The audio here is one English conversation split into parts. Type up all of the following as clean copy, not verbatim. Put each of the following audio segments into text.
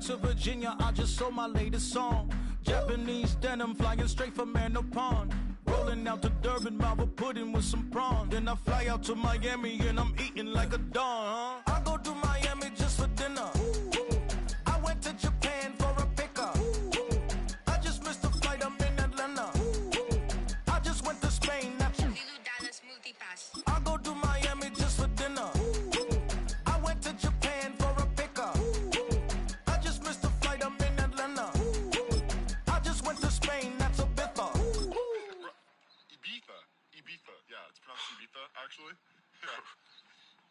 to Virginia, I just sold my latest song. Japanese denim flying straight from Manapon. Rolling out to Durban, Malva pudding with some prawn. Then I fly out to Miami and I'm eating like a don. I go to Miami just for dinner. I went to Japan for a pickup. I just missed a flight, I'm in Atlanta. I just went to Spain, that's I go to Miami just for dinner. I went to Japan for a pickup. I just missed a flight, I'm in Atlanta. I just went to Spain, that's a bitha. Ibiza. Yeah, it's pronounced Ibiza, actually.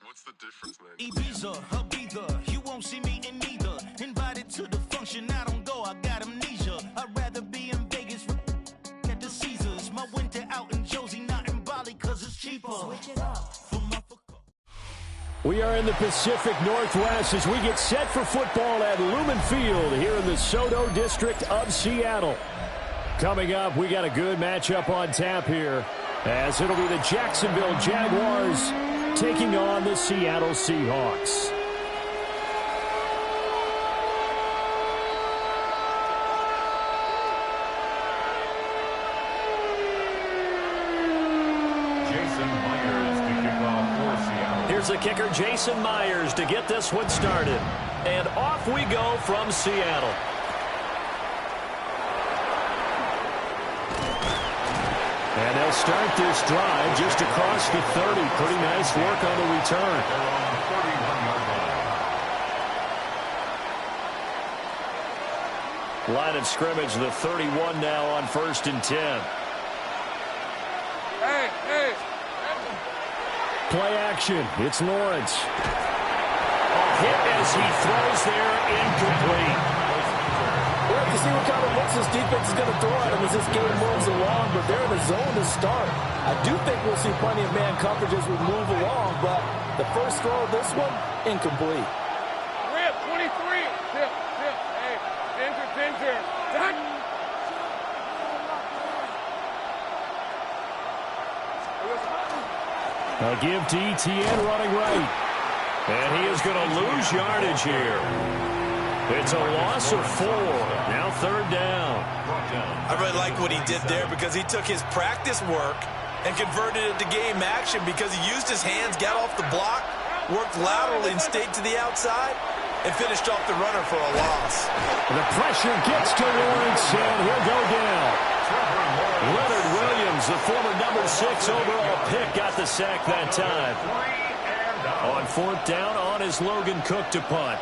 What's the difference, man? Ibiza, Ibiza, you won't see me in neither. Invited to the function, I don't go, I got amnesia. I'd rather be in Vegas at the Caesars. My winter out in Josie, not in Bali, cause it's cheaper. Switch it up. We are in the Pacific Northwest as we get set for football at Lumen Field here in the Soto District of Seattle. Coming up, we got a good matchup on tap here, as it'll be the Jacksonville Jaguars taking on the Seattle Seahawks. Jason Myers to kick off for Seattle. Here's the kicker, Jason Myers, to get this one started. And off we go from Seattle. And they'll start this drive just across the 30. Pretty nice work on the return. They're on the 41-yard line. Line of scrimmage, the 31 now on 1st and 10. Hey. Play action. It's Lawrence. A hit as he throws there, incomplete. We'll have to see what kind of looks this defense is going to throw at him as this game moves along, but they're in a zone to start. I do think we'll see plenty of man coverage as we move along, but the first throw of this one, incomplete. Rip, 23. Tip. Hey, danger. Done. A give to Etienne running right. And he is going to lose yardage here. It's a loss of 4. Now 3rd down. I really like what he did there because he took his practice work and converted it to game action because he used his hands, got off the block, worked laterally and stayed to the outside, and finished off the runner for a loss. The pressure gets to Lawrence, and he'll go down. Leonard Williams, the former number 6 overall pick, got the sack that time. On 4th down, on is Logan Cook to punt.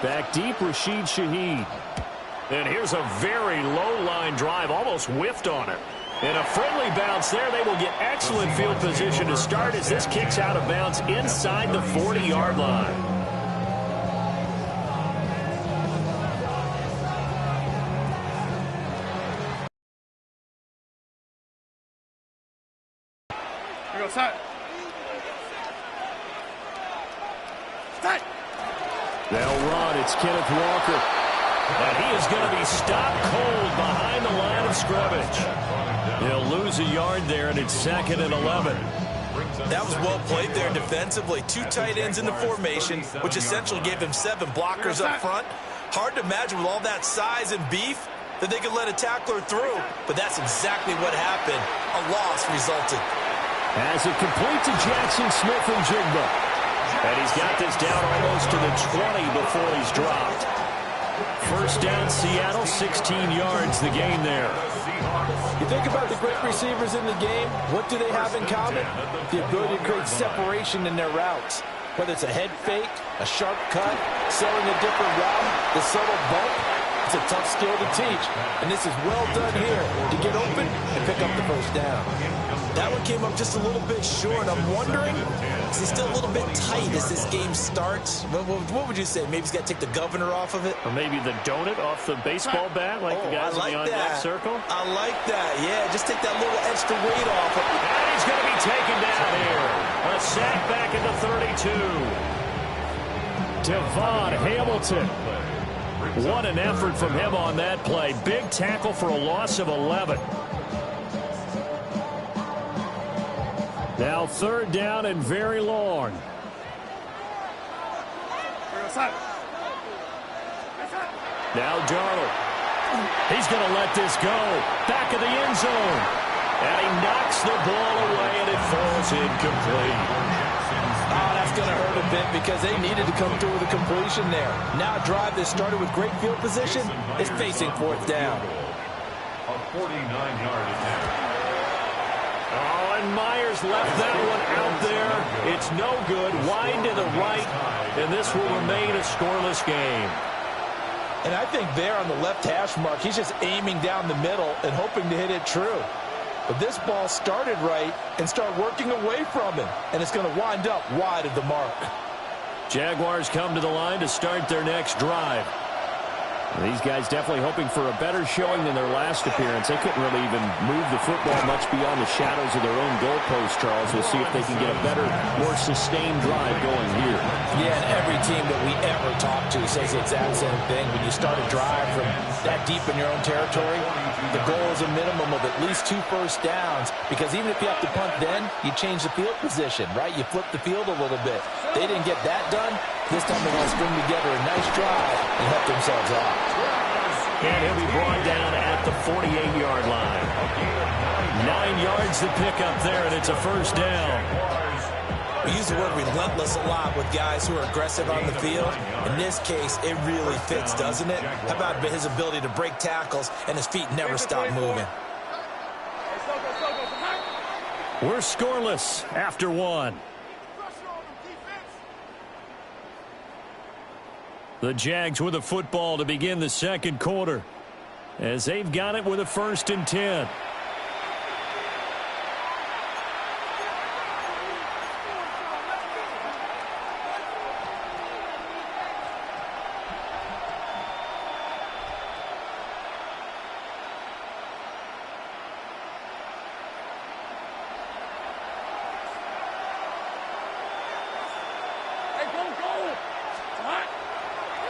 Back deep, Rashid Shaheed. And here's a very low line drive, almost whiffed on it. And a friendly bounce there. They will get excellent field position to start as this kicks out of bounds inside the 40-yard line. Here goes Side. They'll run. It's Kenneth Walker. And he is going to be stopped cold behind the line of scrimmage. He'll lose a yard there, and it's 2nd and 11. That was well played there defensively. 2 tight ends in the formation, which essentially gave him 7 blockers up front. Hard to imagine with all that size and beef that they could let a tackler through, but that's exactly what happened. A loss resulted. As it complete to Jackson Smith and Jigba. And he's got this down almost to the 20 before he's dropped. 1st down, Seattle, 16 yards, the gain there. You think about the great receivers in the game, what do they have in common? The ability to create separation in their routes. Whether it's a head fake, a sharp cut, selling a different route, the subtle bump, it's a tough skill to teach. And this is well done here to get open and pick up the 1st down. That one came up just a little bit short. I'm wondering, is he still a little bit tight as this game starts? What would you say? Maybe he's got to take the governor off of it? Or maybe the donut off the baseball bat like the guys in the on-deck circle? I like that. Yeah, just take that little extra weight off. And he's going to be taken down here. A sack back at the 32. Devon Hamilton. What an effort from him on that play. Big tackle for a loss of 11. Now 3rd down and very long. Now Darnold. He's going to let this go. Back of the end zone. And he knocks the ball away, and it falls incomplete. Oh, that's going to hurt a bit because they needed to come through with a completion there. Now a drive that started with great field position is facing fourth down. A 49-yard attempt. Oh, and Myers left that one out there. It's no good. Wide to the right, and this will remain a scoreless game. And I think there on the left hash mark, he's just aiming down the middle and hoping to hit it true. But this ball started right and started working away from him, and it's going to wind up wide of the mark. Jaguars come to the line to start their next drive. These guys definitely hoping for a better showing than their last appearance. They couldn't really even move the football much beyond the shadows of their own goalpost, Charles. We'll see if they can get a better, more sustained drive going here. Yeah, and every team that we ever talk to says the exact same thing. When you start a drive from that deep in your own territory, the goal is a minimum of at least 2 first downs, because even if you have to punt then, you change the field position, right? You flip the field a little bit. They didn't get that done. This time they want to string together a nice drive and help themselves out. And he'll be brought down at the 48-yard line. 9 yards to pick up there, and it's a first down. We use the word relentless a lot with guys who are aggressive on the field. In this case, it really fits, doesn't it? How about his ability to break tackles and his feet never stop moving? We're scoreless after one. The Jags with a football to begin the second quarter, as they've got it with a 1st and 10.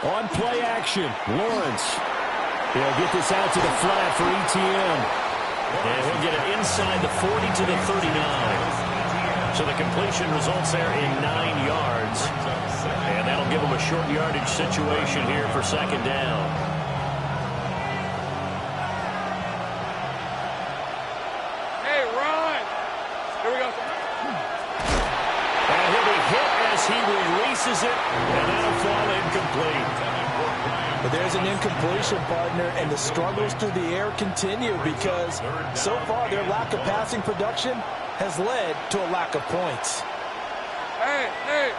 On play action, Lawrence. He'll get this out to the flat for ETN. And he'll get it inside the 40 to the 39. So the completion results there in 9 yards. And that'll give him a short yardage situation here for second down. Hey, run! Here we go. And he'll be hit as he releases it, and that'll fall incomplete. But there's an incompletion, partner, and the struggles through the air continue because so far their lack of passing production has led to a lack of points. Hey, hey!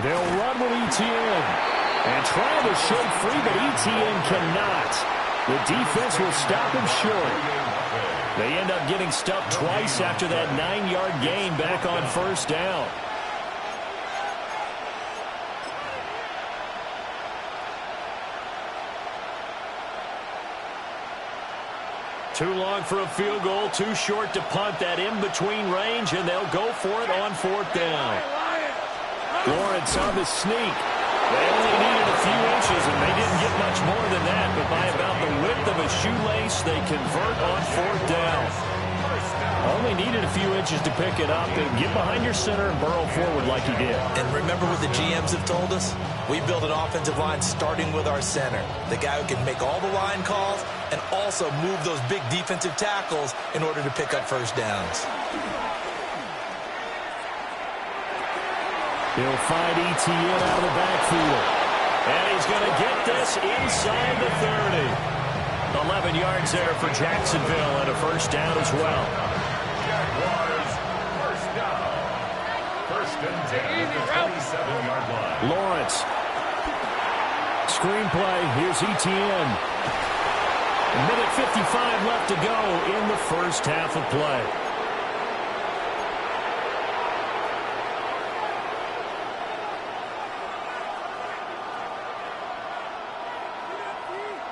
They'll run with ETN and try to shake free, but ETN cannot. The defense will stop him short. They end up getting stuffed twice after that 9-yard gain back on first down. Too long for a field goal, too short to punt that in-between range, and they'll go for it on fourth down. Lawrence on the sneak. They only needed a few inches, and they didn't get much more than that, but by about the width of a shoelace, they convert on fourth down. Only needed a few inches to pick it up and get behind your center and burrow forward like he did. And remember what the GMs have told us? We build an offensive line starting with our center, the guy who can make all the line calls and also move those big defensive tackles in order to pick up first downs. He'll find ETN out of the backfield. And he's going to get this inside the 30. 11 yards there for Jacksonville and a first down as well. Jaguars, first down. 1st and 10 at the 27-yard line. Lawrence. Screenplay. Here's ETN. A minute 55 left to go in the first half of play.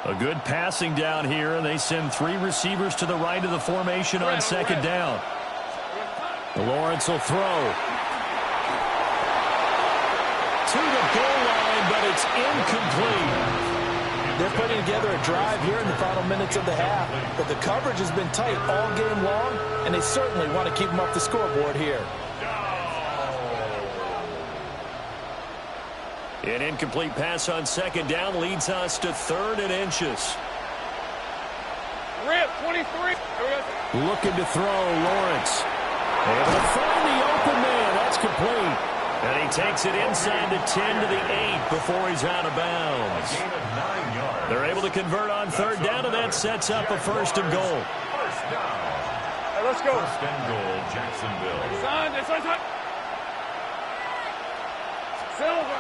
A good passing down here, and they send 3 receivers to the right of the formation on second down. Lawrence will throw. To the goal line, but it's incomplete. They're putting together a drive here in the final minutes of the half, but the coverage has been tight all game long, and they certainly want to keep them off the scoreboard here. An incomplete pass on second down leads us to 3rd and inches. Rip, 23. Looking to throw, Lawrence. Able to find the open man. That's complete. And he takes it inside the 10 to the 8 before he's out of bounds. Gain of 9 yards. They're able to convert on 3rd down, and that sets up a 1st and goal. First down. Hey, let's go. 1st and goal, Jacksonville. Son. Silver.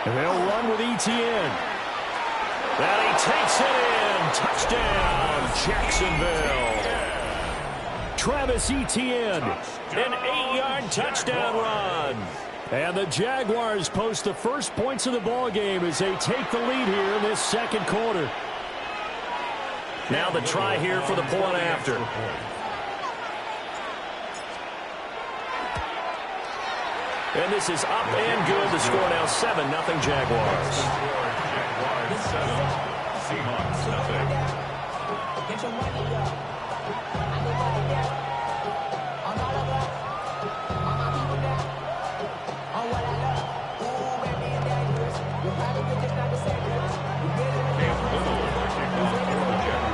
And they'll run with Etienne. And he takes it in. Touchdown, Jacksonville. Travis Etienne, an 8-yard touchdown run. And the Jaguars post the first points of the ball game as they take the lead here in this second quarter. Now the try here for the point after. And this is up and good. The score now 7-0 Jaguars. Jaguars 7, Seahawks nothing. Get your money up.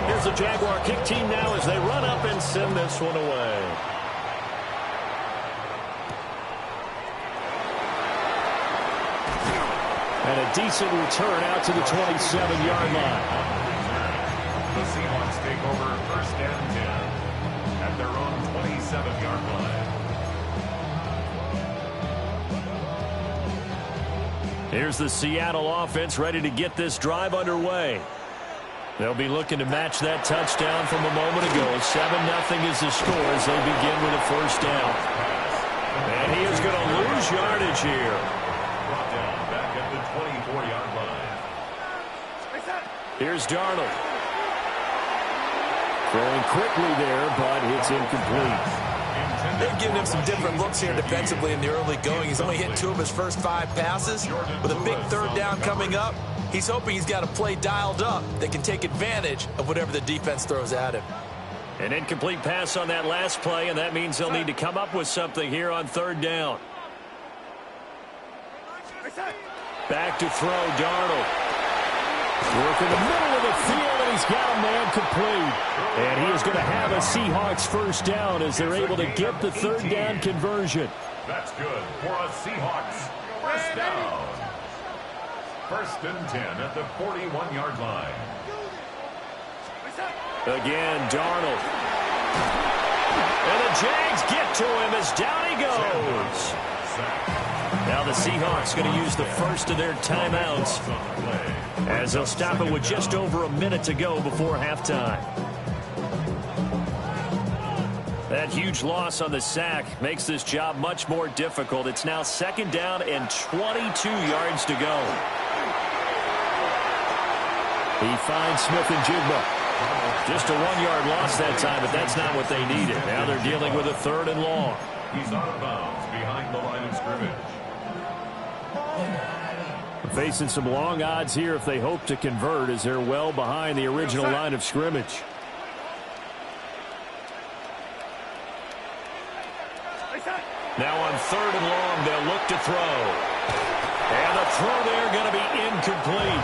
Here's the Jaguar kick team now as they run up and send this one away. And a decent return out to the 27-yard line. The Seahawks take over 1st and 10 at their own 27-yard line. Here's the Seattle offense ready to get this drive underway. They'll be looking to match that touchdown from a moment ago. 7-0 is the score as they begin with a 1st down. And he is going to lose yardage here. Brought down back at the 24-yard line. Here's Darnold. Throwing quickly there, but it's incomplete. They've given him some different looks here defensively in the early going. He's only hit 2 of his first 5 passes. With a big 3rd down coming up, he's hoping he's got a play dialed up that can take advantage of whatever the defense throws at him. An incomplete pass on that last play, and that means they'll need to come up with something here on 3rd down. Back to throw, Darnold. Working the middle of the field, and he's got a man complete. And he is going to have a Seahawks 1st down as they're able to get the 3rd down conversion. That's good for a Seahawks 1st down. 1st and 10 at the 41-yard line. Again, Darnold. And the Jags get to him as down he goes. Now the Seahawks going to use the first of their timeouts as they'll stop it with just over a minute to go before halftime. That huge loss on the sack makes this job much more difficult. It's now 2nd down and 22 yards to go. He finds Smith and Jigba. Just a 1-yard loss that time, but that's not what they needed. Now they're dealing with a 3rd and long. He's out of bounds behind the line of scrimmage. Facing some long odds here if they hope to convert as they're well behind the original line of scrimmage. Now on 3rd and long, they'll look to throw. And the throw there going to be incomplete.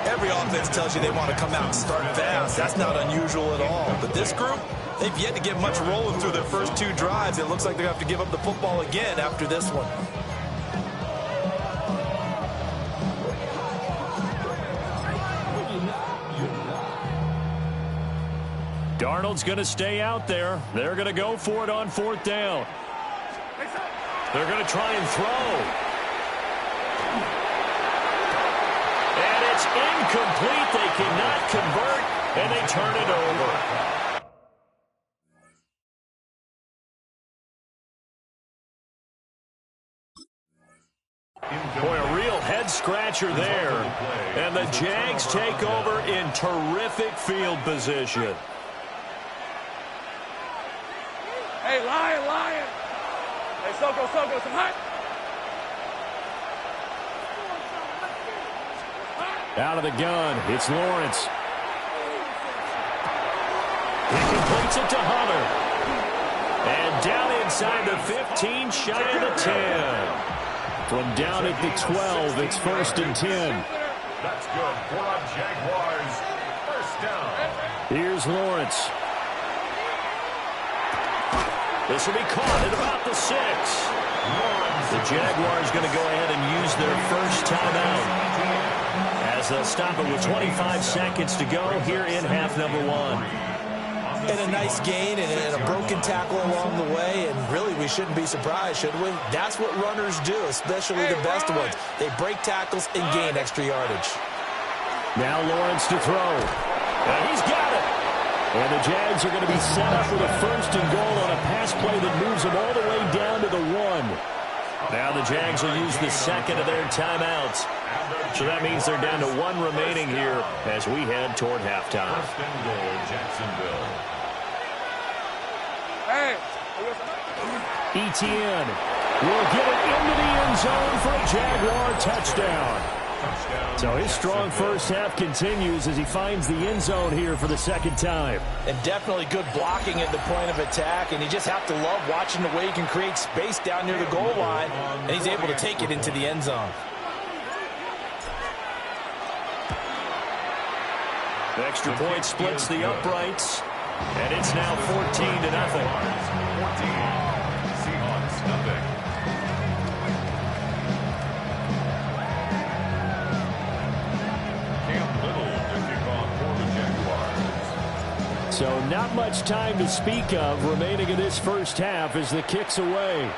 Every offense tells you they want to come out and start fast. That's not unusual at all. But this group, they've yet to get much rolling through their first 2 drives. It looks like they're going to have to give up the football again after this one. Darnold's going to stay out there. They're going to go for it on 4th down. They're going to try and throw. And it's incomplete. They cannot convert, and they turn it over. Boy, a real head-scratcher there. And the Jags take over in terrific field position. Hey, Lion. Hey, Soko, some hot. Out of the gun, it's Lawrence. He completes it to Hunter. And down inside the 15, shy of the 10. From down at the 12, it's 1st and 10. That's good for a Jaguars first down. Here's Lawrence. This will be caught at about the 6. The Jaguars going to go ahead and use their first timeout as they'll stop it with 25 seconds to go here in half number 1. And a nice gain and a broken tackle along the way, and really we shouldn't be surprised, should we? That's what runners do, especially the best ones. They break tackles and gain extra yardage. Now Lawrence to throw. And he's got it. And the Jags are going to be set up with a 1st and goal on a pass play that moves them all the way down to the 1. Now the Jags will use the second of their timeouts. So that means they're down to 1 remaining here as we head toward halftime. 1st and goal, Jacksonville. Etienne will get it into the end zone for a Jaguar touchdown. So his strong first half continues as he finds the end zone here for the second time. And definitely good blocking at the point of attack, and you just have to love watching the way he can create space down near the goal line, and he's able to take it into the end zone. The extra point splits the uprights, and it's now 14-0. 14. Seahawks, nothing. So not much time to speak of remaining in this first half as the kick's away.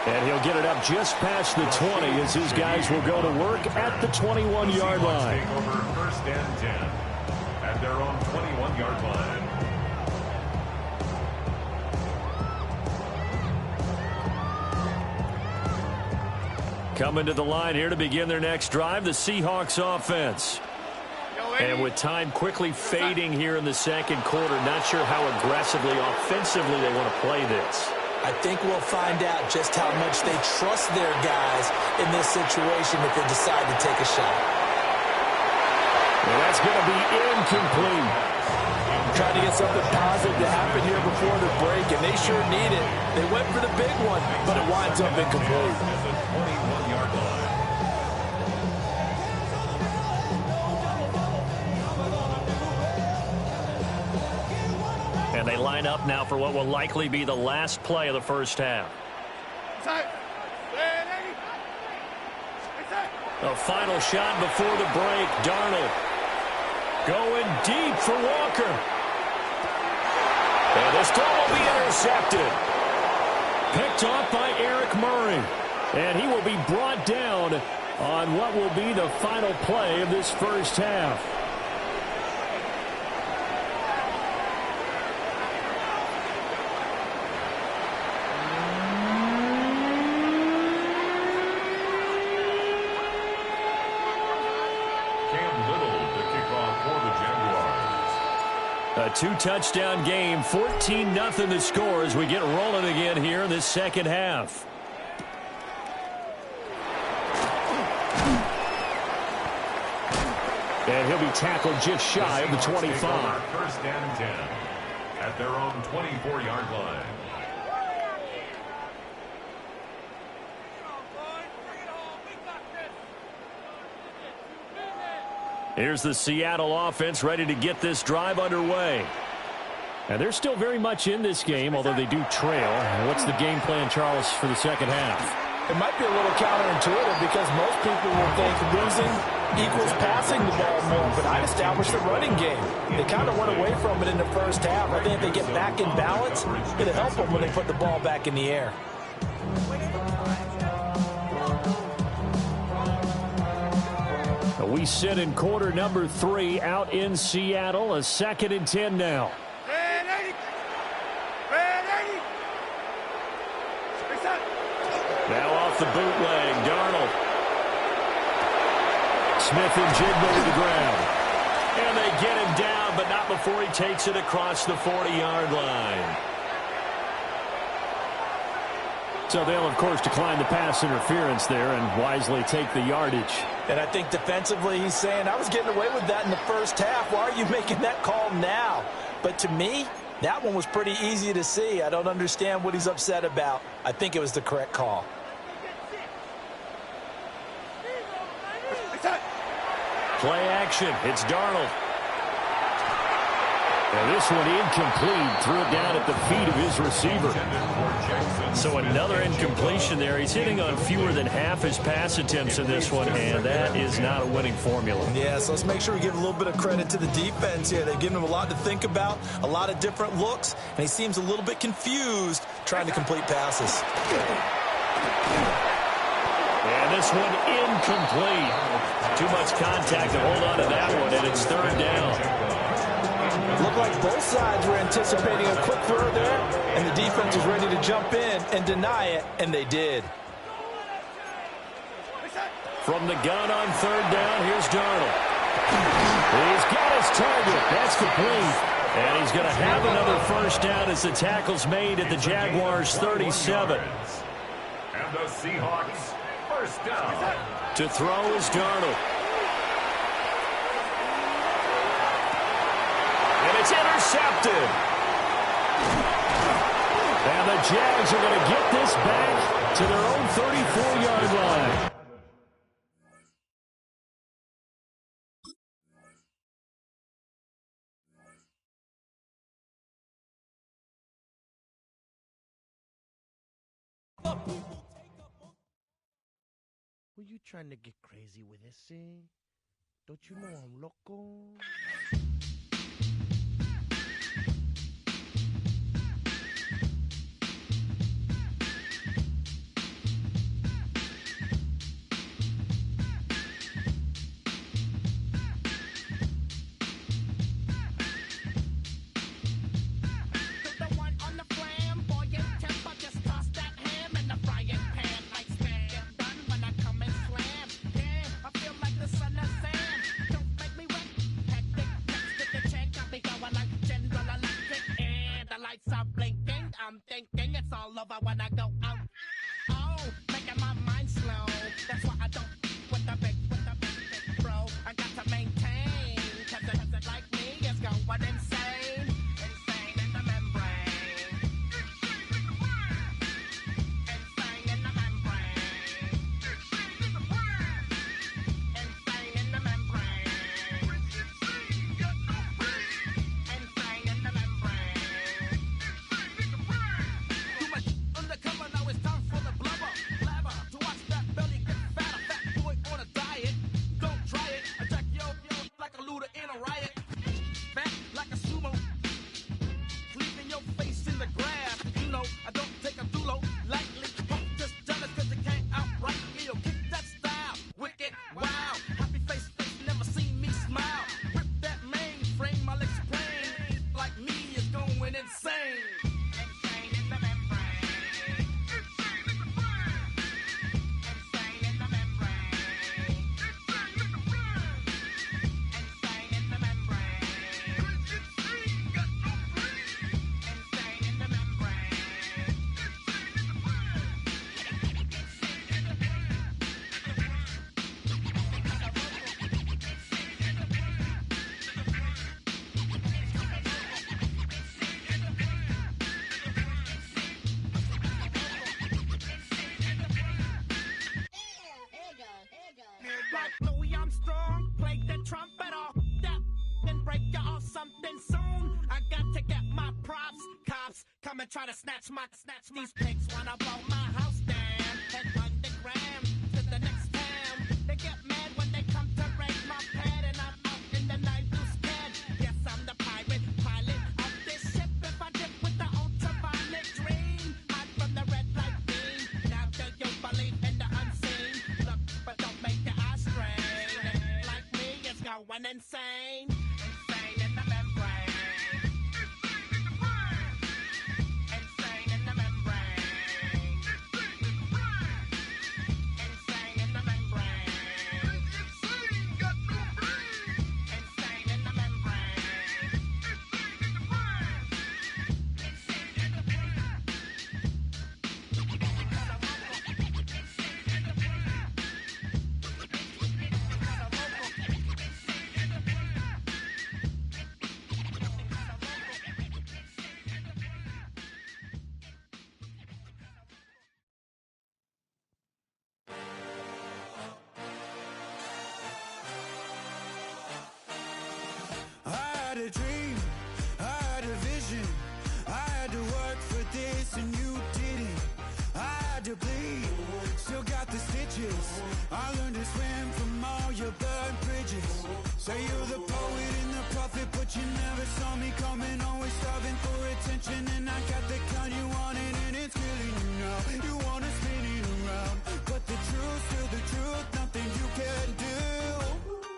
And he'll get it up just past the 20 as his guys will go to work at the 21-yard line. Take over 1st and 10 at their own 21-yard line. Coming to the line here to begin their next drive, the Seahawks offense. And with time quickly fading here in the second quarter, not sure how aggressively, offensively they want to play this. I think we'll find out just how much they trust their guys in this situation if they decide to take a shot. And that's going to be incomplete. Trying to get something positive to happen here before the break, and they sure need it. They went for the big one, but it winds up incomplete. At the 21-yard line. And they line up now for what will likely be the last play of the first half. A final shot before the break. Darnold going deep for Walker. And this throw will be intercepted. Picked off by Eric Murray. And he will be brought down on what will be the final play of this first half. A 2-touchdown game, 14-0 the score as we get rolling again here in this second half. And he'll be tackled just shy of the 25. 1st and 10 at their own 24-yard line. Here's the Seattle offense ready to get this drive underway. And they're still very much in this game, although they do trail. What's the game plan, Charles, for the second half? It might be a little counterintuitive because most people will think losing equals passing the ball more, but I'd establish the running game. They kind of went away from it in the first half. I think if they get back in balance, it'll help them when they put the ball back in the air. We sit in quarter number 3 out in Seattle. A 2nd and 10 now. Now off the bootleg, Darnold. Smith and Jigba to the ground. And they get him down, but not before he takes it across the 40-yard line. So they'll, of course, decline the pass interference there and wisely take the yardage. And I think defensively he's saying, I was getting away with that in the first half. Why are you making that call now? But to me, That one was pretty easy to see. I don't understand what he's upset about. I think it was the correct call. Play action. It's Darnold. And this one incomplete. Threw it down at the feet of his receiver. So another incompletion there. He's hitting on fewer than half his pass attempts in this one, and that is not a winning formula. Yeah, so let's make sure we give a little bit of credit to the defense here. They've given him a lot to think about, a lot of different looks, and he seems a little bit confused trying to complete passes. And this one incomplete. Too much contact to hold on to that one, and it's third down. Looked like both sides were anticipating a quick throw there, and the defense was ready to jump in and deny it, and they did. From the gun on third down, here's Darnold. He's got his target. That's complete. And he's going to have another first down as the tackle's made at the Jaguars' 37. And the Seahawks, first down. To throw is Darnold. And it's intercepted. And the Jags are going to get this back to their own 34-yard line. Were you trying to get crazy with this thing? Don't you know I'm loco? I'm thinking it's all over when I go out. Oh, making my mind slow. That's why I don't with the big bro. I got to maintain, cause it like me is going insane. Insane in the membrane. Insane in the membrane. Insane in the membrane. Insane in the membrane. Try to snatch these pigs wanna blow my house down and underground to the next town. They get mad when they come to raid my pad and I'm out in the night too scared. Yes, I'm the pilot of this ship. If I dip with the ultraviolet dream, hide from the red light beam. Now do you believe in the unseen? Look, but don't make your eyes strain. Like me, it's going insane. Insane in the membrane. bridges. I learned to swim from all your burnt bridges. Say you're the poet and the prophet, but you never saw me coming. Always starving for attention, and I got the kind you wanted, and it's killing you now. You wanna spin it around, but the truth's still the truth. Nothing you can do.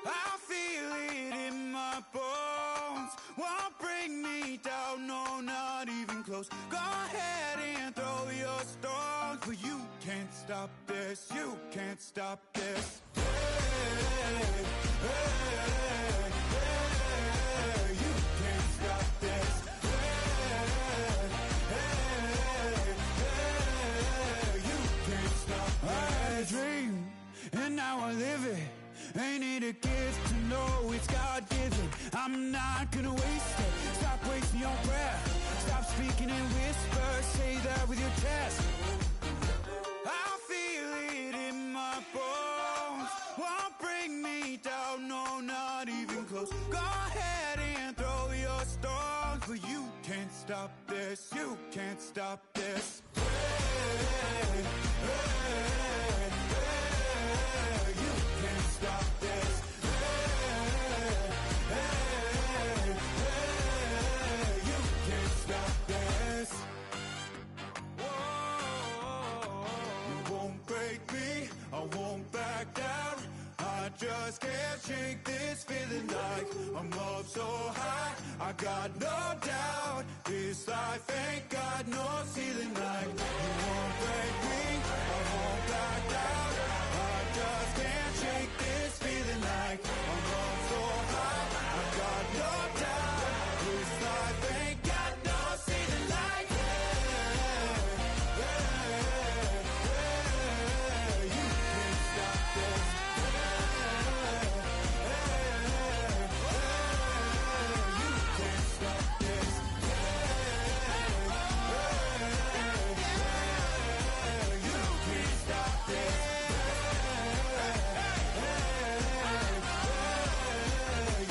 I feel it in my bones. Won't bring me down, no, not even close. Go ahead and throw your stones, but you can't stop this. You can't stop this. Hey, hey, hey, you can't stop this. Hey, hey, hey, you can't stop this. I had a dream, and now I live it. Ain't it a gift to know it's God-given? I'm not gonna waste it. Stop wasting your breath. Stop speaking in whispers. Say that with your chest. I feel it in my bones. Won't bring me down, no, not even close. Go ahead and throw your stones, but you can't stop this. You can't stop this. Hey, hey, hey, you can't stop this. Hey, hey, hey, you can't stop this. Whoa, you won't break me, I won't back down. I just can't shake this feeling like I'm up so high. I got no doubt this life ain't got no ceiling like. You won't break me, I won't back down. I just can't shake this feeling like I'm up so high. I got no doubt this life ain't got no ceiling like. You can't stop this. You can't stop this. You can't stop this.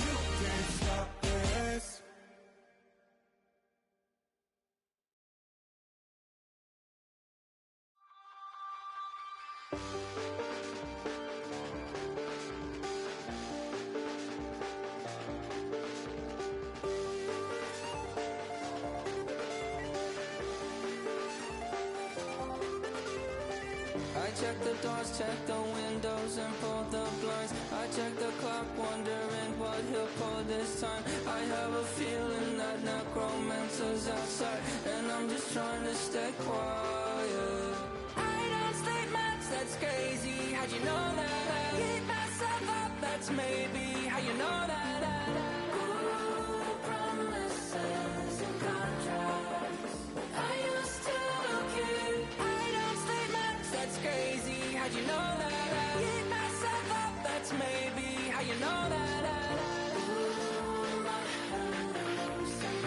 You can't stop this. I check the doors, check the windows, and pull the blinds. I check the clock, wondering what he'll pull this time. I have a feeling that necromancer's outside, and I'm just trying to stay quiet. I don't sleep much, that's crazy. How'd you know that? I keep myself up, that's maybe how you know that. Ooh, promises and contracts. I used to keep. I don't sleep much, that's crazy. How'd you know that? I keep myself up, that's maybe how you know that. Ooh, my hallucination.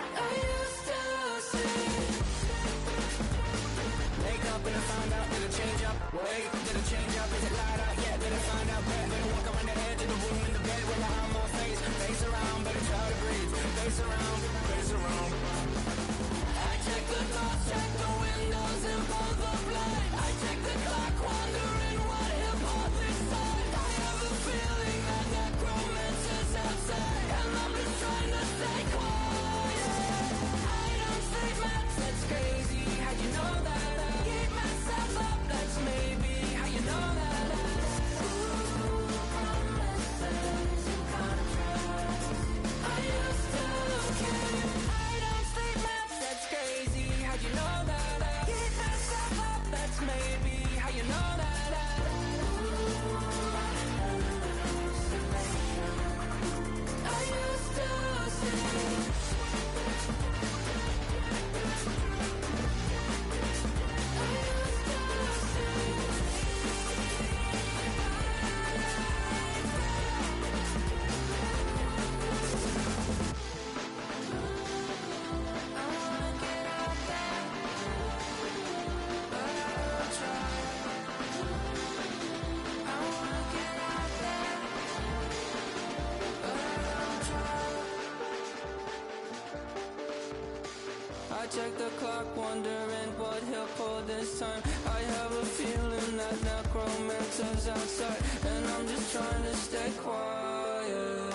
I used to see. Wake up and I found out, did it change up? Wait, did it change up? Is it light out? Yeah, did it find out? Better walk around the edge of the room in the bed with my arm on my face. Face around, better try to breathe. Face around, face around. I check the doors, check the windows, and pull the blind. I check the clock, wondering what he'll pull this time. I have a feeling that necromancer's outside, and I'm just trying to stay quiet. I don't sleep much, that's crazy. How'd you know that? I keep myself up, that's maybe how you know that. Ooh, promises and contracts. I used to keep. I don't sleep much, that's crazy. How'd you know that? I keep myself up, that's maybe how you know that. Ooh, my hallucination. I used to see. I check the clock, wondering what he'll pull this time. I have a feeling rumors outside, and I'm just trying to stay quiet.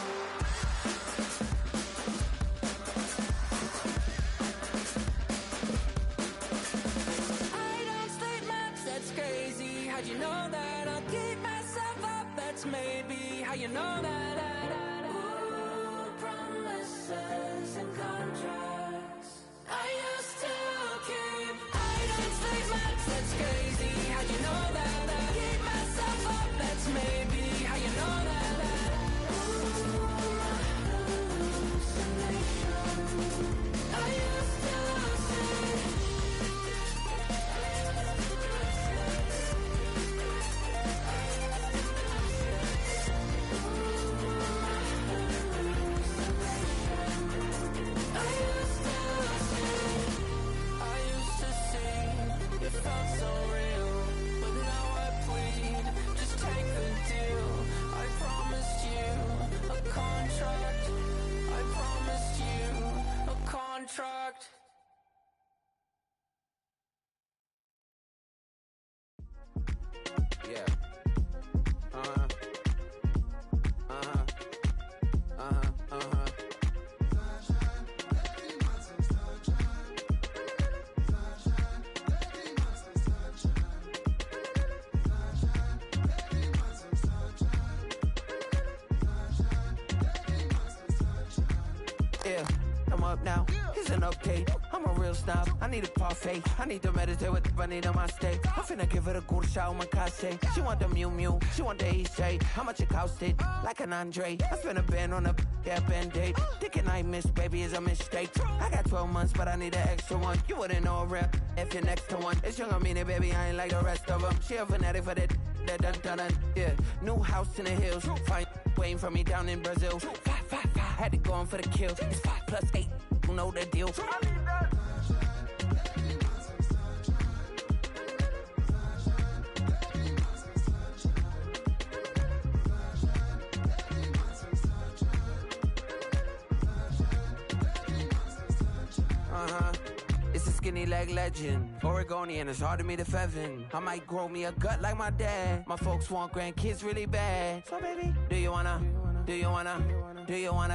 I don't sleep much, that's crazy. How'd you know that? I'll keep myself up, that's maybe how you know that. Ooh, promises and contracts I used to keep. I don't sleep much, that's crazy. How'd you know that? I keep myself up, that's maybe how you know that. Ooh, my hallucination. I used to say. It felt so real, but now I plead, just take the deal. I promised you a contract. I promised you a contract. Yeah. Yeah, I'm up now. Here's an update. I'm a real snob. I need a parfait. I need to meditate with the bunny on my stay. I'm finna give it a good shot on my casse. She want the Mew Mew. She want the EJ. How much it costed? Like an Andre. I spent a band on a band-aid. Thinking I miss, baby, is a mistake. I got 12 months, but I need an extra one. You wouldn't know a rep if you're next to one. It's young, I mean it, baby. I ain't like the rest of them. She a fanatic for that. Yeah. New house in the hills. Fine. Waiting for me down in Brazil. 5, 5, 5. Had to go on for the kill. It's 5 plus 8. You know the deal. It's a skinny leg legend. Oregonian, it's hard to meet a Fevin. I might grow me a gut like my dad. My folks want grandkids really bad. So baby, do you wanna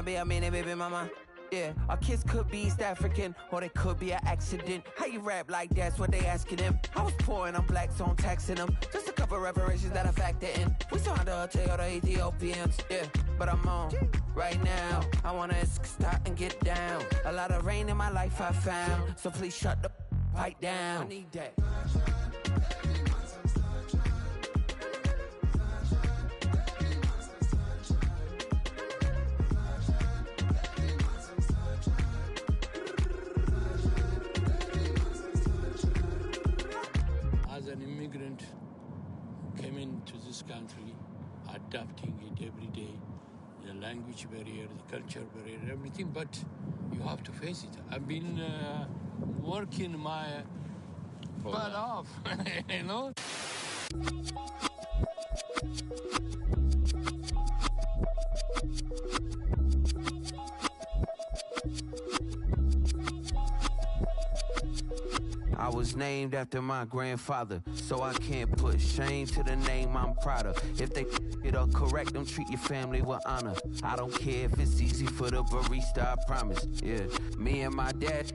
be a mini baby mama? Yeah, our kids could be East African, or they could be an accident. How you rap like that's what they asking him. I was poor and I'm black, so I'm taxing them. Just a couple reparations that I factor in. We saw the other Ethiopians, yeah, but I'm on right now. I wanna stop and get down. A lot of rain in my life I found, so please shut the pipe down. I need that. As an immigrant, came into this country, adapting it every day, the language barrier, the culture barrier, everything, but you have to face it. I've been working my butt off, you know? I was named after my grandfather, so I can't put shame to the name I'm proud of. If they it up correct, them treat your family with honor. I don't care if it's easy for the barista, I promise. Yeah, me and my dad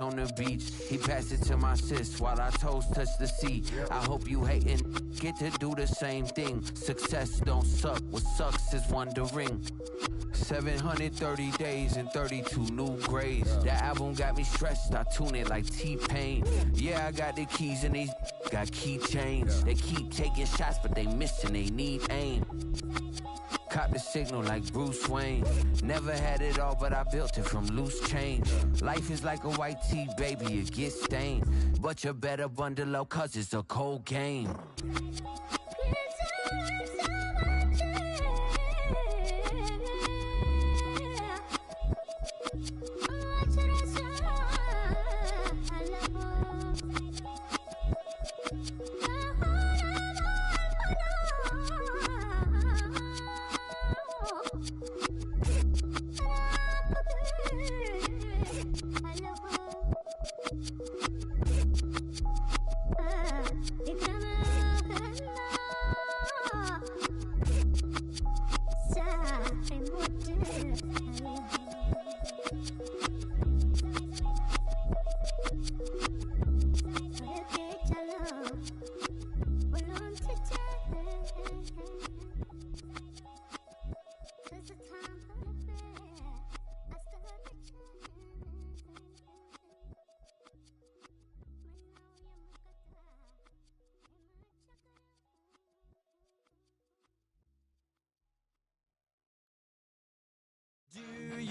on the beach, he passed it to my sis while our toes touch the sea. I hope you hatin' get to do the same thing. Success don't suck, what sucks is wondering. 730 days and 32 new grades. That album got me stressed, I tune it like T-Pain. Yeah, I got the keys and these got keychains. They keep taking shots, but they missing, they need aim. Caught the signal like Bruce Wayne. Never had it all, but I built it from loose change. Life is like a white tee, baby, it gets stained. But you better bundle up, cause it's a cold game.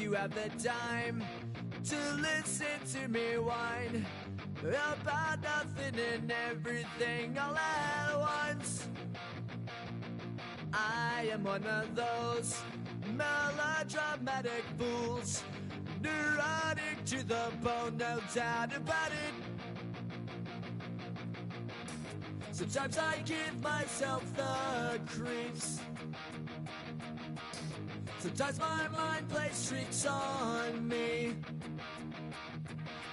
you have the time to listen to me whine about nothing and everything all at once. I am one of those melodramatic fools, neurotic to the bone, no doubt about it. Sometimes I give myself the creeps. Sometimes my mind plays tricks on me.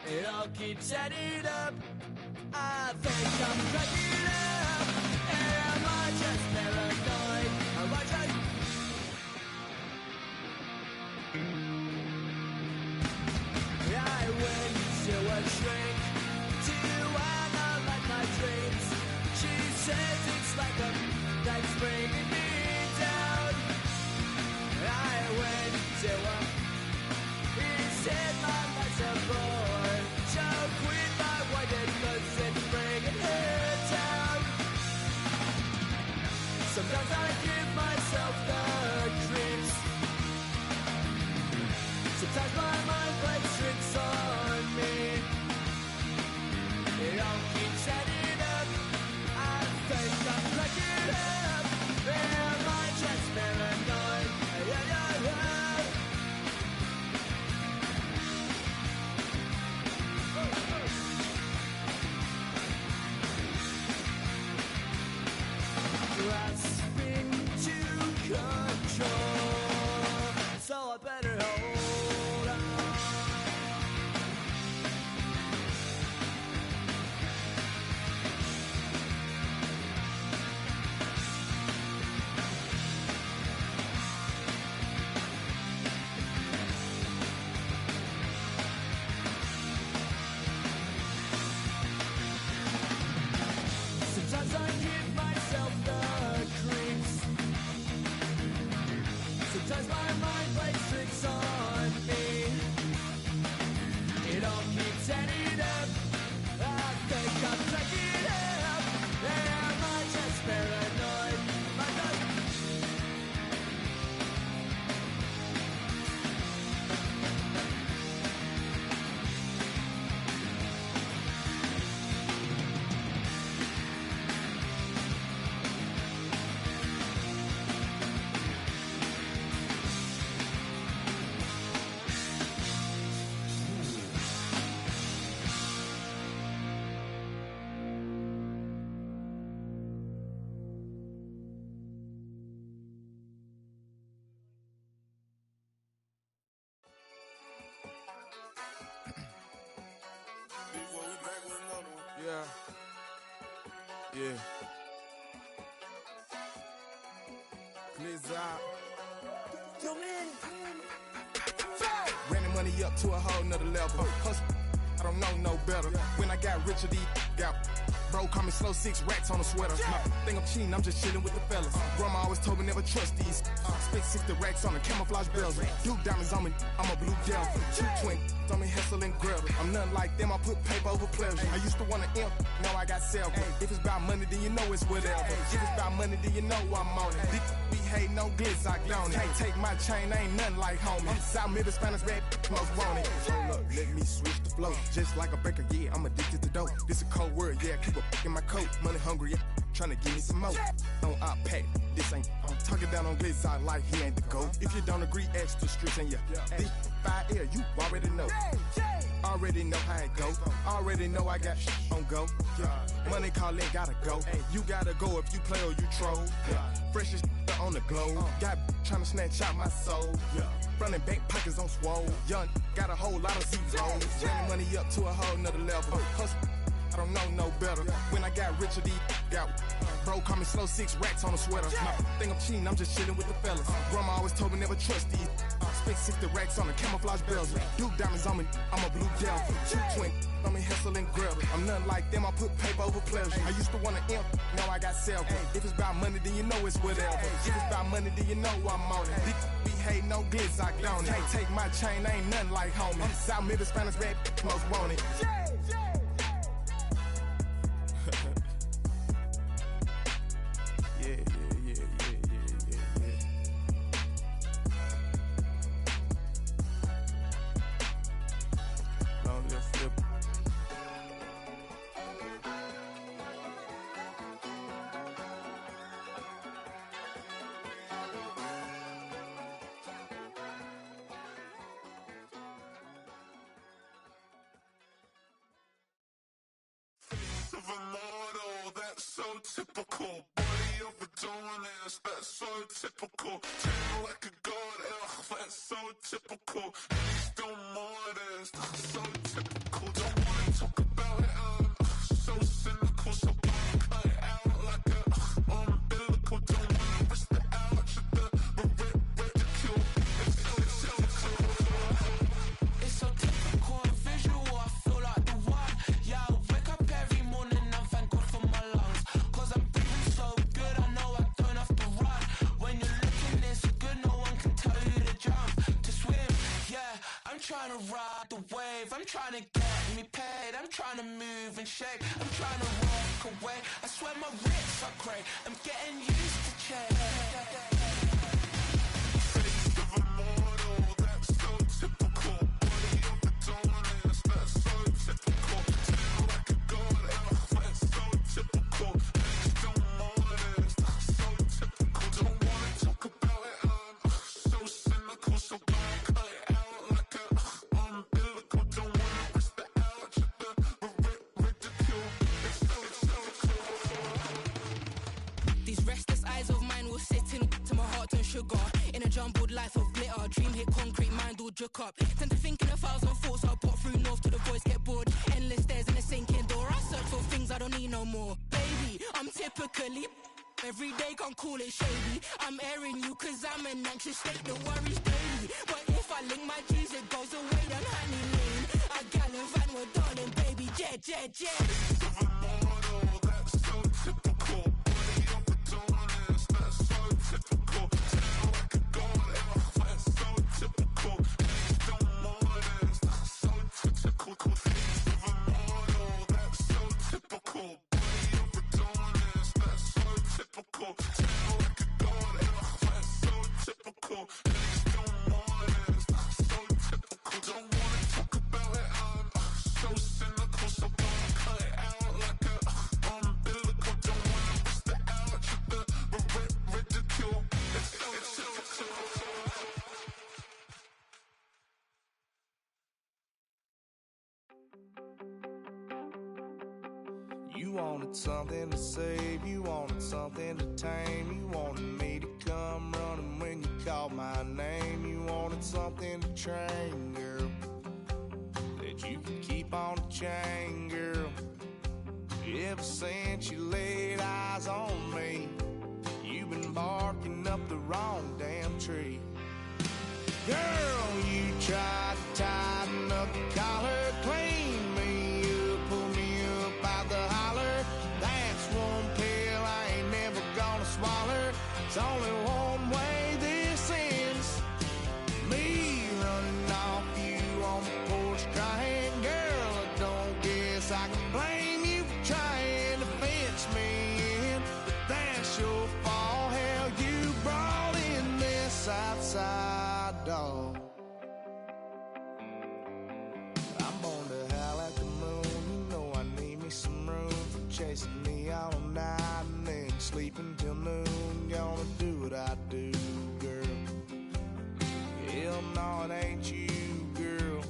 It all keeps adding up. I think I'm cracking up. Am I just paranoid? Am I just... I went to a shrink to analyze my dreams. She says it's like a that's bringing me down. I went to a... He said my life's a bore. So quit my white and goods and bringing her down. Sometimes I give myself the creeps. Sometimes my mind plays tricks on me. It all keeps adding up. I think I'm cracking up. Am I just paranoid? Yeah, yeah, yeah. Grasping to control, so I better hold on. Sometimes I give myself the creeps. Sometimes my mind plays tricks on me. It all keeps adding up. I think I'm cracking up. Am I just paranoid? Am I just... Yeah. Yeah. Blizzard. Running money up to a whole nother level. Hustle, I don't know no better. When I got richer, these got. Bro, call me slow 6 racks on a sweater. My think I'm cheating, I'm just chilling with the fellas. Grandma always told me never trust these. Spit 60 racks on the camouflage bells. Duke diamonds on me, I'm a blue devil. 220 on me, Hessel and Gretel. I'm nothing like them, I put paper over pleasure. I used to want to imp, now I got self. If it's about money, then you know it's whatever. If it's about money, then you know I'm on it. These be hating on glitz, I don't it. Can't take my chain, I ain't nothing like homie. South Middle Spanish red, most want it. Hold up, let me switch the flow. Just like a baker, yeah, I'm addicted to dope. This a cold word, yeah, keep a in my coat. Money hungry, yeah, tryna give me some more. On our pack, this ain't. I'm talking down on glitz, I like he ain't the go. If you don't agree, ask the streets and yeah. This 5 air, you already know. Already know how it go. Already know I got on go. Money calling, gotta go. You gotta go if you play or you troll. Freshest on the globe. Got tryna snatch out my soul. Running bank pockets on swole. Young, got a whole lot of zeros. Running money up to a whole nother level. Hustle, I don't know no better. When I got richer, these got. Bro, call me slow 6 racks on a sweater. My think I'm cheating, I'm just chilling with the fellas. Grandma always told me never trust these. Spit 60 racks on the camouflage bells. Duke diamonds on me, I'm a blue devil. 220 on me, Hessel and Gretel. I'm nothing like them, I put paper over pleasure. I used to want to imp, now I got self. If it's about money, then you know it's whatever. If it's about money, then you know I'm on it. These be hating no glitz, I don't it. Can't take my chain, I ain't nothing like homie. South Middle Spanish red, most want it. Yeah. of a model, that's so typical. Body of Adonis, that's so typical. Tail like a god, ugh, that's so typical. And he's still modest, so typical. Don't wanna talk about it, so cynical. So cut it out like a umbilical. Don't wanna risk the ouch of the ridicule. It's so typical and visual, I feel like the one. Yeah, I wake up every morning and thank God for my lungs. Cause I'm breathing so good, I know I don't have to run. When you're looking this good, no one can tell you to jump, to swim. Yeah, I'm trying to ride the wave, I'm trying to get me paid, I'm trying to move and shake, I'm trying to walk away. I swear my wrists are great, I'm getting used to change. Face of a model, that's so typical. Body of Adonis, that's so typical. Tail like a god, ugh, that's so typical. And he's still modest, so typical. Don't wanna talk about it, so cynical. So cut it out like a umbilical. Don't wanna risk the ouch of the ridicule. These restless eyes of mine will sit in to my heart and sugar. In a jumbled life of glitter, dream hit concrete, mind all jook up. Tend to think in 1,000 thoughts, I'll pop through north to the voice, get bored. Endless stairs in a sinking door, I search for things I don't need no more. Baby, I'm typically every day, can't call it shady. I'm airing you cause I'm an anxious state, the worries daily. But if I link my G's, it goes away, then honey lean. I gallivant with darling, baby, jet, jet, jet. Of a model, that's so typical. Body of Adonis, that's so typical. Tail like a god, ugh, that's so typical. And he's still modest, so typical. Face of a model, that's so typical. Body of Adonis, that's so typical. Tail like a god, ugh, that's so typical. And he's still modest, so typical. Don't wanna talk about it, so cynical. So cut it out like a umbilical. Don't wanna risk the ouch of the ridicule. It's typical. You wanted something to save, you wanted something to tame. You wanted me to come running when you called my name. You wanted something to train, girl, that you could keep on the chain, girl. Ever since you laid eyes on me, you've been barking up the wrong damn tree. Girl, you tried to tighten up the collar, clean me up, pull me up out the holler. That's one pill I ain't never gonna swallow. It's only one way this ends. Me running off you on the porch crying. Girl, I don't guess I can blame you for trying to fence me in. But that's your fault, hell, you brought in this outside dog. I'm born to howl at the moon, you know I need me some room. For chasing me all night and then sleeping till noon. Gonna do what I do, girl. Hell no, it ain't you, girl.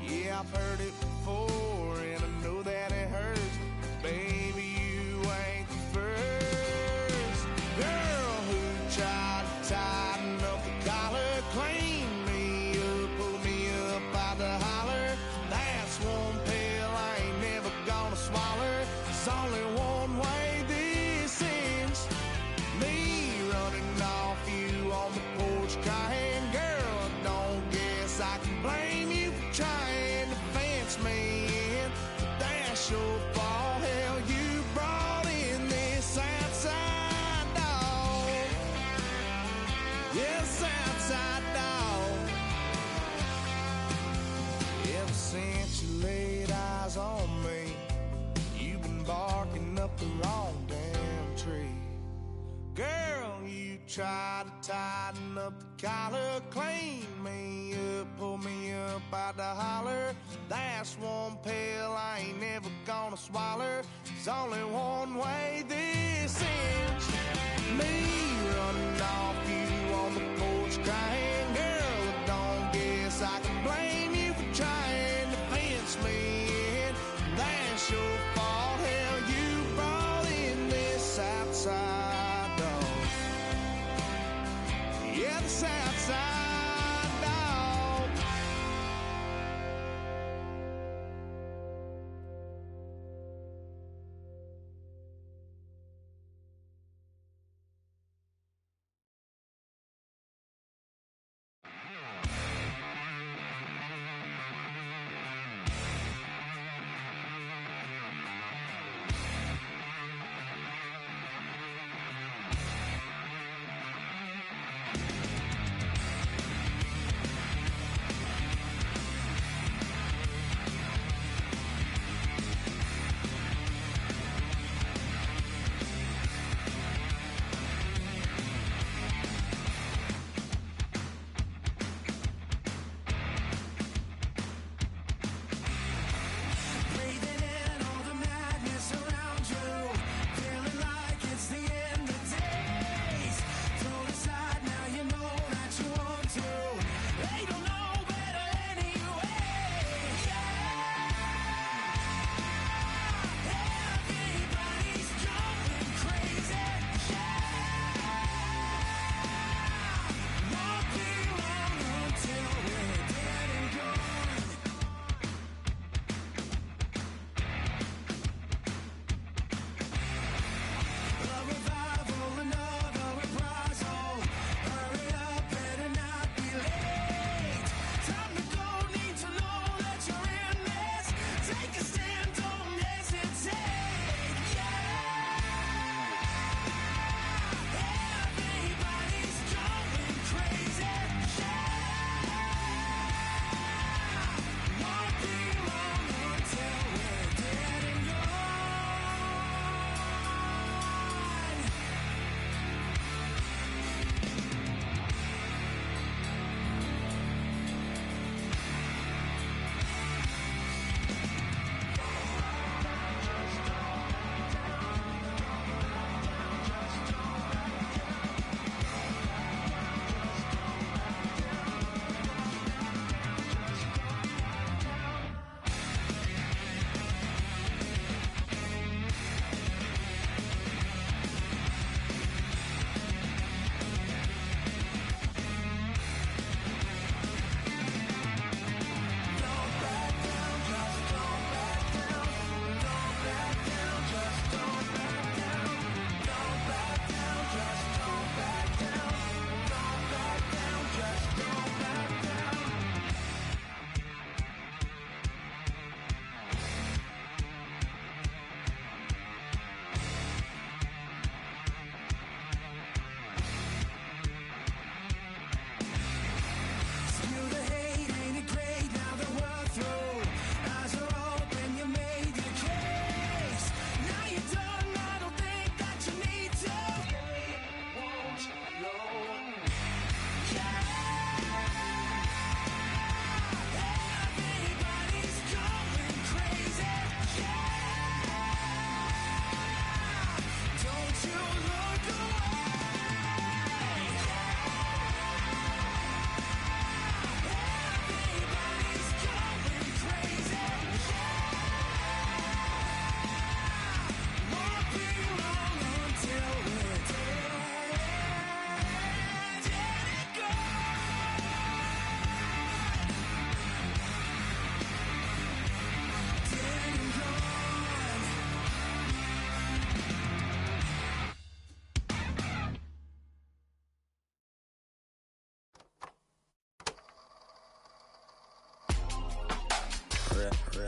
Yeah, I've heard it before and I know that it hurts. Baby, you ain't the first girl who tried to tighten up the collar, clean me up, pull me up out the holler. That's one pill I ain't never gonna swallow. It's only one way this ends. Me running off you on the porch crying. Girl, I don't guess I can blame you for trying to fence me in. But that's your fault, hell, you brought in this outside dog. Yes, outside dog. Ever since you laid eyes on me, you've been barking up the wrong damn tree. Girl, you tried to tighten up the collar, clean me up, pull me up out the holler. That's one pill I ain't never gonna swallow. There's only one way this ends. Me running off you on the porch crying. Girl, I don't guess I can blame you for trying to fence me in. That's your fault.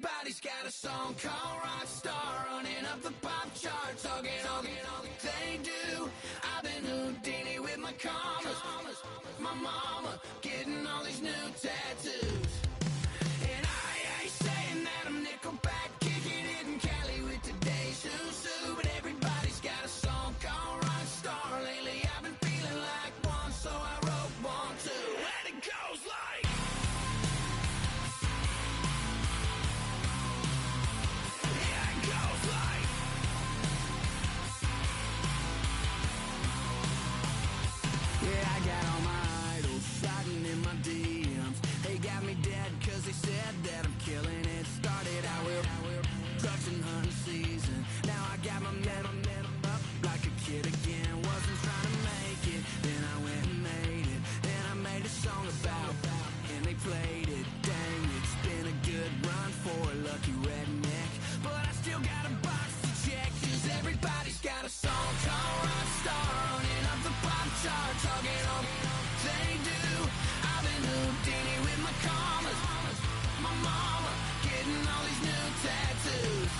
Everybody's got a song called Rockstar, running up the pop charts, all they do. I've been Houdini with my commas, my mama getting all these new tattoos. And I ain't saying that I'm Nickelback, kicking it in Cali with today's Susu, but everybody's got a song called Rockstar. Lately I've been feeling like one, so I wrote one too. And it goes like, yeah, it goes like, yeah, I got all my idols sliding in my DMs. They got me dead cause they said that I'm killing it. Started out with trucks and hunting season. Now I got my metal up like a kid again. Wasn't trying to make it, then I went and made it. Then I made a song about and they played it. Dang, it's been a good run for a lucky redneck, but I still got a box to check. Cause everybody's got a song called Rockstar, running up the pop charts, talking all they do. I've been Houdini with my commas, my mama getting all these new tattoos.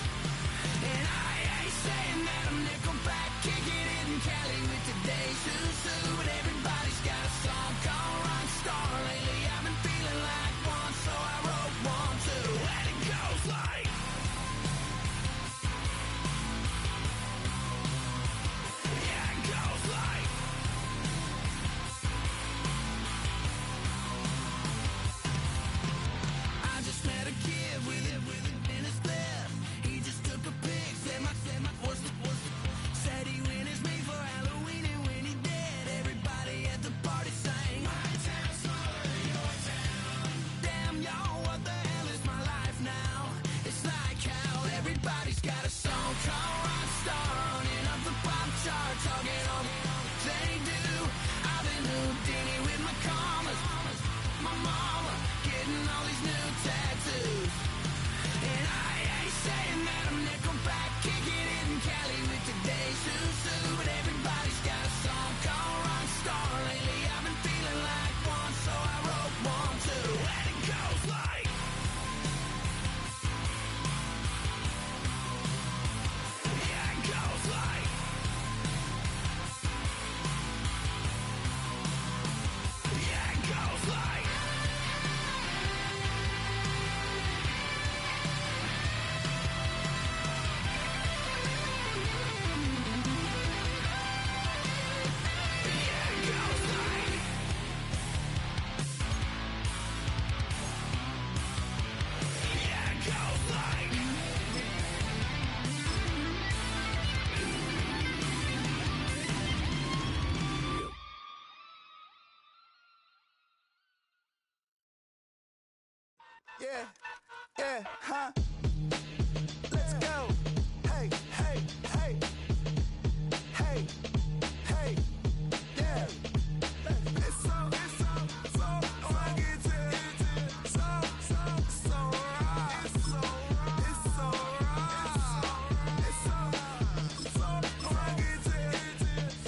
And I ain't saying that I'm Nickelback, kicking it in Cali with today's Susu, but everybody's got a song called Rockstar. Lately I've been feeling like one, so I wrote one too. And it goes like, yeah, it goes like, I just met a kid with it in his lip. He just took a pic, said my said he witnessed me for Halloween, and when he did, everybody at the party sang, my town smaller than your town. Damn, y'all, what the hell is my life now? It's like how everybody's got a song called Rockstar, running up the pop chart, talking all they do. I've been Houdini with my commas, my mama getting all these new tattoos. And I ain't saying that I'm Nickelback, kicking it in Cali with today's Susu, but everybody's got a song called Rockstar. Lately I've been feeling like one, so I wrote one too. And it goes like, yeah, it goes like, yeah, it goes like, yeah, it goes like, yeah, it goes like. Yeah, yeah, huh? Let's go. Hey, hey, hey. Hey, hey, yeah. It's so I get it. So right. It's so right. It's so I get it.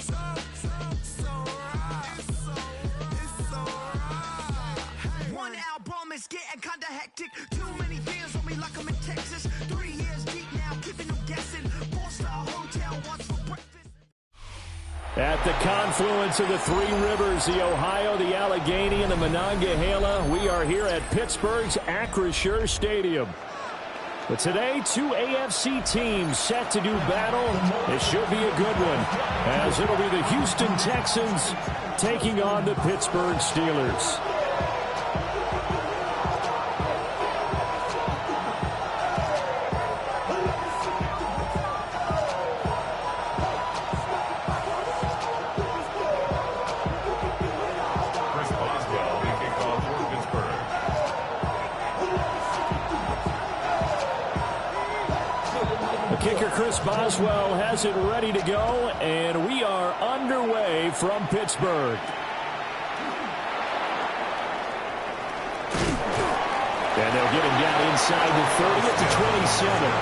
So right. It's so right. One album is getting kinda hectic. Too many years on me like I'm in Texas. 3 years deep now, keeping them guessing. 4-star hotel once for breakfast. At the confluence of the three rivers, the Ohio, the Allegheny, and the Monongahela, we are here at Pittsburgh's Acrisure Stadium. But today, two AFC teams set to do battle. It should be a good one, as it'll be the Houston Texans taking on the Pittsburgh Steelers. Chris Boswell, the kickoff for Pittsburgh. The kicker, Chris Boswell, has it ready to go, and we are underway from Pittsburgh. And they'll get him down inside the 30 at the 27.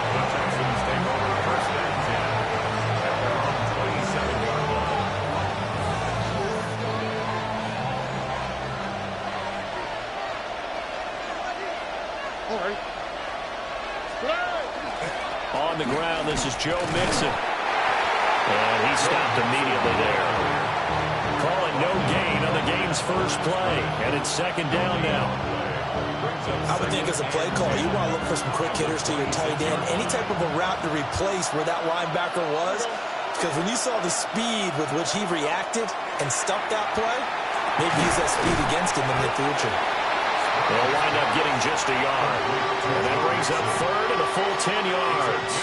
The Texans take over first and 10 at their own 27-yard line. All right. on the ground. This is Joe Mixon. And he stopped immediately there. Calling no gain on the game's first play. And it's second down now. I would think as a play caller, you want to look for some quick hitters to your tight end. Any type of a route to replace where that linebacker was. Because when you saw the speed with which he reacted and stuffed that play, maybe use that speed against him in the future. They'll wind up getting just a yard. And that brings up third and a full 10 yards.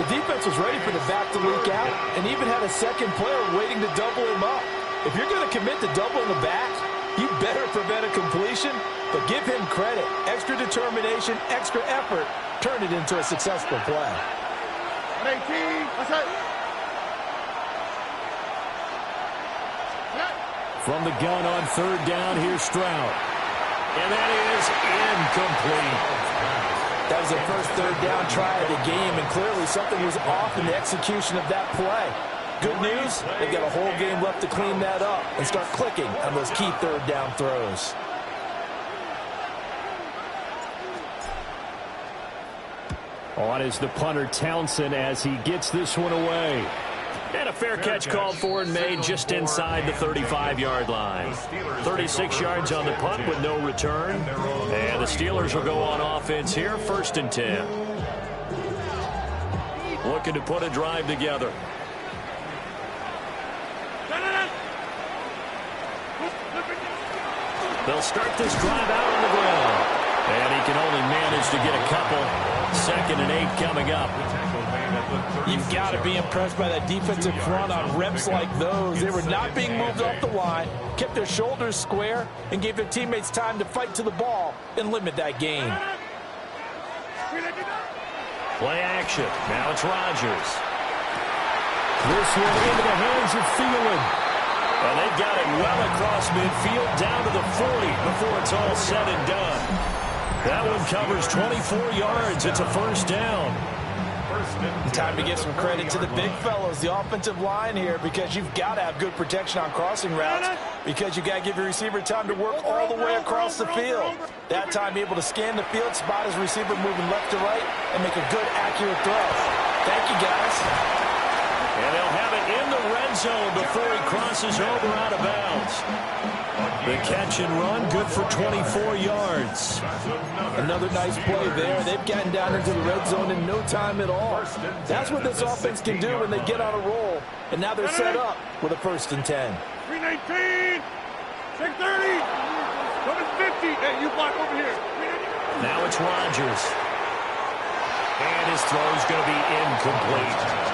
The defense was ready for the back to leak out and even had a second player waiting to double him up. If you're going to commit to doubling the back, you better prevent a completion, but give him credit. Extra determination, extra effort, turn it into a successful play. 18, what's that? From the gun on third down, here's Stroud. And that is incomplete. That was the first third down try of the game, and clearly something was off in the execution of that play. Good news, they've got a whole game left to clean that up and start clicking on those key third down throws. On is the punter Townsend as he gets this one away. And a fair catch called for and made just inside the 35-yard line. 36 yards on the punt with no return. And the Steelers will go on offense here, 1st and 10. Looking to put a drive together. They'll start this drive out on the ground. And he can only manage to get a couple. 2nd and 8 coming up. You've got to be impressed by that defensive front on reps like those. They were not being moved off the line, kept their shoulders square, and gave their teammates time to fight to the ball and limit that gain. Play action. Now it's Rodgers. This one into the hands of Thielen. And they've got it well across midfield down to the 40 before it's all said and done. That one covers 24 yards. It's a 1st down. Time to give some credit to the big fellows, the offensive line here, because you've got to have good protection on crossing routes, because you've got to give your receiver time to work all the way across the field. That time, be able to scan the field, spot his receiver moving left to right, and make a good, accurate throw. Thank you, guys. And they'll have it in the red zone before he crosses over out of bounds. The catch and run, good for 24 yards. Another nice play there. They've gotten down into the red zone in no time at all. That's what this offense can do when they get on a roll. And now they're set up with a 1st and 10. 319, 630, 750. Hey, you block over here. Now it's Rodgers. And his throw's going to be incomplete.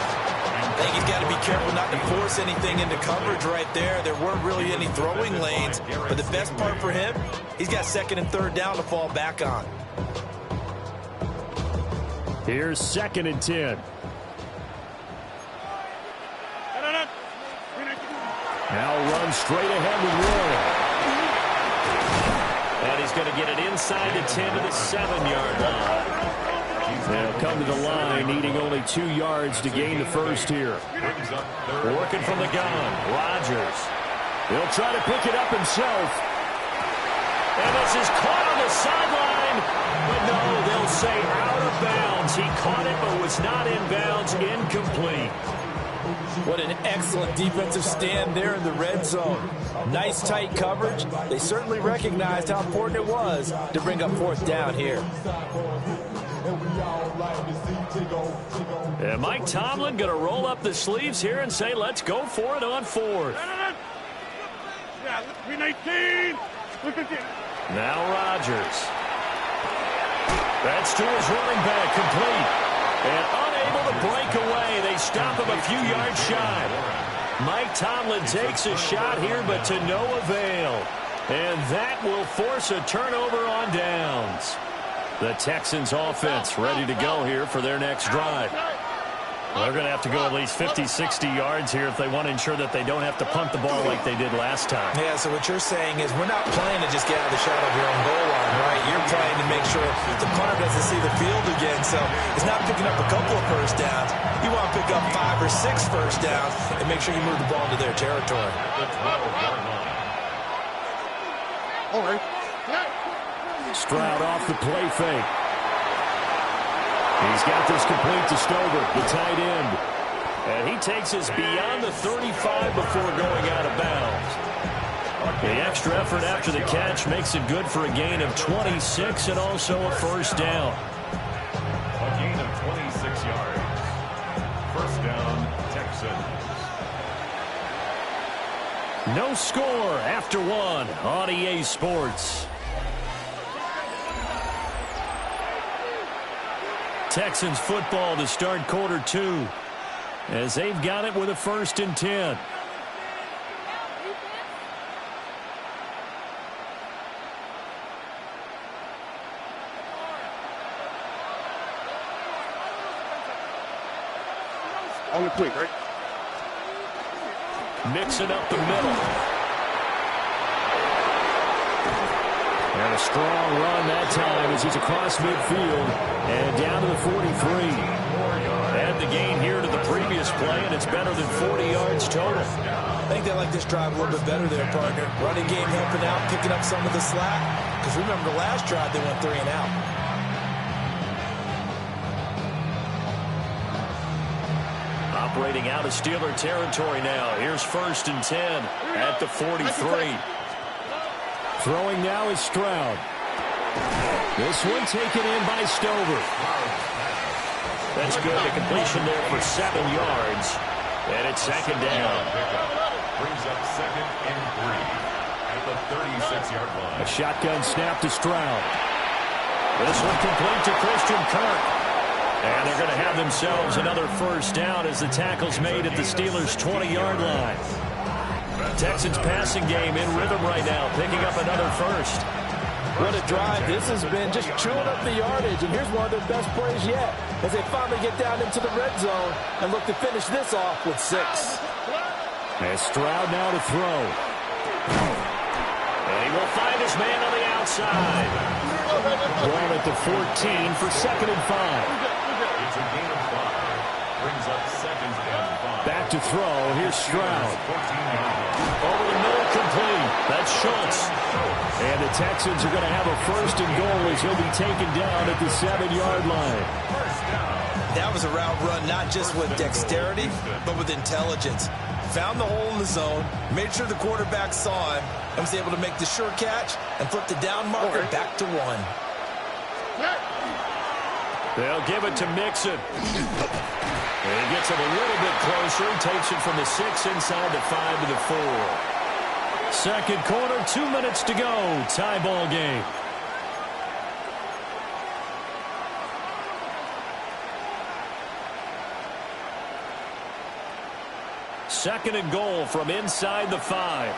I think he's got to be careful not to force anything into coverage right there. There weren't really any throwing lanes. But the best part for him, he's got 2nd and 3rd down to fall back on. Here's 2nd and 10. Now run straight ahead with Roy. And he's going to get it inside the 10 to the 7-yard line. They'll come to the line, needing only 2 yards to gain the 1st here. Working from the gun, Rodgers. He'll try to pick it up himself. And this is caught on the sideline. But no, they'll say out of bounds. He caught it, but was not in bounds. Incomplete. What an excellent defensive stand there in the red zone. Nice tight coverage. They certainly recognized how important it was to bring up 4th down here. And Mike Tomlin going to roll up the sleeves here and say, let's go for it on 4th. Yeah, 319. Now Rodgers. That's to his running back, complete. And unable to break away. They stop him a few yards shy. Mike Tomlin takes a shot here, but to no avail. And that will force a turnover on downs. The Texans offense ready to go here for their next drive. They're going to have to go at least 50, 60 yards here if they want to ensure that they don't have to punt the ball like they did last time. Yeah, so what you're saying is we're not playing to just get out of the shadow of your own goal line, right? You're playing to make sure the punter doesn't see the field again. So it's not picking up a couple of 1st downs. You want to pick up 5 or 6 1st downs and make sure you move the ball into their territory. All right. Stroud off the play fake. He's got this complete to Stover, the tight end. And he takes us beyond the 35 before going out of bounds. The extra effort after the catch makes it good for a gain of 26 and also a first down. A gain of 26 yards. First down, Texans. No score after one on EA Sports. Texans football to start quarter two, as they've got it with a 1st and 10. On the quick, right? Mixing up the middle. And a strong run that time as he's across midfield and down to the 43. Add the gain here to the previous play, and it's better than 40 yards total. I think they like this drive a little bit better there, partner. Running game helping out, picking up some of the slack. Because remember, the last drive they went 3 and out. Operating out of Steeler territory now. Here's 1st and 10 at the 43. Throwing now is Stroud. This one taken in by Stover. That's good. The completion there for 7 yards. And it's 2nd down. Brings up 2nd and 3 at the 36-yard line. A shotgun snap to Stroud. This one complete to Christian Kirk. And they're going to have themselves another first down as the tackle's made at the Steelers' 20-yard line. Texans passing game in rhythm right now, picking up another first. What a drive this has been, just chewing up the yardage. And here's one of their best plays yet as they finally get down into the red zone and look to finish this off with 6. And Stroud now to throw. And he will find his man on the outside. Ball at the 14 for 2nd and 5. It's a gain of 5. Brings up 2nd and 5. Back to throw. Here's Stroud. Over the middle, complete. That's Schultz. And the Texans are going to have a 1st and goal as he'll be taken down at the 7-yard line. That was a route run not just with dexterity, but with intelligence. Found the hole in the zone, made sure the quarterback saw him, and was able to make the sure catch and flip the down marker back to 1. They'll give it to Mixon. And he gets it a little bit closer. He takes it from the 6 inside the 5 to the 4. 2nd quarter, 2 minutes to go. Tie ball game. Second and goal from inside the 5.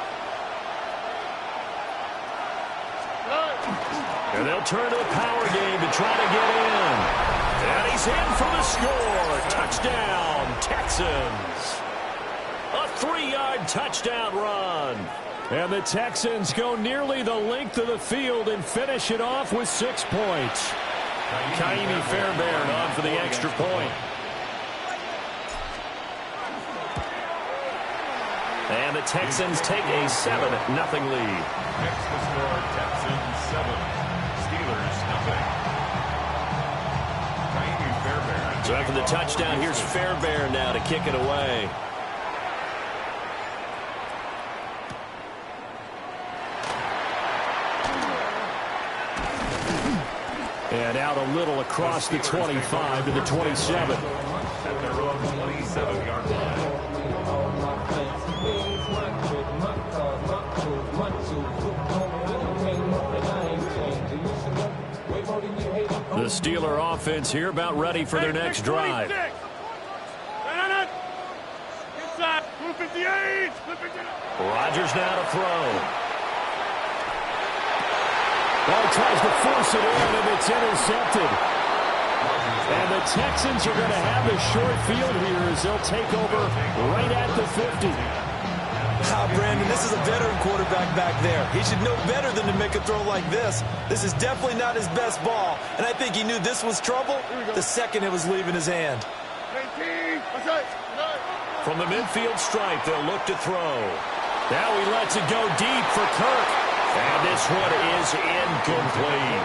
And they'll turn to the power game to try to get in. And he's in for the score. Touchdown, Texans. A 3-yard touchdown run. And the Texans go nearly the length of the field and finish it off with 6 points. Kaimi Fairbairn on for the extra point. And the Texans take a 7-0 lead. Next to score, Texans 7, Steelers nothing. Kaimi Fairbairn. So after the touchdown, here's Fairbairn now to kick it away. And out a little across the 25 to the 27. At their own 27-yard line. The Steeler offense here about ready for their next drive. Inside, 258. Rodgers now to throw. Ball tries to force it in, and it's intercepted. And the Texans are going to have a short field here as they'll take over right at the 50. Brandon, this is a veteran quarterback back there. He should know better than to make a throw like this. This is definitely not his best ball, and I think he knew this was trouble the second it was leaving his hand. From the midfield stripe, they'll look to throw. Now he lets it go deep for Kirk. And this one is incomplete.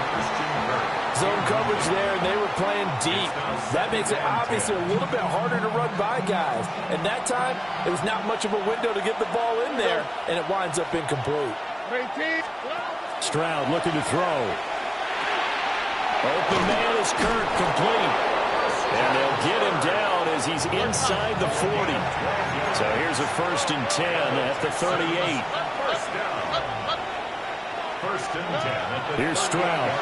Zone coverage there, and they were playing deep. That makes it obviously a little bit harder to run by guys. And that time, it was not much of a window to get the ball in there, and it winds up incomplete. Stroud looking to throw. Open man is Kirk, complete. And they'll get him down as he's inside the 40. So here's a 1st and 10 at the 38. First and 10. Here's Stroud.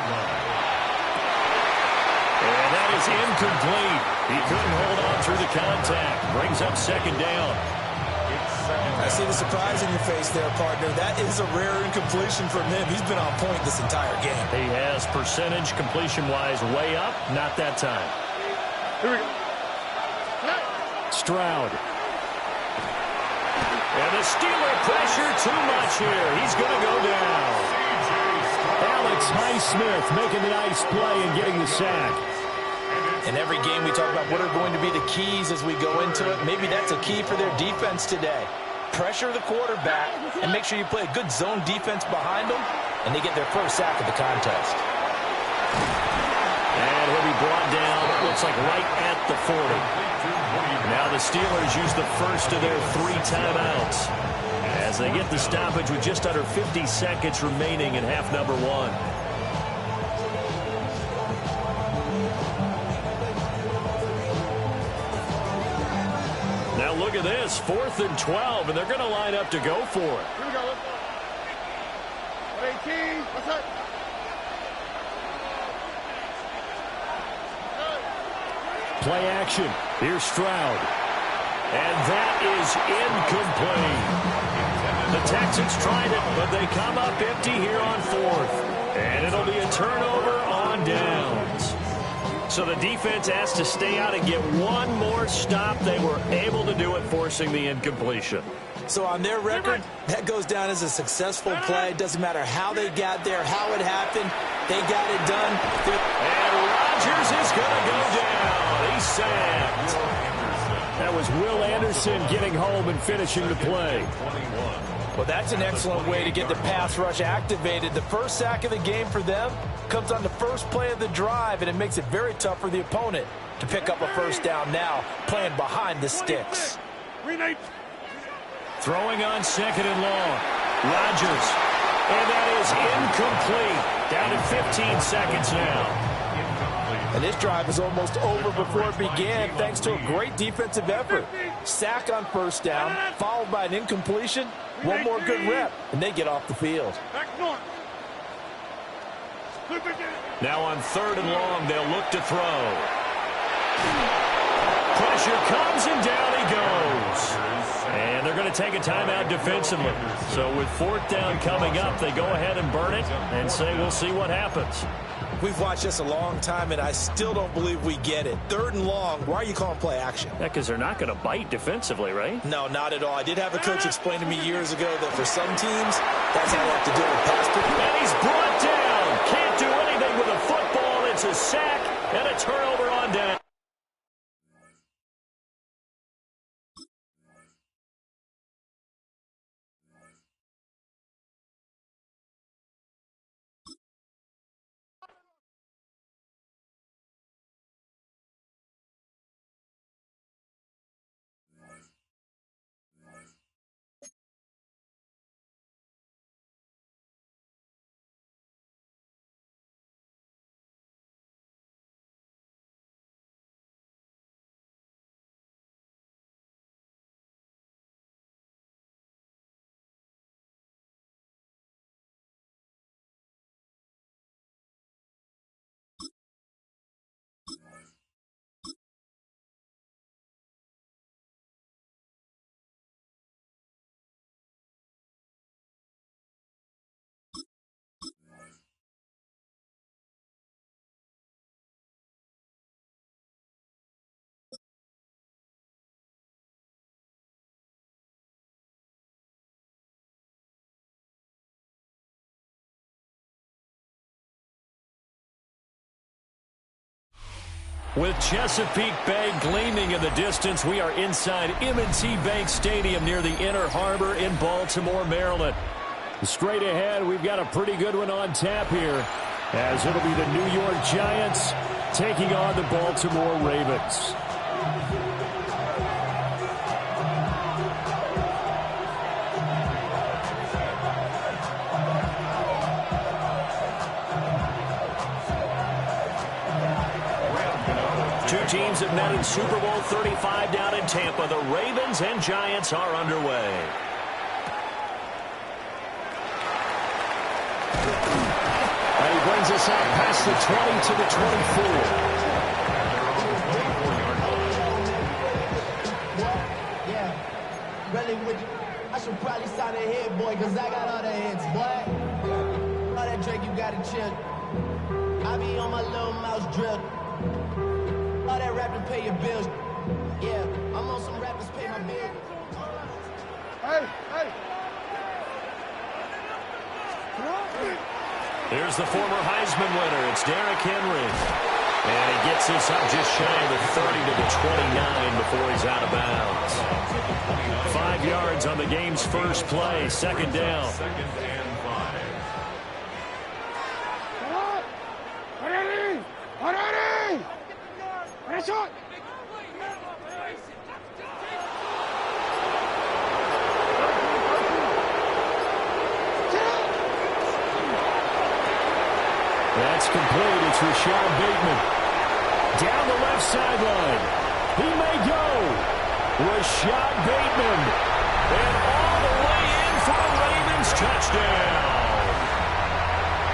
And that is incomplete. He couldn't hold on through the contact. Brings up 2nd down. I see the surprise in your face there, partner. That is a rare incompletion from him. He's been on point this entire game. He has percentage completion-wise way up. Not that time. Here we go. Stroud. And the Steeler pressure too much here. He's going to go down. Alex Highsmith making the nice play and getting the sack. In every game we talk about what are going to be the keys as we go into it. Maybe that's a key for their defense today. Pressure the quarterback and make sure you play a good zone defense behind them, and they get their first sack of the contest. And he'll be brought down, it looks like right at the 40. Now the Steelers use the first of their 3 timeouts as they get the stoppage with just under 50 seconds remaining in half number 1. Now look at this, 4th and 12, and they're going to line up to go for it. Here we go. 18. What's that? Play action. Here's Stroud. And that is incomplete. The Texans tried it, but they come up empty here on 4th. And it'll be a turnover on downs. So the defense has to stay out and get one more stop. They were able to do it, forcing the incompletion. So on their record, that goes down as a successful play. Doesn't matter how they got there, how it happened. They got it done. And Rodgers is going to go down. He's sacked. That was Will Anderson getting home and finishing the play. Well, that's an excellent way to get the pass rush activated. The first sack of the game for them comes on the first play of the drive, and it makes it very tough for the opponent to pick up a first down now, playing behind the sticks. Throwing on 2nd and long. Rodgers. And that is incomplete. Down to 15 seconds now. And this drive is almost over before it began, thanks to a great defensive effort. Sack on 1st down, followed by an incompletion. One more good rep, and they get off the field. Now on 3rd and long, they'll look to throw. Pressure comes, and down he goes. And they're going to take a timeout defensively. So with 4th down coming up, they go ahead and burn it and say we'll see what happens. We've watched this a long time, and I still don't believe we get it. 3rd and long, why are you calling play action? Yeah, because they're not going to bite defensively, right? No, not at all. I did have a coach explain to me years ago that for some teams, that's how they have to deal with pass protection. And he's brought down. Can't do anything with a football. It's a sack and a turnover on down. With Chesapeake Bay gleaming in the distance, we are inside M&T Bank Stadium near the Inner Harbor in Baltimore, Maryland. Straight ahead, we've got a pretty good one on tap here, as it'll be the New York Giants taking on the Baltimore Ravens. Two teams have met in Super Bowl 35 down in Tampa. The Ravens and Giants are underway. And he brings us out past the 20 to the 24. Yeah, really with you. I should probably sign a hit, boy, because I got all the hits, boy. All that Drake, you got to chill. I be on my little mouse drill. All that rap to pay your bills. Yeah, I'm on some rappers pay my bills. Hey, hey. Here's the former Heisman winner. It's Derrick Henry. And he gets this up just shy of the 30 to the 29 before he's out of bounds. 5 yards on the game's first play. Second down. Second and 5. That's complete. It's Rashad Bateman. Down the left sideline. He may go. Rashad Bateman. And all the way in for a Ravens touchdown.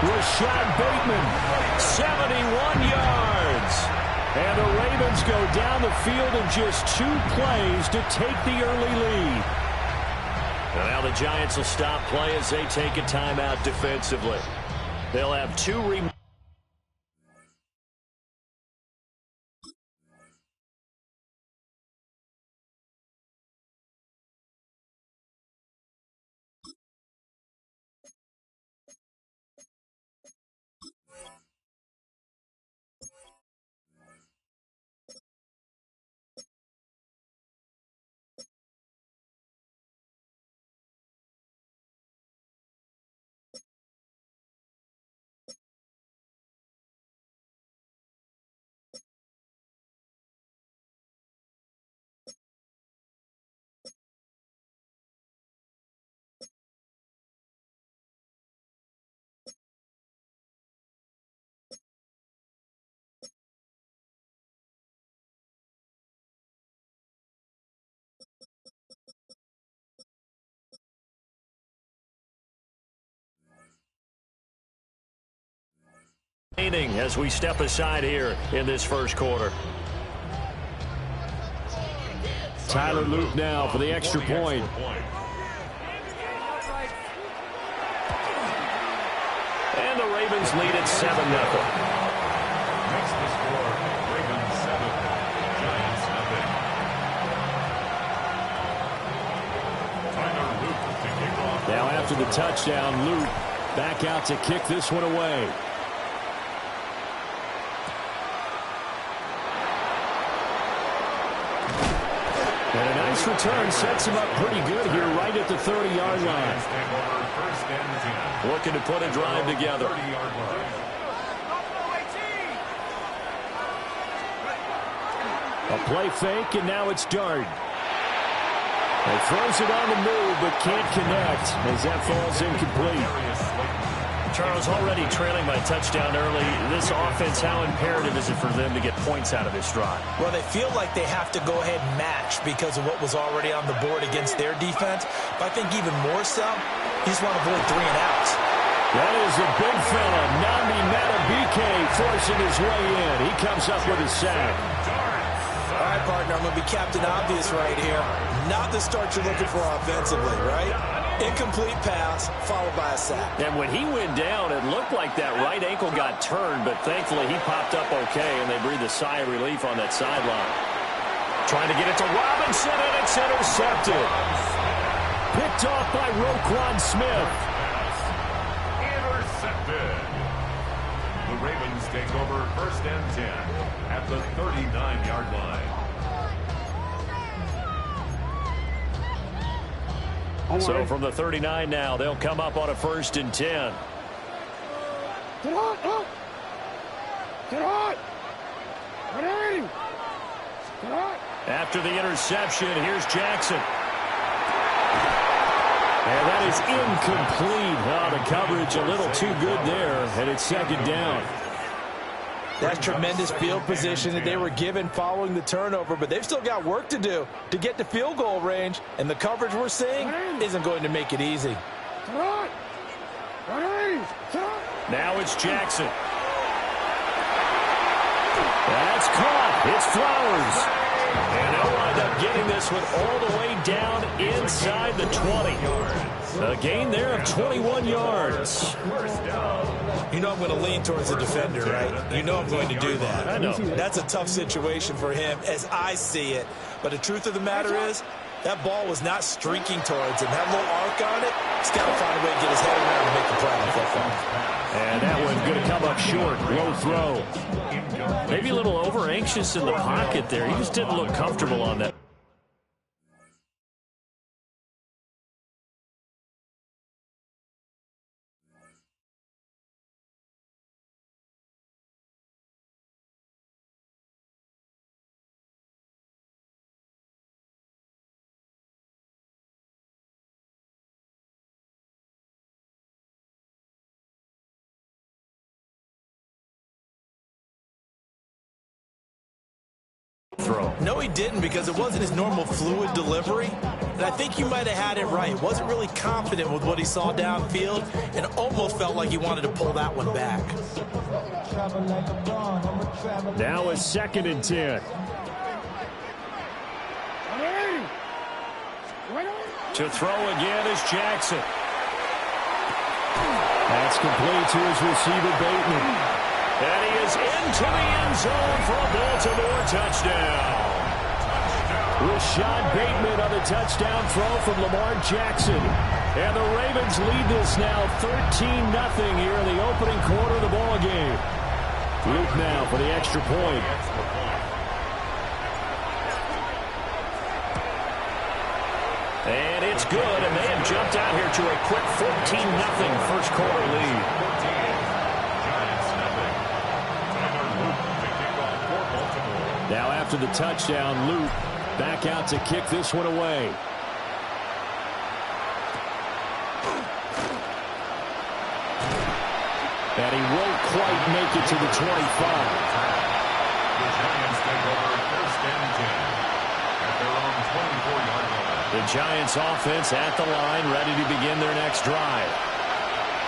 Rashad Bateman, 71 yards. And the Ravens go down the field in just 2 plays to take the early lead. And now the Giants will stop play as they take a timeout defensively. They'll have 2 remaining. As we step aside here in this first quarter. Tyler Luke now for the extra point. And the Ravens lead at 7-0. Makes the score Ravens 7, Giants 0. Tyler Luke to kick off. Now after the touchdown, Luke back out to kick this one away. And a nice return sets him up pretty good here right at the 30-yard line. Looking to put a drive together. A play fake, and now it's Dart. He throws it on the move, but can't connect as that falls incomplete. Charles, already trailing by touchdown early. This offense, how imperative is it for them to get points out of this drive? Well, they feel like they have to go ahead and match because of what was already on the board against their defense. But I think even more so, you just want to avoid 3 and outs. That is the big fella, Nnamdi Madubuike, forcing his way in. He comes up with a sack. All right, partner, I'm going to be Captain Obvious right here. Not the start you're looking for offensively, right? Incomplete pass, followed by a sack. And when he went down, it looked like that right ankle got turned, but thankfully he popped up okay, and they breathed a sigh of relief on that sideline. Trying to get it to Robinson, and it's intercepted. Picked off by Roquan Smith. Intercepted. The Ravens take over 1st and 10 at the 39-yard line. So from the 39 now, they'll come up on a 1st and 10. Get on! Get on! Ready! Get on! After the interception, here's Jackson. And that is incomplete. Oh, the coverage a little too good there, and it's 2nd down. That's tremendous field position that they were given following the turnover, but they've still got work to do to get to field goal range, and the coverage we're seeing isn't going to make it easy. Now it's Jackson. That's caught. It's Flowers. And they'll wind up getting this one all the way down inside the 20. A gain there of 21 yards. You know I'm going to lean towards the defender, right? You know I'm going to do that. I know. That's a tough situation for him as I see it. But the truth of the matter is, that ball was not streaking towards him. That little arc on it, he's got to find a way to get his head around and make the play on football. And that one's going to come up short. Low throw. Maybe a little over-anxious in the pocket there. He just didn't look comfortable on that. Throw. No, he didn't, because it wasn't his normal fluid delivery. And I think you might have had it right. He wasn't really confident with what he saw downfield, and almost felt like he wanted to pull that one back. Now it's 2nd and 10. To throw again is Jackson. That's complete to his receiver, Bateman. And he is into the end zone for a Baltimore touchdown. Rashad Bateman on the touchdown throw from Lamar Jackson. And the Ravens lead this now 13-0 here in the opening quarter of the ball game. Luke now for the extra point. And it's good, and they have jumped out here to a quick 14-0 first quarter lead. Now after the touchdown, Luke back out to kick this one away. And he won't quite make it to the 25. The Giants take over 1st and 10 at their own 24-yard line. The Giants offense at the line, ready to begin their next drive.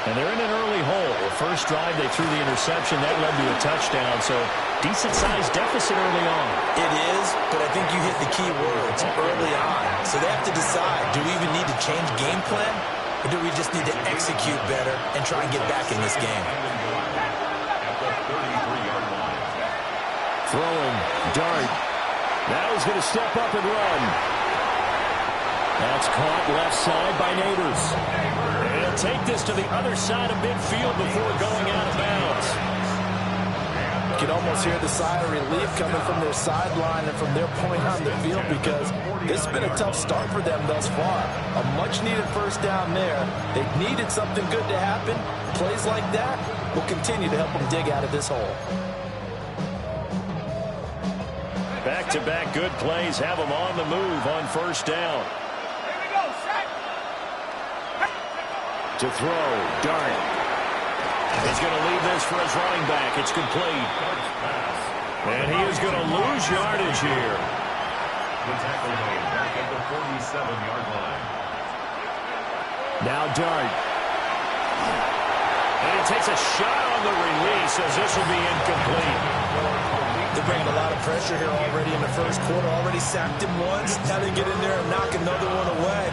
And they're in an early hole. The first drive, they threw the interception. That led to a touchdown, so decent-sized deficit early on. It is, but I think you hit the key words early on. So they have to decide, do we even need to change game plan, or do we just need to execute better and try and get back in this game? At the 33-yard line. Throwing, dart. Now he's going to step up and run. That's caught left side by Neighbors. And he'll take this to the other side of midfield before going out of bounds. You can almost hear the sigh of relief coming from their sideline and from their point on the field, because this has been a tough start for them thus far. A much-needed first down there. They needed something good to happen. Plays like that will continue to help them dig out of this hole. Back-to-back good plays have them on the move on first down. To throw, Dart. He's going to leave this for his running back. It's complete. And he is going to lose yardage here. The tackle made back at the 47-yard line. Now Dart. And he takes a shot on the release as this will be incomplete. They're bringing a lot of pressure here already in the first quarter. Already sacked him once. Now they get in there and knock another one away.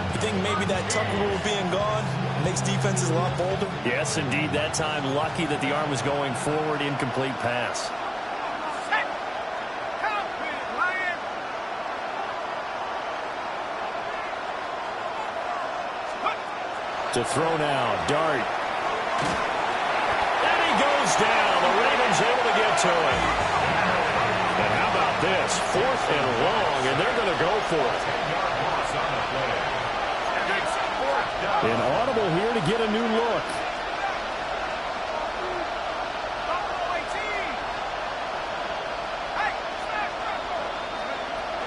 I think maybe that Tucker rule being gone makes defenses a lot bolder. Yes, indeed. That time, lucky that the arm was going forward. Incomplete pass. To throw now, Dart. And he goes down. The Ravens able to get to him. And how about this? 4th and long, and they're going to go for it. An audible here to get a new look.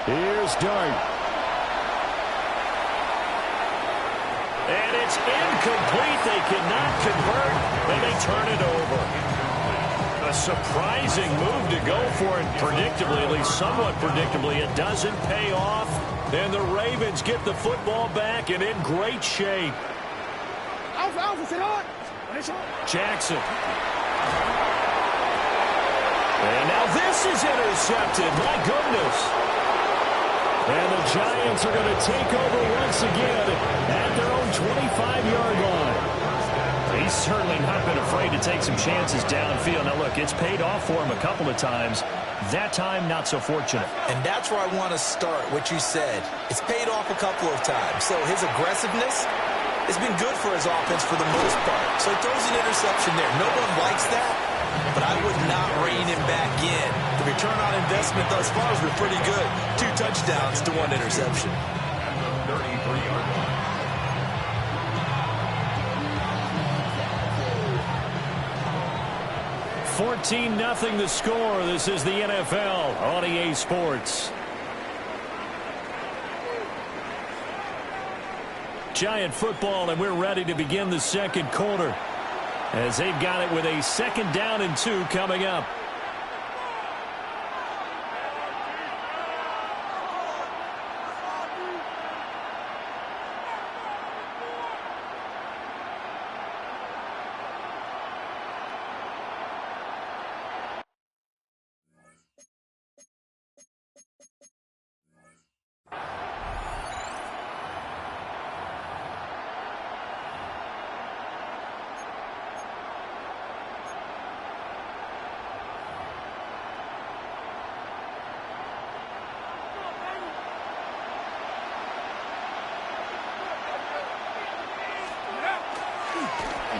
Here's Dart. And it's incomplete. They cannot convert, and they turn it over. A surprising move to go for it predictably, at least somewhat predictably. It doesn't pay off, and the Ravens get the football back and in great shape. Jackson. And now this is intercepted. My goodness. And the Giants are going to take over once again at their own 25-yard line. He's certainly not been afraid to take some chances downfield. Now, look, it's paid off for him a couple of times. That time, not so fortunate. And that's where I want to start, what you said. It's paid off a couple of times. So his aggressiveness has been good for his offense for the most part. So he throws an interception there. No one likes that, but I would not rein him back in. The return on investment thus far has been pretty good. 2 touchdowns to 1 interception. At the 33-yard line. 14-0 the score. This is the NFL on EA Sports. Giant football, and we're ready to begin the second quarter as they've got it with a 2nd down and 2 coming up.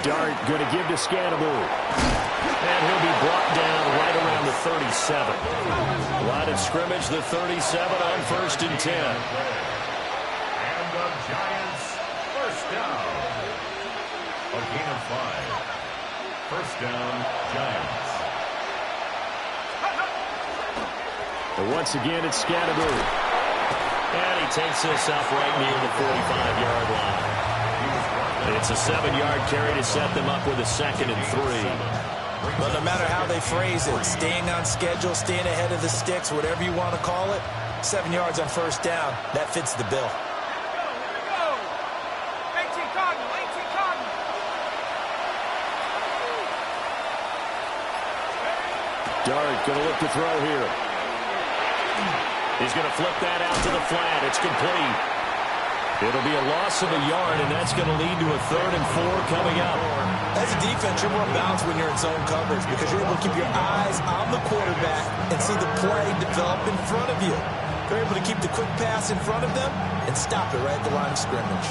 Dart going to give to Scannaboo. And he'll be brought down right around the 37. Line of scrimmage, the 37 on 1st and 10. And the Giants, first down. A gain of 5. First down, Giants. And once again, it's Scannaboo. And he takes this up right near the 45-yard line. It's a 7-yard carry to set them up with a 2nd and 3. But no matter how they phrase it, staying on schedule, staying ahead of the sticks, whatever you want to call it, 7 yards on 1st down, that fits the bill. Dart going to look to throw here. He's going to flip that out to the flat. It's complete. It'll be a loss of a yard, and that's going to lead to a 3rd and 4 coming up. As a defense, you're more balanced when you're in zone coverage because you're able to keep your eyes on the quarterback and see the play develop in front of you. They're able to keep the quick pass in front of them and stop it right at the line of scrimmage.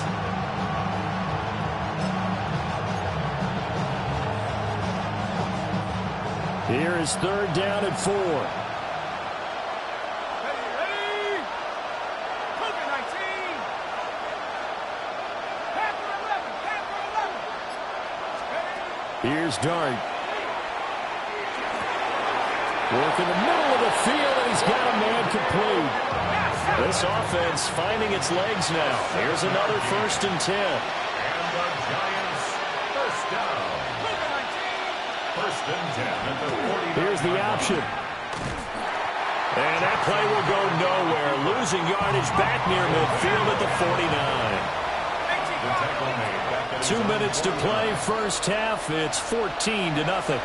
Here is 3rd down and 4. Here's Dart. Work in the middle of the field, and he's got a man complete. This offense finding its legs now. Here's another 1st and 10. And the Giants, first down. 1st and 10 at the 40. Here's the option. And that play will go nowhere. Losing yardage back near midfield at the 49. 2 minutes to play, first half. It's 14-0.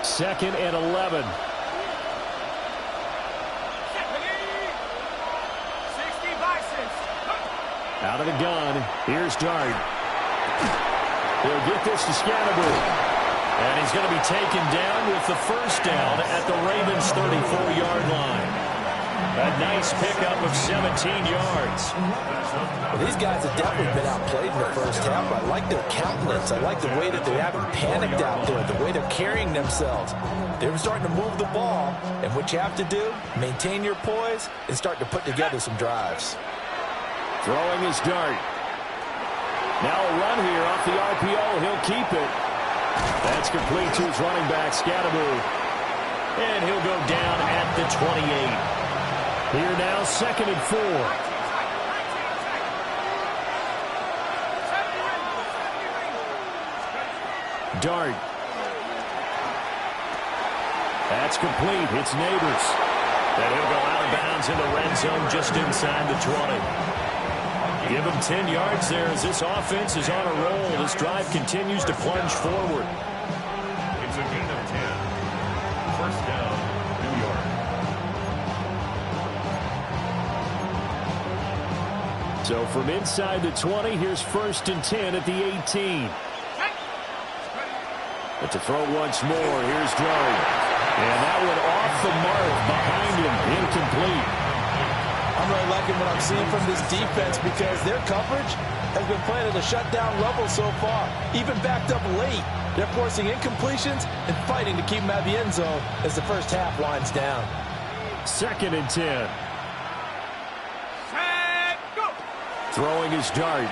Second and 11. Out of the gun. Here's Dart. He'll get this to Scannaboo. And he's going to be taken down with the 1st down at the Ravens' 34-yard line. A nice pickup of 17 yards. Well, these guys have definitely been outplayed in the first half. I like their countenance. I like the way that they haven't panicked out there, the way they're carrying themselves. They're starting to move the ball, and what you have to do, maintain your poise and start to put together some drives. Throwing his dart. Now a run here off the RPO. He'll keep it. That's complete to his running back, Scatteroo. And he'll go down at the 28. Here now, 2nd and 4. Dart. That's complete. It's Neighbors. And he'll go out of bounds in the red zone just inside the 20. Give him 10 yards there as this offense is on a roll. This drive continues to plunge forward. It's a gain of 10. First down, New York. So from inside the 20, here's 1st and 10 at the 18. But to throw once more, here's Dart. And that one off the mark behind him, incomplete. I'm really liking what I'm seeing from this defense because their coverage has been playing at a shutdown level so far. Even backed up late, they're forcing incompletions and fighting to keep them at the end zone as the first half winds down. 2nd and 10. Throwing his dart.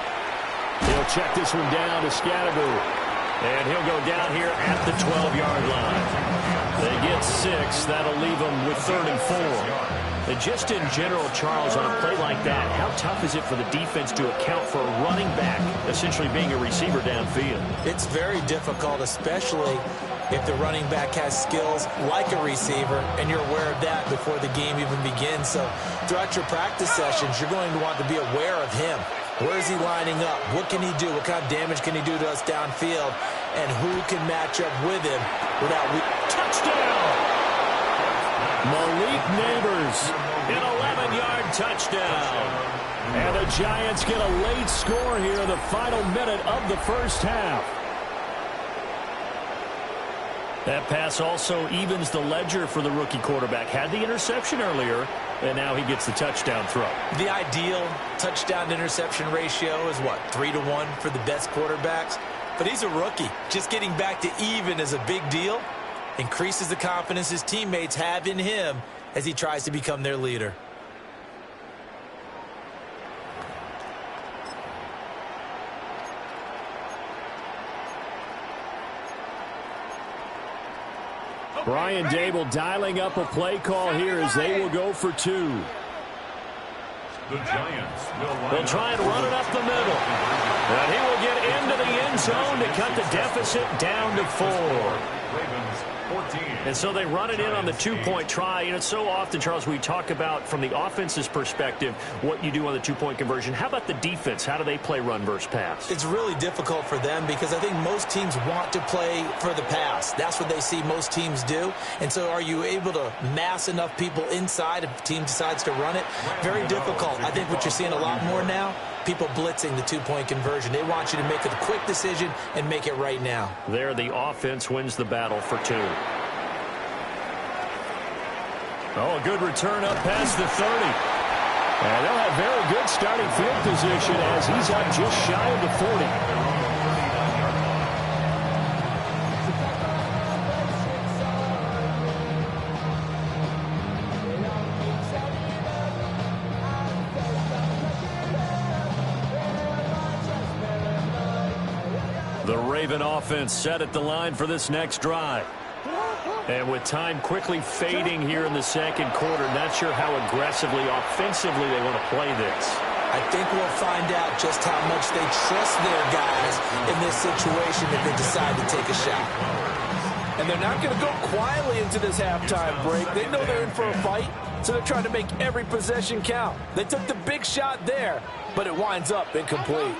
He'll check this one down to Scatteroo. And he'll go down here at the 12-yard line. They get 6. That'll leave them with 3rd and 4. And just in general, Charles, on a play like that, how tough is it for the defense to account for a running back essentially being a receiver downfield? It's very difficult, especially if the running back has skills like a receiver, and you're aware of that before the game even begins. So throughout your practice sessions, you're going to want to be aware of him. Where is he lining up? What can he do? What kind of damage can he do to us downfield? And who can match up with him without... Touchdown! Malik Neighbors, an 11-yard touchdown. And the Giants get a late score here in the final minute of the first half. That pass also evens the ledger for the rookie quarterback. Had the interception earlier, and now he gets the touchdown throw. The ideal touchdown-interception ratio is what, 3-to-1 for the best quarterbacks? But he's a rookie. Just getting back to even is a big deal. Increases the confidence his teammates have in him as he tries to become their leader. Brian Dable dialing up a play call here as they will go for 2. The Giants They'll try and run it up the middle. And he will get into the end zone to cut the deficit down to 4. Ravens 14. And so they run it in on the 2-point try. You know, so often, Charles, we talk about from the offense's perspective what you do on the 2-point conversion. How about the defense? How do they play run versus pass? It's really difficult for them because I think most teams want to play for the pass. That's what they see most teams do. And so are you able to mass enough people inside if the team decides to run it? Very difficult. I think what you're seeing a lot more now, people blitzing the 2-point conversion. They want you to make a quick decision and make it right now. There, the offense wins the battle for 2. Oh, a good return up past the 30. And they'll have very good starting field position as he's up just shy of the 40. The Raven offense set at the line for this next drive. And with time quickly fading here in the second quarter, not sure how aggressively, offensively they want to play this. I think we'll find out just how much they trust their guys in this situation if they decide to take a shot. And they're not going to go quietly into this halftime break. They know they're in for a fight, so they're trying to make every possession count. They took the big shot there, but it winds up incomplete.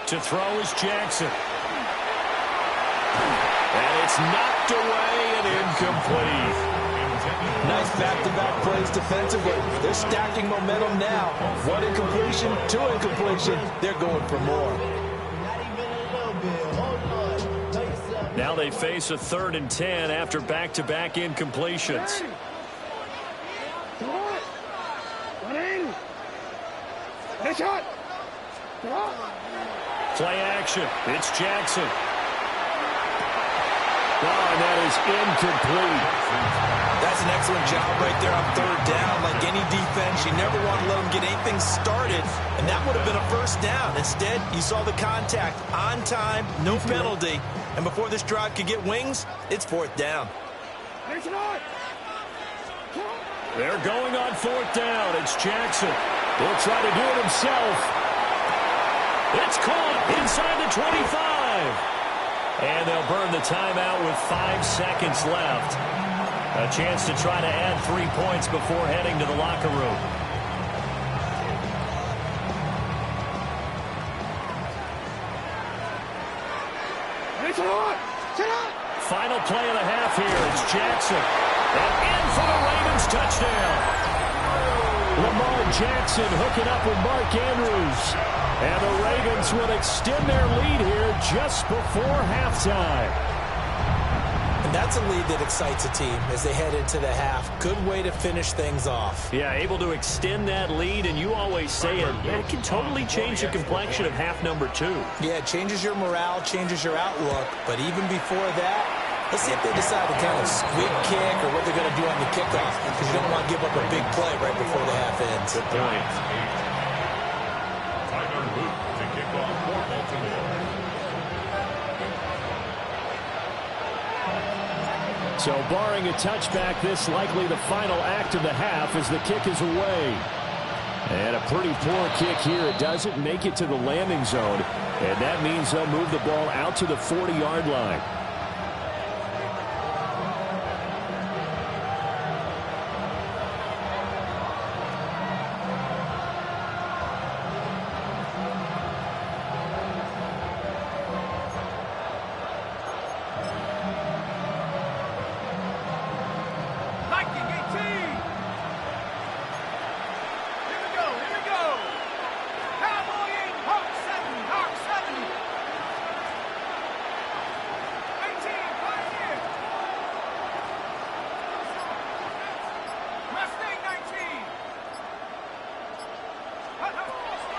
To throw is Jackson. And it's knocked away and incomplete. Nice back-to-back plays defensively. They're stacking momentum now. One incompletion, 2 incompletion. They're going for more. Now Now they face a 3rd and 10 after back-to-back incompletions. Play action. It's Jackson. Oh, and that is incomplete. That's an excellent job right there on 3rd down. Like any defense, you never want to let them get anything started, and that would have been a 1st down. Instead, you saw the contact on time, no penalty, and before this drive could get wings, it's 4th down. They're going on 4th down. It's Jackson. He'll try to do it himself. It's caught inside the 25. And they'll burn the timeout with 5 seconds left. A chance to try to add 3 points before heading to the locker room. Final play of the half here. It's Jackson. And in for the Ravens touchdown. Lamar Jackson hooking up with Mark Andrews. And the Ravens will extend their lead here just before halftime. And that's a lead that excites a team as they head into the half. Good way to finish things off. Yeah, able to extend that lead, and you always say it can totally change the complexion of half number 2. Yeah, it changes your morale, changes your outlook. But even before that, let's see if they decide to kind of squib kick or what they're going to do on the kickoff, because you don't want to give up a big play right before the half ends. Good point. So barring a touchback, this likely the final act of the half as the kick is away. And a pretty poor kick here. It doesn't make it to the landing zone. And that means they'll move the ball out to the 40-yard line.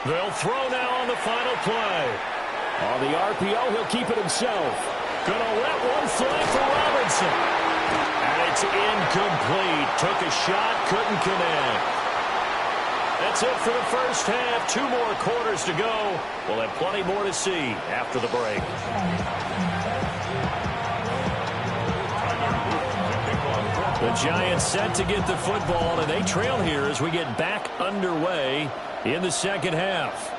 They'll throw now on the final play. On the RPO, he'll keep it himself. Gonna let one fly for Robinson. And it's incomplete. Took a shot, couldn't connect. That's it for the first half. 2 more quarters to go. We'll have plenty more to see after the break. The Giants set to get the football, and they trail here as we get back underway in the second half.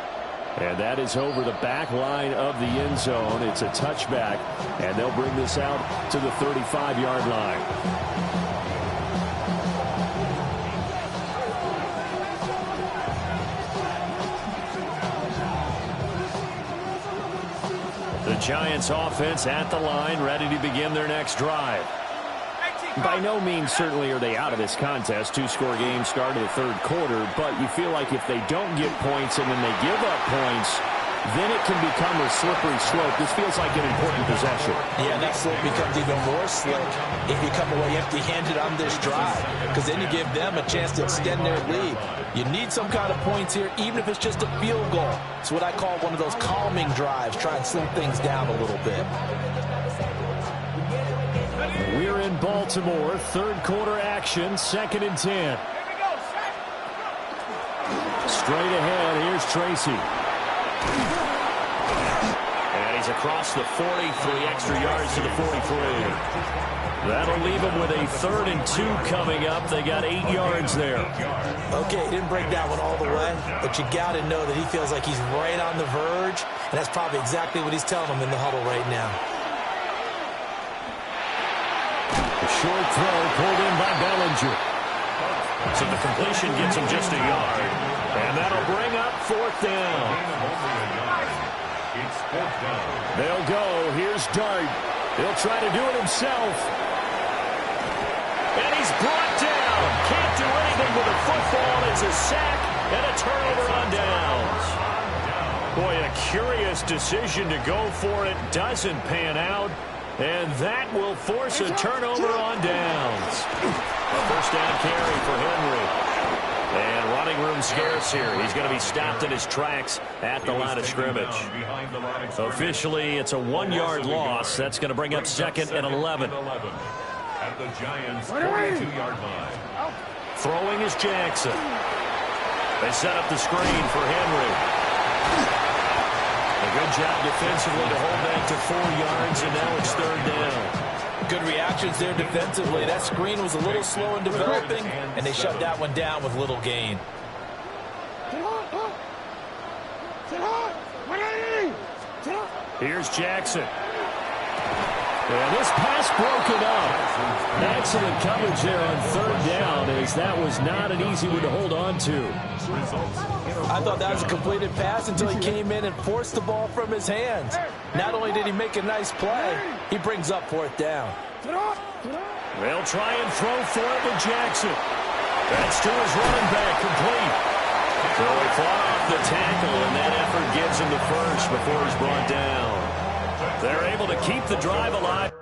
And that is over the back line of the end zone. It's a touchback, and they'll bring this out to the 35-yard line. The Giants offense at the line, ready to begin their next drive. By no means certainly are they out of this contest. 2-score game start of the 3rd quarter, but you feel like if they don't get points and then they give up points, then it can become a slippery slope. This feels like an important possession. Yeah, that slope becomes even more slick if you come away empty-handed on this drive, because then you give them a chance to extend their lead. You need some kind of points here, even if it's just a field goal. It's what I call one of those calming drives. Try and slim things down a little bit. We're in Baltimore, 3rd quarter action, 2nd and 10. Straight ahead, here's Tracy. And he's across the 40, 3 extra yards to the 43. That'll leave him with a 3rd and 2 coming up. They got 8 yards there. Okay, he didn't break that one all the way, but you got to know that he feels like he's right on the verge, and that's probably exactly what he's telling them in the huddle right now. Short throw pulled in by Bellinger. So the completion gets him just a yard. And that'll bring up 4th down. They'll go. Here's Dart. He'll try to do it himself. And he's brought down. Can't do anything with the football. It's a sack and a turnover on downs. Boy, a curious decision to go for it. Doesn't pan out. And that will force a turnover on downs. A first down carry for Henry. And running room scarce here. He's going to be stopped in his tracks at the line of scrimmage. Officially, it's a 1-yard loss. That's going to bring up 2nd and 11. At the Giants' 42-yard line. Throwing is Jackson. They set up the screen for Henry. A good job defensively to hold that to 4 yards, and now it's 3rd down. Good reactions there defensively. That screen was a little slow in developing, and they shut that one down with little gain. Here's Jackson. And this pass broken up. Excellent coverage there on 3rd down, as that was not an easy one to hold on to. I thought that was a completed pass until he came in and forced the ball from his hands. Not only did he make a nice play, he brings up 4th down. They'll try and throw for it with Jackson. That's to his running back, complete. So he fought off the tackle, and that effort gives him the first before he's brought down. They're able to keep the drive alive.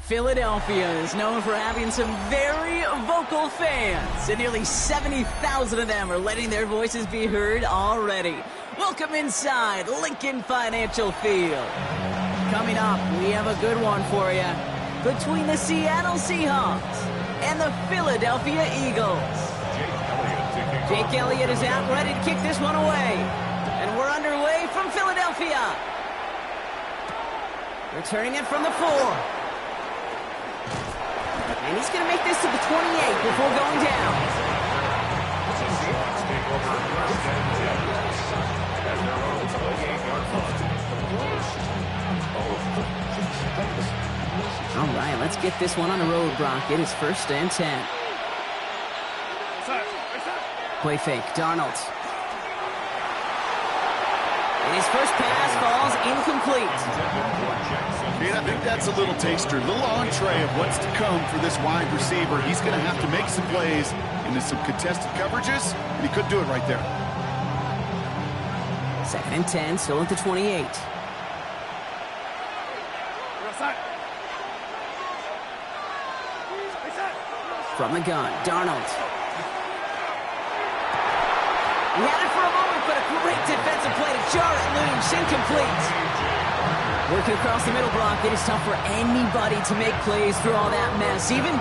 Philadelphia is known for having some very vocal fans, and nearly 70,000 of them are letting their voices be heard already. Welcome inside Lincoln Financial Field. Coming up, we have a good one for you between the Seattle Seahawks and the Philadelphia Eagles. Jake Elliott is out ready to kick this one away, and we're underway from Philadelphia. Returning it from the 4. And he's going to make this to the 28 before going down. All right, let's get this one on the road, Brock. It is 1st and 10. Play fake, Darnold. And his first pass falls incomplete. And I think that's a little taster, a little entree of what's to come for this wide receiver. He's going to have to make some plays into some contested coverages, and he could do it right there. 2nd and 10, still at the 28. From the gun, Darnold. He had it for a moment, but a great defensive play to jar it loose, incomplete. Working across the middle, Brock, it is tough for anybody to make plays through all that mess, even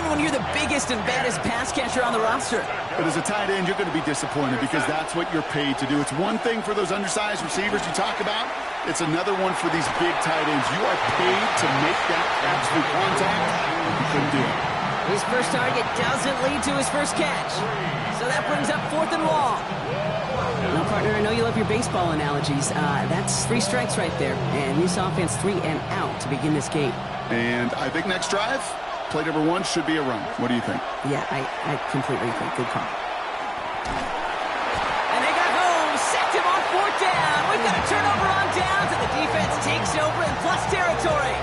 when you're the biggest and baddest pass catcher on the roster. But as a tight end, you're going to be disappointed because that's what you're paid to do. It's one thing for those undersized receivers you talk about. It's another one for these big tight ends. You are paid to make that absolute contact. You couldn't do it. His first target doesn't lead to his first catch. So that brings up 4th and long. Now, partner, I know you love your baseball analogies. That's 3 strikes right there. And this offense 3 and out to begin this game. And I think next drive, play number 1 should be a run. What do you think? Yeah, I completely agree. Good call. And they got home, sacked him on 4th down. We've got a turnover on downs, and the defense takes over in plus territory.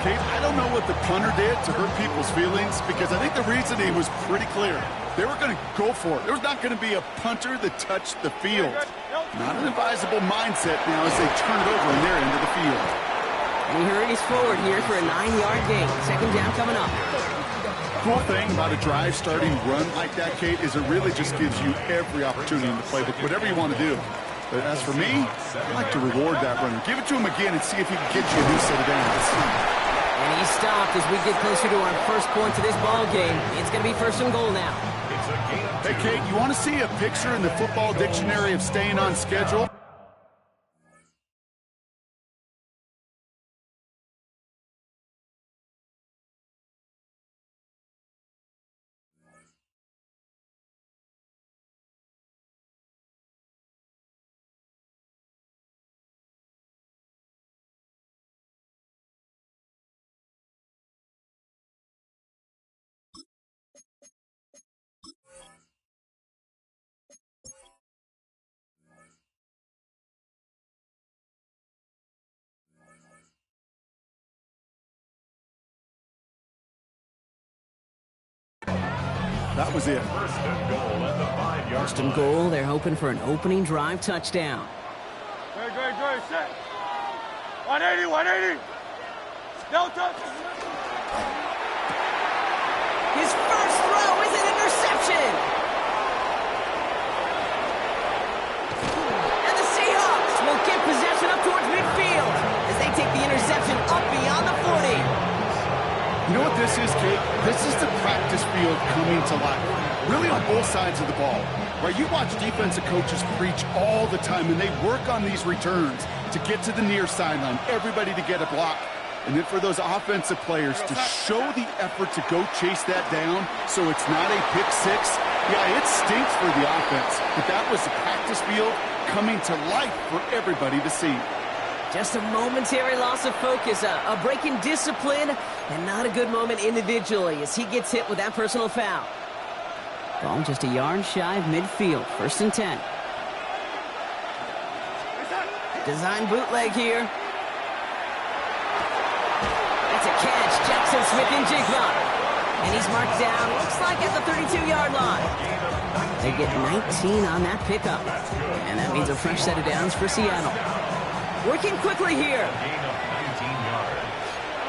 Kate, I don't know what the punter did to hurt people's feelings because I think the reasoning was pretty clear. They were going to go for it. There was not going to be a punter that touched the field. Not an advisable mindset now as they turn it over in their end of the field. And he hurries forward here for a 9-yard gain. 2nd down coming up. Cool thing about a drive starting run like that, Kate, is it really just gives you every opportunity in the playbook, whatever you want to do. But as for me, I like to reward that runner. Give it to him again and see if he can get you a new set of downs. And he's stopped as we get closer to our first point to this ball game. It's going to be first and goal now. Hey, Kate, you want to see a picture in the football dictionary of staying on schedule? That was it. First and goal at the 5-yard First and goal, they're hoping for an opening drive touchdown. Great, set. 180, 180. No touch. His first throw is an interception. And the Seahawks will get possession up towards midfield as they take the interception up beyond the 40. You know what this is, Kate? This is the practice field coming to life. Really on both sides of the ball. Right? You watch defensive coaches preach all the time, and they work on these returns to get to the near sideline, everybody to get a block. And then for those offensive players to show the effort to go chase that down so it's not a pick six. Yeah, it stinks for the offense, but that was the practice field coming to life for everybody to see. Just a momentary loss of focus, a break in discipline, and not a good moment individually as he gets hit with that personal foul. Ball just a yard shy of midfield, first and 10. Design bootleg here. That's a catch, Jackson Smith-Njigba. And he's marked down, looks like at the 32-yard line. They get 19 on that pickup. And that means a fresh set of downs for Seattle. Working quickly here. Gain of 19 yards.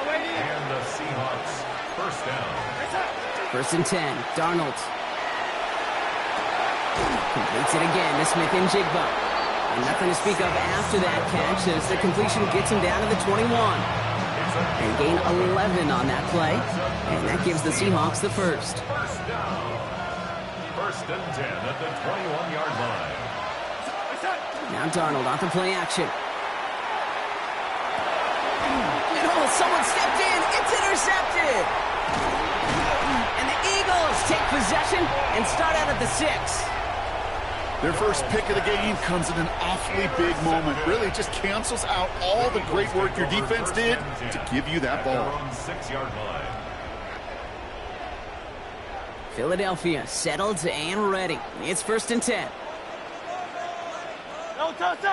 And the Seahawks first down. First and 10, Darnold. Completes it again to Smith-Njigba. And nothing to speak of after that catch as the completion gets him down to the 21. They gain 11 on that play, and that gives the Seahawks the first. First down. First and 10 at the 21-yard line. Now Darnold off the play action. Oh, someone stepped in. It's intercepted. And the Eagles take possession and start out at the 6. Their first pick of the game comes at an awfully big moment. Really just cancels out all the great work your defense did to give you that ball. 6-yard line. Philadelphia settled and ready. It's first and 10. No touch.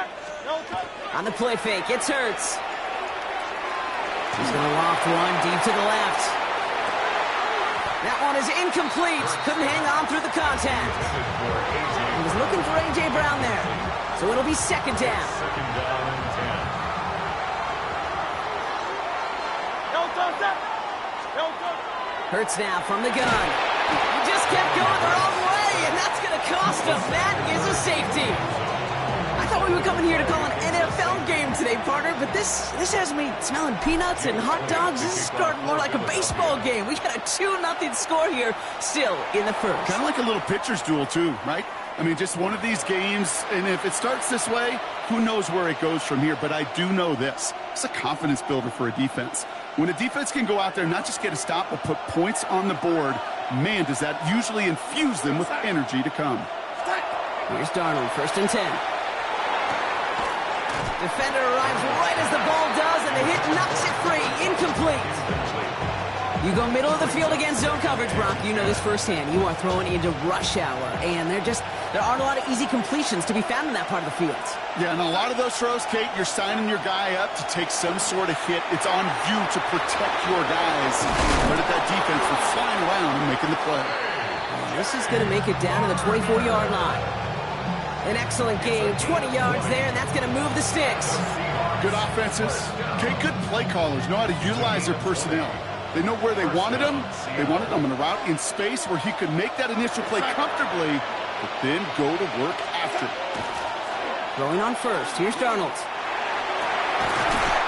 On the play fake, it's Hurts. He's going to loft one deep to the left. That one is incomplete. Couldn't hang on through the contact. He was looking for A.J. Brown there. So it'll be second down. Second down and 10. No touch. Hurts now from the gun. He just kept going the wrong way, and that's going to cost him. That is a safety. I thought we were coming here to call an NFL game today, partner, but this has me smelling peanuts and hot dogs. This is starting more like a baseball game. We got a 2-0 score here, still in the first. Kind of like a little pitcher's duel, too, right? I mean, just one of these games, and if it starts this way, who knows where it goes from here. But I do know this. It's a confidence builder for a defense. When a defense can go out there and not just get a stop, but put points on the board, man, does that usually infuse them with energy to come. Here's Darnold, first and 10. Defender arrives right as the ball does, and the hit knocks it free. Incomplete. You go middle of the field against zone coverage, Brock. You know this firsthand. You are throwing into rush hour, and there aren't a lot of easy completions to be found in that part of the field. Yeah, and a lot of those throws, Kate, you're signing your guy up to take some sort of hit. It's on you to protect your guys. But at that defense, we're flying around and making the play. And this is going to make it down to the 24-yard line. An excellent game, 20 yards there, and that's going to move the sticks. Good offenses. Okay, good play callers know how to utilize their personnel. They know where they wanted them. They wanted them in a route in space where he could make that initial play comfortably, but then go to work after. Going on first. Here's Darnold.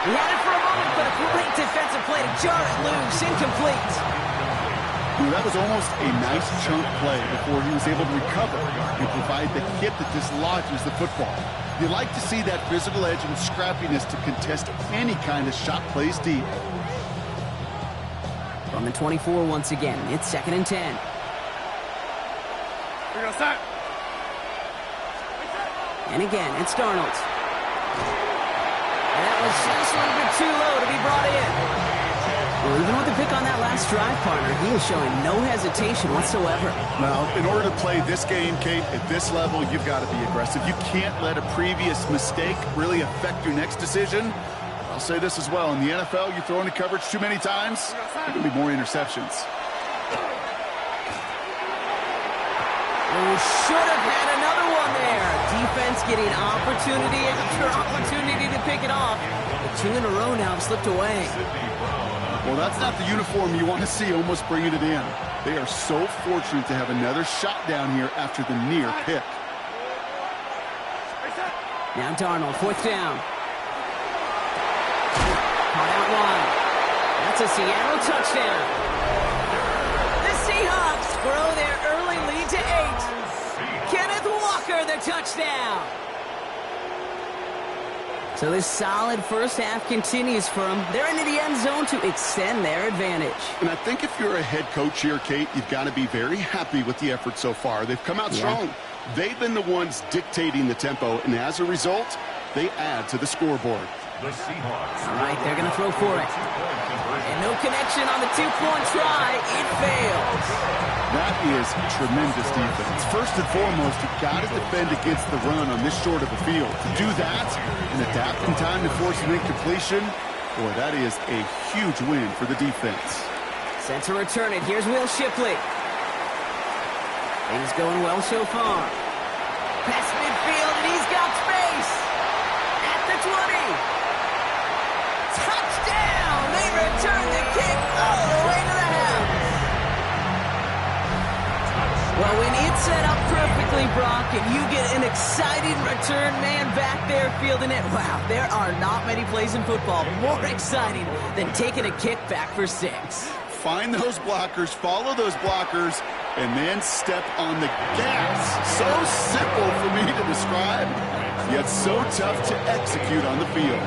He had it for a but a great defensive play to jar it loose. Incomplete. That was almost a nice chunk play before he was able to recover and provide the hit that dislodges the football. You like to see that physical edge and scrappiness to contest any kind of shot plays deep. From the 24 once again, it's 2nd and 10. And again, it's Darnold. And that was just a little bit too low to be brought in. Well, even with the pick on that last drive, partner, he was showing no hesitation whatsoever. Well, in order to play this game, Kate, at this level, you've got to be aggressive. You can't let a previous mistake really affect your next decision. I'll say this as well. In the NFL, you throw into coverage too many times, there will be more interceptions. Oh, should have had another one there. Defense getting opportunity after opportunity to pick it off. The 2 in a row now have slipped away. Well, that's not the uniform you want to see almost bringing it in. They are so fortunate to have another shot down here after the near pick. Now Darnold, 4th down. Caught out wide. That's a Seattle touchdown. The Seahawks grow their early lead to 8. Kenneth Walker, the touchdown. So this solid first half continues for them. They're into the end zone to extend their advantage. And I think if you're a head coach here, Kate, you've got to be very happy with the effort so far. They've come out strong. They've been the ones dictating the tempo, and as a result, they add to the scoreboard. The Seahawks. All right, they're going to throw for it. And no connection on the 2-point try. It fails. That is tremendous defense. First and foremost, you've got to defend against the run on this short of a field. To do that and adapt in time to force an incompletion, boy, that is a huge win for the defense. Set to return it. Here's Will Shipley. Things going well so far. Past midfield, and he's got space. At the 20. Touchdown! They return the kick all the way to the house. Well, when it's set up perfectly, Brock, and you get an exciting return man back there fielding it, wow, there are not many plays in football more exciting than taking a kick back for 6. Find those blockers, follow those blockers, and then step on the gas. So simple for me to describe, yet so tough to execute on the field.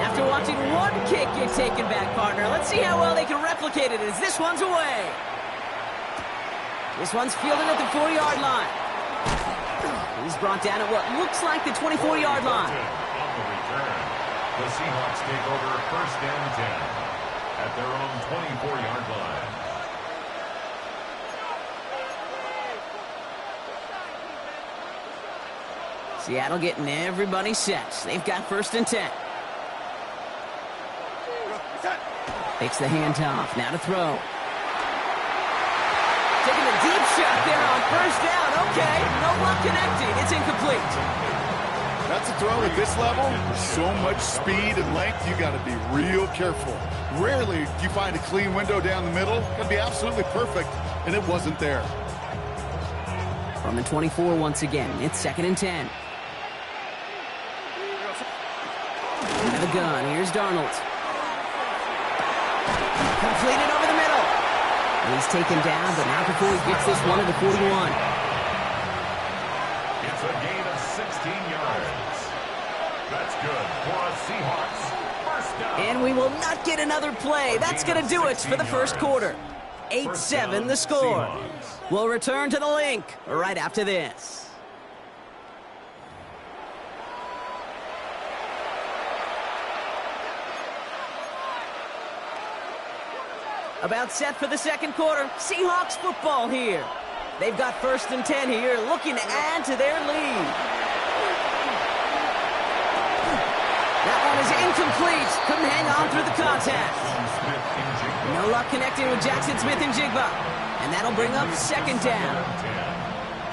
After watching one kick get taken back, partner, let's see how well they can replicate it as this one's away. This one's fielded at the 4-yard line. He's brought down at what looks like the 24-yard line. On the return, the Seahawks take over 1st and 10 at their own 24-yard line. Seattle getting everybody set. They've got 1st and 10. Takes the handoff. Now to throw. Taking a deep shot there on 1st down. Okay, no luck connecting. It's incomplete. That's a throw at this level. So much speed and length, you got to be real careful. Rarely do you find a clean window down the middle. It can be absolutely perfect, and it wasn't there. From the 24 once again, it's 2nd and 10. Into the gun. Here's Darnold. Completed over the middle. And he's taken down, but not before he gets this one to the 41. It's a gain of 16 yards. That's good for a Seahawks first down. And we will not get another play. That's going to do it for the first quarter. 8-7 the score. We'll return to the link right after this. About set for the second quarter. Seahawks football here. They've got 1st and 10 here, looking to add to their lead. That one is incomplete. Couldn't hang on through the contact. No luck connecting with Jackson Smith and Jigba. And that'll bring up 2nd down.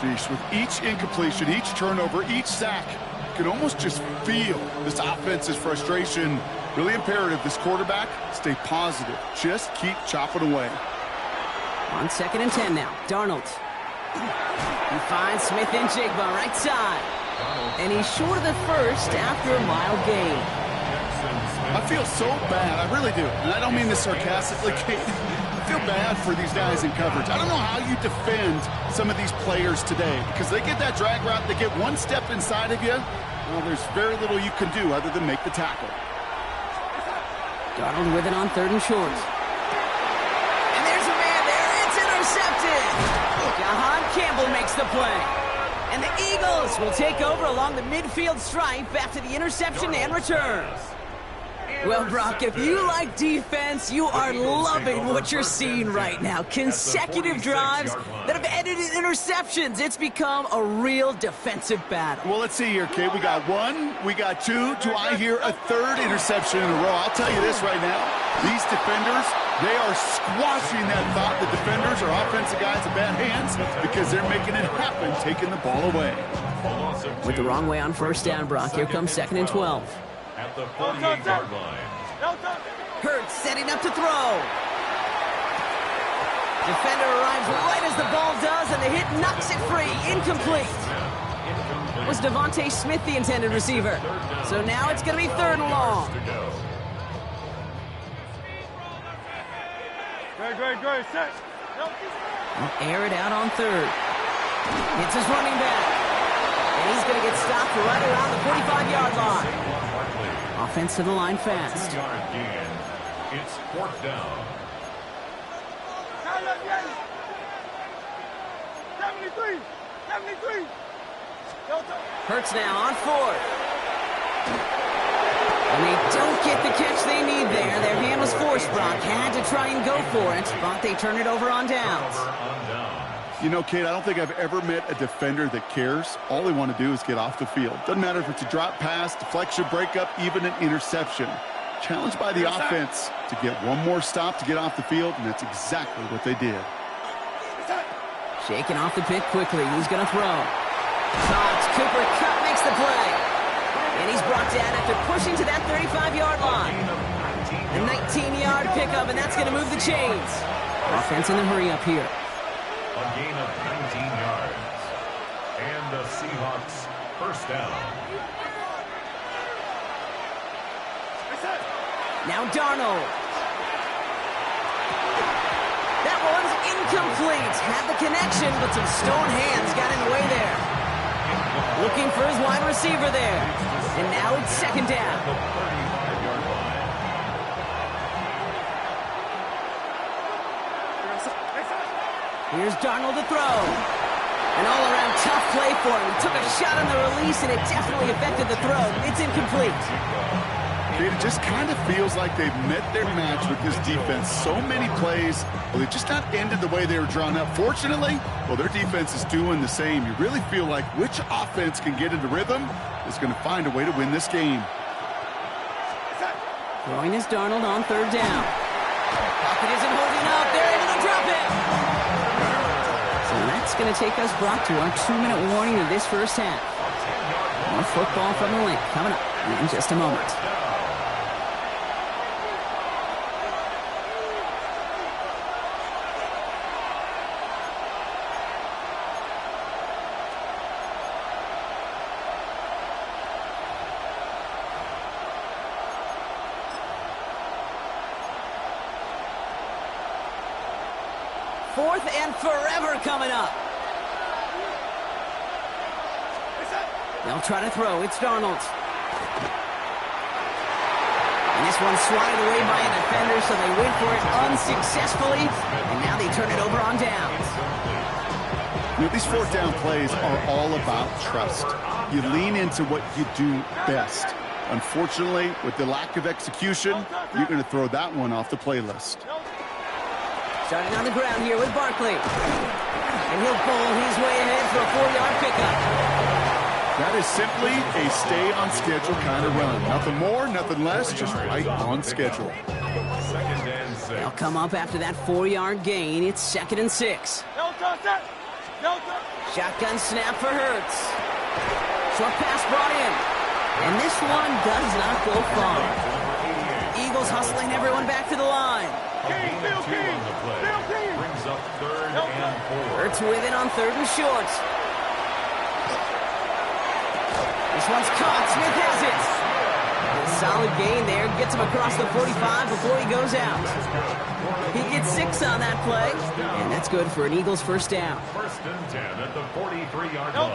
Jeez, with each incompletion, each turnover, each sack, you can almost just feel this offense's frustration. Really imperative, this quarterback, stay positive. Just keep chopping away. On 2nd and 10 now. Darnold. He finds Smith and Jigba right side. And he's short of the first after a mild gain. I feel so bad. I really do. And I don't mean this sarcastically, Kate. I feel bad for these guys in coverage. I don't know how you defend some of these players today because they get that drag route, they get one step inside of you. Well, there's very little you can do other than make the tackle. Darnold with it on 3rd and short. And there's a man there. It's intercepted. Jahan Campbell makes the play. And the Eagles will take over along the midfield stripe after the interception and return. Well, Brock, if you like defense, you are loving what you're seeing right now. Consecutive drives that have ended in interceptions. It's become a real defensive battle. Well, let's see here, Kate. We got 1, we got 2. Do I hear a 3rd interception in a row? I'll tell you this right now. These defenders, they are squashing that thought the defenders are offensive guys in bad hands because they're making it happen, taking the ball away. With the wrong way on 1st down, Brock. Here comes 2nd and 12. At the 48-yard line. Hurts setting up to throw. Defender arrives right as the ball does, and the hit knocks it free. Incomplete. Was Devontae Smith the intended receiver? So now it's going to be 3rd and long. Great, set. We'll air it out on 3rd. It's his running back. And he's going to get stopped right around the 45-yard line. Offense to the line fast. It's 4th down. 73. Hurts now on 4th. And they don't get the catch they need there. Their hand was forced, Brock. Had to try and go for it, but they turn it over on downs. You know, Kate, I don't think I've ever met a defender that cares. All they want to do is get off the field. Doesn't matter if it's a drop pass, deflection, breakup, even an interception. Challenged by the offense to get one more stop to get off the field, and that's exactly what they did. Shaking off the pick quickly. He's going to throw. Caught. Cooper Kupp makes the play. And he's brought down after pushing to that 35-yard line. A 19-yard pickup, and that's going to move the chains. Offense in the hurry up here. A gain of 19 yards. And the Seahawks 1st down. Now Darnold. That one's incomplete. Had the connection, but some stone hands got in the way there. Looking for his wide receiver there. And now it's 2nd down. Here's Darnold to throw. An all-around tough play for him. He took a shot on the release, and it definitely affected the throw. It's incomplete. It just kind of feels like they've met their match with this defense. So many plays, well, they just not ended the way they were drawn up. Fortunately, well, their defense is doing the same. You really feel like which offense can get into rhythm is going to find a way to win this game. Throwing is Darnold on 3rd down. Pocket isn't holding up. They're able to drop it. So that's going to take us, Brock, to our 2-minute warning of this 1st half. More football from the link coming up in just a moment. Fourth and forever coming up. They'll try to throw. It's Darnold. And this one's swatted away by a defender, so they went for it unsuccessfully. And now they turn it over on downs. You know, these 4th down plays are all about trust. You lean into what you do best. Unfortunately, with the lack of execution, you're going to throw that one off the playlist. Starting on the ground here with Barkley. And he'll bowl his way ahead for a 4-yard pickup. That is simply a stay-on-schedule kind of run. Nothing more, nothing less, just right on schedule. They'll come up after that 4-yard gain. It's 2nd and 6. Shotgun snap for Hurts. Short pass brought in. And this one does not go far. Eagles hustling everyone back to the line. Brings up 3rd and 4. Hurts with it on 3rd and short. This one's caught. Smith has it. Solid gain there. Gets him across the 45 before he goes out. He gets 6 on that play, and that's good for an Eagles first down. 1st and 10 at the 43-yard line.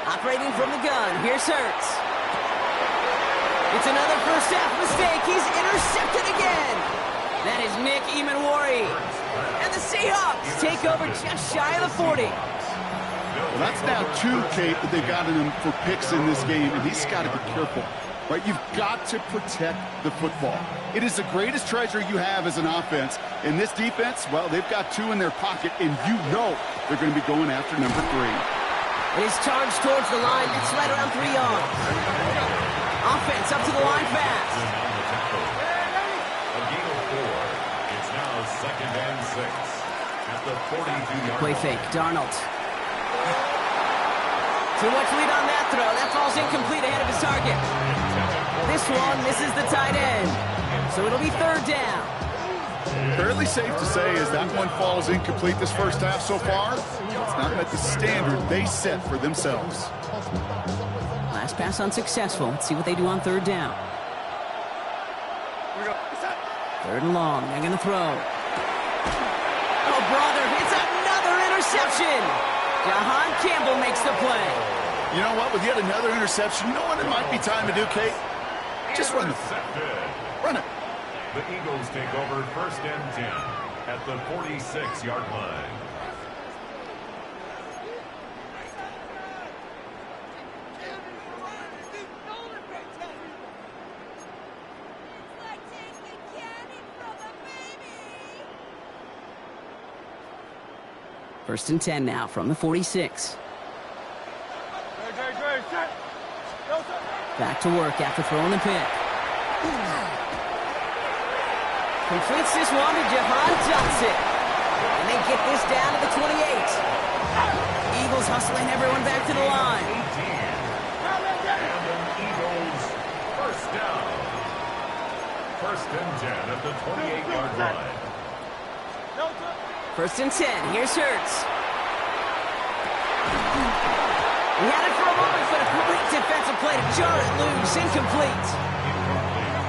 Operating from the gun. Here's Hurts. It's another first half mistake. He's intercepted again. That is Nick Emanwari. And the Seahawks take over just shy of the 40. Well, that's now 2, Kate, that they've gotten him for picks in this game, and he's got to be careful. Right? You've got to protect the football. It is the greatest treasure you have as an offense. And this defense, well, they've got 2 in their pocket, and you know they're going to be going after number 3. It is charged towards the line. It's right around 3 yards. Offense up to the line fast. A gain of 4. It's now 2nd and 6 at the 42-yard Play line. fake. Darnold. Too much lead on that throw. That falls incomplete ahead of his target. This one misses the tight end. So it'll be 3rd down. Fairly safe to say as that one falls incomplete this first half so far, it's not met the standard they set for themselves. Last pass unsuccessful. Let's see what they do on 3rd down. 3rd and long. They're going to throw. Oh, brother. It's another interception. Jahan Campbell makes the play. You know what? With yet another interception, you know what it might be time to do, Kate? Just run it. Run it. The Eagles take over 1st and 10 at the 46-yard line. First and 10 now from the 46. Back to work after throwing the pick. Completes this one to Jahan Johnson. And they get this down to the 28. Eagles hustling everyone back to the line. And the Eagles first down. 1st and 10 at the 28-yard line. First and 10. Here's Hurts. He had it for a moment, but a great defensive play to jar it loose. Incomplete.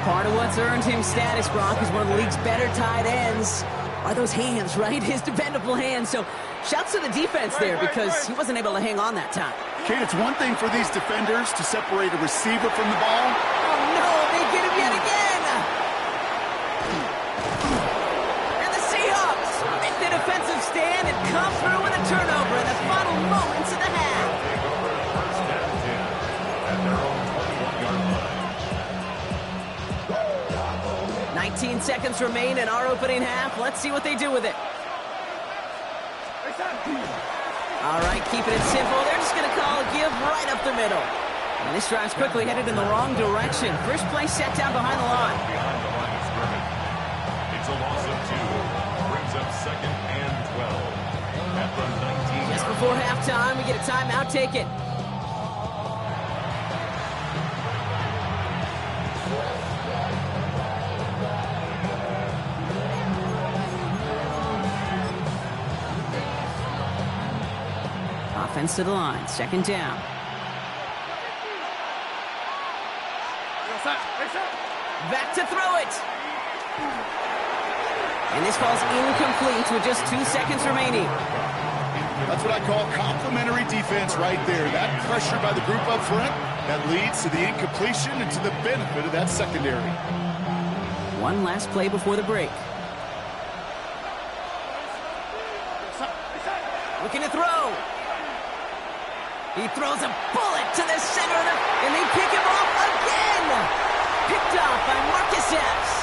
Part of what's earned him status, Brock, is one of the league's better tight ends. Are those hands, right? His dependable hands. So shouts to the defense there because he wasn't able to hang on that time. Kate, it's one thing for these defenders to separate a receiver from the ball. Oh, no, they get him yet again. And the Seahawks make the defensive stand and come through with a turnover in the final moments of the half. 19 seconds remain in our opening half. Let's see what they do with it. All right, keeping it simple. They're just going to call a give right up the middle. And this drive's quickly headed in the wrong direction. First play set down behind the line. It's a loss of 2. Brings up 2nd and 12 at the 19. Just before halftime, we get a timeout taken. Offense to the line. 2nd down. Back to throw it. And this falls incomplete with just 2 seconds remaining. That's what I call complimentary defense right there. That pressure by the group up front, that leads to the incompletion and to the benefit of that secondary. One last play before the break. Looking to throw. He throws a bullet to the center of the, and they pick him off again. Picked off by Marcus Epps.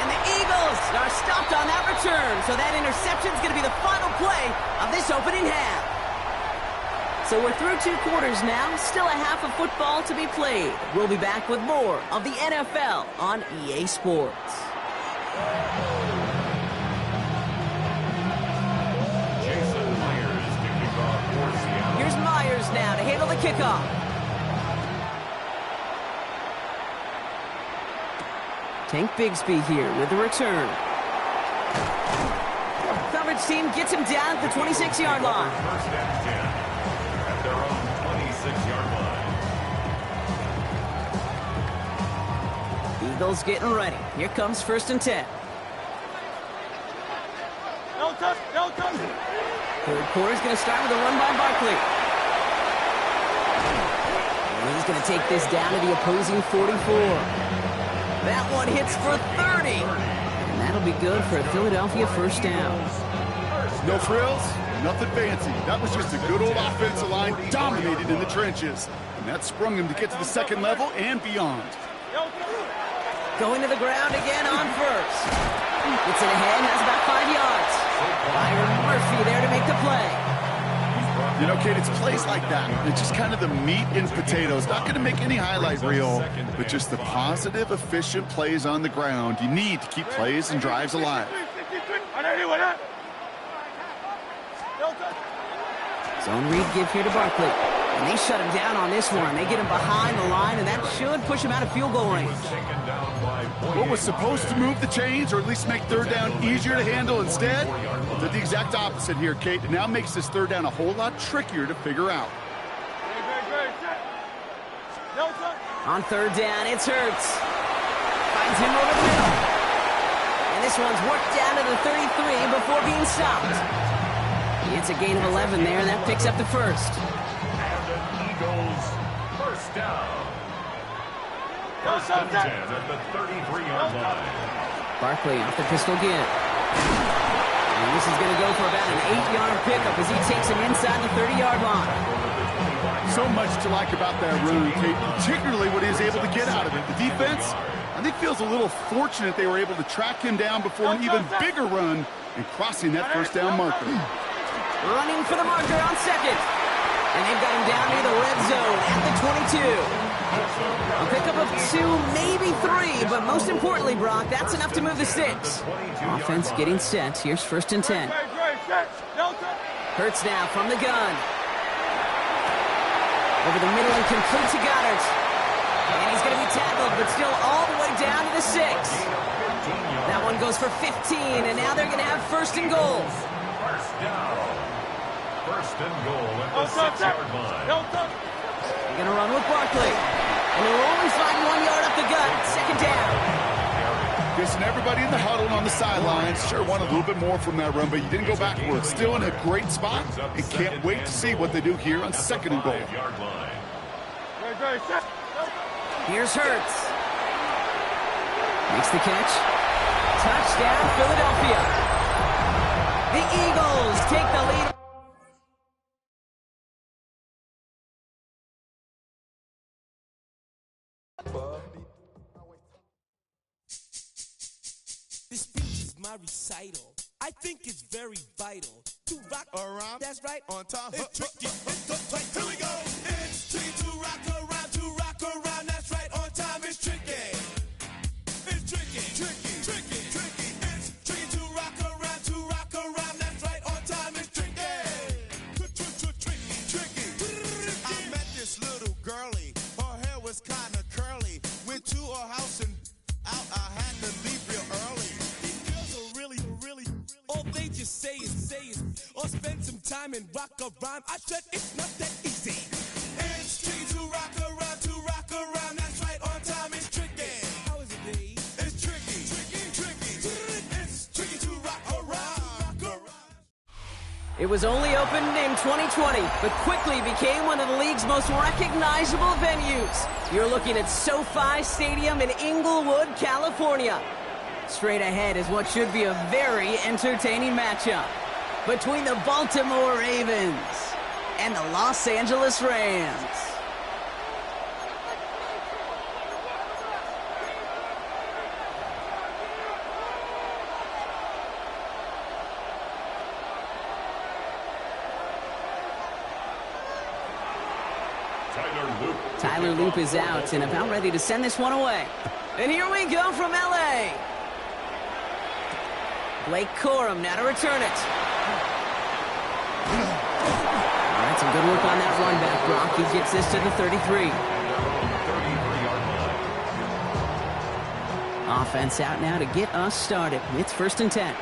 And the Eagles are stopped on that return. So that interception is going to be the final play of this opening half. So we're through 2 quarters now. Still a half of football to be played. We'll be back with more of the NFL on EA Sports. Here's Myers now to handle the kickoff. Tank Bigsby here with the return. Coverage team gets him down at the 26-yard line. First and 10 at their own 26-yard line. Eagles getting ready. Here comes first and 10. No touch, no touch. Third quarter's going to start with a run by Barkley. And he's going to take this down to the opposing 44. That one hits for 30. And that'll be good for a Philadelphia first down. No frills, nothing fancy. That was just a good old offensive line dominated in the trenches. And that sprung him to get to the second level and beyond. Going to the ground again on first. Gets it ahead, has about 5 yards. Byron Murphy there to make the play. You know, Kate, it's plays like that. It's just kind of the meat and potatoes. Not going to make any highlight reel, but just the positive, efficient plays on the ground. You need to keep plays and drives alive. Zone read give here to Barkley. And they shut him down on this one. They get him behind the line, and that should push him out of field goal range. What was supposed to move the chains, or at least make third down easier to handle instead, did the exact opposite here, Kate. It now makes this third down a whole lot trickier to figure out. On third down, it's Hurts. Finds him over the middle. And this one's worked down to the 33 before being stopped. It's a gain of 11 there, and that picks up the first. Eagles first down. First and 10 at the 33-yard line. Barkley off the pistol again. And this is going to go for about an 8-yard pickup as he takes him inside the 30-yard line. So much to like about that run, Kate, particularly what he was able to get out of it. The defense, I think, feels a little fortunate they were able to track him down before an even bigger run and crossing that first down marker. Running for the marker on second. And they've got him down near the red zone at the 22. A pickup of 2, maybe 3, but most importantly, Brock, that's enough to move the sticks. Offense getting set. Here's first and 10. Hurts now from the gun. Over the middle and complete to Goddard. And he's going to be tackled, but still all the way down to the 6. That one goes for 15, and now they're going to have first and goal. First down. First and goal at the 6-yard line. They're going to run with Barkley. And they'll only find 1 yard up the gut. Second down. Guessing everybody in the huddle on the sidelines sure wanted a little bit more from that run, but you didn't go backwards. Still in a great spot, and can't wait to see what they do here on second and goal. Here's Hurts. Makes the catch. Touchdown, Philadelphia. The Eagles take the lead. This speech is my recital. I think it's very vital to rock around. That's right, on time. It's tricky. It's the play. Here we go. It's tricky to rock around. To rock around. That's right, on time. It's tricky. It's tricky. Tricky. Tricky. Tricky. It's tricky to rock around. To rock around. That's right, on time. It's tricky. Tricky. Tricky. I met this little girlie. Her hair was kind of curly. Went to her house and out. I had to leave real early. These girls are really, all they just say is, or spend some time and rock a rhyme. I said it's not that easy. It's tricky to rock around, that's right, on time, it's tricky. How is it, Dave? It's tricky. It's tricky to rock around. It was only opened in 2020, but quickly became one of the league's most recognizable venues. You're looking at SoFi Stadium in Inglewood, California. Straight ahead is what should be a very entertaining matchup between the Baltimore Ravens and the Los Angeles Rams. Tyler Loop is out and about ready to send this one away. And here we go from L.A. Blake Corum now to return it. All right, some good work on that run back, Brock. He gets this to the 33. Offense out now to get us started. It's 1st and 10.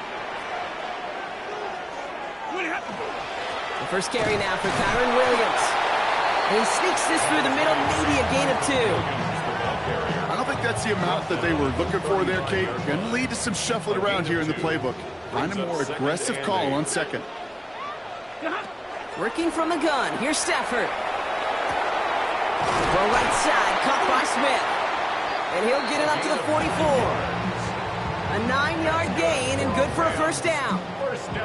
The first carry now for Kyron Williams. And he sneaks this through the middle, maybe a gain of 2. I don't think that's the amount that they were looking for there, Kate. Going to lead to some shuffling around here in the playbook. Find a more aggressive call on second. Working from the gun. Here's Stafford. Throw right side, caught by Smith. And he'll get it up to the 44. A 9-yard gain and good for a first down.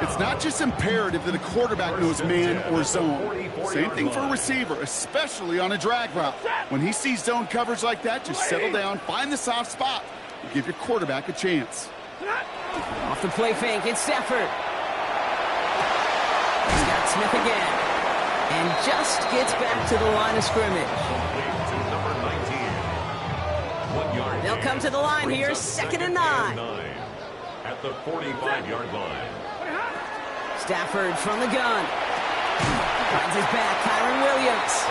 It's not just imperative that a quarterback knows man or zone. Same thing for a receiver, especially on a drag route. When he sees zone coverage like that, just settle down, find the soft spot, and give your quarterback a chance. Off the play fake, it's Stafford. He's got Smith again. And just gets back to the line of scrimmage. They'll come to the line here, 2nd and 9. At the 45-yard line. Stafford from the gun. Finds his back, Kyron Williams.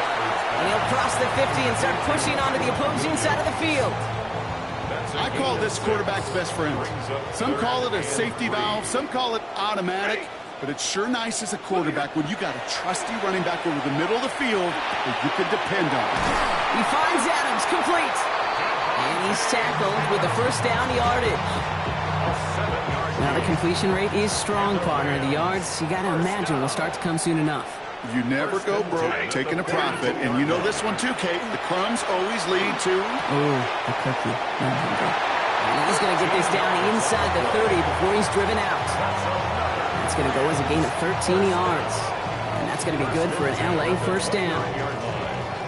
And he'll cross the 50 and start pushing onto the opposing side of the field. I call this quarterback's best friend. Some call it a safety valve, some call it automatic, but it's sure nice as a quarterback when you got a trusty running back over the middle of the field that you can depend on. He finds Adams, complete. And he's tackled with the first down yardage. Now the completion rate is strong, partner. The yards, you got to imagine, will start to come soon enough. You never go broke taking a profit, and you know this one too, Kate. The crumbs always lead to... Oh, a cookie. And he's going to get this down inside the 30 before he's driven out. That's going to go as a gain of 13 yards. And that's going to be good for an LA first down.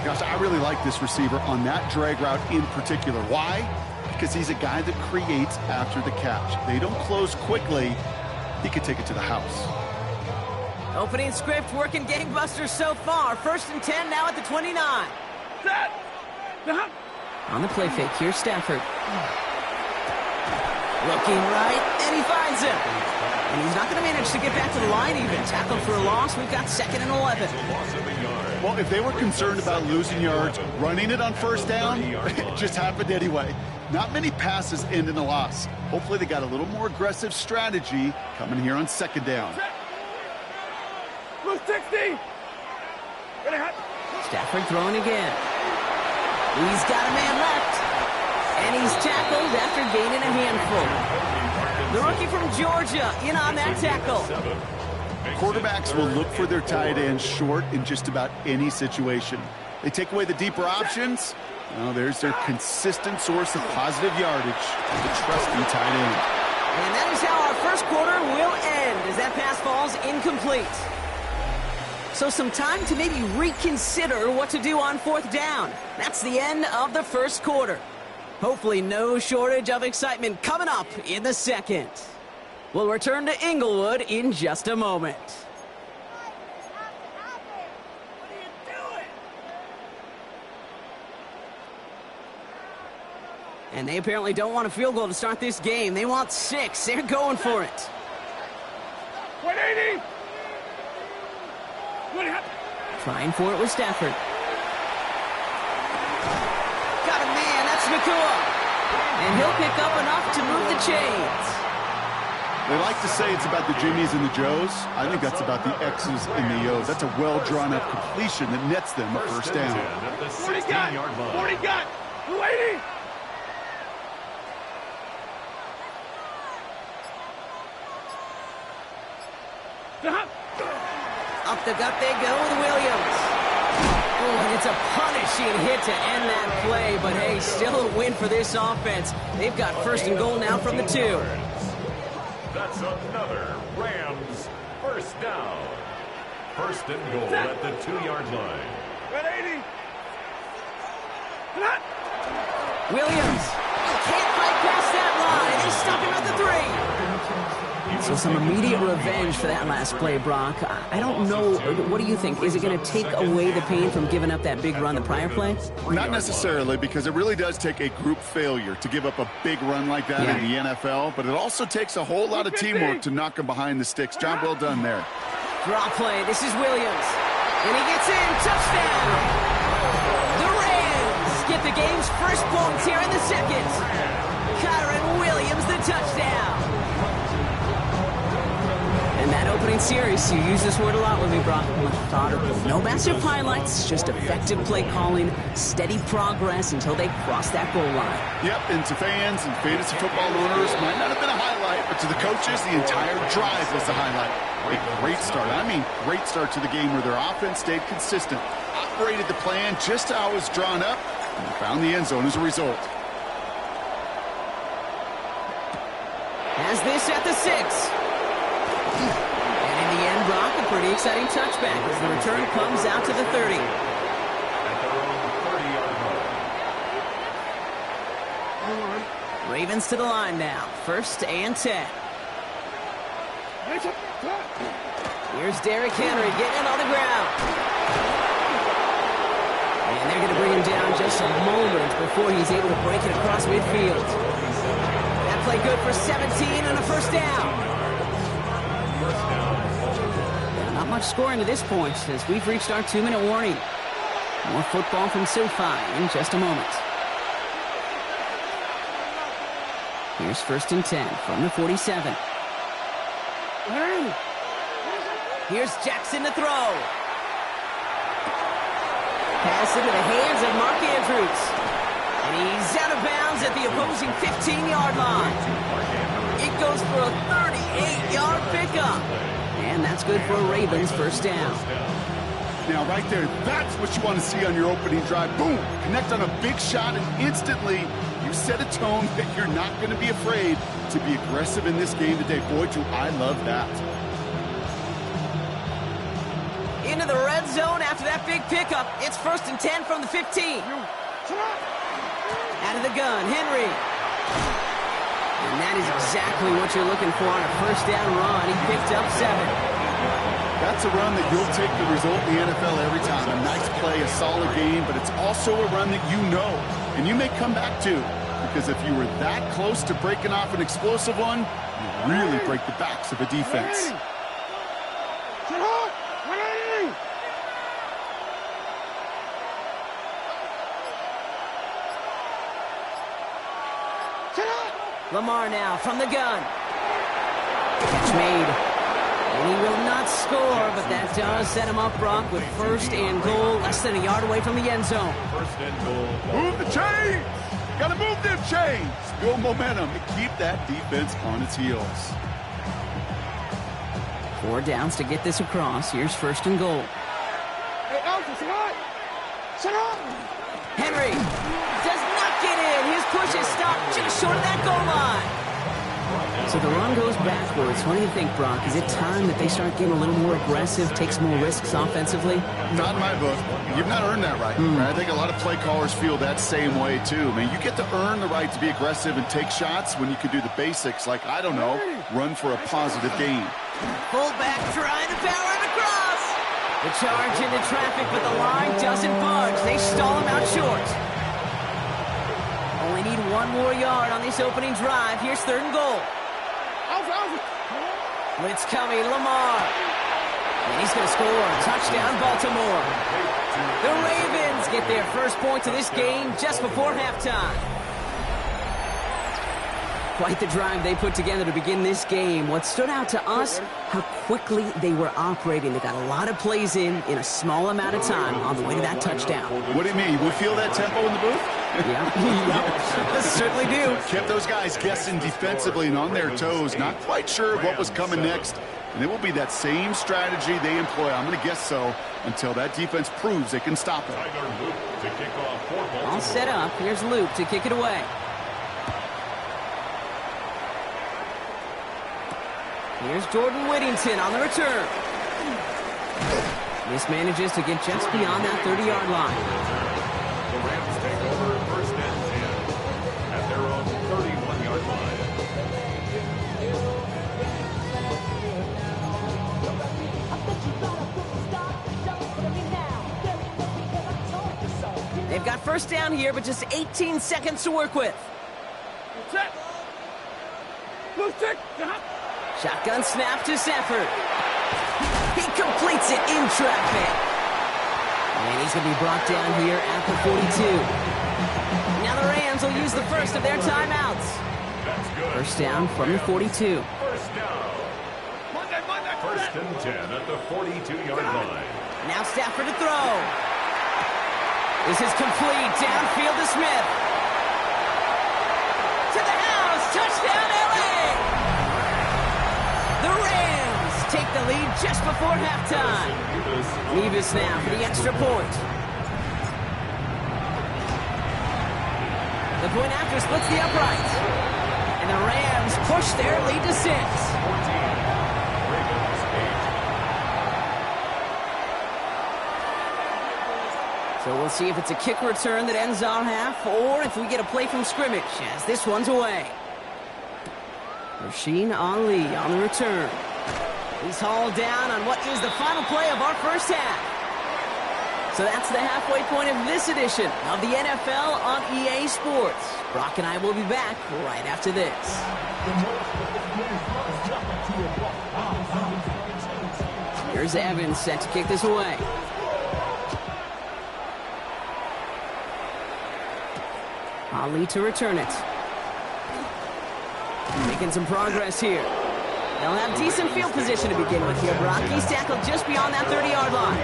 Gosh, I really like this receiver on that drag route in particular. Why? Because he's a guy that creates after the catch. They don't close quickly. He could take it to the house. Opening script working gangbusters so far. 1st and 10 now at the 29. On the play fake, here's Stafford. Looking right, and he finds him. And he's not going to manage to get back to the line even. Tackled for a loss. We've got 2nd and 11. Well, if they were concerned about losing yards, running it on first down, it just happened anyway. Not many passes end in a loss. Hopefully they got a little more aggressive strategy coming here on 2nd down. 60. Stafford throwing again. He's got a man left. And he's tackled after gaining a handful. The rookie from Georgia in on that tackle. Quarterbacks will look for their tight ends short in just about any situation. They take away the deeper options. Well, there's their consistent source of positive yardage, the trusty tight end. And that is how our first quarter will end as that pass falls incomplete. So some time to maybe reconsider what to do on 4th down. That's the end of the first quarter. Hopefully no shortage of excitement coming up in the 2nd. We'll return to Inglewood in just a moment. And they apparently don't want a field goal to start this game. They want 6. They're going for it. 180. Trying for it with Stafford. Got a man, that's Nakua. And he'll pick up enough to move the chains. They like to say it's about the Jimmies and the Joes. I think that's about the X's and the O's. That's a well-drawn-up completion that nets them a first down. 40 got. 280. Up the gut they go with Williams. Oh, and it's a punishing hit to end that play. But, hey, still a win for this offense. They've got 1st and goal now from the 2. That's another Rams first down. 1st and goal at the 2-yard line. 180. Williams can't fight past that line. They stuck him at the 3. So some immediate revenge for that last play, Brock. I don't know. What do you think? Is it going to take away the pain from giving up that big run the prior play? Not necessarily, because it really does take a group failure to give up a big run like that in the NFL, but it also takes a whole lot of teamwork to knock them behind the sticks. Job well done there. Draw play. This is Williams. And he gets in. Touchdown. The Rams get the game's first points here in the 2nd. Kyron Williams, the touchdown. In that opening series, you use this word a lot with me, Brock. Methodical. No massive highlights, just effective play calling, steady progress until they cross that goal line. Yep, and to fans and fantasy football owners, might not have been a highlight, but to the coaches, the entire drive was the highlight. A great start. I mean, great start to the game where their offense stayed consistent, operated the plan just how it was drawn up, and found the end zone as a result. Has this at the 6. And in the end, Brock, a pretty exciting touchback as the return comes out to the 30. Ravens to the line now. 1st and 10. Here's Derrick Henry getting it on the ground. And they're going to bring him down just a moment before he's able to break it across midfield. That play good for 17 and a 1st down. Not much scoring to this point as we've reached our 2-minute warning. More football from SoFi in just a moment. Here's 1st and 10 from the 47. Here's Jackson to throw. Pass into the hands of Mark Andrews. And he's out of bounds at the opposing 15-yard line. It goes for a 38-yard pickup. And that's good for a Ravens 1st down. Now, right there, that's what you want to see on your opening drive. Boom! Connect on a big shot, and instantly you set a tone that you're not going to be afraid to be aggressive in this game today. Boy, do I love that. Into the red zone after that big pickup. It's 1st and 10 from the 15. Out of the gun, Henry. And that is exactly what you're looking for on a 1st down run. He picked up 7. That's a run that you'll take the result in the NFL every time. A nice play, a solid game, but it's also a run that you know and you may come back to, because if you were that close to breaking off an explosive one, you really break the backs of a defense. Lamar now from the gun. Catch made. And he will not score, but that does set him up, Brock, with 1st and goal, less than a yard away from the end zone. 1st and goal. Move the chains! Gotta move them chains! Build momentum and keep that defense on its heels. 4 downs to get this across. Here's 1st and goal. Hey, Alfred, sit up! Henry does not get in. His push is stopped just short of that goal line. So the run goes backwards. What do you think, Brock? Is it time that they start getting a little more aggressive, take some more risks offensively? Not in my book. You've not earned that right. I think a lot of play callers feel that same way, too. I mean, you get to earn the right to be aggressive and take shots when you can do the basics, like, I don't know, run for a positive gain. Fullback trying to power it across. The charge into traffic, but the line doesn't budge. They stall him out short. Only need 1 more yard on this opening drive. Here's 3rd and goal. Blitz coming, Lamar. And he's going to score. Touchdown, Baltimore. The Ravens get their first point to this game just before halftime. Quite the drive they put together to begin this game. What stood out to us, how quickly they were operating. They got a lot of plays in a small amount of time on the way to that touchdown. What do you mean? We feel that tempo in the booth? Yeah, certainly do. Kept those guys guessing defensively and on their toes, not quite sure what was coming next. And it will be that same strategy they employ, I'm going to guess so, until that defense proves they can stop it. All set up. Here's Luke to kick it away. Here's Jordan Whittington on the return. This manages to get just beyond that 30-yard line. The Rams take over 1st and 10 at their own 31-yard line. They've got 1st down here, but just 18 seconds to work with. Shotgun snap to Stafford. He completes it in traffic. And he's going to be brought down here at the 42. Now the Rams will use the first of their timeouts. First down from the 42. First down. First and 10 at the 42-yard line. Now Stafford to throw. This is complete. Downfield to Smith. To the house. Touchdown, L.A. The Rams take the lead just before halftime. Nevis now for the extra point. The point after splits the upright. And the Rams push their lead to 6. So we'll see if it's a kick return that ends our half, or if we get a play from scrimmage, as this one's away. Rasheen Ali on the return. He's hauled down on what is the final play of our first half. So that's the halfway point of this edition of the NFL on EA Sports. Brock and I will be back right after this. Here's Evans set to kick this away. Ali to return it. Making some progress here. They'll have decent field position to begin with here, Brock. He's tackled just beyond that 30-yard line.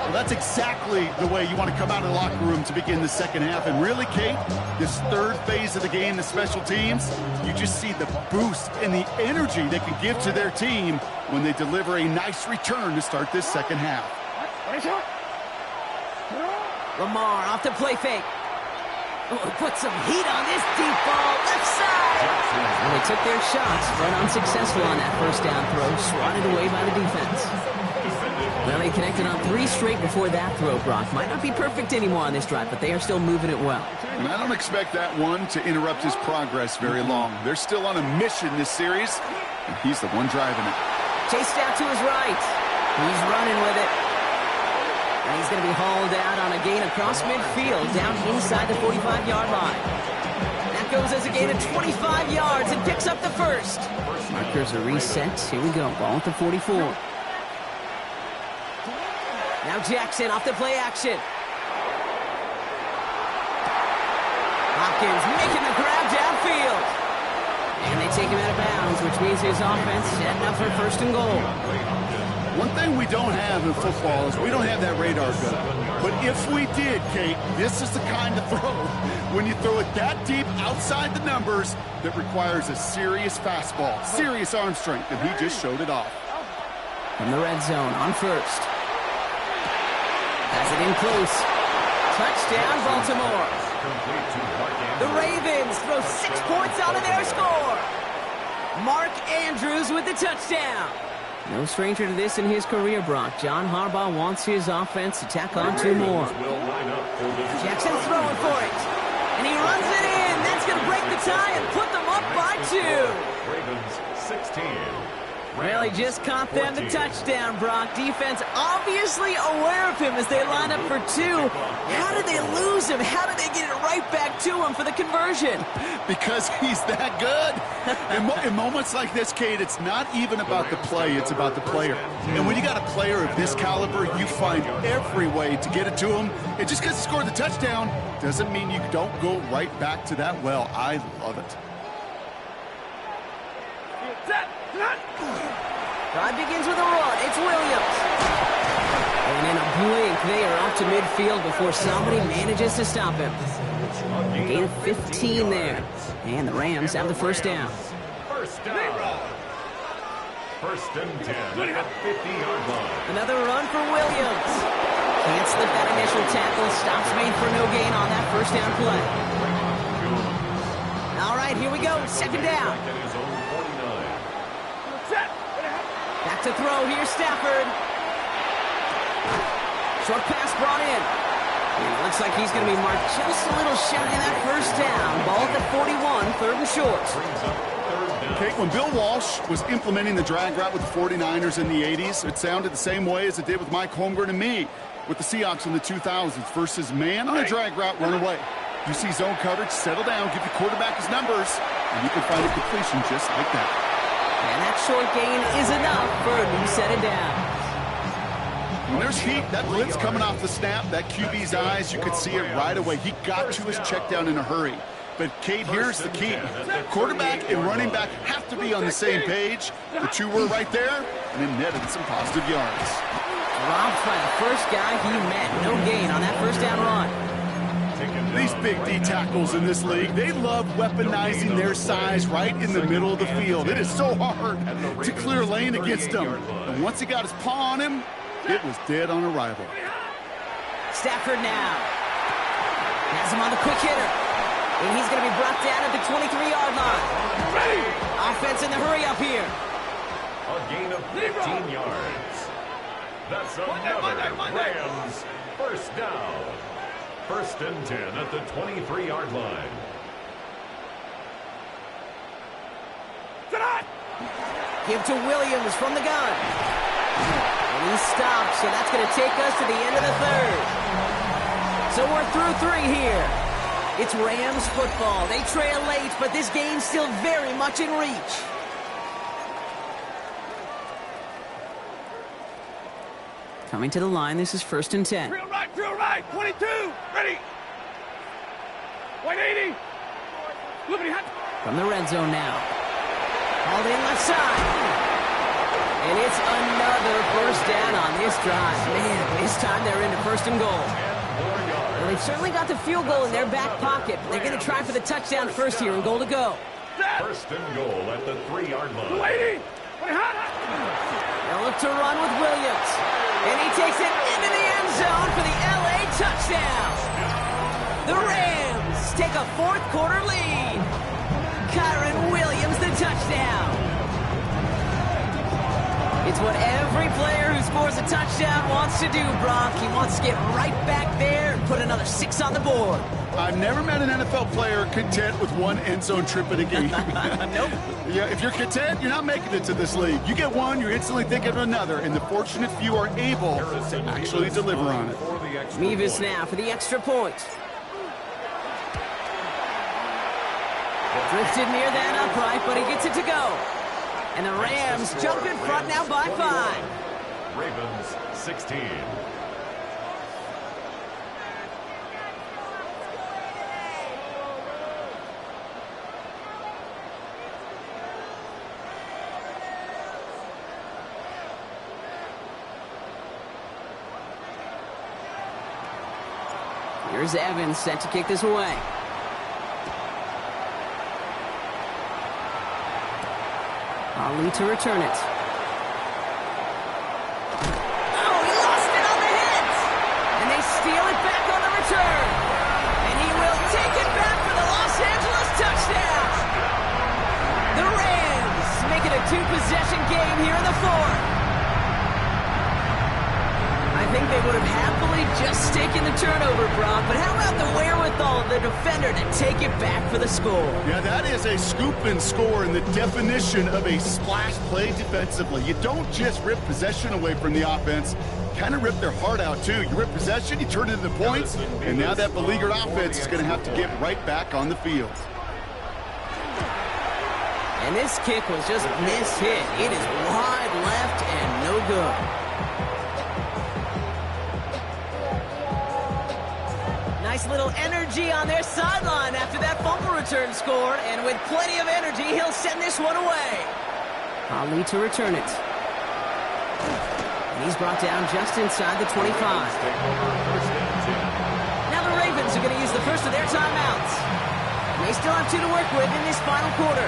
Well, that's exactly the way you want to come out of the locker room to begin the second half. And really, Kate, this third phase of the game, the special teams, you just see the boost and the energy they can give to their team when they deliver a nice return to start this second half. Lamar off the play fake. Oh, put some heat on this deep ball, left side. Well, they took their shots, but unsuccessful on that first down throw, swatted away by the defense. Well, they connected on 3 straight before that throw, Brock. Might not be perfect anymore on this drive, but they are still moving it well. And I don't expect that one to interrupt his progress very long. They're still on a mission this series, and he's the one driving it. Chased out to his right. He's running with it. And he's going to be hauled out on a gain across midfield, down inside the 45-yard line. That goes as a gain of 25 yards and picks up the first. Markers are reset. Here we go. Ball at the 44. Now Jackson off the play action. Hopkins making the grab downfield. And they take him out of bounds, which means his offense setting up for first and goal. One thing we don't have in football is we don't have that radar gun. But if we did, Kate, this is the kind of throw, when you throw it that deep outside the numbers, that requires a serious fastball, serious arm strength, and he just showed it off. From the red zone on first. Has it in close. Touchdown, Baltimore. The Ravens throw 6 points onto their score. Mark Andrews with the touchdown. No stranger to this in his career, Brock. John Harbaugh wants his offense to tack on 2 more. Jackson's throwing for it. And he runs it in. That's going to break the tie and put them up by 2. Ravens 16. Well, he just caught them the touchdown, Brock. Defense obviously aware of him as they line up for 2. How did they lose him? How did they get it right back to him for the conversion? Because he's that good. In moments like this, Kate, it's not even about the play, it's about the player. And when you got a player of this caliber, you find every way to get it to him. And just because he scored the touchdown doesn't mean you don't go right back to that well. I love it. Drive begins with a run. It's Williams. And in a blink, they are off to midfield before somebody manages to stop him. A gain of 15 there. And the Rams have the first down. First down. First and 10 at the 50-yard line. Another run for Williams. Can't slip that initial tackle. Stops made for no gain on that first down play. All right, here we go. Second down. Back to throw. Here's Stafford. Short pass brought in. And it looks like he's going to be marked just a little shy of that first down. Ball at the 41, 3rd and short. Okay, when Bill Walsh was implementing the drag route with the 49ers in the 80s, it sounded the same way as it did with Mike Holmgren and me with the Seahawks in the 2000s versus man on a drag route, run away. You see zone coverage, settle down, give your quarterback his numbers, and you can find a completion just like that. And that short gain is enough for a new set of downs. When there's heat, that blitz coming off the snap, that QB's eyes, you could see it right away. He got to his check down in a hurry. But, Kate, here's the key. Quarterback and running back have to be on the same page. The two were right there, and it netted some positive yards. Robbed by the first guy he met. No gain on that first down run. These big D tackles in this league, they love weaponizing their size right in the middle of the field. It is so hard to clear lane against them. And once he got his paw on him, it was dead on arrival. Stafford now. Has him on the quick hitter. And he's going to be brought down at the 23-yard line. Ready. Offense in the hurry up here. A gain of 15 yards. That's another Rams first down. First and 10 at the 23-yard line. Give to Williams from the gun. And he stops, so that's going to take us to the end of the third. So we're through 3 here. It's Rams football. They trail late, but this game's still very much in reach. Coming to the line, this is first and 10. Drill right, 22, ready. 180. Liberty hot. From the red zone now. Hauled in left side. And it's another first down on this drive. Man, this time they're into first and goal. Well, they've certainly got the field goal in their back pocket. They're going to try for the touchdown first here and goal to go. First and goal at the 3-yard line. 280. They'll look to run with Williams. And he takes it into the end zone for the LA touchdown. The Rams take a fourth-quarter lead. Kyron Williams, the touchdown. It's what every player who scores a touchdown wants to do, Brock. He wants to get right back there and put another 6 on the board. I've never met an NFL player content with one end zone trip in a game. Nope. Yeah, if you're content, you're not making it to this league. You get one, you're instantly thinking of another, and the fortunate few are able to actually deliver on it. Mevis now for the extra point. Drifted near that upright, but he gets it to go. And the Rams jump in front now by 5. Ravens 16. Here's Evans set to kick this away. Ali to return it. Oh, he lost it on the hit! And they steal it back on the return. And he will take it back for the Los Angeles touchdown. The Rams make it a 2-possession game here in the fourth. I think they would have happily just taken the turnover, Brock, but how about the wherewithal of the defender to take it back for the score? Yeah, that is a scoop and score in the definition of a splash play defensively. You don't just rip possession away from the offense, kind of rip their heart out too. You rip possession, you turn it into points, and now that beleaguered offense is going to have to get right back on the field. And this kick was just mishit. It is wide left and no good. Nice little energy on their sideline after that fumble return scored, and with plenty of energy, he'll send this one away. Ali to return it. And he's brought down just inside the 25. Now the Ravens are going to use the first of their timeouts. And they still have 2 to work with in this final quarter.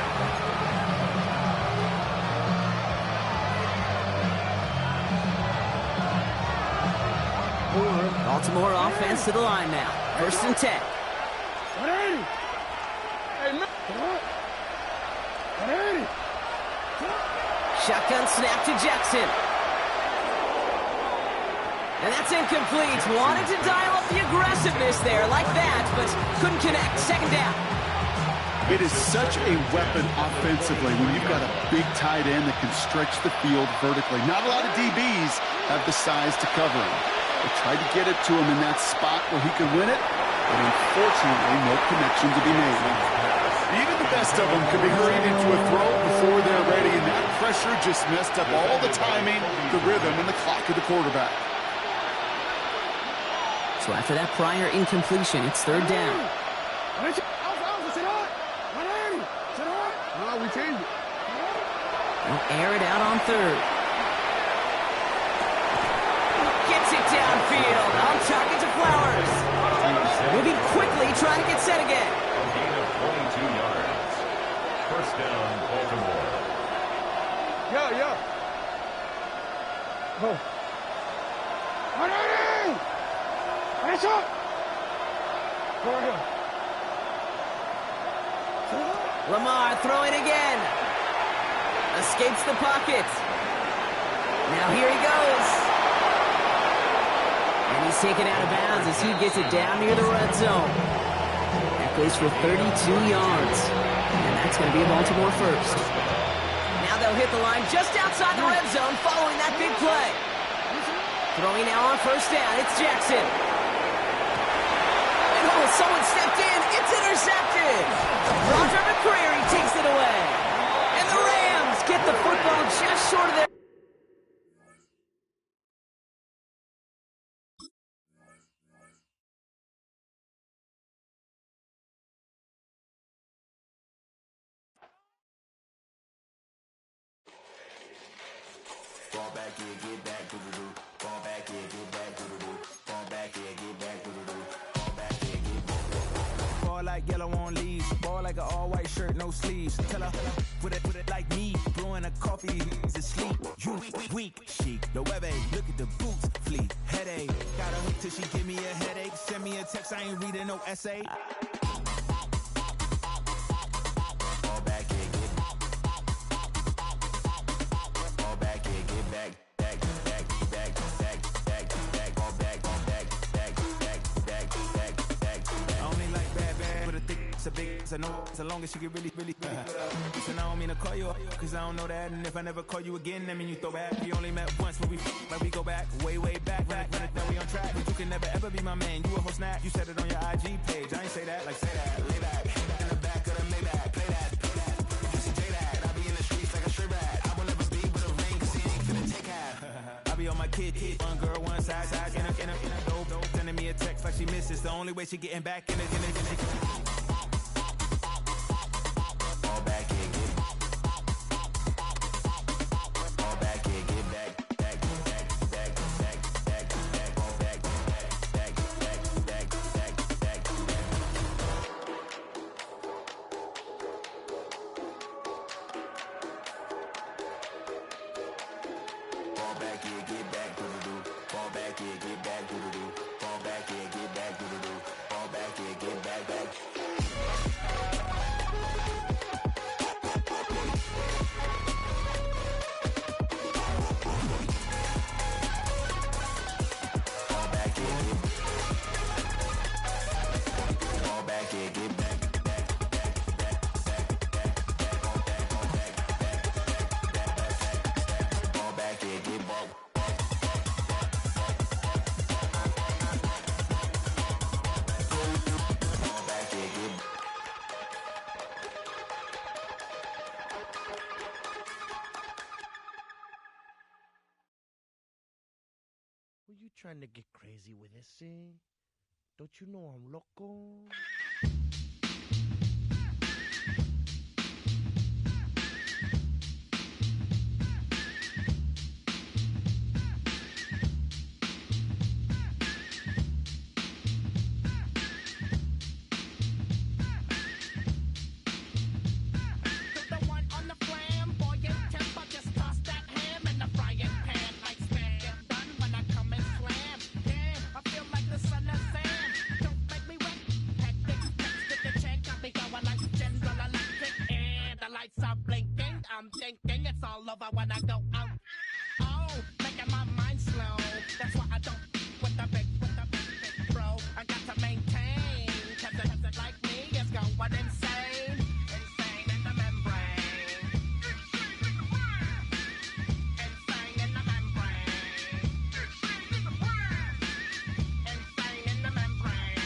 Baltimore offense to the line now. First and 10. 180. Hey, look. 180. Shotgun snap to Jackson. And that's incomplete. Wanted to dial up the aggressiveness there like that, but couldn't connect. Second down. It is such a weapon offensively when you've got a big tight end that can stretch the field vertically. Not a lot of DBs have the size to cover him. They tried to get it to him in that spot where he could win it, but unfortunately, no connection to be made. Even the best of them could be hurried into a throw before they're ready, and that pressure just messed up all the timing, the rhythm, and the clock of the quarterback. So after that prior incompletion, it's third down. No, we changed it. They'll air it out on third. Gets it downfield. On target to Flowers. Moving quickly, trying to get set again. A gain of 22 yards. First down, Baltimore. Yeah. Go. Finish up. Go right here. Lamar throwing again. Escapes the pocket. Now here he goes. And he's taken out of bounds as he gets it down near the red zone. That goes for 32 yards. And that's going to be a Baltimore first. Now they'll hit the line just outside the red zone following that big play. Throwing now on first down. It's Jackson. And someone stepped in. It's intercepted. Roger McCreary takes it away. And the Rams get the football just short of their... Fall back here, get back, doo-doo-doo. Fall back here, get back, doo-doo-doo. Fall back here, get back, doo-doo-doo. Fall back here, get back. Ball like yellow on leaves. Ball like an all-white shirt, no sleeves. Tell her, put it like me. Blowing a coffee, he's asleep. You weak, chic. No webby, look at the boots, fleet. Headache, got her hooked till she give me a headache. Send me a text, I ain't reading no essay. Fall back here, get back. Fall back here, get back. So big, so no, so long as she get really good up. So now I don't mean to call you up, cause I don't know that. And if I never call you again, that mean you throw back. We only met once when we go back, way back. Now we on track, but you can never ever be my man. You a whole snap, you said it on your IG page. I ain't say that, like say that, lay back. In the back of the Maybach, play that. Just say that, I be in the streets like a stray rat. I will never speak with a ring, cause he ain't finna take half. I be on my kid, one girl, one side, in a dope, sending me a text like she misses. The only way she getting back in it. Were you trying to get crazy with this thing? Don't you know I'm loco? Thinking it's all over when I go out. Oh, making my mind slow. That's why I don't with the big bro. I got to maintain, cause it like me is going insane. Insane in the membrane. Insane in the membrane. Insane in the membrane.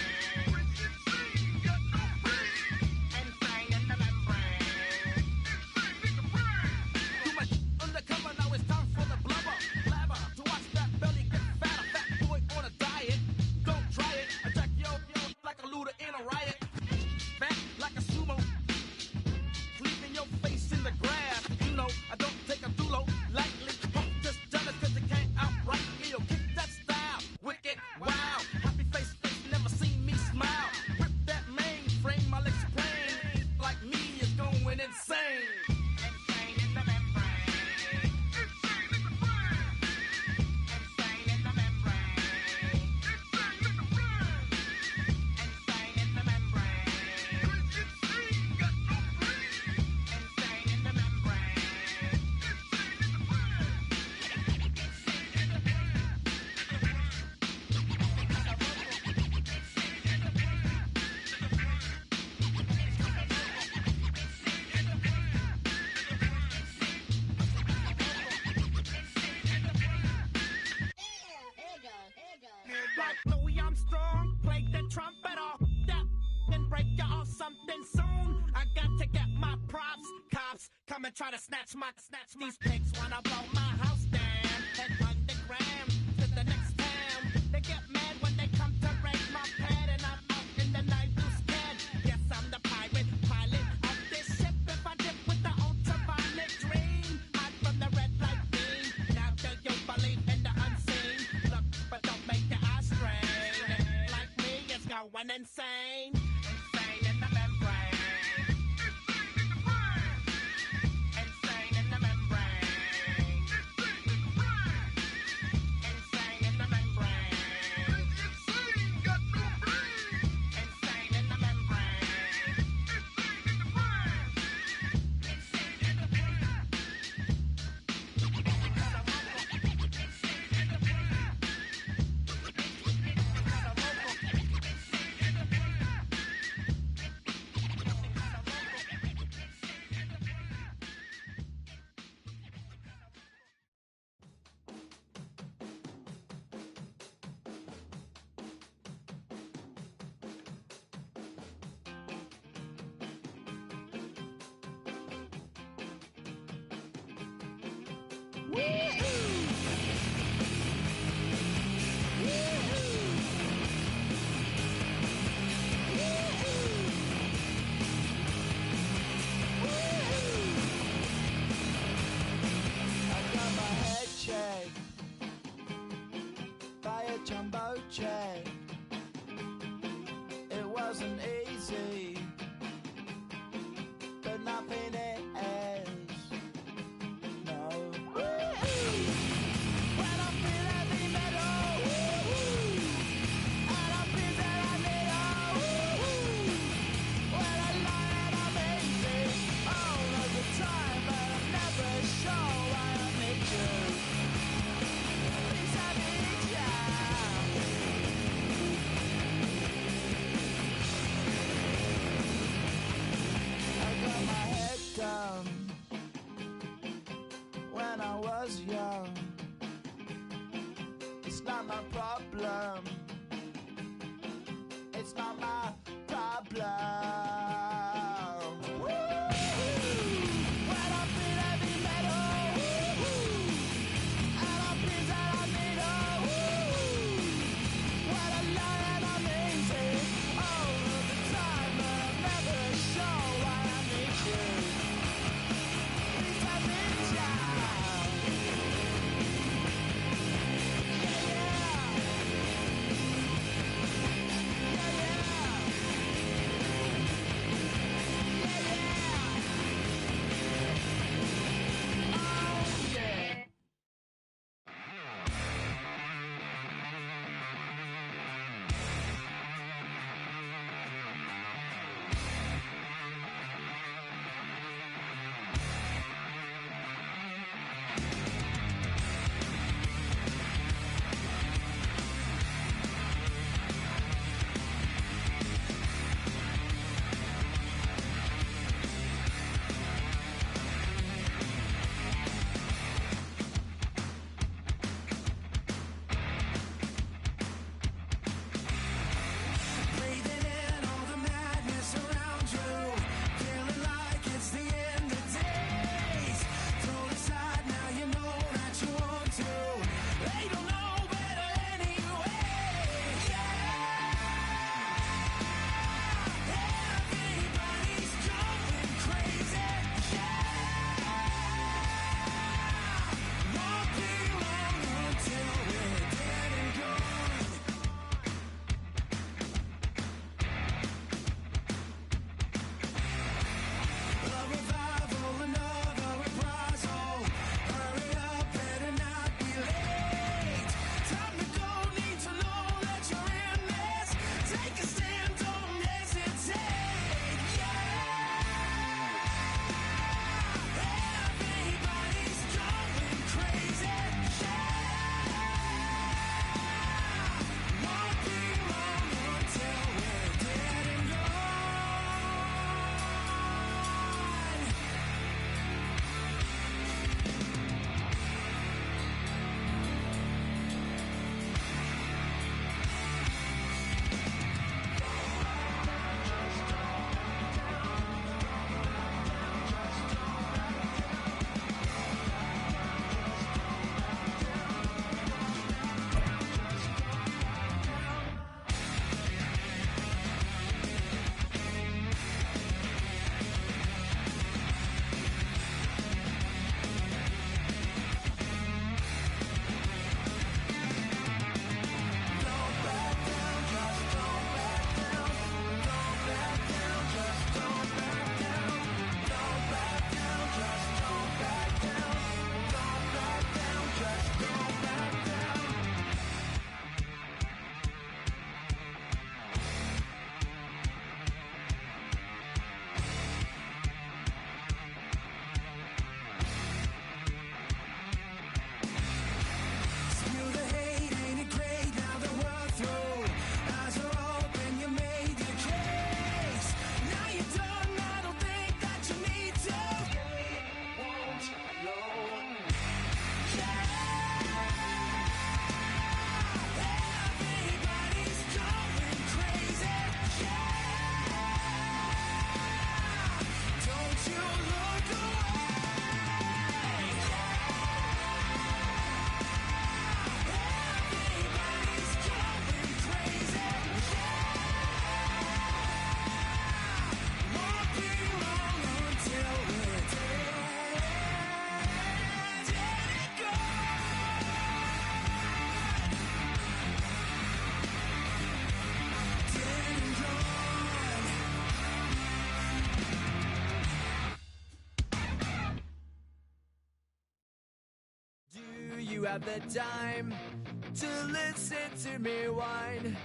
Insane in the membrane. Too much on the come try to snatch these pigs wanna blow my house down and underground to the next town. They get mad when they come to raid my pad and I'm out in the night too scared. Yes, I'm the pirate pilot of this ship. If I dip with the ultraviolet dream, hide from the red light beam. Now do you believe in the unseen? Look, but don't make your eyes strain. Like me, it's going insane. Insane in the membrane. Insane in the membrane. Insane in the membrane. Insane, got no brain. Insane in the membrane. Insane in the brain. I got my head checked by a jumbo jet. It wasn't easy, but nothing is. No. When I feel heavy metal, and I feel that I need when I lie and I'm easy all of the time, but I'm never sure why I need you. Please, I need you. you have the time to listen to me whine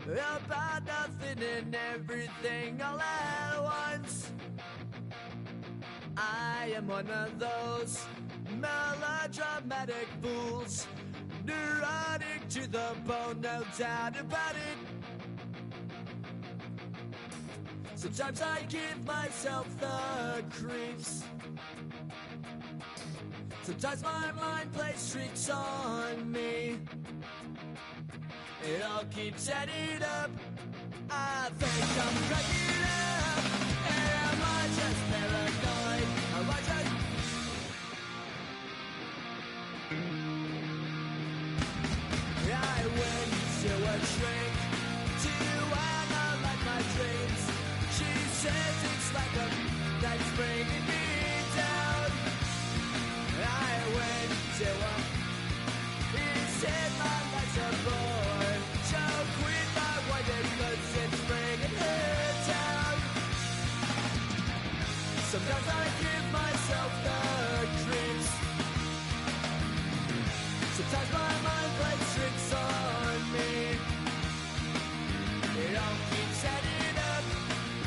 about nothing and everything all at once. I am one of those melodramatic fools, neurotic to the bone, no doubt about it. Sometimes I give myself the creeps. Sometimes my mind plays tricks on me. It all keeps adding up. I think I'm cracking up. Am I just paranoid? Am I just... I went to a shrink to analyze my dreams. She says it's like a that's bringing me down. I went to a... He said my life's a bore. So quit my wife because it's bringing her down. Sometimes I give myself the creeps. Sometimes my mind plays tricks on me. It all keeps adding up.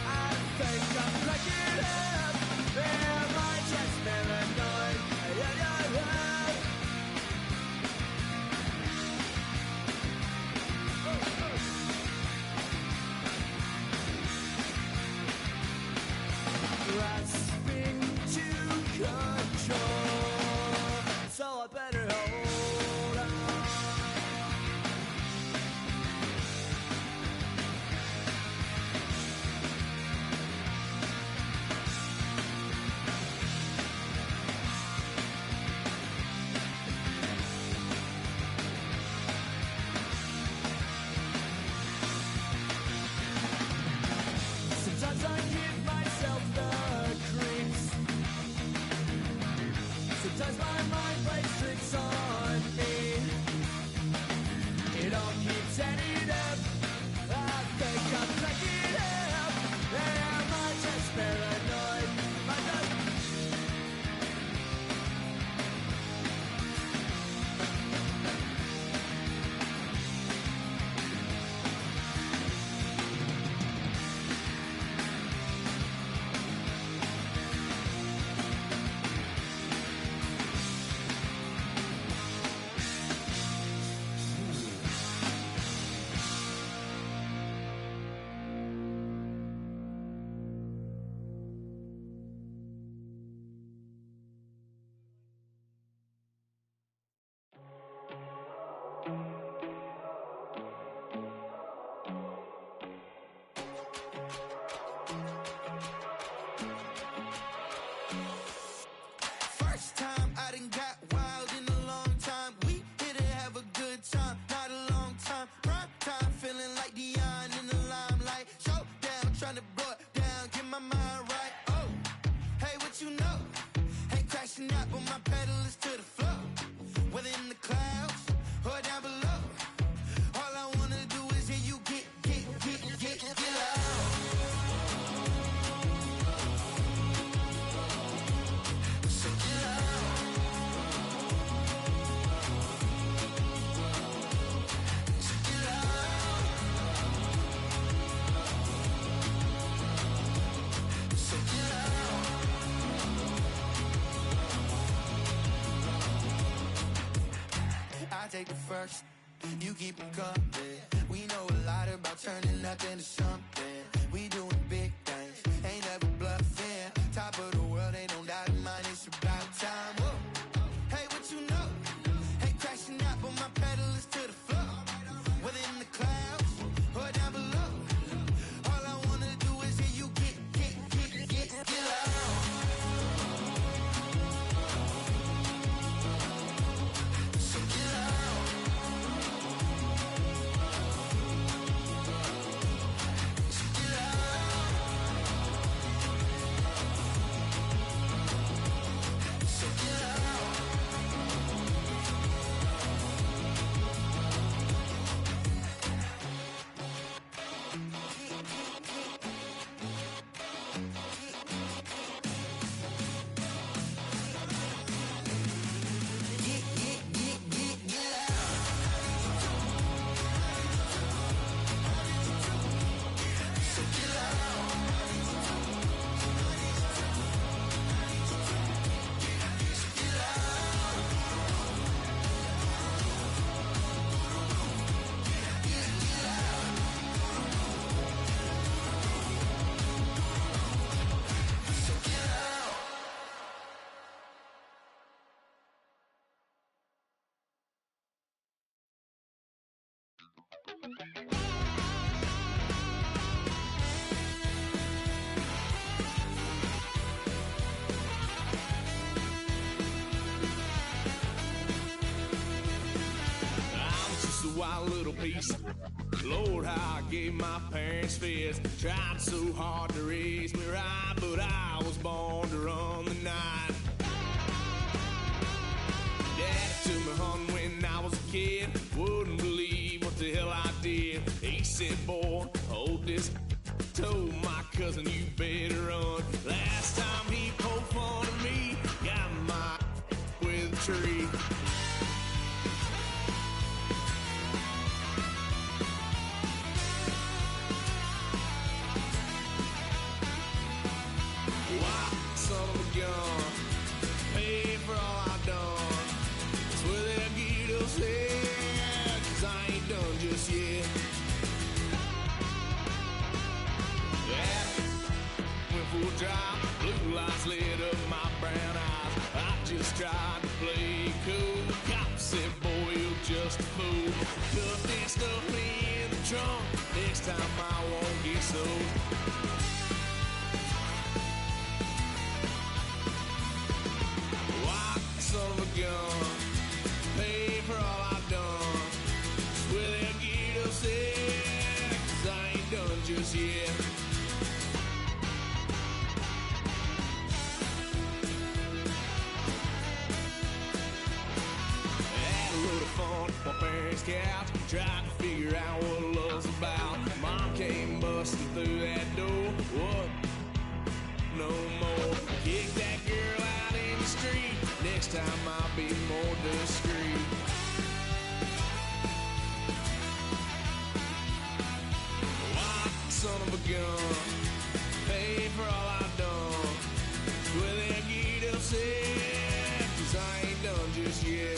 I think I'm cracking up. Am I just paranoid? Grasping to control, so I better hold on. Sometimes I give myself the creeps. Sometimes my mind plays tricks on me. It all keeps adding up. I think I'm cracking up. Am I just paranoid? Am I just... First time I done got wild in a long time. We here to have a good time, not a long time. Prime time, feeling like Dion in the limelight. Showdown, trying to blow it down, get my mind right. Oh, hey, what you know? Ain't crashing out, but my pedal is to the floor. Whether in the clouds or down below, all I wanna do is hear you get loud. So get loud. So get loud. So get loud. I take the first, you keep them coming. We know a lot about turning nothing to something. We doing big things, ain't never bluffing. Top of the world, ain't no doubt in mine, it's about time. Whoa. Hey, what you know? Ain't crashing out, but my pedal is to the floor. Whether in the clouds or down below, all I wanna do is hear you get loud. So get loud. Wild little piece. Lord, how I gave my parents fits. Tried so hard to raise me right, but I was born to run the night. Daddy took me hunting when I was a kid. Wouldn't believe what the hell I did. He said, boy, hold this. Told my cousin, you better run. Last time he poked fun of me, got my with a tree. Blue lights lit up my brown eyes. I just tried to play cool. Cop said, boy, you're just a fool. Cuffed and stuffed me in the trunk. Next time I won't get so. White son of a gun. Pay for all I've done. Well, they'll get upset, 'cause I ain't done just yet. My parents' couch, tried to figure out what love's about. Mom came busting through that door. What? No more. Kick that girl out in the street. Next time I'll be more discreet. White son of a gun. Pay for all I've done. Well, they'll get upset, 'cause I ain't done just yet.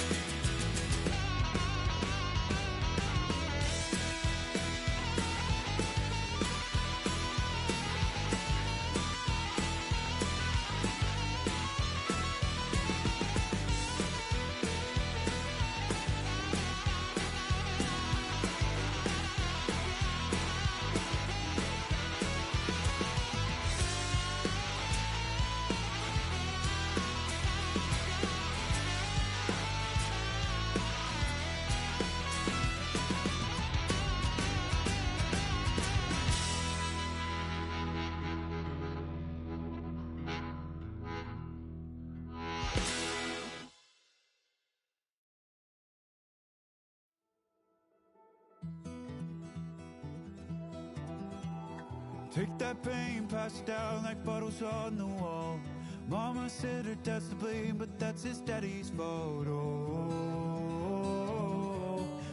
Take that pain, pass it down like bottles on the wall. Mama said her dad's to blame, but that's his daddy's fault. Oh,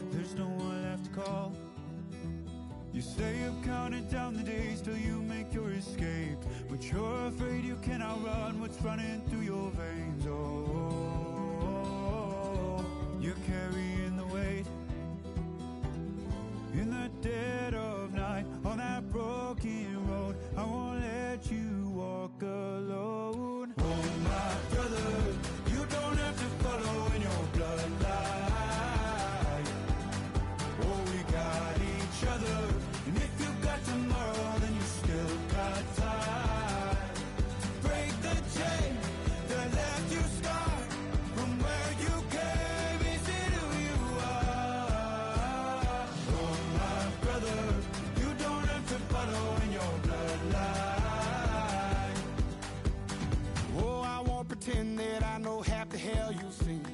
there's no one left to call. You stay up counting down the days till you make your escape, but you're afraid you can outrun what's running through your veins. Oh, you're carrying the weight in the dead of night on that broken road. I won't let you walk alone. Oh, my brother, you don't have to follow in your bloodline. Oh, we got each other, and if you got tomorrow, then you still got time. Break the chain that left you scarred from where you came. Is it who you are? Oh, my brother, you don't have to follow in your bloodline. Oh, I won't pretend that I know half the hell you've seen,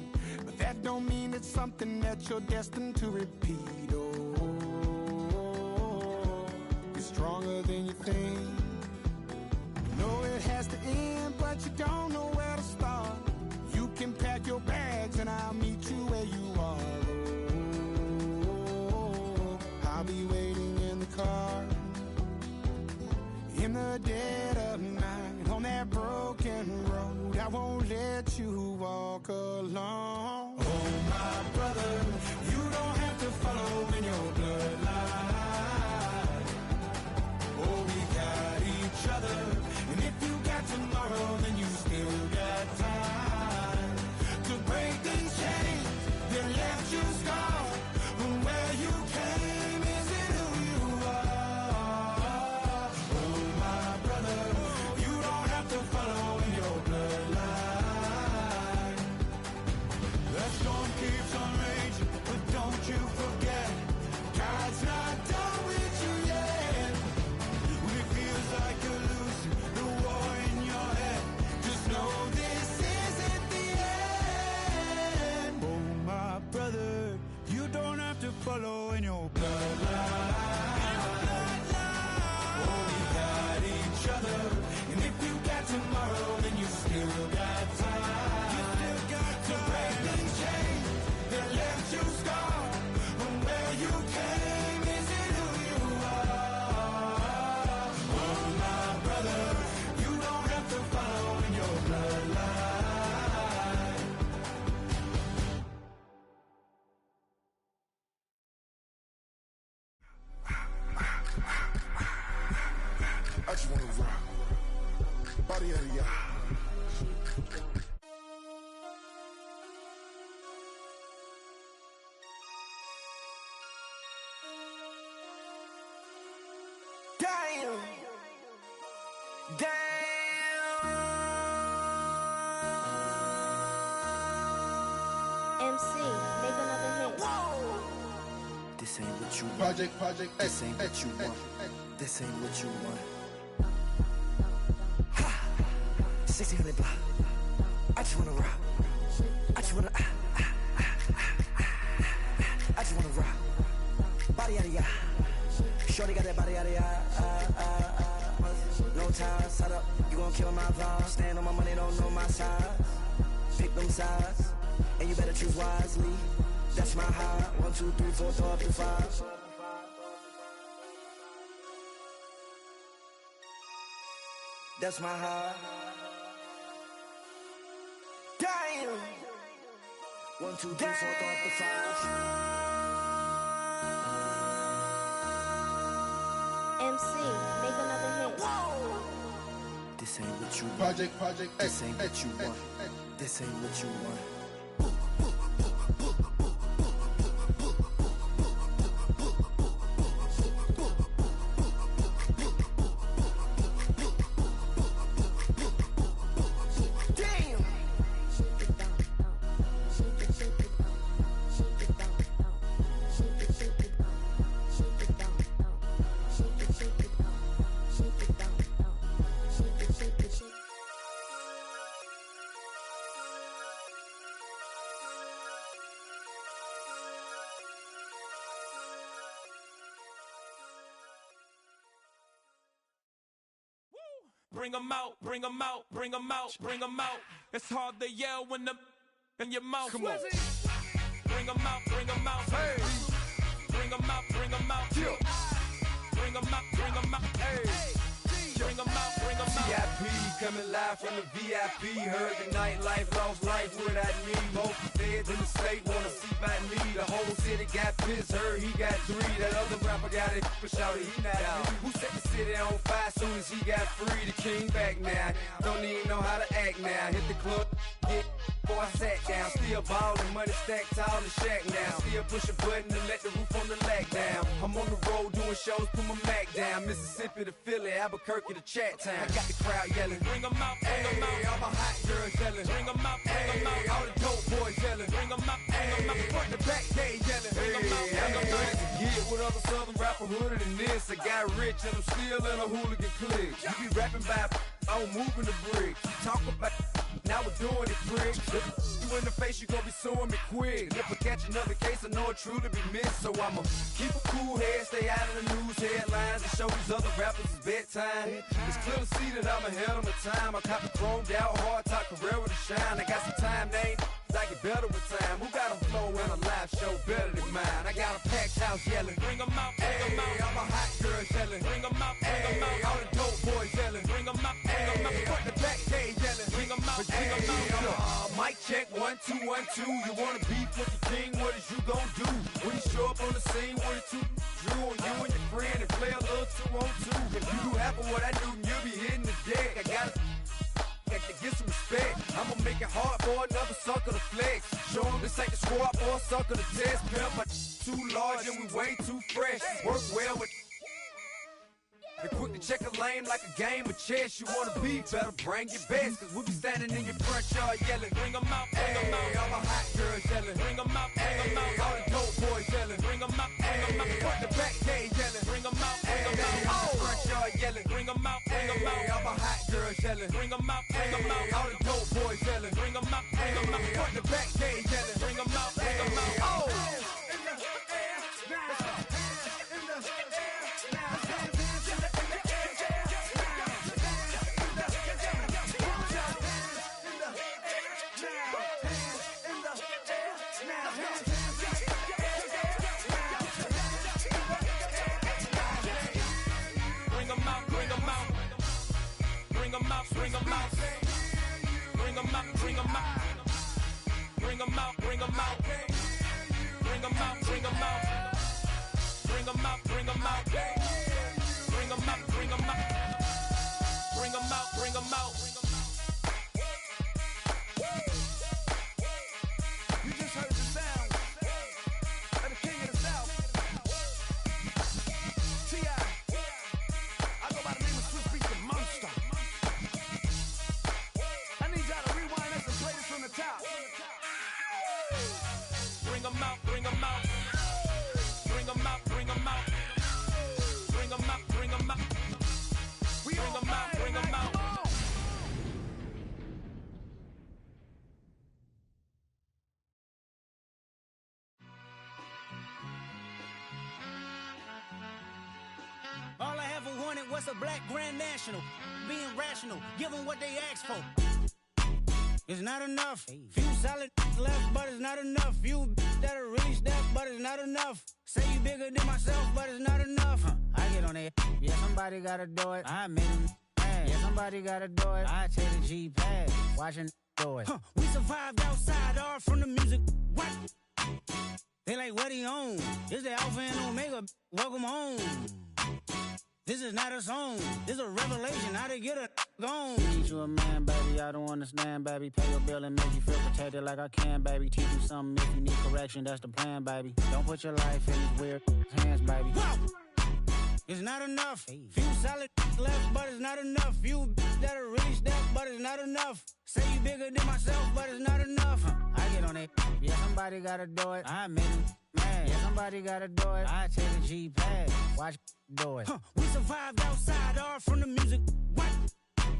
but that don't mean it's something that you're destined to repeat. Oh, you're stronger than you think. You know it has to end, but you don't know where to start. You can pack your bags and I'll meet you where you are. Oh, I'll be waiting in the car in the dead of night on that broken road. I won't let you walk alone. Oh, my brother, you don't have to follow in your bloodline. Oh, we got each other, and if you got tomorrow, then you still got Damn. MC, make another hit. This ain't what you want. This ain't what you want. This ain't what you want. Ha! 1600 block. I just wanna rock. I just wanna I just wanna rock. Body yada yada. Shorty got that body yada yada. No time, set up. You gon' kill my vibe. Stand on my money, don't know my size. Pick them sides, and you better choose wisely. That's my high. 1, 2, 3, 4, throw up to 5. That's my high. Damn. 1, 2, 3, 4, throw up to 5. MC, make another hit. This ain't what you want. This ain't what you want. This ain't what you want. Bring 'em out, bring 'em out, bring 'em out, bring 'em out. It's hard to yell when the in your mouth. Come on. Bring 'em out, bring 'em out. Hey. Bring 'em out, bring 'em out. Yeah. Bring 'em out, bring 'em out. Hey. Bring 'em out, bring 'em out. VIP coming live from the VIP. Heard the nightlife, lost life without me. Both feds in the state wanna see by me. The whole city got pissed, heard he got 3. That other rapper got it, but shouted he not out. Who set the city on fire soon as he got free? The king back now, don't even know how to act now. Hit the club, get before I sat down. Still ballin', money stacked tall in the shack now. Still push a button to let the roof on the lag down. I'm on the road doing shows, put my Mac down. Mississippi to Philly, Albuquerque to Chat Town. I got the crowd yelling. Bring 'em out, bring 'em out. All my hot girls yelling. Bring 'em out, bring 'em out. All the dope boys yelling. Bring 'em out, bring 'em out. Front to back, they yelling. Bring 'em out, bring 'em out. To get with other southern rapper hooded than this. I got rich and I'm still in a hooligan clique. You be rapping by, I'm moving the bricks. You talk about, now we're doing it, prick. You in the face, you gon' be suing me quick. If I catch another case, I know it truly be missed. So I'ma keep a cool head, stay out of the news headlines, and show these other rappers it's bedtime. It's clear to see that I'm ahead of my time. I cop the chromed out, hard top career with a shine. I got some time, name. I get better with time. Who got a flow and a live show better than mine? I got a packed house yelling. Bring 'em out, bring 'em out. All my hot girls yelling. Bring 'em out, bring 'em out. All the dope boys yelling. Bring 'em out, bring 'em out. Front to back, they yelling. Bring 'em out, bring 'em out. Mic check, 1, 2, 1, 2. You wanna beef with the king? What is you gon' do? When you show up on the scene, what is 2 drew on you and your friend and play a little 2-on-2. If you do half of what I do, you'll be hitting the deck. I gotta to get some respect. I'ma make it hard for another sucker to flex. Show 'em this ain't the squad for a sucker to test. Pimp, but too large and we way too fresh. Work well with and quick to check a lane like a game of chess. You wanna be better, bring your best. Cause we be standing in your front yard yelling. Bring 'em out, bring 'em out. All my hot girls yelling. Bring 'em out, bring 'em out. All the dope boys yelling. Bring 'em out, bring 'em out. Front to back, they yelling. Bring 'em out, bring 'em out. Oh, front yard yelling. Bring 'em out, bring 'em out. All my hot girls yelling. Bring 'em out, bring 'em out. All the dope boys yelling. Bring 'em out, bring 'em out. Front to back, they yelling. Bring 'em out, bring 'em out. Oh. Bring 'em out, bring 'em out. Bring 'em out, bring 'em out. Bring 'em out, bring 'em out. Bring 'em out, bring 'em out. Bring 'em out, bring 'em out. Bring 'em out, bring 'em out. Bring 'em out, bring 'em out. You just heard the sound of the king of the South. what's a black grand national? Being rational, give them what they ask for. It's not enough. Few solid left, but it's not enough. Few that'll really step, but it's not enough. Say you bigger than myself, but it's not enough. I get on it. Yeah, somebody gotta do it. I made him mad. Yeah, somebody gotta do it. I take the G-pad. Watching do it. We survived outside, all from the music. What? They like, what he on? This the Alpha and Omega. Welcome home. This is not a song. This is a revelation. How to get a gone. Teach you a man, baby. I don't understand, baby. Pay your bill and make you feel protected like I can, baby. Teach you something if you need correction. That's the plan, baby. Don't put your life in these weird hands, baby. Whoa! It's not enough. Few solid left, but it's not enough. Few that'll really step, but it's not enough. Say you bigger than myself, but it's not enough. I get on it. Yeah, somebody gotta do it. I made him mad. Yeah, somebody gotta do it. I take the G-pad. Watch do it. We survived outside, all from the music. What?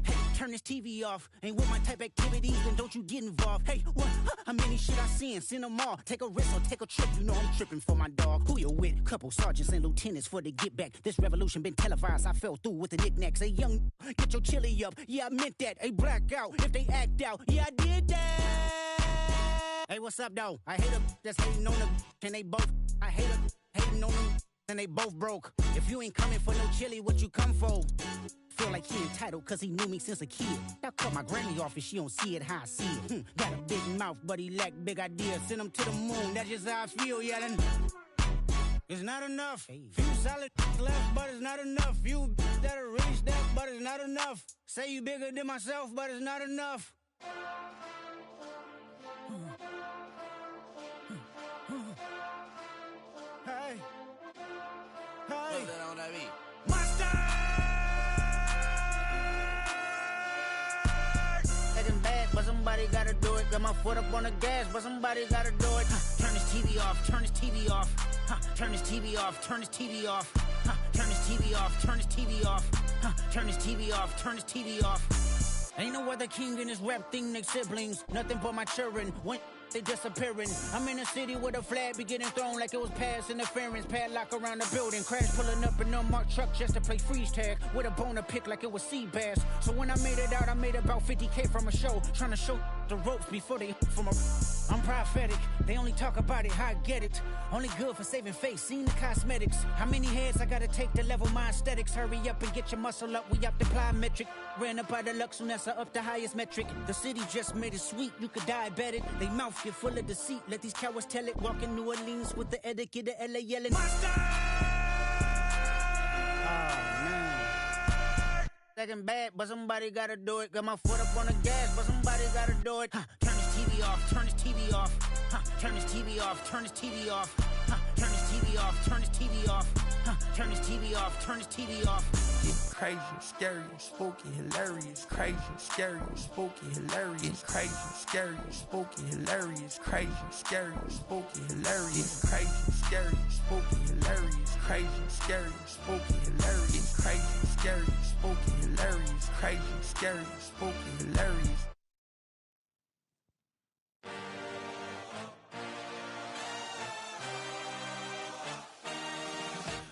Hey, turn this TV off. Ain't with my type activities, then don't you get involved. Hey, what? How many shit I seen? Send them all. Take a risk or take a trip. You know I'm tripping for my dog. Who you with? Couple sergeants and lieutenants for the get back. This revolution been televised. I fell through with the knickknacks. Hey, young, get your chili up. Yeah, I meant that. Hey, black out if they act out. Yeah, I did that. Hey, what's up, though? I hate them that's hating on the and they both. I hate them hating on them and they both broke. If you ain't coming for no chili, what you come for? Feel like he entitled cause he knew me since a kid. I cut my granny off and she don't see it how I see it. Got a big mouth, but he lack big ideas. Send him to the moon, that's just how I feel, yelling. It's not enough. Few solid left, but it's not enough. Few that'll really step, but it's not enough. Say you bigger than myself, but it's not enough. Hey. Hey. Monster! Getting bad, but somebody gotta do it. Got my foot up on the gas, but somebody gotta do it. Turn this TV off, turn this TV off. Turn this TV off, turn this TV off. Turn this TV off, turn this TV off. Turn this TV off, turn this TV off. Ain't no other king in this rap thing, they siblings. Nothing but my children. When they disappearing. I'm in a city with a flag be getting thrown like it was pass interference. Padlock around the building. Crash pulling up an unmarked truck just to play freeze tag. With a bone to pick like it was sea bass. So when I made it out, I made about 50K from a show. Trying to show the ropes before they from a... I'm prophetic. They only talk about it, how I get it. Only good for saving face, seen the cosmetics. How many heads I gotta take to level my aesthetics? Hurry up and get your muscle up, we up the plyometric. Ran up out of luck, soon as I up the highest metric. The city just made it sweet, you could diabetic. They mouth get full of deceit, let these cowards tell it. Walk in New Orleans with the etiquette of LA yelling. Monster! Second bad, but somebody gotta do it. Got my foot up on the gas, but somebody gotta do it. Turn this TV off, turn this TV off. Turn this TV off, turn this TV off. Turn this TV off, turn this TV off. Turn this TV off, turn this TV off. It's crazy, scary, spooky, hilarious. Crazy, scary, spooky, hilarious. Crazy, scary, spooky, hilarious. Crazy, scary, spooky, hilarious. Crazy, scary, spooky, hilarious. Crazy, scary, spooky, hilarious. Crazy, scary, spooky, hilarious. Crazy, scary, spooky, hilarious.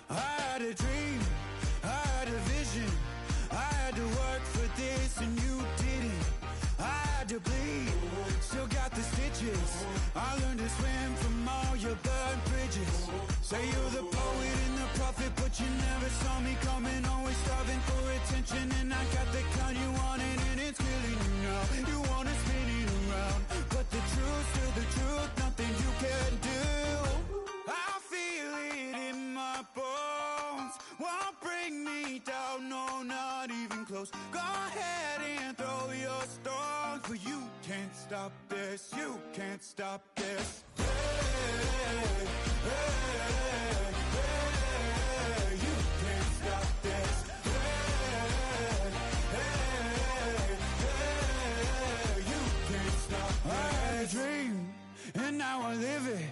I had a dream, I had a vision. I had to work for this and you didn't. I had to bleed, still got the stitches. I learned to swim from all your burned bridges. Say you're the poet and the prophet, but you never saw me coming. Always starving for attention, and I got the kind you wanted, and it's killing you now. You wanna spin it around, but the truth's still the truth. Nothing you can do. I feel it in my bones. Won't bring me down, no, not even close. Go ahead and throw your stones, but you can't stop this. You can't stop this. Hey, hey, hey, you can't stop this. Hey, hey, hey, you can't stop this. I had a dream, and now I live it.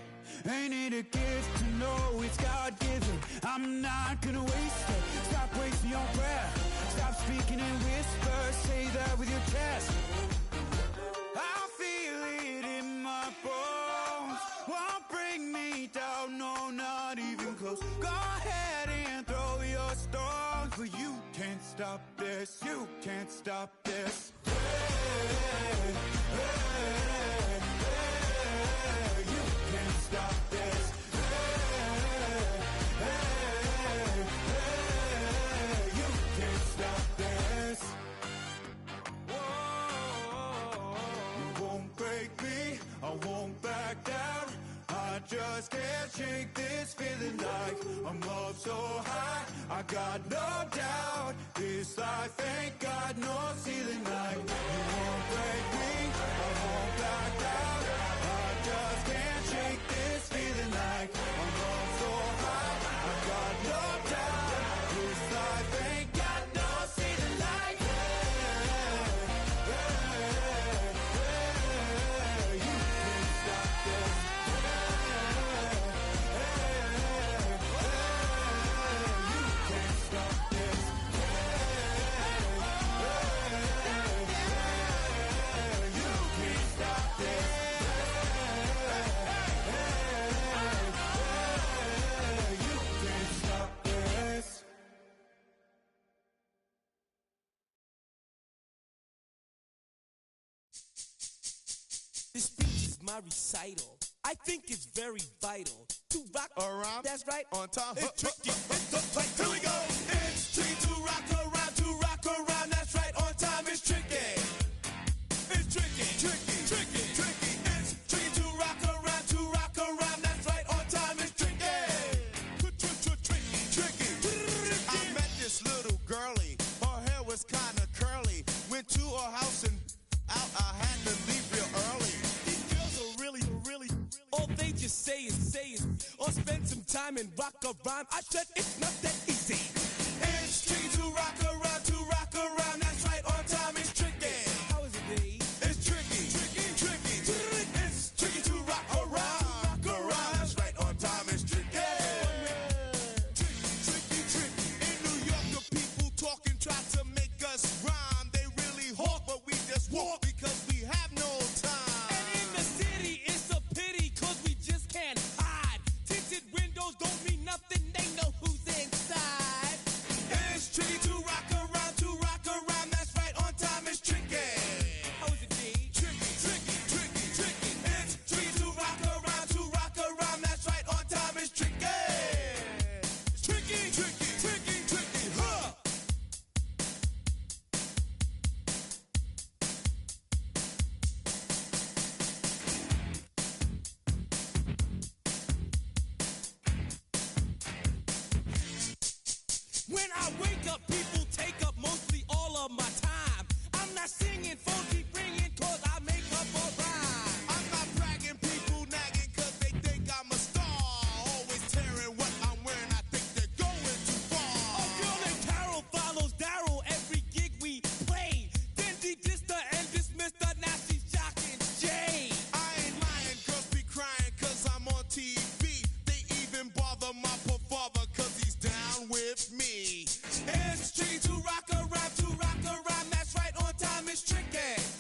Ain't it a gift to know it's God-given? I'm not gonna waste it. Stop wasting your breath. Stop speaking in whispers. Say that with your chest. I feel it in my bones. Won't bring me down, no, not even close. Go ahead and throw your storm. down, but you can't stop this. You can't stop this. You can't stop this. You can't stop this. You won't break me, I won't back down. I just can't shake this feeling like I'm up so high. I got no doubt this life ain't got no ceiling like you won't break me, I won't back down. I just can't shake this feeling like I'm up so high. I got no doubt this life ain't got no ceiling like you can't stop this. This speech is my recital. I think it's very vital to rock around. That's right, on time. It's tricky. It's the play. Here we go. It's tricky to rock around. To rock around. That's right, on time. It's tricky. It's tricky. Tricky. Tricky. Tricky. It's tricky to rock around. To rock around. That's right, on time. It's tricky. Tricky. Tricky. I met this little girlie. Her hair was kind of curly. Went to her house and out. I had to leave real early. These girls are really, all they just say is, or spend some time and rock a rhyme. I said it's not that easy. It's tricky to rock around. To rock around. That's right, on time. It's tricky. How is it, Dave? It's tricky. Tricky. It's tricky to rock around. Rock around. That's right, on time. It's tricky. Tricky. In New York, the people talking try to make us rhyme. They really hawk, but we just walk because we have no time. And in the city, it's a pity, cause we just can't hide. Tinted windows don't mean nothing, they know who's inside. It's tricky to rock around. To rock around. That's right, on time. It's tricky. How is it, Dave? Tricky. It's tricky to rock around. To rock around. That's right, on time. It's tricky. Tricky. Huh. When I wake up, people take up mostly all of my time. I'm not singing, funky, bringing, cause I make up a rhyme. I'm not bragging, people nagging cause they think I'm a star. Always tearing what I'm wearing, I think they're going too far. A girl named Carol follows Daryl every gig we play. Then she dissed her and dismissed her, now she's shocking Jay. I ain't lying, girls be crying cause I'm on TV. They even bother my poor father cause he's down with me. It's tricky to rock around, that's right, on time. It's tricky.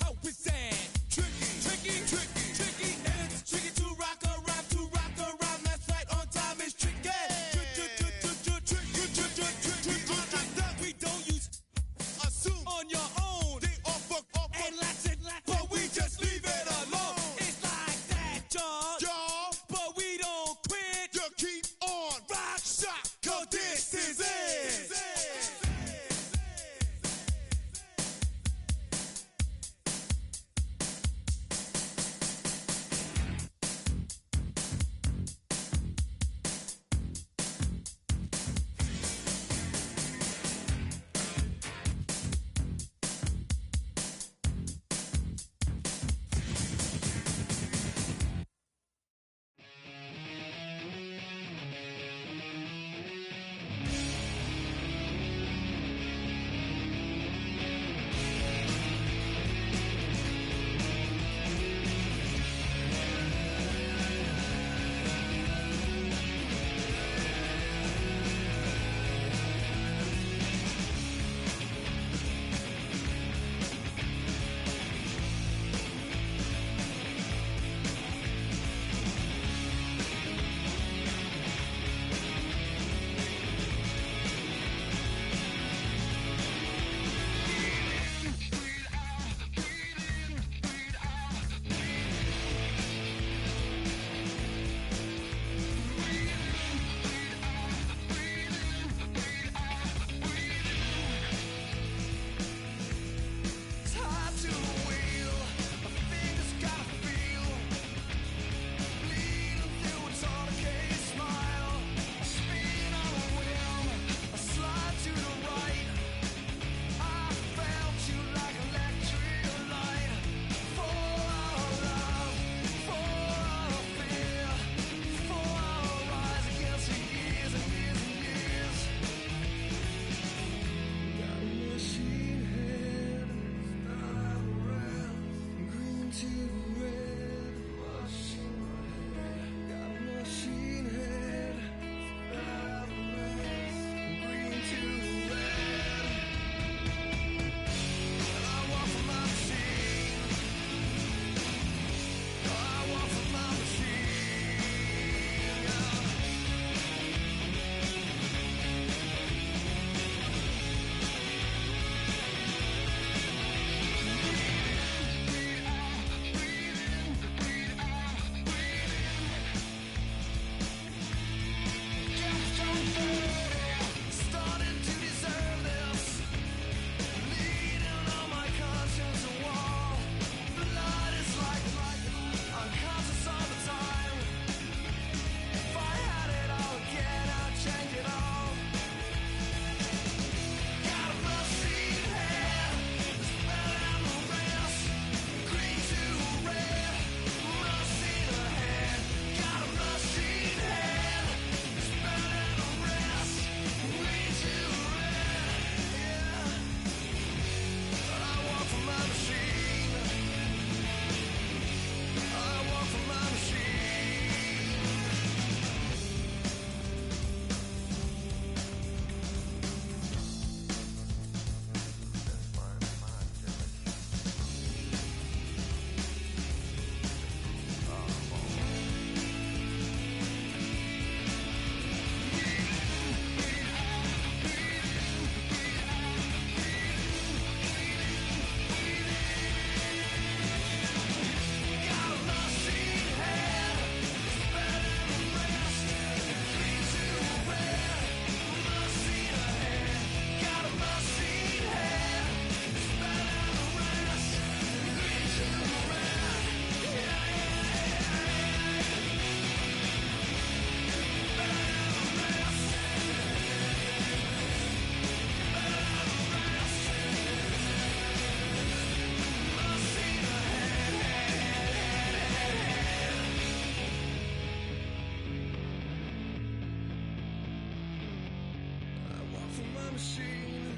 machine.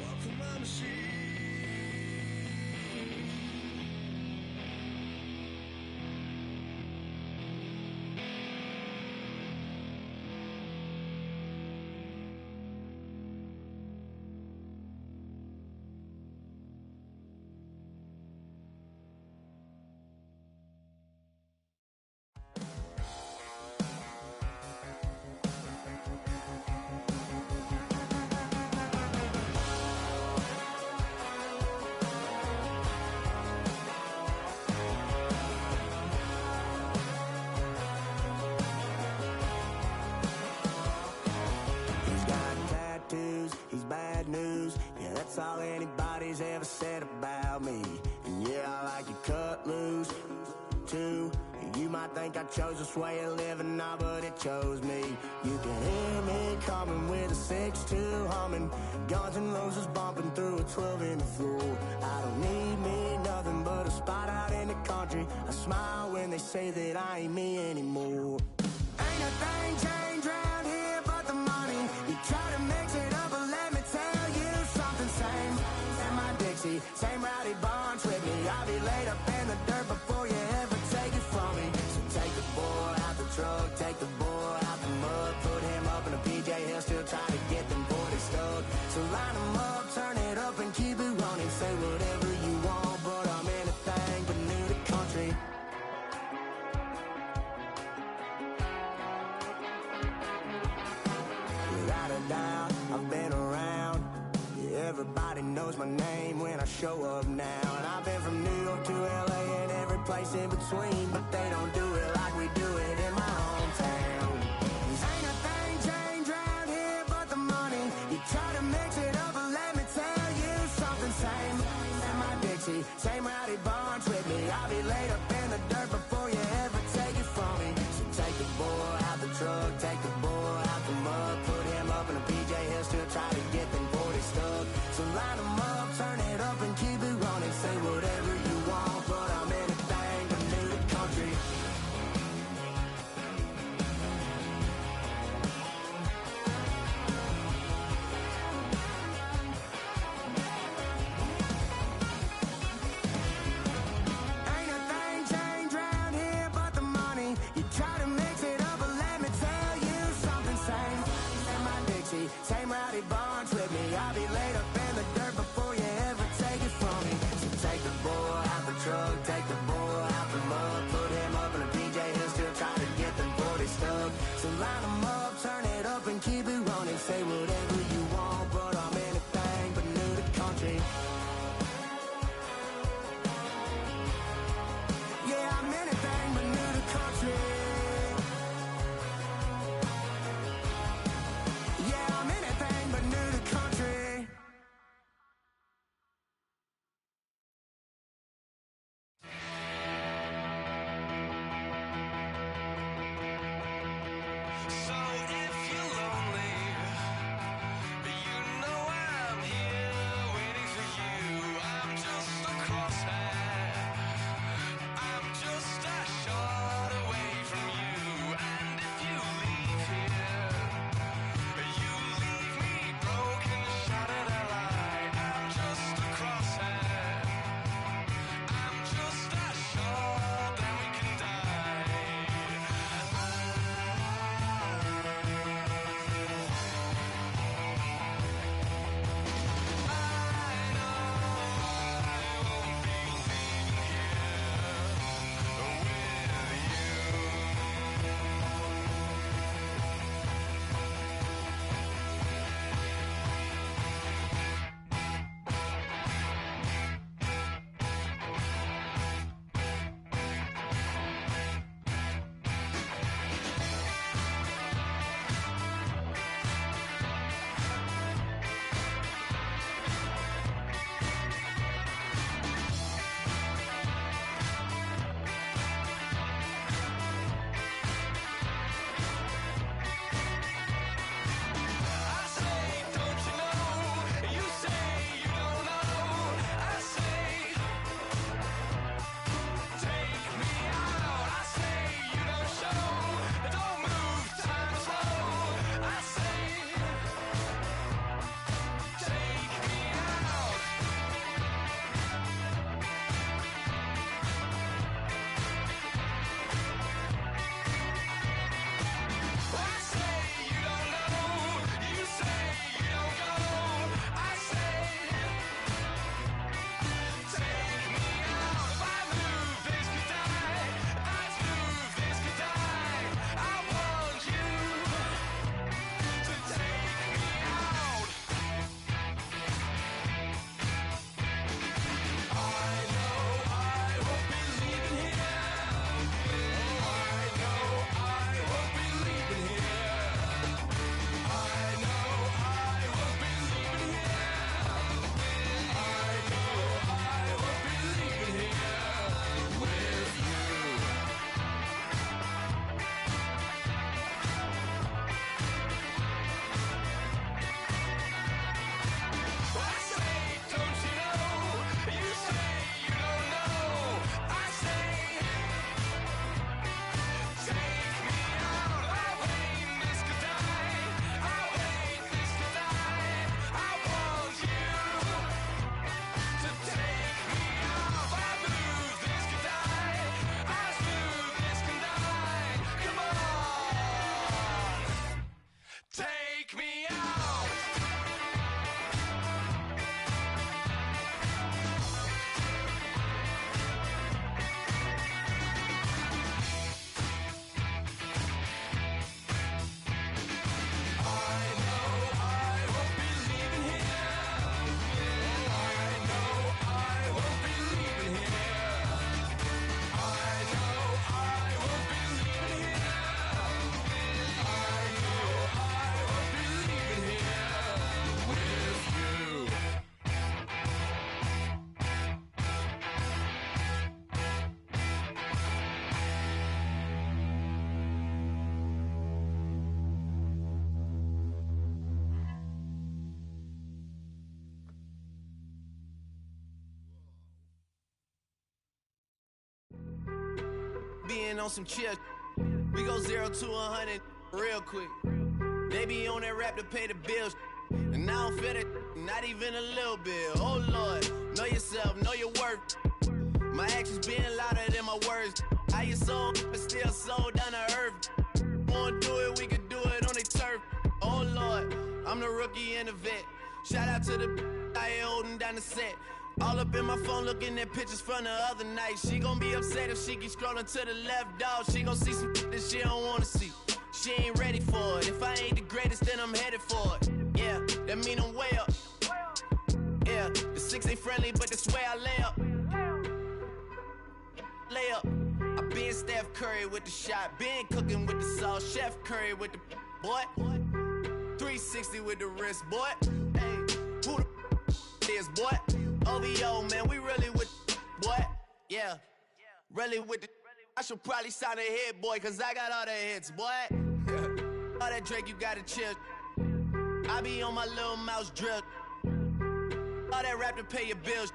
Walk for my machine. He's bad news, yeah, that's all anybody's ever said about me. And yeah, I like you cut loose, too. You might think I chose this way of living now, but it chose me. You can hear me coming with a 6-2 humming, Guns N' Roses bumping through a 12 in the floor. I don't need me nothing but a spot out in the country. I smile when they say that I ain't me anymore. Ain't a thing changed round here but the money. You try to mix it up, but let me tell you something. Same in my Dixie, same rowdy bunch with me. I'll be laid up in the dirt before you ever take it from me. So take the boy out the truck, take the boy out the mud, put him up in a PJ Hill, still trying to get them 40 stuck. So line them up, turn it up and keep it running. Say whatever you want, but I'm anything but new to country. Without a doubt, I've been around. Yeah, everybody knows my name when I show up now. And I've been from New York to LA and every place in between, but they don't do it like we do it in my hometown. Ain't a thing changed round here but the money. You try to mix it up, but let me tell you something. Same in my Dixie, same rowdy bunch with me. I'll be laid up in the dirt before you ever take it from me. So take the boy out the truck, take the boy out the mud, put him up in a PJ Hill, still try to get them 40 stuck. So line them up, turn it up and keep it running. Say whatever you want, but I'm anything but new to country. Ain't a thing changed round here but the money. You try to mix it up, but let me tell you something. Same in my Dixie, same rowdy bunch with me. I'll be laid up in the dirt before you ever take it from me. So take the boy out the truck, take the boy out the mud, put him up in a PJ Hill, still try to get them 40 stuck. So line them up, turn it up and keep it running. Say whatever you want, but I'm anything but new to country. Yeah, I'm anything but new to country. Yeah, I'm anything but new to country. So if you're lonely, been on some chill. We go 0 to 100 real quick. They be on that rap to pay the bills. And I don't feel it, not even a little bit. Oh Lord, know yourself, know your worth. My actions being louder than my words. How you sold, but still sold down to earth. Wanna do it, we can do it on the turf. Oh Lord, I'm the rookie and the vet. Shout out to the I ain't holding down the set. All up in my phone looking at pictures from the other night. She gon' be upset if she keep scrolling to the left, dog. She gon' see some that she don't wanna see. She ain't ready for it. If I ain't the greatest, then I'm headed for it. Yeah, that mean I'm way up. Yeah, the 6 ain't friendly, but that's where I lay up. Lay up. I been Steph Curry with the shot. Been cooking with the sauce. Chef Curry with the boy. 360 with the wrist, boy. Hey, who the is, boy? OVO, man, we really with boy. Yeah, really with the. I should probably sign a hit, boy, cause I got all the hits, boy. All that Drake, you gotta chill. I be on my little mouse drip. All that rap to pay your bills.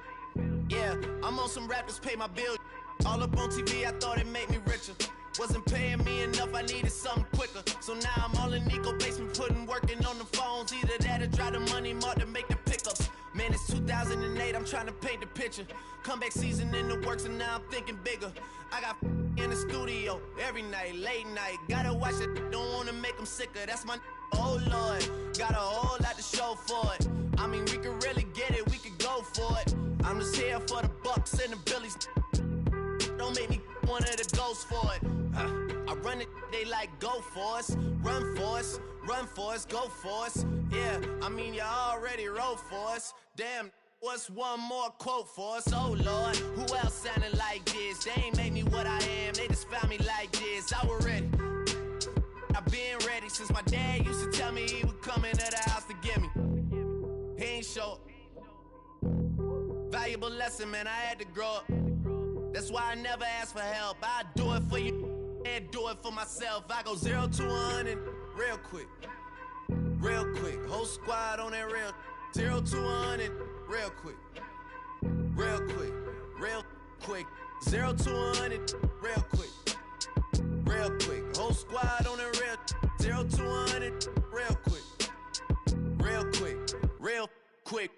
Yeah, I'm on some rappers pay my bills. All up on TV, I thought it made me richer. Wasn't paying me enough, I needed something quicker. So now I'm all in Nico basement, working on the phones. Either that or try the money mark to make the pickups. Man, it's 2008, I'm trying to paint the picture. Comeback season in the works and now I'm thinking bigger. I got in the studio every night, late night. Gotta watch it, don't wanna make them sicker. That's my oh Lord, got a whole lot to show for it. I mean, we could really get it, we could go for it. I'm just here for the Bucks and the Billies. Don't make me one of the ghosts for it. I run it, they like go for us. Run for us, run for us, go for us. Yeah, I mean you already wrote for us. Damn, what's one more quote for us? Oh Lord, who else sounded like this? They ain't made me what I am, they just found me like this. I was ready, I've been ready since my dad used to tell me he would come into the house to get me. He ain't show up. Valuable lesson, man, I had to grow up. That's why I never ask for help. I do it for you and do it for myself. I go 0 to 100 real quick. Real quick. Whole squad on that real. 0 to 100 real quick. Real quick. Real quick. 0 to 100 real quick. Real quick. Whole squad on that real. 0 to 100 real quick. Real quick. Real quick.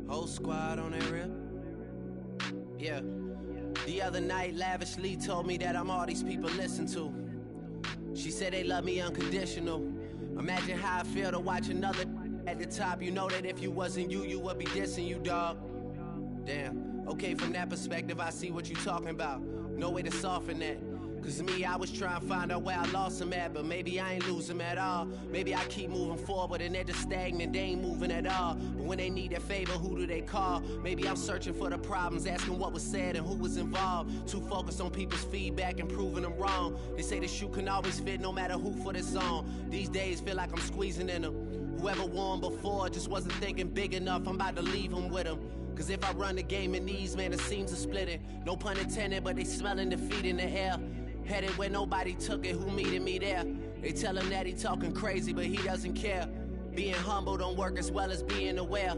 Whole squad on that real. Yeah. The other night, lavishly told me that I'm all these people listen to. She said they love me unconditional. Imagine how I feel to watch another at the top. You know that if you wasn't you, you would be dissing you, dog. Damn. Okay, from that perspective, I see what you talking about. No way to soften that. Cause me, I was trying to find out where I lost them at, but maybe I ain't lose them at all. Maybe I keep moving forward and they're just stagnant, they ain't moving at all. But when they need their favor, who do they call? Maybe I'm searching for the problems, asking what was said and who was involved. Too focused on people's feedback and proving them wrong. They say the shoe can always fit no matter who for the song. These days feel like I'm squeezing in them. Whoever won before just wasn't thinking big enough, I'm about to leave them with them. Cause if I run the game in these, man, the seams are splitting. No pun intended, but they smelling defeat in the air. Headed where nobody took it, who meeted me there? They tell him that he talking crazy, but he doesn't care. Being humble don't work as well as being aware.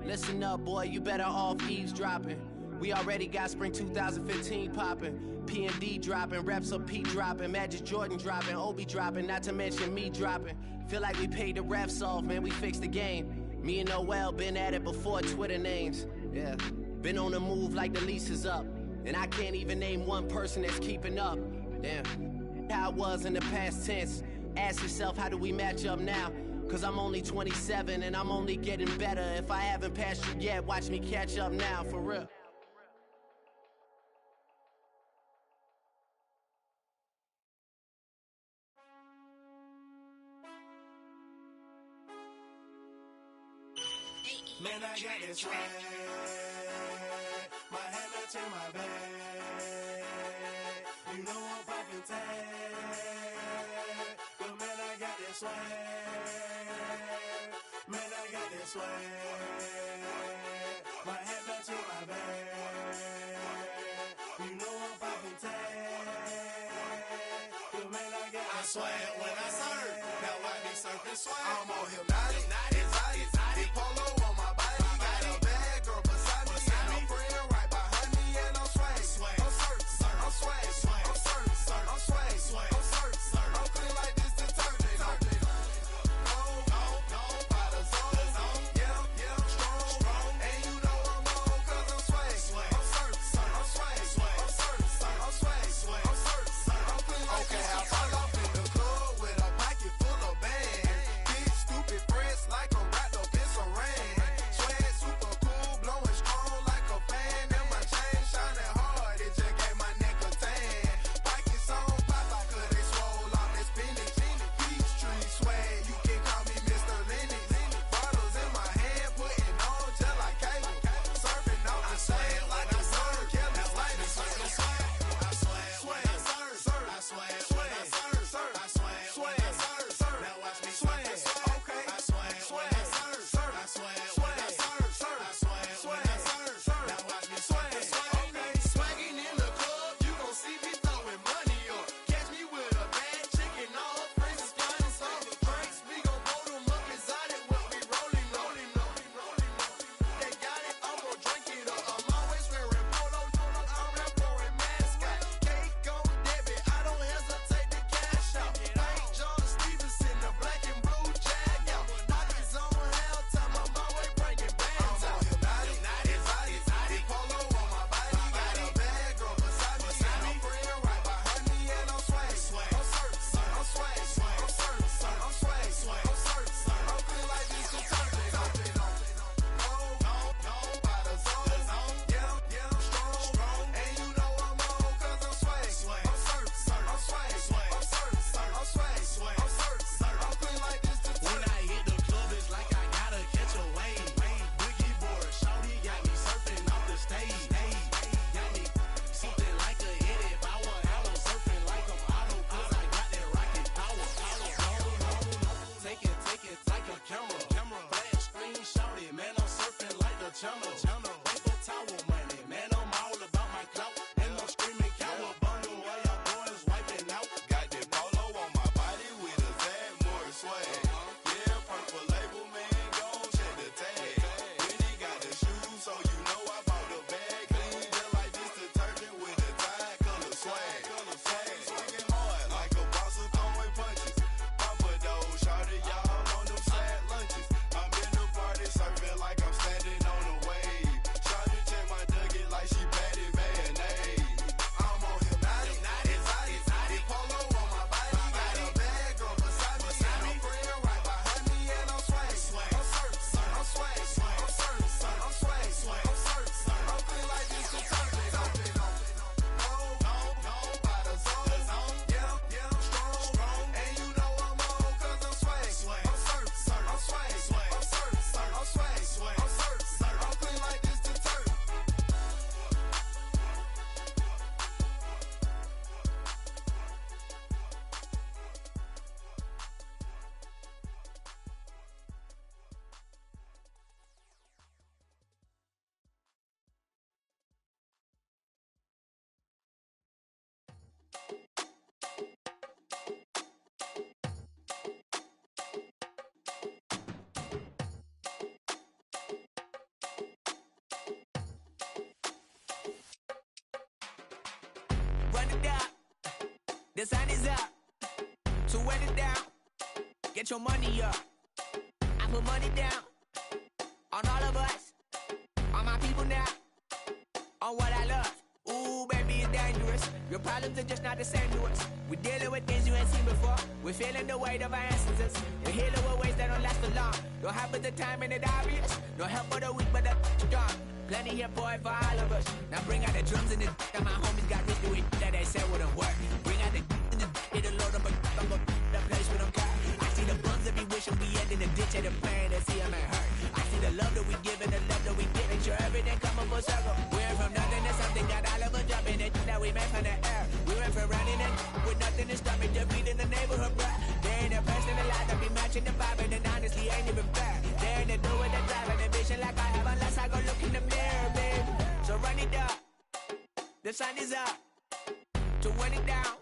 Listen up, boy, you better off eavesdropping. We already got spring 2015 popping. P&D dropping, reps of P dropping, Magic Jordan dropping, Obi dropping, not to mention me dropping. Feel like we paid the refs off, man, we fixed the game. Me and Noel been at it before Twitter names. Yeah, been on the move like the lease is up. And I can't even name one person that's keeping up. Damn, how it was in the past tense. Ask yourself, how do we match up now? Cause I'm only 27 and I'm only getting better. If I haven't passed you yet, watch me catch up now, for real. Man, I got this swag. My head up to my bag. You know I'm poppin' tag. But man, I got this swag. Man, I got this swag. My head up to my bag. You know swag when I surf. Now I be surfing swag. I'm on hypnotic, polo on my body. Got a bad girl beside me, and a friend right behind me, and I'm swag. I'm surf, I'm swag, I'm surf, I'm swag, I'm surf, I'm clean like this detergent. The sun is up, so wet it down. Get your money up. I put money down on all of us, on my people now, on what I love. Ooh, baby, it's dangerous. Your problems are just not the same to us. We're dealing with things you ain't seen before. We're feeling the weight of our ancestors. We're healing with ways that don't last for long. Don't have but the time and it obvious. No help for the weak, but the strong. Plenty here for it for all of us. Now bring out the drums and the that my homies got rich doing that they said wouldn't work. Bring out the and the it'll load up the place with them car. I see the bums that be wishing we end in the ditch at the plane to see them ain't hurt. I see the love that we give and the love that we get. Make sure everything come up full circle. We're from nothing to something, got all of us jumping it that we made from the air. We went from running and with nothing to stop me, just beat in the neighborhood, bruh. They ain't the person alive that be matching the vibe, and honestly ain't even fair. They ain't the do with the drive and the vision like I have unless I go look in the mirror, babe. So run it up, the sun is up. To run it down,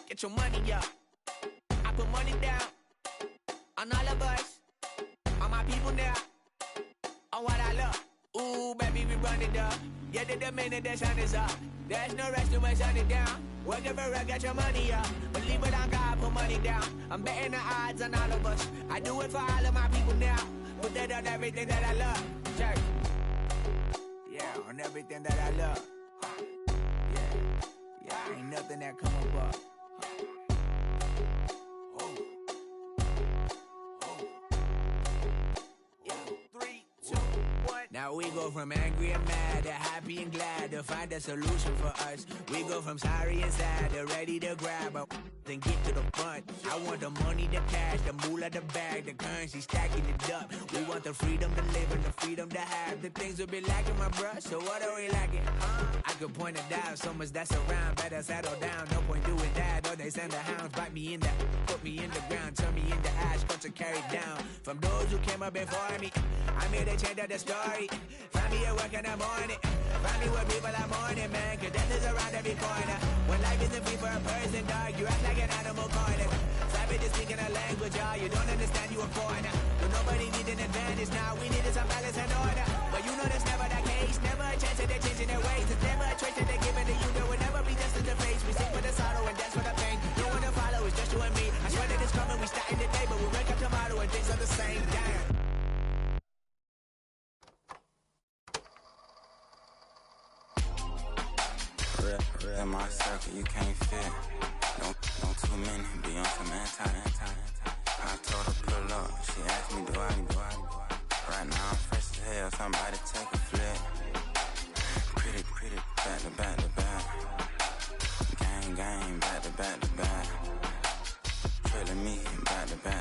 get your money up. On all of us, on my people now, on what I love. Ooh, baby, we run it up. Yeah, the minute the sun is up. There's no rest to shut it down. Working for it, get your money up. Believe it on God, put money down. I'm betting the odds on all of us. I do it for all of my people now. Put that on everything that I love. Church. Yeah, on everything that I love. Yeah, ain't nothing that come above. Now we go from angry and mad to happy and glad to find a solution for us. We go from sorry and sad to ready to grab up and get to the front. I want the money, the cash, the moolah, the bag, the currency, stacking it up. We want the freedom to live and the freedom to have. The things will be lacking, my bruh, so what are we lacking? I could point it out, so much that's around. Better settle down, no point doing that. Or they send the hounds, bite me in the, put me in the ground, turn me into ash, got to carry down. From those who came up before me, I'm here to change up the story. Find me at work in the morning. Find me where people are mourning, man. Cause death is around every corner. When life isn't free for a person, dog, you act like an animal corner. Savage is speaking a language, y'all. You don't understand, you a foreigner. But nobody needs an advantage now. We needed some balance and order. But you know that's never the case. Never a chance that they're changing their ways. It's never a choice that they're giving to you. There will never be just in the face. We sing for the sorrow and dance for the pain. No one to follow, it's just you and me. I swear that it's coming. We starting today, but we wake up tomorrow and things are the same. Damn. Real my circle, you can't fit. Don't too many, be on some anti. I told her pull up, she asked me do I. Right now I'm fresh as hell, somebody take a flip. Pretty, back to back. Gang, back to back. Trailing me, back to back.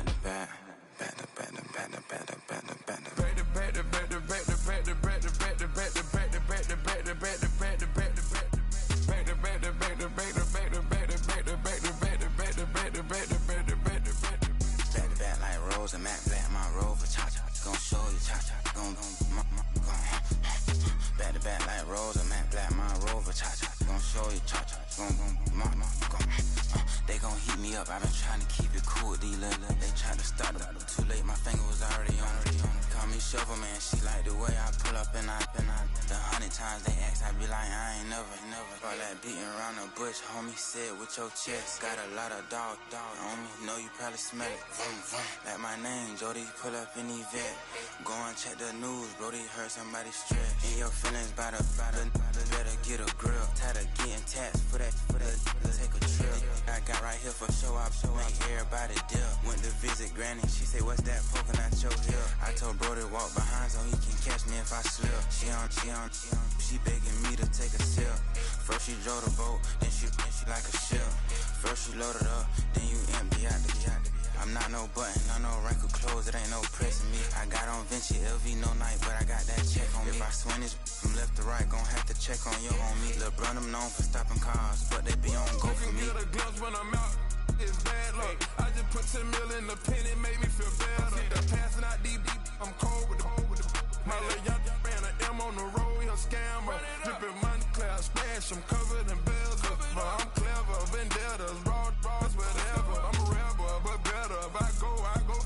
And Matt Black, my rover, cha-cha, gon' show you, cha-cha, gon' back to back like Rose and Matt Black, my rover, cha-cha, gon' show you, cha-cha, they gon' heat me up, I've been trying to keep it cool, these little, they tried to start it, too late, my finger was already on it, call me shovel man, she like the way I pull up and I, the 100 times they ask, I be like, I ain't never, all that beating around the bush, homie, said with your chest, got a lot of dog on me, know you probably smell it, like my name, Jody, pull up in the vet, go and check the news, Brody, heard somebody stretch, in your feelings by the, better get a grill, tired of getting taxed for that, take a trip, I got right here for show up, make everybody dip, went to visit granny, she say, what's that poking at your hip, I told Brody walk behind so he can catch me if I slip, she begging me to take a sip, first she drove the boat, then she like a ship, first you load it up, then you empty out the I'm not no button, no wrinkle clothes, it ain't no pressing me. I got on Vinci, LV, no night, but I got that check on me. If I swing this from left to right, gon' have to check on your homie. Lil' Brun, I'm known for stopping cars, but they be on go for me. Get a glimpse when I'm out, it's bad luck. I just put 10 mil in the pen, it made me feel better. The passing out deep, I'm cold with the my little young ran an M on the road, he a scammer. Drippin' money, clear, splash, I'm covered in bells. But I'm clever, vendettas, raw, whatever. I'm a rebel, but better. If I go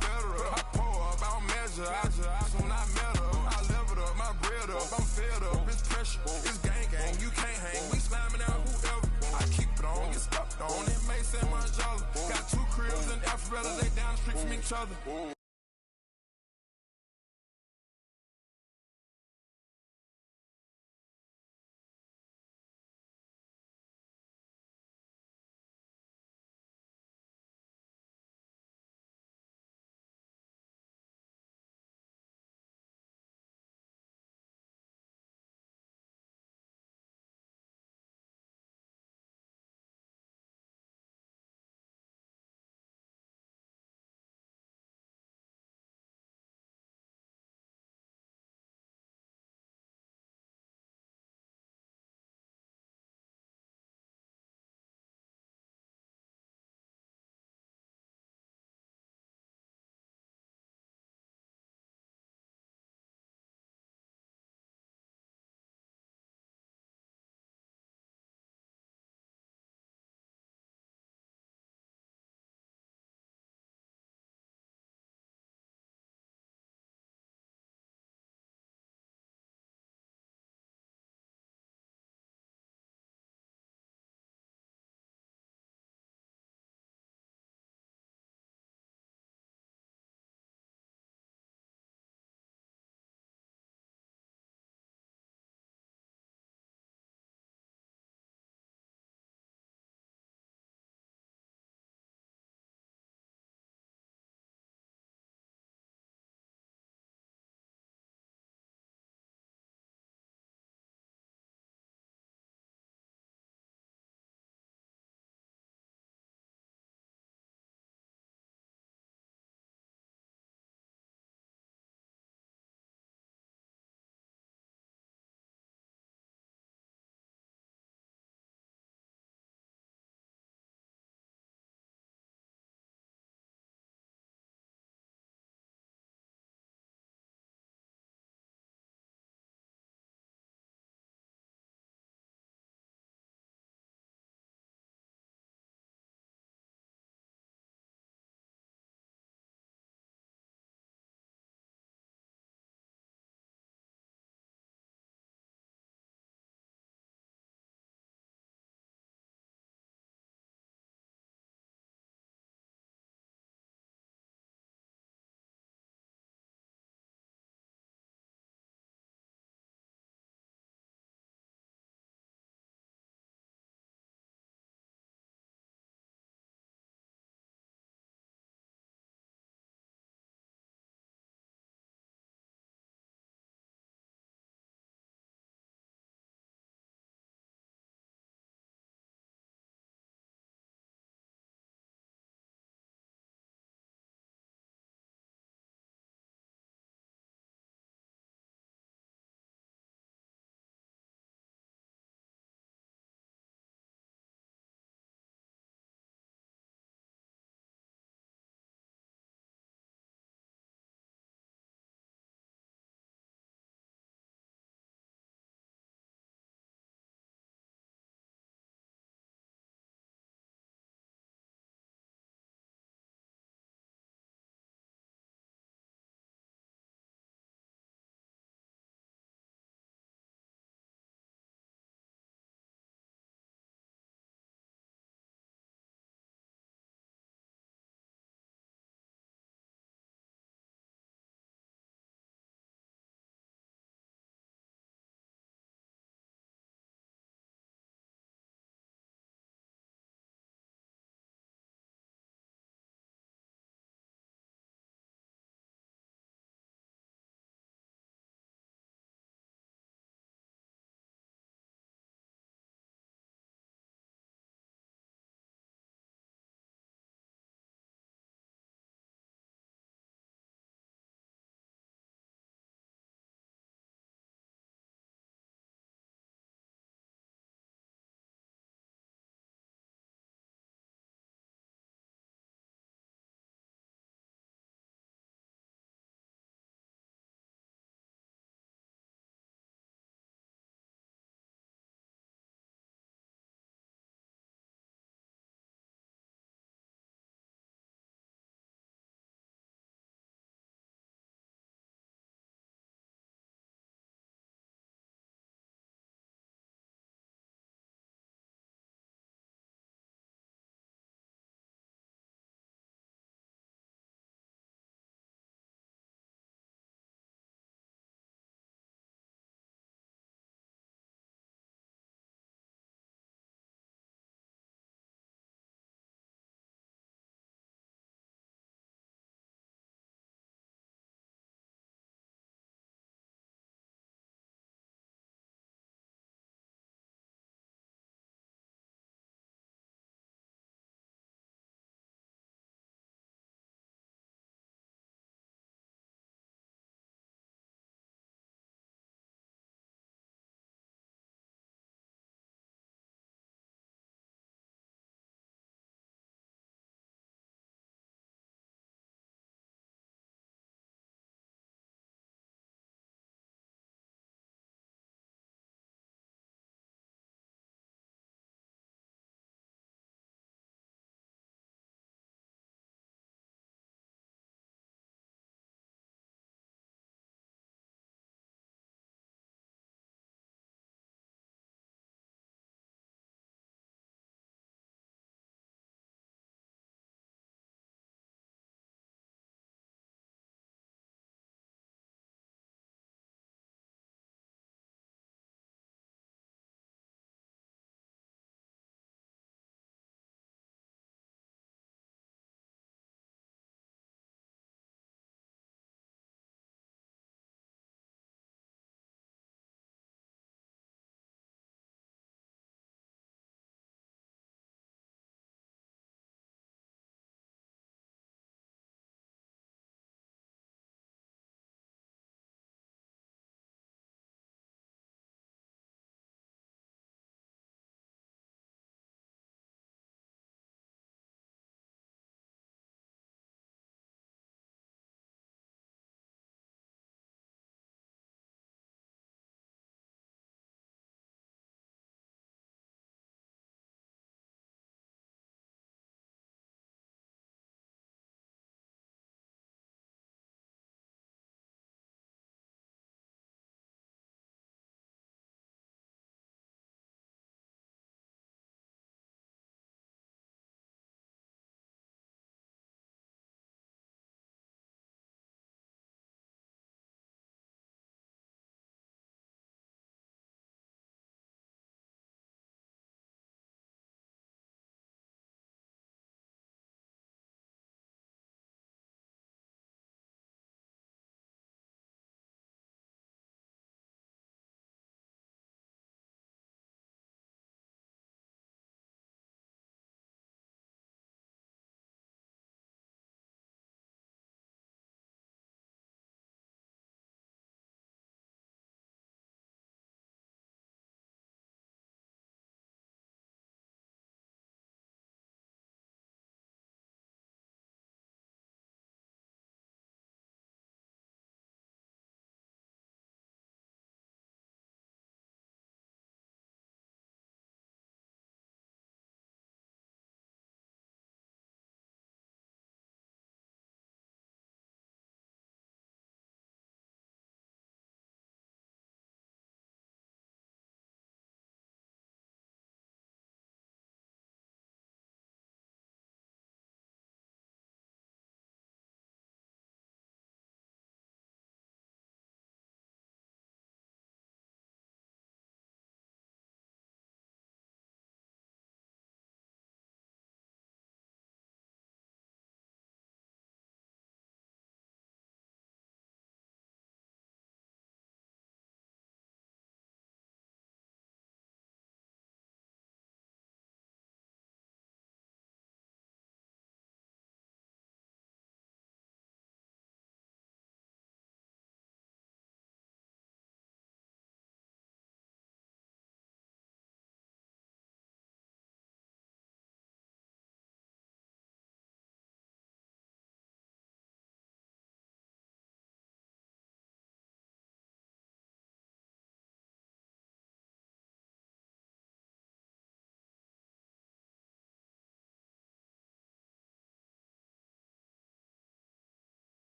federal. I pour up, I don't measure. I soon I met her. I leveled up, my bread up. I'm fed up, it's pressure. It's gang, you can't hang. We slamming out whoever. I keep it on, get stuck on. It may say Manjala. Got 2 cribs in Alpharetta, they down the street from each other.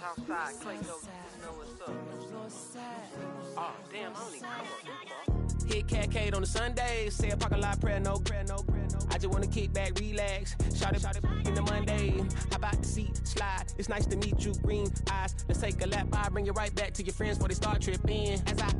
Southside, Clayco, you know what's up. Oh, damn, I don't even come on this far. Hit Catcade on the Sundays, say a parking lot prayer, no. I just wanna kick back, relax, shout it in the Monday. Hop out the seat, slide, it's nice to meet you, green eyes. Let's take a lap, I bring you right back to your friends before they start tripping. As I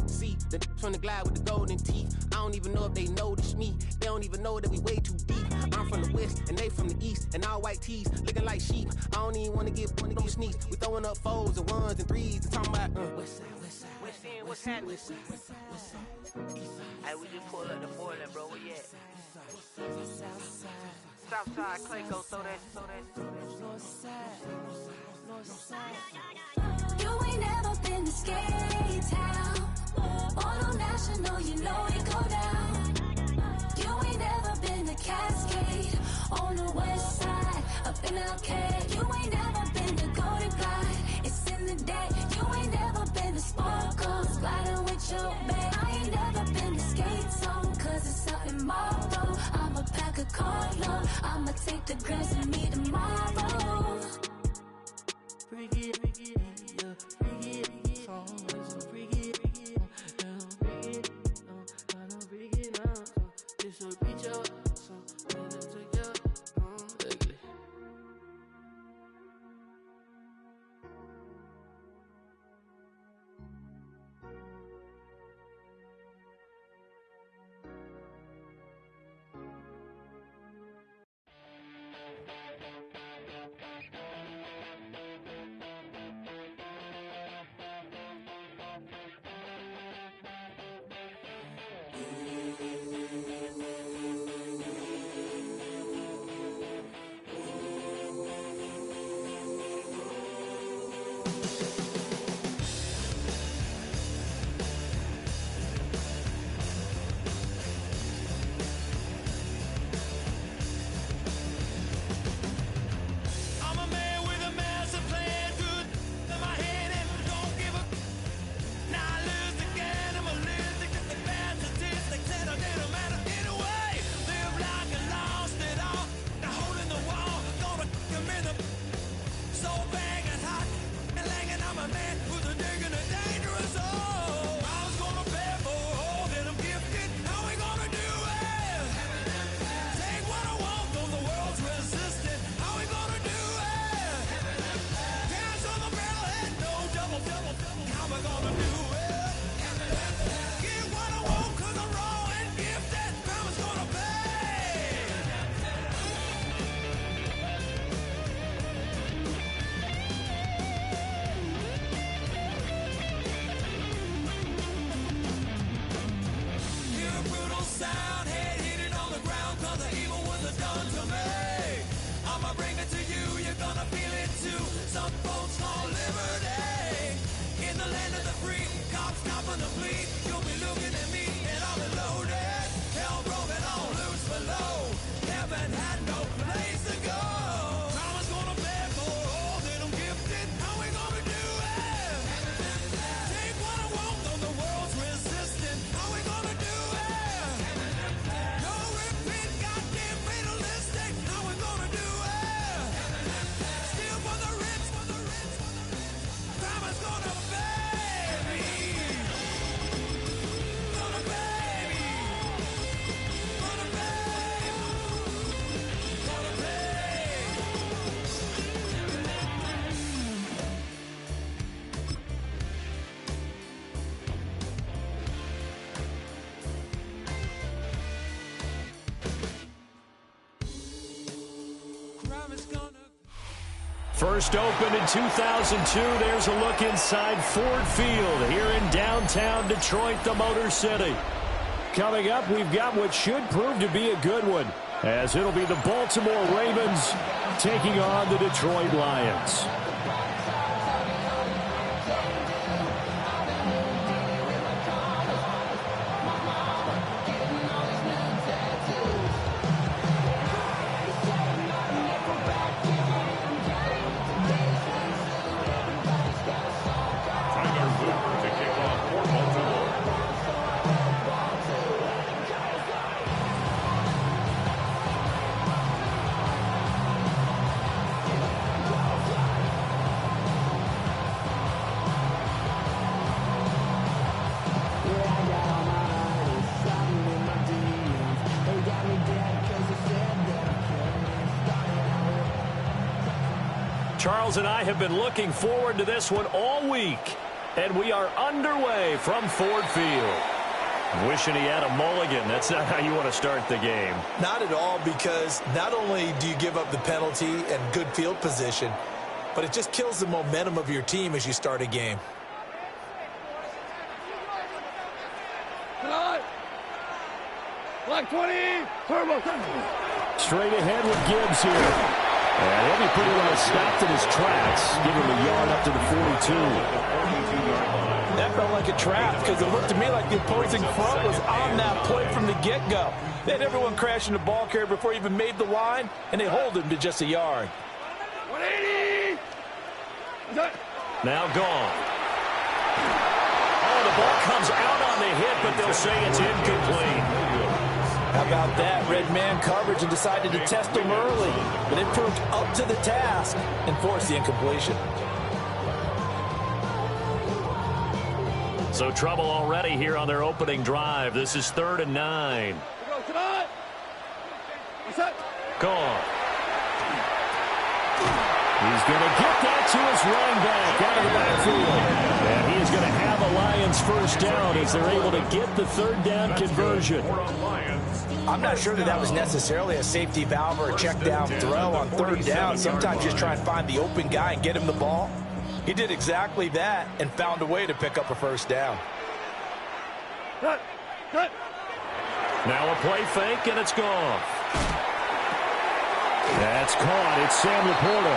see the from the glide with the golden teeth. I don't even know if they notice me, they don't even know that we way too deep. I'm from the west, and they from the east, and all white tees, looking like sheep. I don't even wanna get one of them sneaks. We throwing up fours and ones and threes, and talking about West End, what's happening? Hey, we just pulled up the Portland, bro, where you at? Southside, Clayco, throw that. You ain't never been to Skate Town. Auto National, you know it go down. You ain't never been to Cascade. On the west side, up in Arcade. You ain't never been to Golden Glide. It's in the day. You ain't never been to Sparkles, gliding with your babe. I ain't never been to Skate Zone, cause it's out in Marlboro. I'ma pack a carload. I'ma take the girls and meet tomorrow. Bring it, yeah, bring it, song, so bring it, bring it, bring it now, so this will reach up, so when it's together, ugly. First opened in 2002, there's a look inside Ford Field here in downtown Detroit, the Motor City. Coming up, we've got what should prove to be a good one, as it'll be the Baltimore Ravens taking on the Detroit Lions. Charles and I have been looking forward to this one all week, and we are underway from Ford Field. Wishing he had a mulligan. That's not how you want to start the game. Not at all, because not only do you give up the penalty and good field position, but it just kills the momentum of your team as you start a game. Black 20, turbo. Straight ahead with Gibbs here. And he'll be pretty well stopped in his tracks. Give him a yard up to the 42. That felt like a trap, because it looked to me like the opposing front was on that play from the get-go. They had everyone crashing the ball carrier before he even made the line, and they hold him to just a yard. 180! Now gone. Oh, the ball comes out on the hit, but they'll say it's incomplete. How about that? Red man coverage and decided to test him early, but it proved up to the task and forced the incompletion. So trouble already here on their opening drive. This is 3rd and 9. Gone. He's going to get that to his running back out of the backfield. And he is going to have a Lions first down as they're able to get the 3rd down conversion. I'm not sure that was necessarily a safety valve or a check down throw on 3rd down. Sometimes just try and find the open guy and get him the ball. He did exactly that and found a way to pick up a first down. Cut. Now a play fake, and it's gone. That's caught. It's Sam Laporta.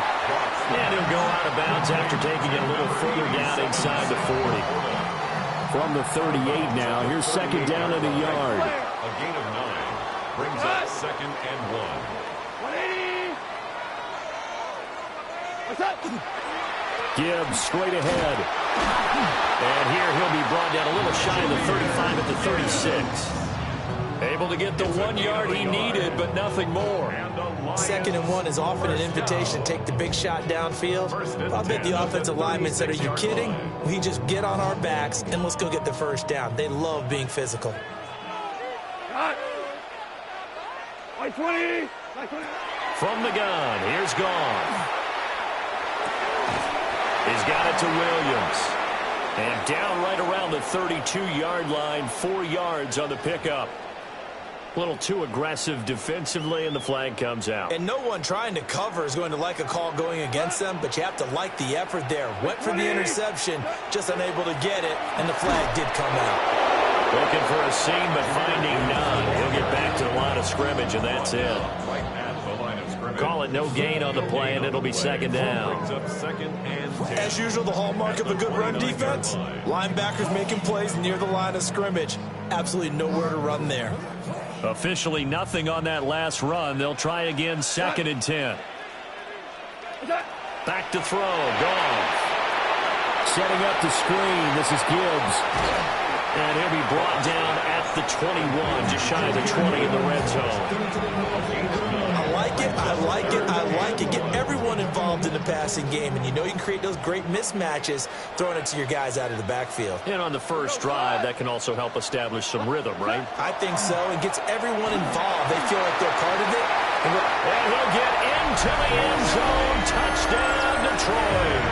And he'll go out of bounds after taking it a little further down inside the 40. From the 38 now, here's 2nd down and a yard. A gain of 9 brings up 2nd and 1. 180! What's up? Gibbs straight ahead. And here he'll be brought down a little shy of the 35 at the 36. Able to get the 1 yard he needed, but nothing more. 2nd and 1 is often an invitation to take the big shot downfield. I'll bet the offensive lineman said, "Are you kidding? We just get on our backs and let's go get the first down." They love being physical. White 20. From the gun, here's Gone. He's got it to Williams. And down right around the 32-yard line, 4 yards on the pickup. A little too aggressive defensively, and the flag comes out. And no one trying to cover is going to like a call going against them, but you have to like the effort there. Went for the interception, just unable to get it, and the flag did come out. Looking for a seam, but finding none. He'll get back to the line of scrimmage, and that's it. Right at the line of scrimmage. Call it no gain on the play, and it'll be 2nd down. Brings up 2nd and 10. As usual, the hallmark of a good run defense, linebackers making plays near the line of scrimmage. Absolutely nowhere to run there. Officially nothing on that last run. They'll try again, 2nd and 10. Back to throw. Gone. Setting up the screen. This is Gibbs. And he'll be brought down at the 21, just shy of the 20 in the red zone. I like it. I like it. I like it. Get everyone involved in the passing game, and you know you can create those great mismatches throwing it to your guys out of the backfield. And on the first drive, that can also help establish some rhythm, right? I think so. It gets everyone involved. They feel like they're part of it. And he'll get into the end zone. Touchdown, Detroit.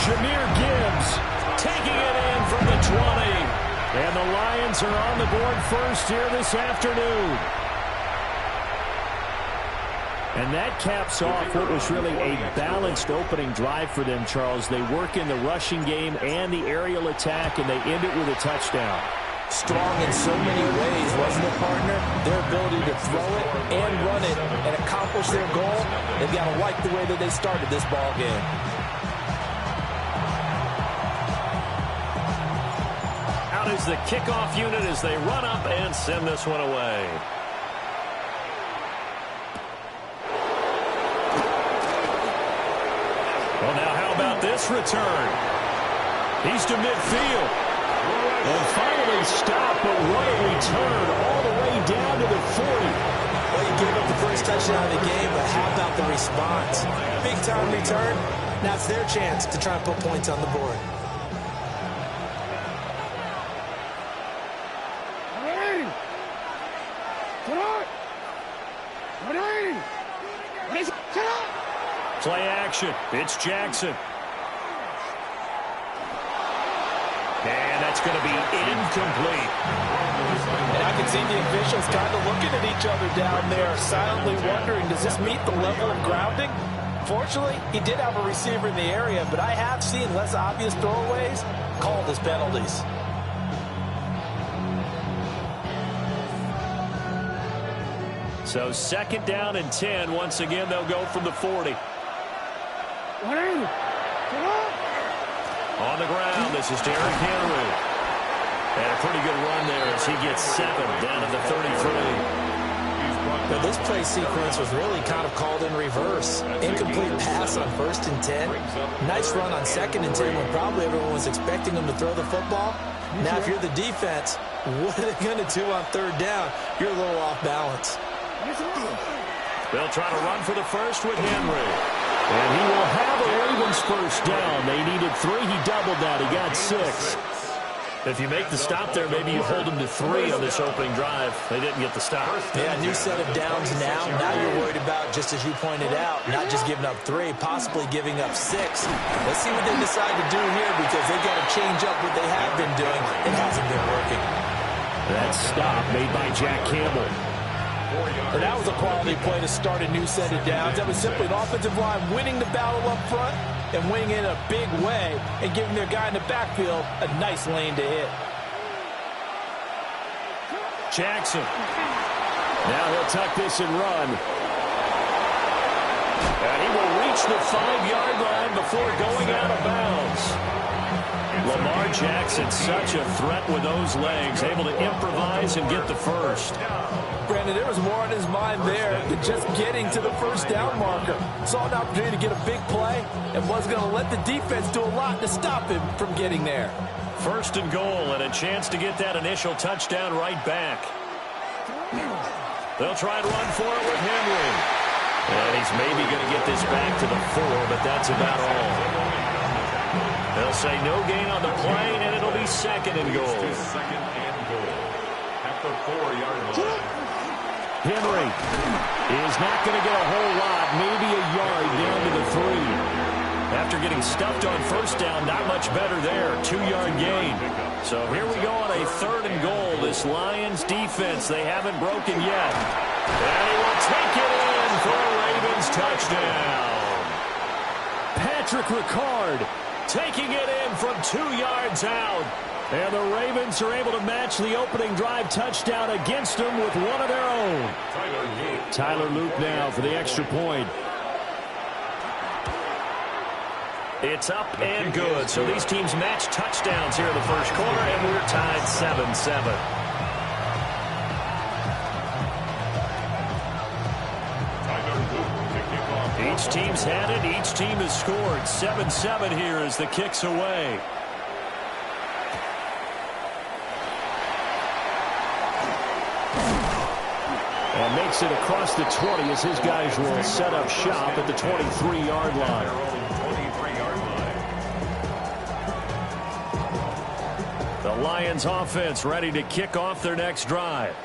Jahmyr Gibbs taking it in from the 20. And the Lions are on the board first here this afternoon. And that caps off what was really a balanced opening drive for them, Charles. They work in the rushing game and the aerial attack, and they end it with a touchdown. Strong in so many ways, wasn't it, partner? Their ability to throw it and run it and accomplish their goal, they've got to like the way that they started this ball game. Out is the kickoff unit as they run up and send this one away. Well, now how about this return? He's to midfield. And finally stopped, but what a return all the way down to the 40. Well, you gave up the first touchdown of the game, but how about the response? Big-time return. Now it's their chance to try and put points on the board. Play action. It's Jackson. And that's going to be incomplete. And I can see the officials kind of looking at each other down there, silently wondering, does this meet the level of grounding? Fortunately, he did have a receiver in the area, but I have seen less obvious throwaways called as penalties. So 2nd down and 10. Once again, they'll go from the 40. On the ground, this is Derrick Henry. And a pretty good run there as he gets 7 down to the 33. Now, this play sequence was really kind of called in reverse. Incomplete pass on 1st and 10. Nice run on 2nd and 10 when probably everyone was expecting him to throw the football. Now, if you're the defense, what are they going to do on 3rd down? You're a little off balance. They'll try to run for the first with Henry. And he will have a Ravens first down. They needed 3. He doubled that. He got 6. If you make the stop there, maybe you hold them to 3 on this opening drive. They didn't get the stop. Yeah, new set of downs now. Now you're worried about, just as you pointed out, not just giving up 3, possibly giving up 6. Let's see what they decide to do here because they got to change up what they have been doing. It hasn't been working. That stop made by Jack Campbell. And that was a quality play to start a new set of downs. That was simply an offensive line winning the battle up front and winning in a big way and giving their guy in the backfield a nice lane to hit. Jackson. Now he'll tuck this and run. And he will reach the 5-yard line before going out of bounds. Lamar Jackson, such a threat with those legs, able to improvise and get the first. Brandon, there was more on his mind there than just getting to the first down marker. Saw an opportunity to get a big play and was going to let the defense do a lot to stop him from getting there. 1st and goal and a chance to get that initial touchdown right back. They'll try and run for it with Henry. And he's maybe going to get this back to the 4, but that's about all. They'll say no gain on the play, and it'll be 2nd and goal. 2nd and goal at the 4-yard line. Henry is not going to get a whole lot, maybe a yard down to the 3. After getting stuffed on 1st down, not much better there. 2-yard gain. So here we go on a 3rd and goal. This Lions defense, they haven't broken yet. And he will take it in for a Ravens touchdown. Patrick Ricard taking it in from 2 yards out. And the Ravens are able to match the opening drive touchdown against them with one of their own. Tyler Luke now for the extra point. It's up and good. So these teams match touchdowns here in the first quarter, and we're tied 7-7. Each team's had it. Each team has scored. 7-7 here as the kick's away. And makes it across the 20 as his guys will set up shop at the 23-yard line. The Lions offense ready to kick off their next drive.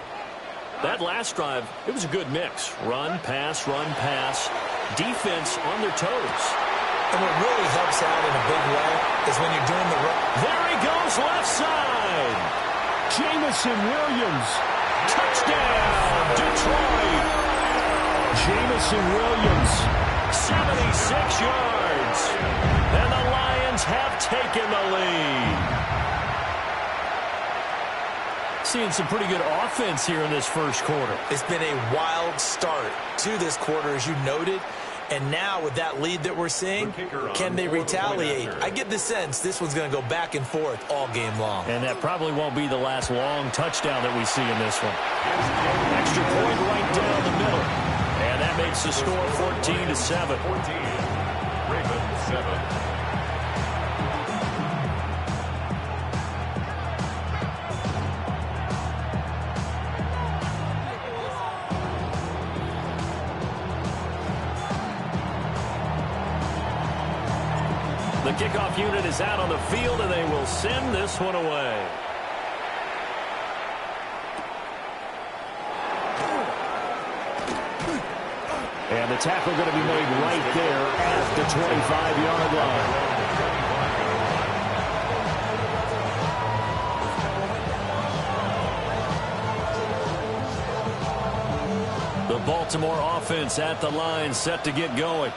That last drive, it was a good mix. Run, pass, defense on their toes. And what really helps out in a big way is when you're doing the run. There he goes, left side. Jamison Williams. Touchdown, Detroit. Jamison Williams, 76 yards. And the Lions have taken the lead. Seeing some pretty good offense here in this first quarter. It's been a wild start to this quarter, as you noted. And now with that lead that we're seeing, can they retaliate? I get the sense this one's going to go back and forth all game long. And that probably won't be the last long touchdown that we see in this one. Extra point right down the middle. And that makes the score 14-7. 14. Ravens 7. The kickoff unit is out on the field, and they will send this one away. And the tackle going to be made right there at the 25-yard line. The Baltimore offense at the line, set to get going.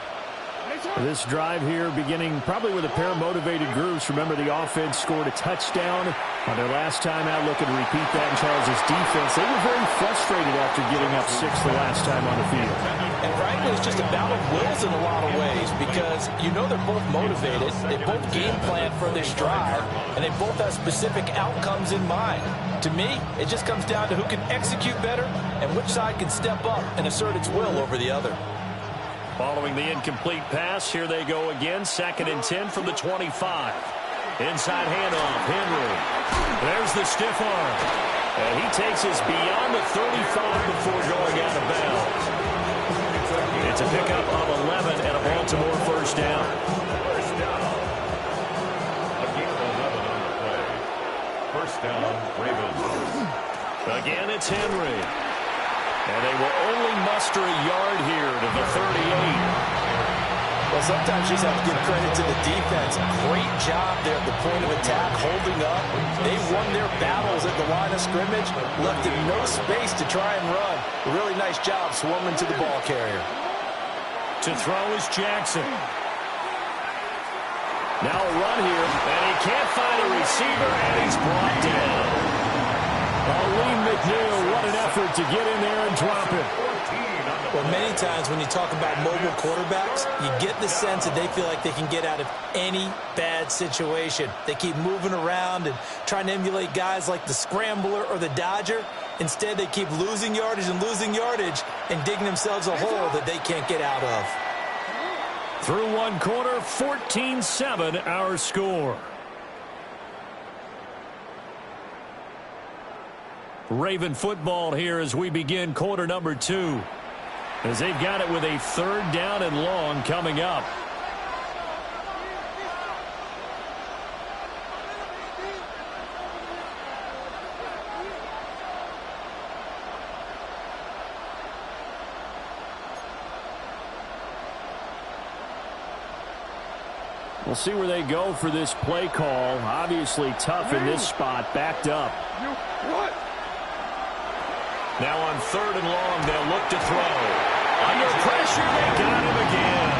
This drive here beginning probably with a pair of motivated groups. Remember, the offense scored a touchdown on their last time out, looking to repeat that in Charles' defense. They were very frustrated after giving up 6 the last time on the field. And frankly, it's just a battle of wills in a lot of ways because you know they're both motivated. They both game plan for this drive, and they both have specific outcomes in mind. To me, it just comes down to who can execute better and which side can step up and assert its will over the other. Following the incomplete pass, here they go again. 2nd and 10 from the 25. Inside handoff, Henry. There's the stiff arm. And he takes us beyond the 35 before going out of bounds. It's a pickup of 11 and a Baltimore first down. First down. A gain of 11 on the play. First down, Ravens. Again, it's Henry. And they will only muster a yard here to the 38. Well, sometimes you just have to give credit to the defense. Great job there at the point of attack, holding up. They won their battles at the line of scrimmage, left them no space to try and run. A really nice job swarming to the ball carrier. To throw is Jackson. Now a run here, and he can't find a receiver, and he's brought down. Lee McNeil, what an effort to get in there and drop it. Well, many times when you talk about mobile quarterbacks, you get the sense that they feel like they can get out of any bad situation. They keep moving around and trying to emulate guys like the Scrambler or the Dodger. Instead, they keep losing yardage and digging themselves a hole that they can't get out of. Through one quarter, 14-7 our score. Raven football here as we begin quarter number 2. As they've got it with a 3rd down and long coming up. We'll see where they go for this play call. Obviously tough in this spot, backed up. Now on 3rd and long, they'll look to throw. Under pressure, they got him again.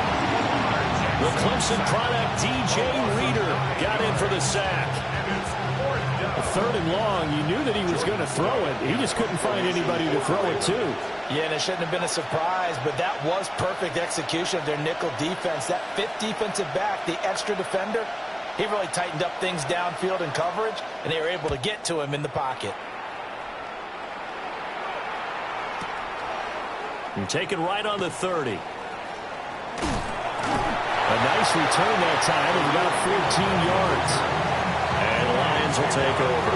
The Clemson product, DJ Reader, got in for the sack. 3rd and long, you knew that he was going to throw it. He just couldn't find anybody to throw it to. Yeah, and it shouldn't have been a surprise, but that was perfect execution of their nickel defense. That 5th defensive back, the extra defender, he really tightened up things downfield in coverage, and they were able to get to him in the pocket. And taken right on the 30. A nice return that time, and about 14 yards. And the Lions will take over.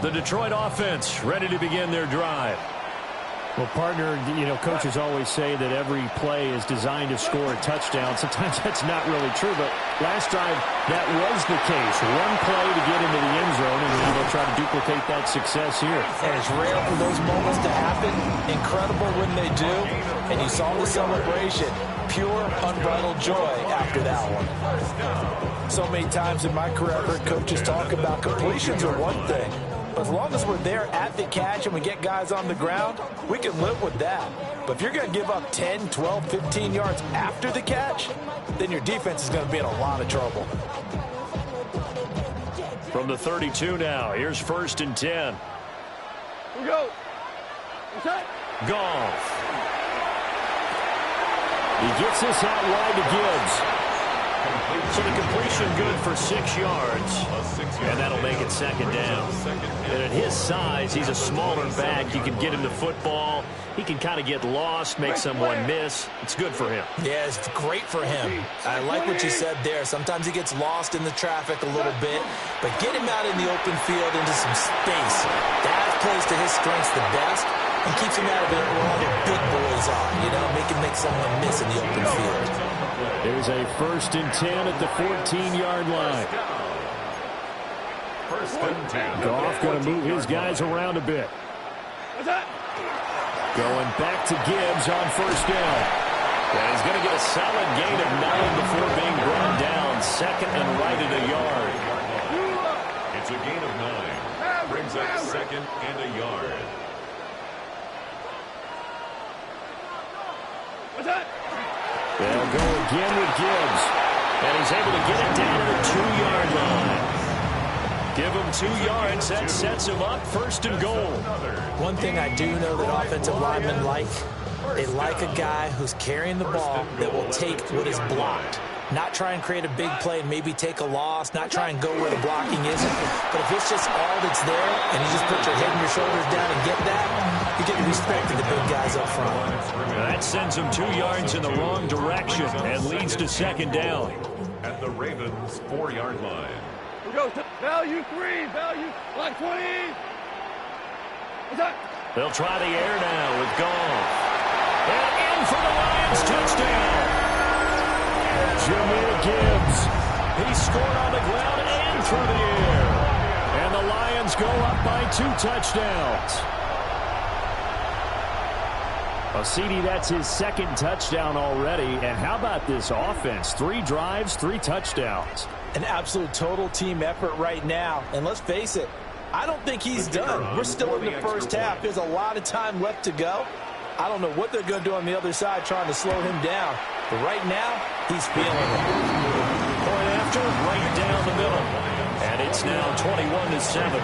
The Detroit offense ready to begin their drive. Well, partner, you know, coaches always say that every play is designed to score a touchdown. Sometimes that's not really true, but last drive that was the case. One play to get into the end zone, and then they'll try to duplicate that success here. And it's rare for those moments to happen. Incredible when they do. And you saw the celebration. Pure, unbridled joy after that one. So many times in my career, I've heard coaches talk about completions are one thing. As long as we're there at the catch and we get guys on the ground, we can live with that. But if you're going to give up 10, 12, 15 yards after the catch, then your defense is going to be in a lot of trouble. From the 32 now, here's 1st and 10. Here we go. Goff. He gets this out wide to Gibbs. So the completion good for 6 yards. And that'll make it 2nd down. And at his size, he's a smaller back. You can get him the football. He can kind of get lost, make someone miss. It's good for him. Yeah, it's great for him. I like what you said there. Sometimes he gets lost in the traffic a little bit. But get him out in the open field into some space. That plays to his strengths the best. And keeps him out of it where all the big boys are. You know, make someone miss in the open field. There's a 1st and 10 at the 14-yard line. First and 10. Goff going to move his guys around a bit. Going back to Gibbs on first down. And he's going to get a solid gain of 9 before being brought down. Second and right at a yard. It's a gain of 9. Brings up second and a yard. They'll go again with Gibbs. And he's able to get it down to the 2-yard line. Give him 2 yards. That sets him up first and goal. One thing I do know that offensive linemen like, they like a guy who's carrying the ball that will take what is blocked. Not try and create a big play and maybe take a loss, not try and go where the blocking isn't. But if it's just all that's there and you just put your head and your shoulders down and get that, you get the respect of the big guys up front. That sends him 2 yards in the wrong direction and leads to second down. At the Ravens' 4-yard line. We go to value 3, value line 20. They'll try the air now with Goff. And in for the Lions touchdown. Jahmyr Gibbs. He scored on the ground and through the air. And the Lions go up by 2 touchdowns. Well, CD, that's his second touchdown already. And how about this offense? 3 drives, 3 touchdowns. An absolute total team effort right now. And let's face it, I don't think he's done. We're still in the first half. There's a lot of time left to go. I don't know what they're going to do on the other side trying to slow him down. But right now, he's feeling it. Point after, right down the middle. And it's now 21-7.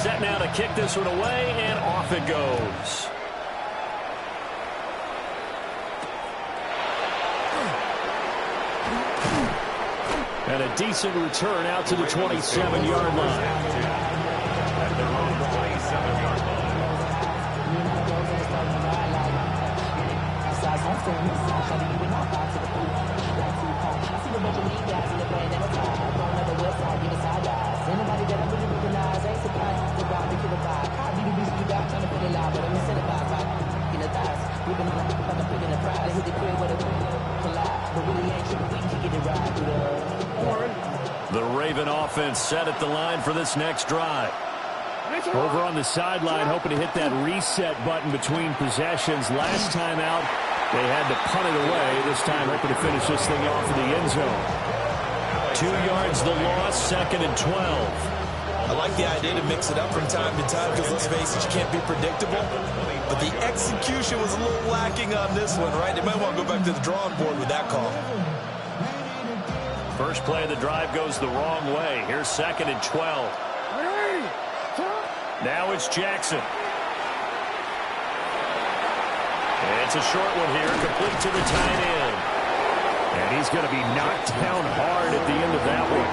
Set now to kick this one away, and off it goes. And a decent return out to the 27-yard line. At their own 27-yard line. The Raven offense set at the line for this next drive. Over on the sideline, hoping to hit that reset button between possessions. Last time out, they had to punt it away. This time, hoping to finish this thing off in the end zone. 2 yards the loss, second and 12. I like the idea to mix it up from time to time because, let's face it, you can't be predictable. But the execution was a little lacking on this one, right? They might want to go back to the drawing board with that call. First play of the drive goes the wrong way. Here's second and 12. Now it's Jackson. It's a short one here, complete to the tight end. And he's going to be knocked down hard at the end of that one.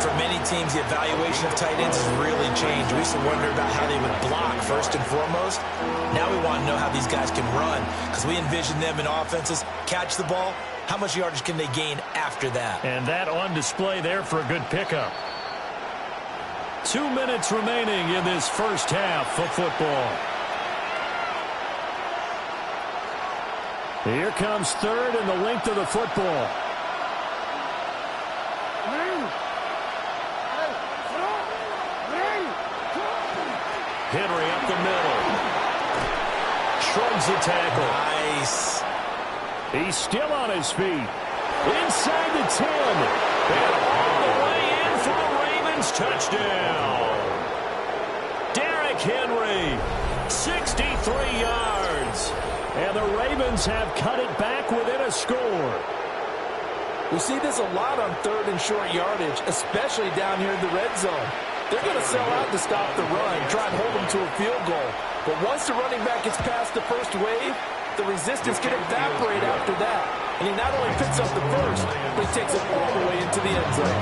For many teams, the evaluation of tight ends has really changed. We used to wonder about how they would block first and foremost. Now we want to know how these guys can run because we envision them in offenses, catch the ball. How much yardage can they gain after that? And that on display there for a good pickup. 2 minutes remaining in this first half of football. Here comes third and the length of the football. Henry up the middle. Shrugs the tackle. Nice. He's still on his feet. Inside the 10. And all the way in for the Ravens touchdown. Derrick Henry, 63 yards. And the Ravens have cut it back within a score. We see this a lot on third and short yardage, especially down here in the red zone. They're going to sell out to stop the run, try and hold them to a field goal. But once the running back gets past the first wave, the resistance can evaporate after that. And he not only picks up the first, but he takes it all the way into the end zone.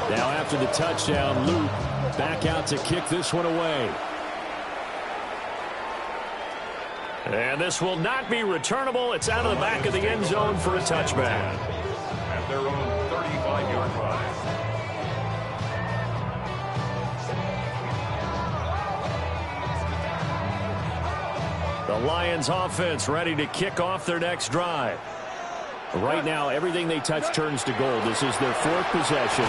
Now after the touchdown. Luke back out to kick this one away. And this will not be returnable. It's out of the back of the end zone for a touchback. At their own 35-yard line. The Lions offense ready to kick off their next drive. Right now, everything they touch turns to gold. This is their fourth possession.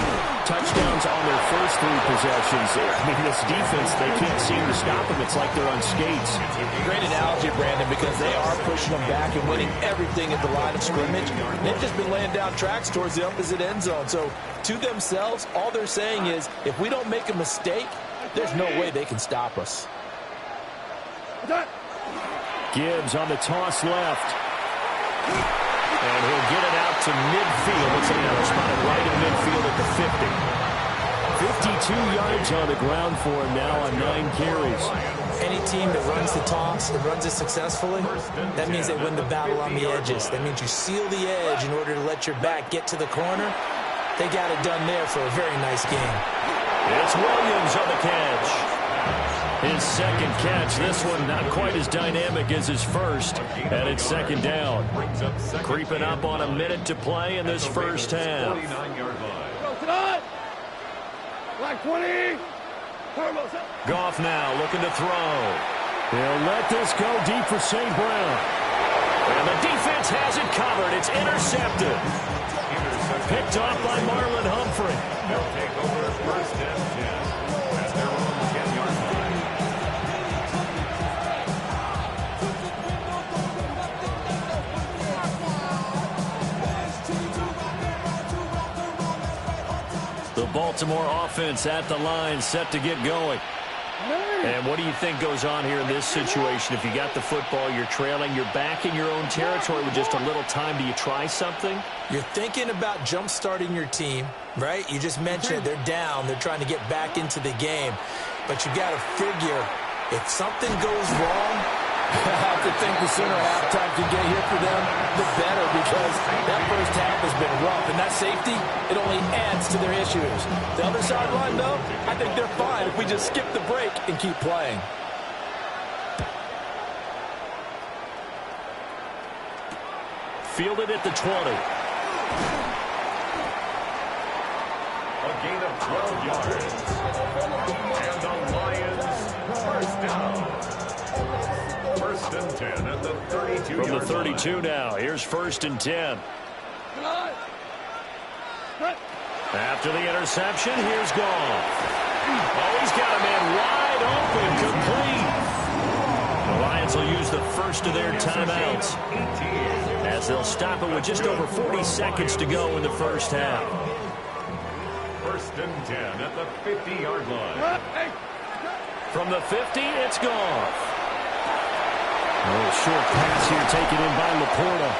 Touchdowns on their first three possessions. I mean, this defense, they can't seem to stop them. It's like they're on skates. Great analogy, Brandon, because they are pushing them back and winning everything at the line of scrimmage. They've just been laying down tracks towards the opposite end zone. So, to themselves, all they're saying is, if we don't make a mistake, there's no way they can stop us. Gibbs on the toss left. And he'll get it out to midfield. Looks like they're spotted right in midfield at the 50. 52 yards on the ground for him now on 9 carries. Any team that runs the toss and runs it successfully, that means they win the battle on the edges. That means you seal the edge in order to let your back get to the corner. They got it done there for a very nice game. It's Williams on the catch. His second catch. This one not quite as dynamic as his first. And it's second down. Creeping up on a minute to play in this first half. Black 20. Goff now looking to throw. He'll let this go deep for St. Brown. And the defense has it covered. It's intercepted. Picked off by Marlon Humphrey. They'll take over first and 10 at their own 10-yard line. The Baltimore offense at the line, set to get going. And what do you think goes on here in this situation? If you got the football, you're trailing, you're back in your own territory with just a little time. Do you try something? You're thinking about jump-starting your team, right? You just mentioned they're down. They're trying to get back into the game. But you got to figure, if something goes wrong, I have to think the sooner halftime can get here for them, the better, because that first half has been rough. And that safety, it only adds to their issues. The other sideline, though, I think they're fine if we just skip the break and keep playing. Fielded at the 20. A gain of 12 yards. And the Lions first down. First and 10 at the 32-yard From the 32 line. now. Here's first and 10. After the interception, here's Goff. Oh, he's got a man wide open, complete. The Lions will use the first of their timeouts as they'll stop it with just over 40 seconds to go in the first half. First and 10 at the 50-yard line. From the 50, it's Goff. A little short pass here taken in by Laporta.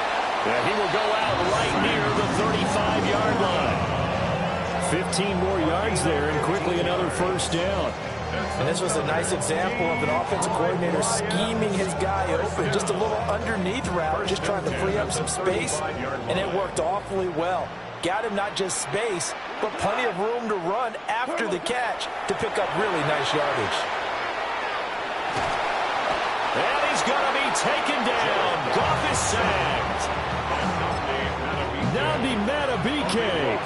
Yeah, he will go out right near the 35-yard line. 15 more yards there, and quickly another first down. And this was a nice example of an offensive coordinator scheming his guy open. Just a little underneath route, just trying to free up some space, and it worked awfully well. Got him not just space, but plenty of room to run after the catch to pick up really nice yardage. And he's going to be taken down. Goff is sacked. Nnamdi Madubuike.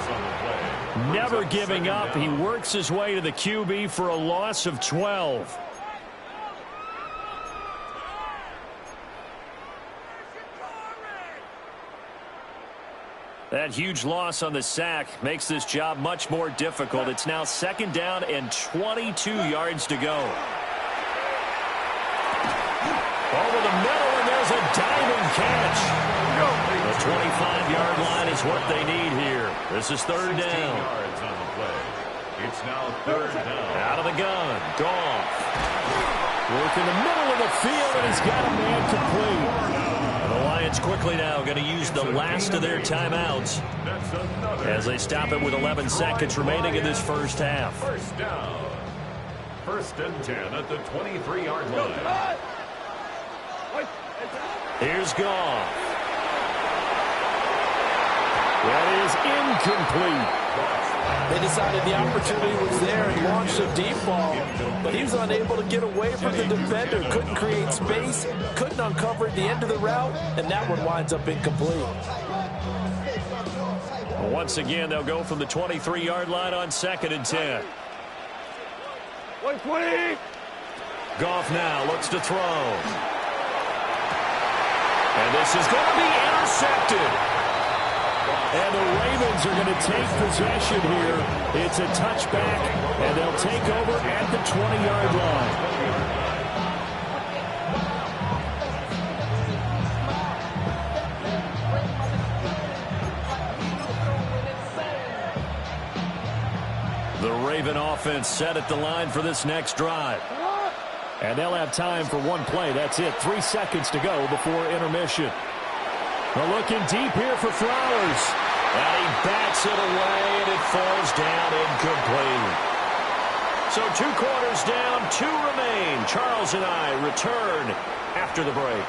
Never giving up. He works his way to the QB for a loss of 12. That huge loss on the sack makes this job much more difficult. It's now second down and 22 yards to go. Over the middle, and there's a diving catch. The 25-yard line is what they need here. This is third down. Yards on the play. It's now third down. Out of the gun, Goff. Work in the middle of the field, and he's got a man complete. The Lions quickly now going to use the last of their timeouts as they stop it with 11 seconds remaining in this first half. First down. First and 10 at the 23-yard line. Here's Goff. That is incomplete. They decided the opportunity was there and launched a deep ball, but he was unable to get away from the defender, couldn't create space, couldn't uncover the end of the route, and that one winds up incomplete. Once again, they'll go from the 23-yard line on 2nd and 10. 120. Goff now looks to throw. And this is going to be intercepted. And the Ravens are going to take possession here. It's a touchback, and they'll take over at the 20-yard line. The Raven offense set at the line for this next drive. And they'll have time for one play. That's it. 3 seconds to go before intermission. They're looking deep here for Flowers. And he bats it away, and it falls down incomplete. So 2 quarters down, 2 remain. Charles and I return after the break.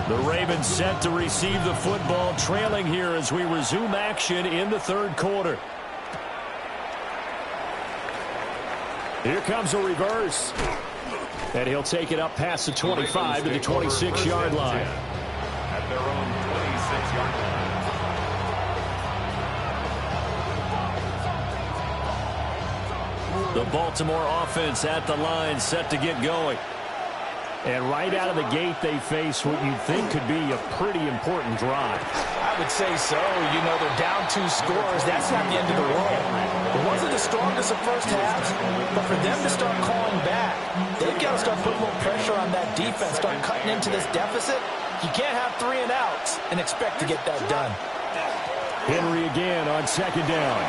The Ravens set to receive the football, trailing here as we resume action in the 3rd quarter. Here comes a reverse. And he'll take it up past the 25 to the 26-yard line. At their own 26-yard line. The Baltimore offense at the line, set to get going. And right out of the gate, they face what you think could be a pretty important drive. I would say so. You know, they're down 2 scores. That's not the end of the world. It wasn't the strongest of first halves, but for them to start calling back, they've got to start putting a little pressure on that defense, start cutting into this deficit. You can't have 3 and outs and expect to get that done. Henry again on 2nd down.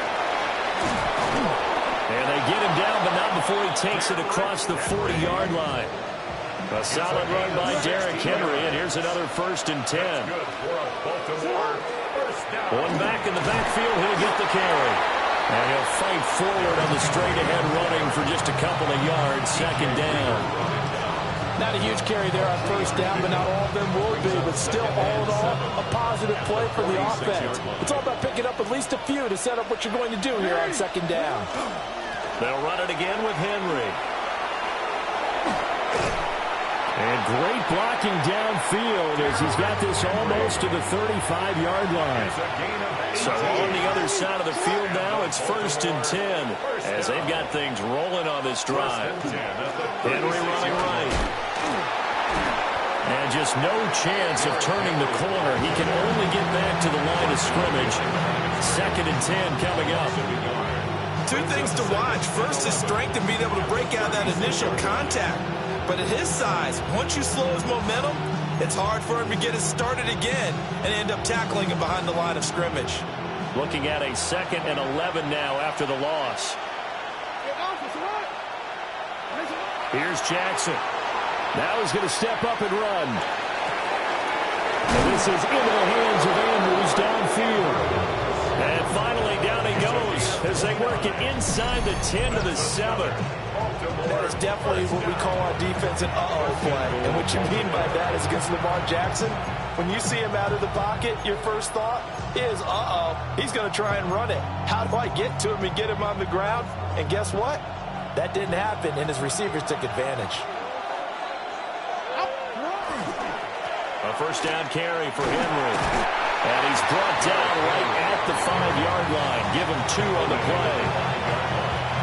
And they get him down, but not before he takes it across the 40-yard line. A solid run by Derrick Henry, and here's another 1st and 10. One back in the backfield, he'll get the carry. And he'll fight forward on the straight-ahead running for just a couple of yards, 2nd down. Not a huge carry there on 1st down, but not all of them will be. But still, all in all, a positive play for the offense. It's all about picking up at least a few to set up what you're going to do here on 2nd down. They'll run it again with Henry. And great blocking downfield as he's got this almost to the 35-yard line. So on the other side of the field now, it's 1st and 10 as they've got things rolling on this drive. Henry running right. And just no chance of turning the corner. He can only get back to the line of scrimmage. 2nd and 10 coming up. 2 things to watch. First, his strength and being able to break out that initial contact. But at his size, once you slow his momentum, it's hard for him to get it started again and end up tackling him behind the line of scrimmage. Looking at a 2nd and 11 now after the loss. Here's Jackson. Now he's going to step up and run. And this is into the hands of Andrews downfield. And finally down he goes as they work it inside the 10 to the 7. That is definitely what we call our defense an uh-oh play. And what you mean by that is against Lamar Jackson, when you see him out of the pocket, your first thought is, uh-oh, he's going to try and run it. How do I get to him and get him on the ground? And guess what? That didn't happen, and his receivers took advantage. A 1st down carry for Henry. And he's brought down right at the 5-yard line. Give him 2 on the play.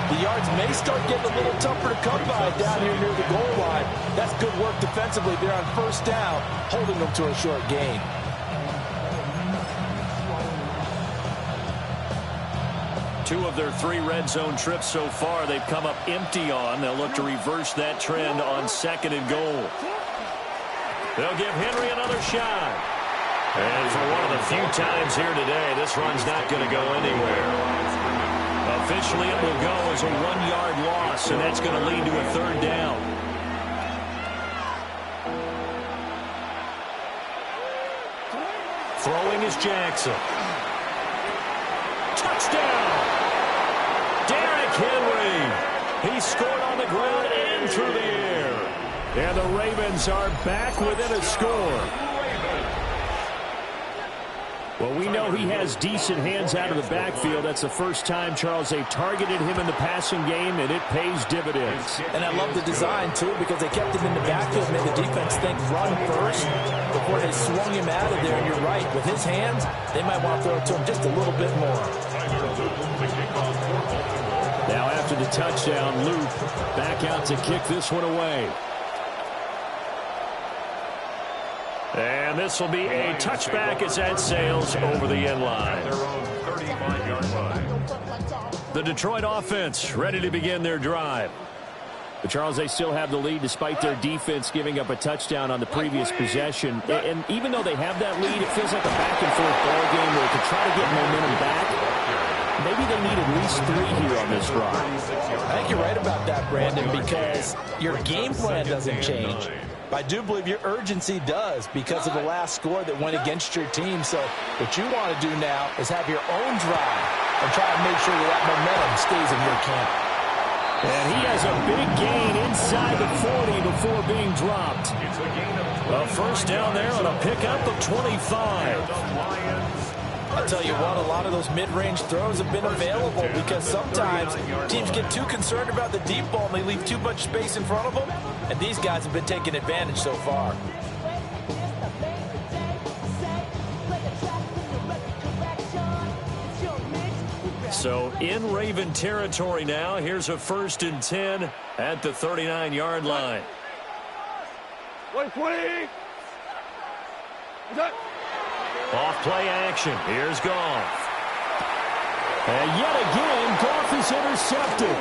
The yards may start getting a little tougher to come by down here near the goal line. That's good work defensively there on 1st down, holding them to a short gain. Two of their 3 red zone trips so far, they've come up empty on. They'll look to reverse that trend on 2nd and goal. They'll give Henry another shot. And for one of the few times here today, this run's not going to go anywhere. Officially, it will go as a 1-yard loss, and that's going to lead to a 3rd down. Throwing is Jackson. Touchdown! He scored on the ground and through the air. And the Ravens are back within a score. Well, we know he has decent hands out of the backfield. That's the first time, Charles, they've targeted him in the passing game, and it pays dividends. And I love the design, too, because they kept him in the backfield, made the defense think run first before they swung him out of there. And you're right, with his hands, they might want to throw it to him just a little bit more. Now after the touchdown, Luke back out to kick this one away. And this will be a touchback as that sails over the end line. The Detroit offense ready to begin their drive. But Charles, they still have the lead despite their defense giving up a touchdown on the previous possession. And even though they have that lead, it feels like a back-and-forth ball game where to try to get momentum back, maybe they need at least 3 here on this drive. I think you're right about that, Brandon, because your game plan doesn't change. I do believe your urgency does because of the last score that went against your team. So what you want to do now is have your own drive and try to make sure that momentum stays in your camp. And he has a big gain inside the 40 before being dropped. A first down there on a pickup of 25. I'll tell you what, a lot of those mid-range throws have been available because sometimes teams get too concerned about the deep ball and they leave too much space in front of them. And these guys have been taking advantage so far. So in Raven territory now. Here's a 1st and 10 at the 39-yard line. 120. Off play action. Here's Goff. And yet again, Goff is intercepted.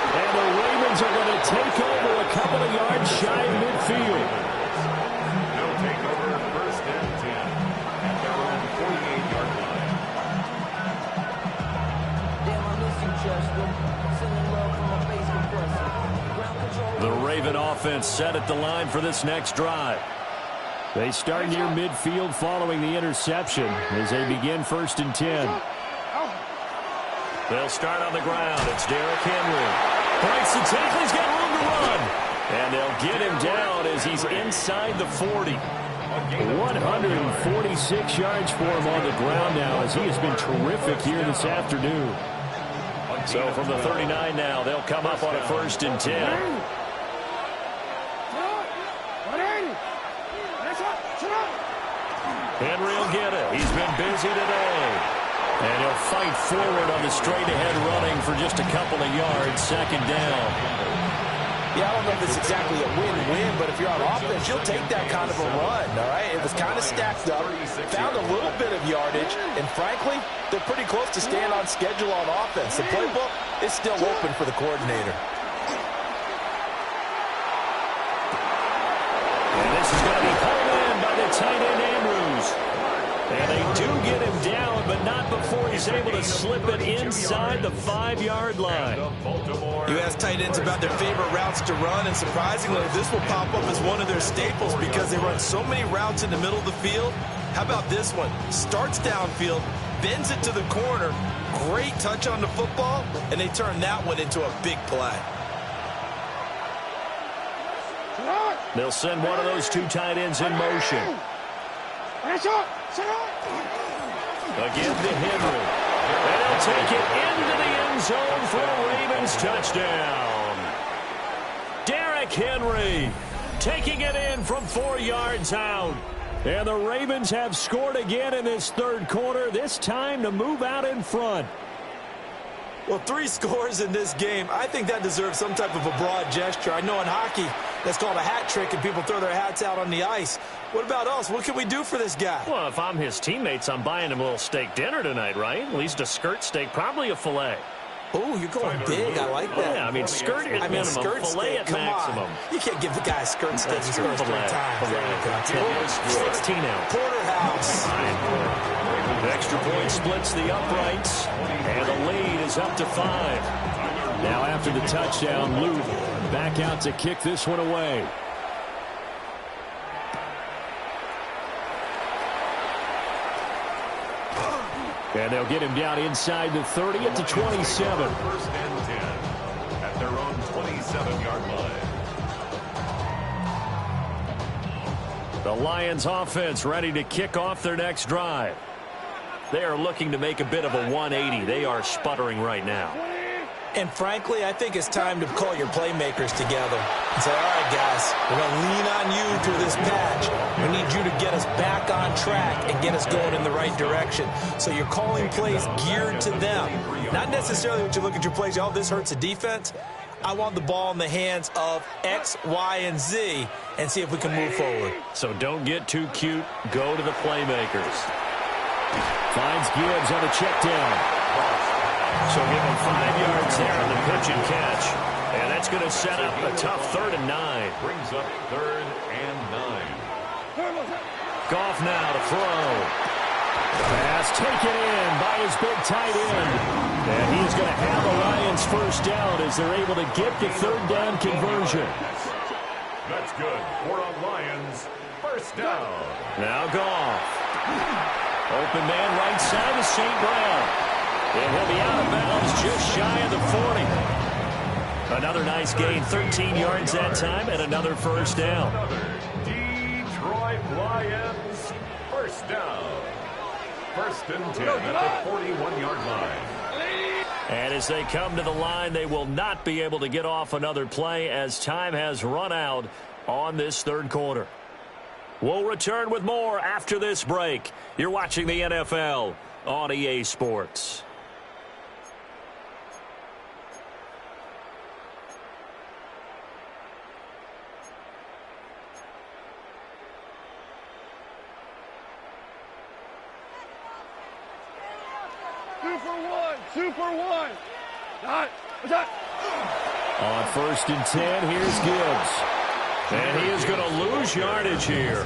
And the Ravens are going to take over a couple of yards shy of midfield. They'll take over 1st and 10 at their own 48-yard line. Damn, I miss you, Chester. Sending love from my face compressor. Ground control. The Raven offense set at the line for this next drive. They start near midfield following the interception as they begin 1st and 10. They'll start on the ground. It's Derrick Henry. Breaks the tackle. He's got room to run. And they'll get him down as he's inside the 40. 146 yards for him on the ground now as he has been terrific here this afternoon. So from the 39 now, they'll come up on a 1st and 10. Henry will get it. He's been busy today. And he'll fight forward on the straight-ahead running for just a couple of yards. 2nd down. Yeah, I don't know if it's exactly a win-win, but if you're on offense, you'll take that kind of a run, all right? It was kind of stacked up, found a little bit of yardage, and frankly, they're pretty close to staying on schedule on offense. The playbook is still open for the coordinator. And this is going to be pulled in by the tight end, Andrews. And they do get him down, but not before he's able to slip it inside the 5-yard line. You ask tight ends about their favorite routes to run, and surprisingly, this will pop up as one of their staples because they run so many routes in the middle of the field. How about this one? Starts downfield, bends it to the corner, great touch on the football, and they turn that one into a big play. They'll send one of those 2 tight ends in motion. Again to Henry. And he'll take it into the end zone for a Ravens touchdown. Derrick Henry taking it in from 4 yards out. And the Ravens have scored again in this 3rd quarter, this time to move out in front. Well, 3 scores in this game. I think that deserves some type of a broad gesture. I know in hockey, that's called a hat trick, and people throw their hats out on the ice. What about us? What can we do for this guy? Well, if I'm his teammates, I'm buying him a little steak dinner tonight, right? At least a skirt steak, probably a filet. Oh, you're going big. I like that. Yeah, I mean, skirt at minimum, skirt filet steak. at Come maximum. On. You can't give the guy a skirt steak. He's Filet. 16 ounce. Porterhouse. Extra point splits the uprights, and the lead is up to 5. Now after the touchdown, Luke back out to kick this one away. And they'll get him down inside the 30 at the 27. First and 10 at their own 27-yard line. The Lions offense ready to kick off their next drive. They are looking to make a bit of a 180. They are sputtering right now. And frankly, I think it's time to call your playmakers together and say, all right, guys, we're going to lean on you through this patch. We need you to get us back on track and get us going in the right direction. So you're calling plays geared to them. Not necessarily when you look at your plays, oh, this hurts the defense. I want the ball in the hands of X, Y, and Z and see if we can move forward. So don't get too cute. Go to the playmakers. Finds Gibbs on the check down. So give him 5 yards there on the pitch and catch. And that's going to set up a tough 3rd and 9. Brings up 3rd and 9. Goff now to throw. Pass taken in by his big tight end. And he's going to have a Lions first down as they're able to get the 3rd down conversion. That's good for a Lions first down. Now Goff. Open man right side to St. Brown. And he'll be out of bounds just shy of the 40. Another nice gain, 13 yards that time, and another first down. Detroit Lions first down. 1st and 10 at the 41-yard line. And as they come to the line, they will not be able to get off another play as time has run out on this 3rd quarter. We'll return with more after this break. You're watching the NFL on EA Sports. Two for one. On 1st and 10, here's Gibbs. And he is going to lose yardage here.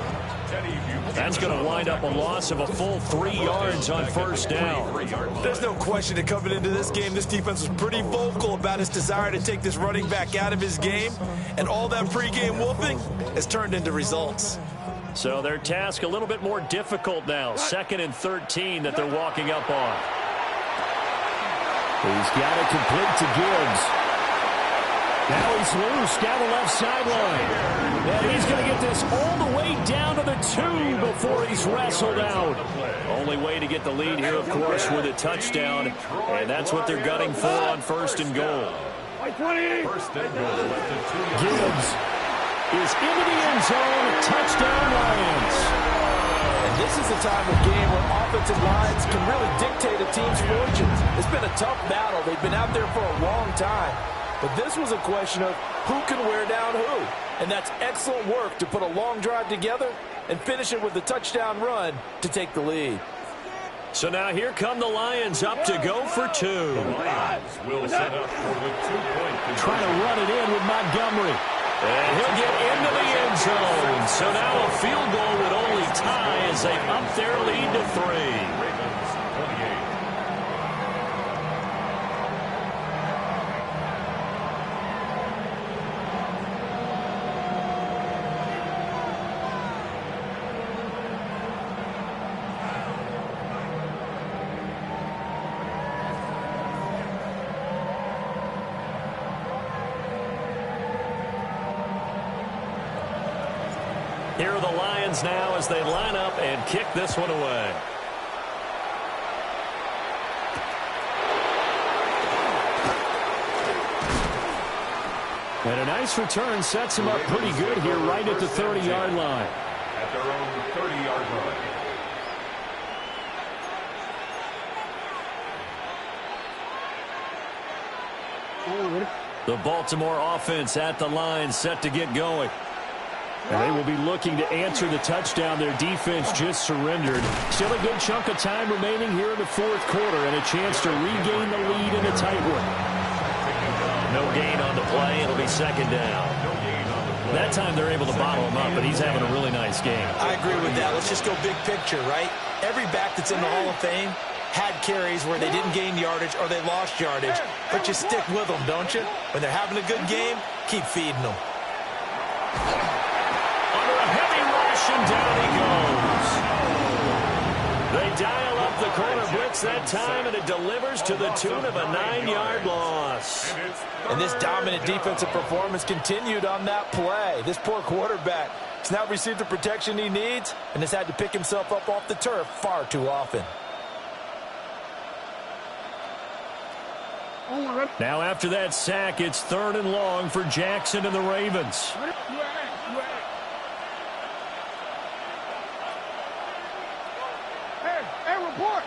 That's going to wind up a loss of a full 3 yards on first down. There's no question that coming into this game, this defense was pretty vocal about its desire to take this running back out of his game. And all that pregame wolfing has turned into results. So their task a little bit more difficult now. 2nd and 13 that they're walking up on. He's got it complete to Gibbs. Now he's loose down the left sideline. And he's going to get this all the way down to the 2 before he's wrestled out. Only way to get the lead here, of course, with a touchdown. And that's what they're gunning for on 1st and goal. Gibbs is into the end zone. Touchdown, Lions. And this is the time of game where offensive lines can really dictate a team's fortunes. It's been a tough battle. They've been out there for a long time. But this was a question of who can wear down who. And that's excellent work to put a long drive together and finish it with a touchdown run to take the lead. So now here come the Lions up to go for 2. The Lions will set up for the 2-point conversion. Trying to run it in with Montgomery. And he'll get into the end zone. So now a field goal would only tie as they up their lead to 3. Ravens 28. Here are the Lions now as they line up and kick this one away. And a nice return sets them up pretty good here right at the 30-yard line. At their own 30-yard line. The Baltimore offense at the line set to get going. And they will be looking to answer the touchdown their defense just surrendered. Still a good chunk of time remaining here in the 4th quarter and a chance to regain the lead in a tight one. No gain on the play. It'll be 2nd down. That time they're able to bottle him up, but he's having a really nice game. I agree with that. Let's just go big picture, right? Every back that's in the Hall of Fame had carries where they didn't gain yardage or they lost yardage, but you stick with them, don't you? When they're having a good game, keep feeding them. Under a heavy rush, and down he goes. They dial up the corner blitz that time, and it delivers to the tune of a 9-yard loss. And this dominant defensive performance continued on that play. This poor quarterback has now received the protection he needs and has had to pick himself up off the turf far too often. Now after that sack, it's 3rd and long for Jackson and the Ravens. Hey, report!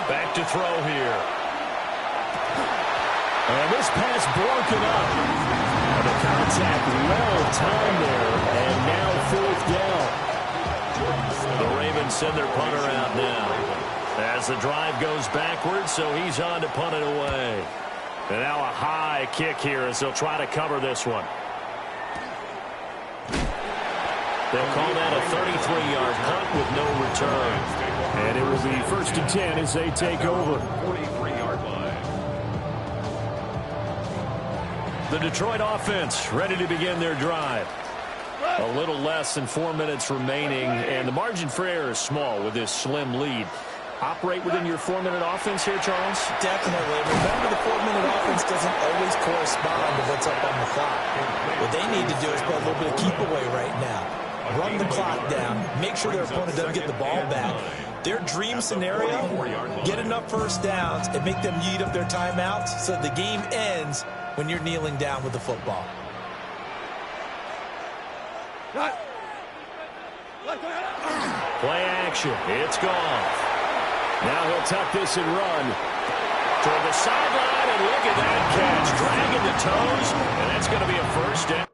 Back to throw here. And this pass broken up. And the contact well timed there, and now 4th down. The Ravens send their punter out now as the drive goes backwards, so he's on to punt it away. And now a high kick here as they'll try to cover this one. They'll call that a 33-yard punt with no return. And it will be 1st and 10 as they take over. 43-yard line. The Detroit offense ready to begin their drive. A little less than 4 minutes remaining, and the margin for error is small with this slim lead. Operate within your 4-minute offense here, Charles? Definitely. Remember, the 4-minute offense doesn't always correspond to what's up on the clock. What they need to do is play a little bit of keep away right now. Run the clock down. Make sure their opponent doesn't get the ball back. Their dream scenario, get enough first downs and make them eat up their timeouts so the game ends when you're kneeling down with the football. Play action. It's gone. Now he'll tuck this and run toward the sideline, and look at that catch. Dragging the toes, and that's going to be a 1st down.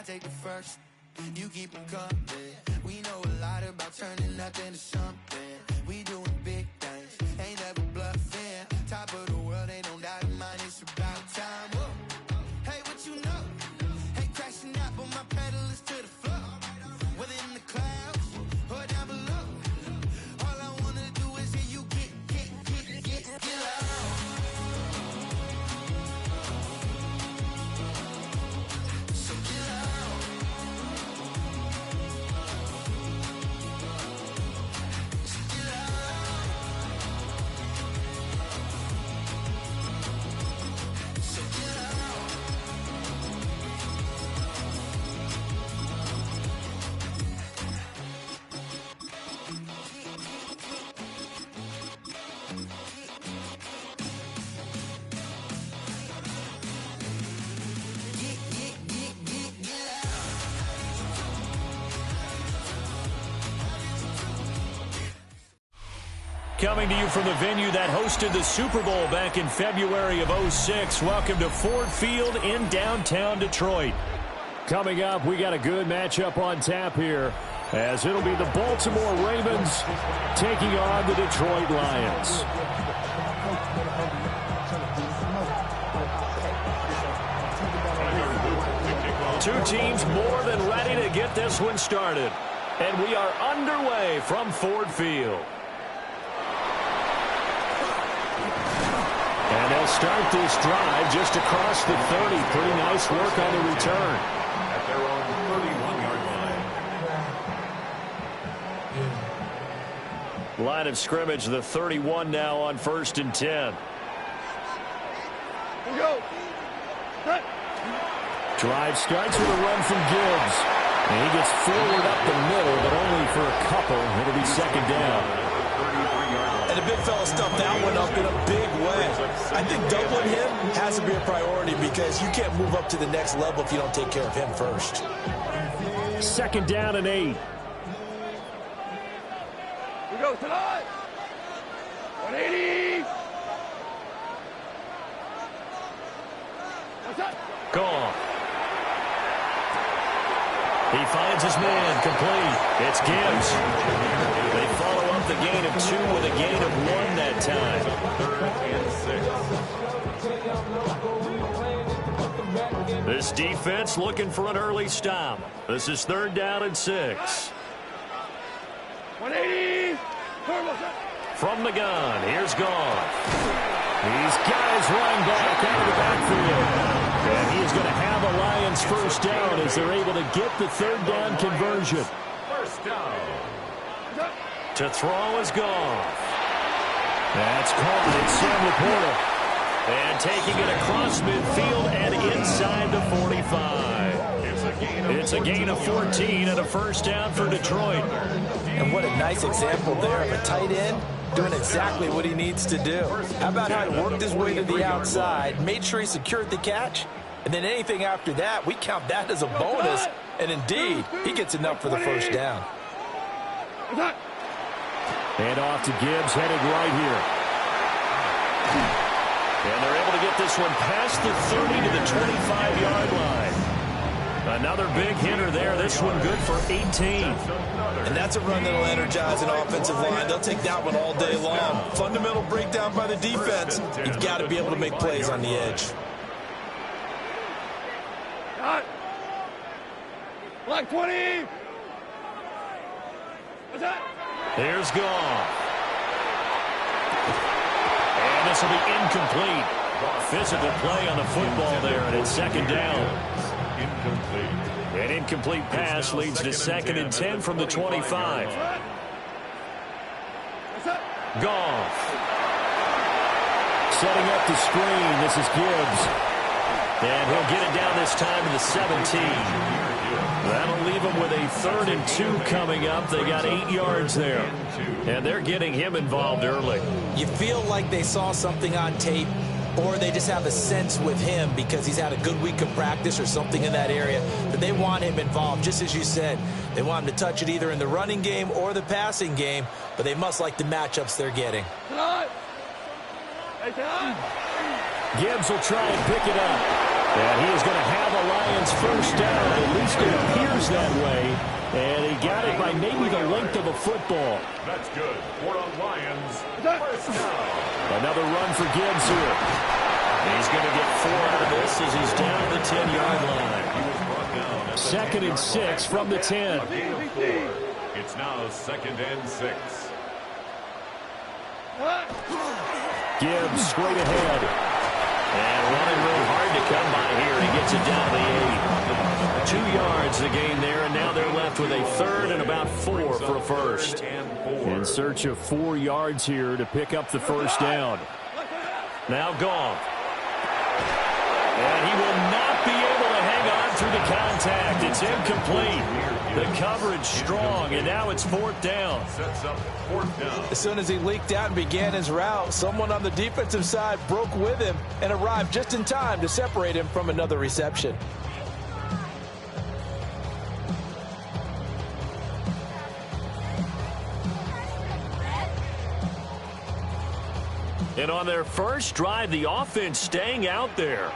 Take the first, you keep them coming. We know a lot about turning nothing to something. We doing big things, ain't never bluffing. Top of the world, ain't no doubt in mine, it's about time. Whoa. Hey, what you know? Ain't crashing out, but my pedal is to the floor. Whether in the clouds or down below, all I wanna do is hear you get loud. Coming to you from the venue that hosted the Super Bowl back in February of '06. Welcome to Ford Field in downtown Detroit. Coming up, we got a good matchup on tap here, as it'll be the Baltimore Ravens taking on the Detroit Lions. Two teams more than ready to get this one started. And we are underway from Ford Field. And they'll start this drive just across the 30. Pretty nice work on the return. At their own 31-yard line. line of scrimmage, the 31 now on 1st and 10. Here we go. Drive starts with a run from Gibbs. And he gets forward up the middle, but only for a couple. It'll be 2nd down. And the big fella stuffed that one up in a big way. I think doubling him has to be a priority because you can't move up to the next level if you don't take care of him first. 2nd down and 8. Here we go tonight. 180. What's up? Gone. He finds his man, complete. It's Gibbs. They follow up the gain of 2 with a gain of 1 that time. 3rd and 6. This defense looking for an early stop. This is 3rd down and 6. 180. From the gun, here's Goff. He's got his running back out of the backfield. And he is going to have a Lions 1st down as they're able to get the 3rd down conversion. 1st down. To throw is Goff. That's caught. It's Sam Laporta. And taking it across midfield and inside the 45. It's a gain of 14 and a 1st down for Detroit. And what a nice example there of a tight end doing exactly what he needs to do. How about how he worked his way to the outside, made sure he secured the catch, and then anything after that, we count that as a bonus. And indeed, he gets enough for the 1st down. And off to Gibbs, headed right here. And they're able to get this one past the 30 to the 25-yard line. Another big hitter there. This one good for 18. And that's a run that'll energize an offensive line. They'll take that one all day long. Fundamental breakdown by the defense. You've got to be able to make plays on the edge. Black 20. What's that? Here's Goff. And this will be incomplete. Physical play on the football there, and it's 2nd down. An incomplete pass leads to 2nd and 10 from the 25. Goff. Setting up the screen. This is Gibbs. And he'll get it down this time to the 17. That'll leave them with a 3rd and 2 coming up. They got 8 yards there. And they're getting him involved early. You feel like they saw something on tape, or they just have a sense with him because he's had a good week of practice or something in that area that they want him involved. Just as you said, they want him to touch it either in the running game or the passing game, but they must like the matchups they're getting. Gibbs will try and pick it up. And he is going to have a Lions 1st down. At least it appears that way. And he got it by maybe the length of a football. That's good. For the Lions, 1st down. Another run for Gibbs here. He's going to get 4 out of this as he's down to the 10-yard line. 2nd and 6 from the 10. It's now 2nd and 6. Gibbs straight ahead. And running real hard to come by here. He gets it down to the 8. 2 yards the gain there, and now they're left with a 3rd and about 4 for a 1st. In search of 4 yards here to pick up the 1st down. Now Goff. And he will not be able to hang on through the contact. It's incomplete. The coverage strong, and now it's 4th down. Sets up 4th down. As soon as he leaked out and began his route, someone on the defensive side broke with him and arrived just in time to separate him from another reception. And on their first drive, the offense staying out there.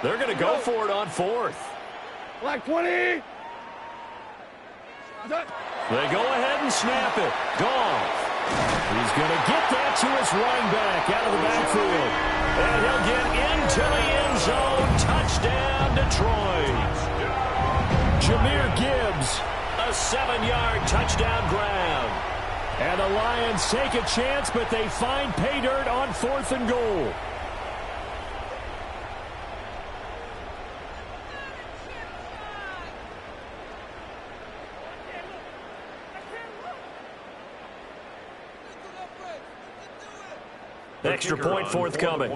They're going to go for it on 4th. Black 20. They go ahead and snap it. Goff. He's going to get that to his running back out of the backfield. And he'll get into the end zone. Touchdown, Detroit. Jahmyr Gibbs, a 7-yard touchdown grab. And the Lions take a chance, but they find pay dirt on 4th and goal. Extra point forthcoming.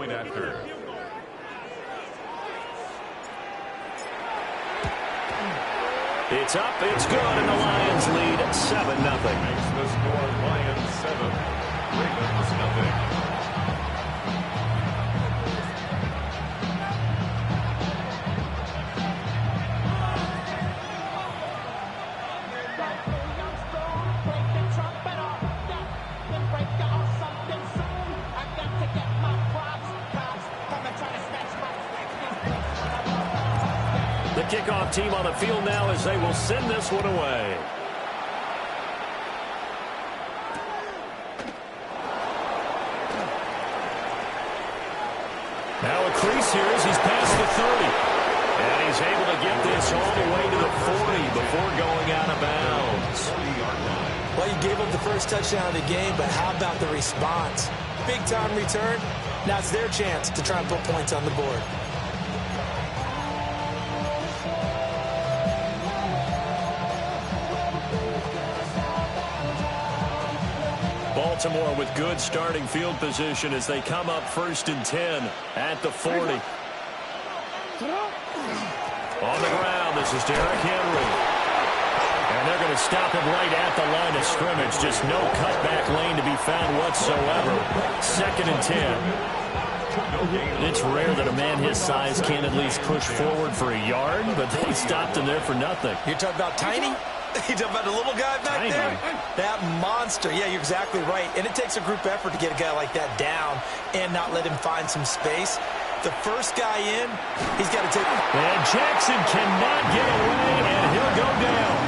It's up, it's good, and the Lions lead 7-0. Makes the score Lions 7, Ravens 0. The kickoff team on the field now as they will send this one away. Now a crease here as he's past the 30. And he's able to get this all the way to the 40 before going out of bounds. Well, you gave up the first touchdown of the game, but how about the response? Big-time return. Now it's their chance to try and put points on the board. Baltimore with good starting field position as they come up 1st and 10 at the 40. On the ground, this is Derrick Henry. And they're going to stop him right at the line of scrimmage. Just no cutback lane to be found whatsoever. 2nd and 10. It's rare that a man his size can't at least push forward for a yard, but they stopped him there for nothing. You're talking about tiny? You talking about the little guy back there? That monster. Yeah, you're exactly right. And it takes a group effort to get a guy like that down and not let him find some space. The first guy in, he's got to take... And Jackson cannot get away, and he'll go down.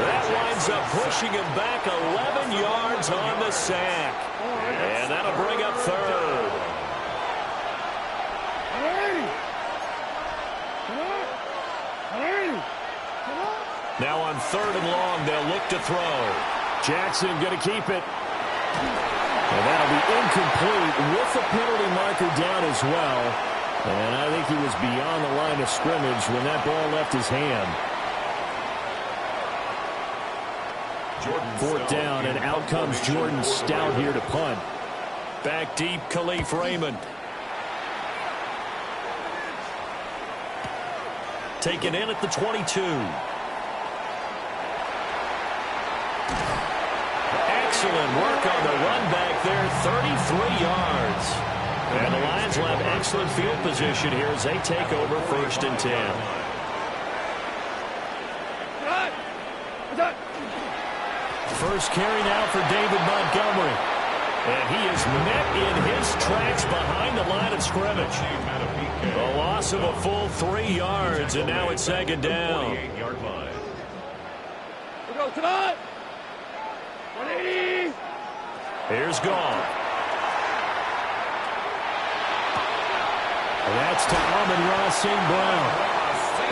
That winds up pushing him back 11 yards on the sack. And that'll bring up 3rd. Now on 3rd and long, they'll look to throw. Jackson going to keep it. And that'll be incomplete with the penalty marker down as well. And I think he was beyond the line of scrimmage when that ball left his hand. 4th down, and out comes Jordan Stout here to punt. Back deep, Khalif Raymond. Taken in at the 22. Excellent work on the run back there, 33 yards. And the Lions will have excellent field position here as they take over 1st and 10. First carry now for David Montgomery. And he is met in his tracks behind the line of scrimmage. A loss of a full 3 yards, and now it's 2nd down. Here's Goff. That's to Amon-Ra St. Brown.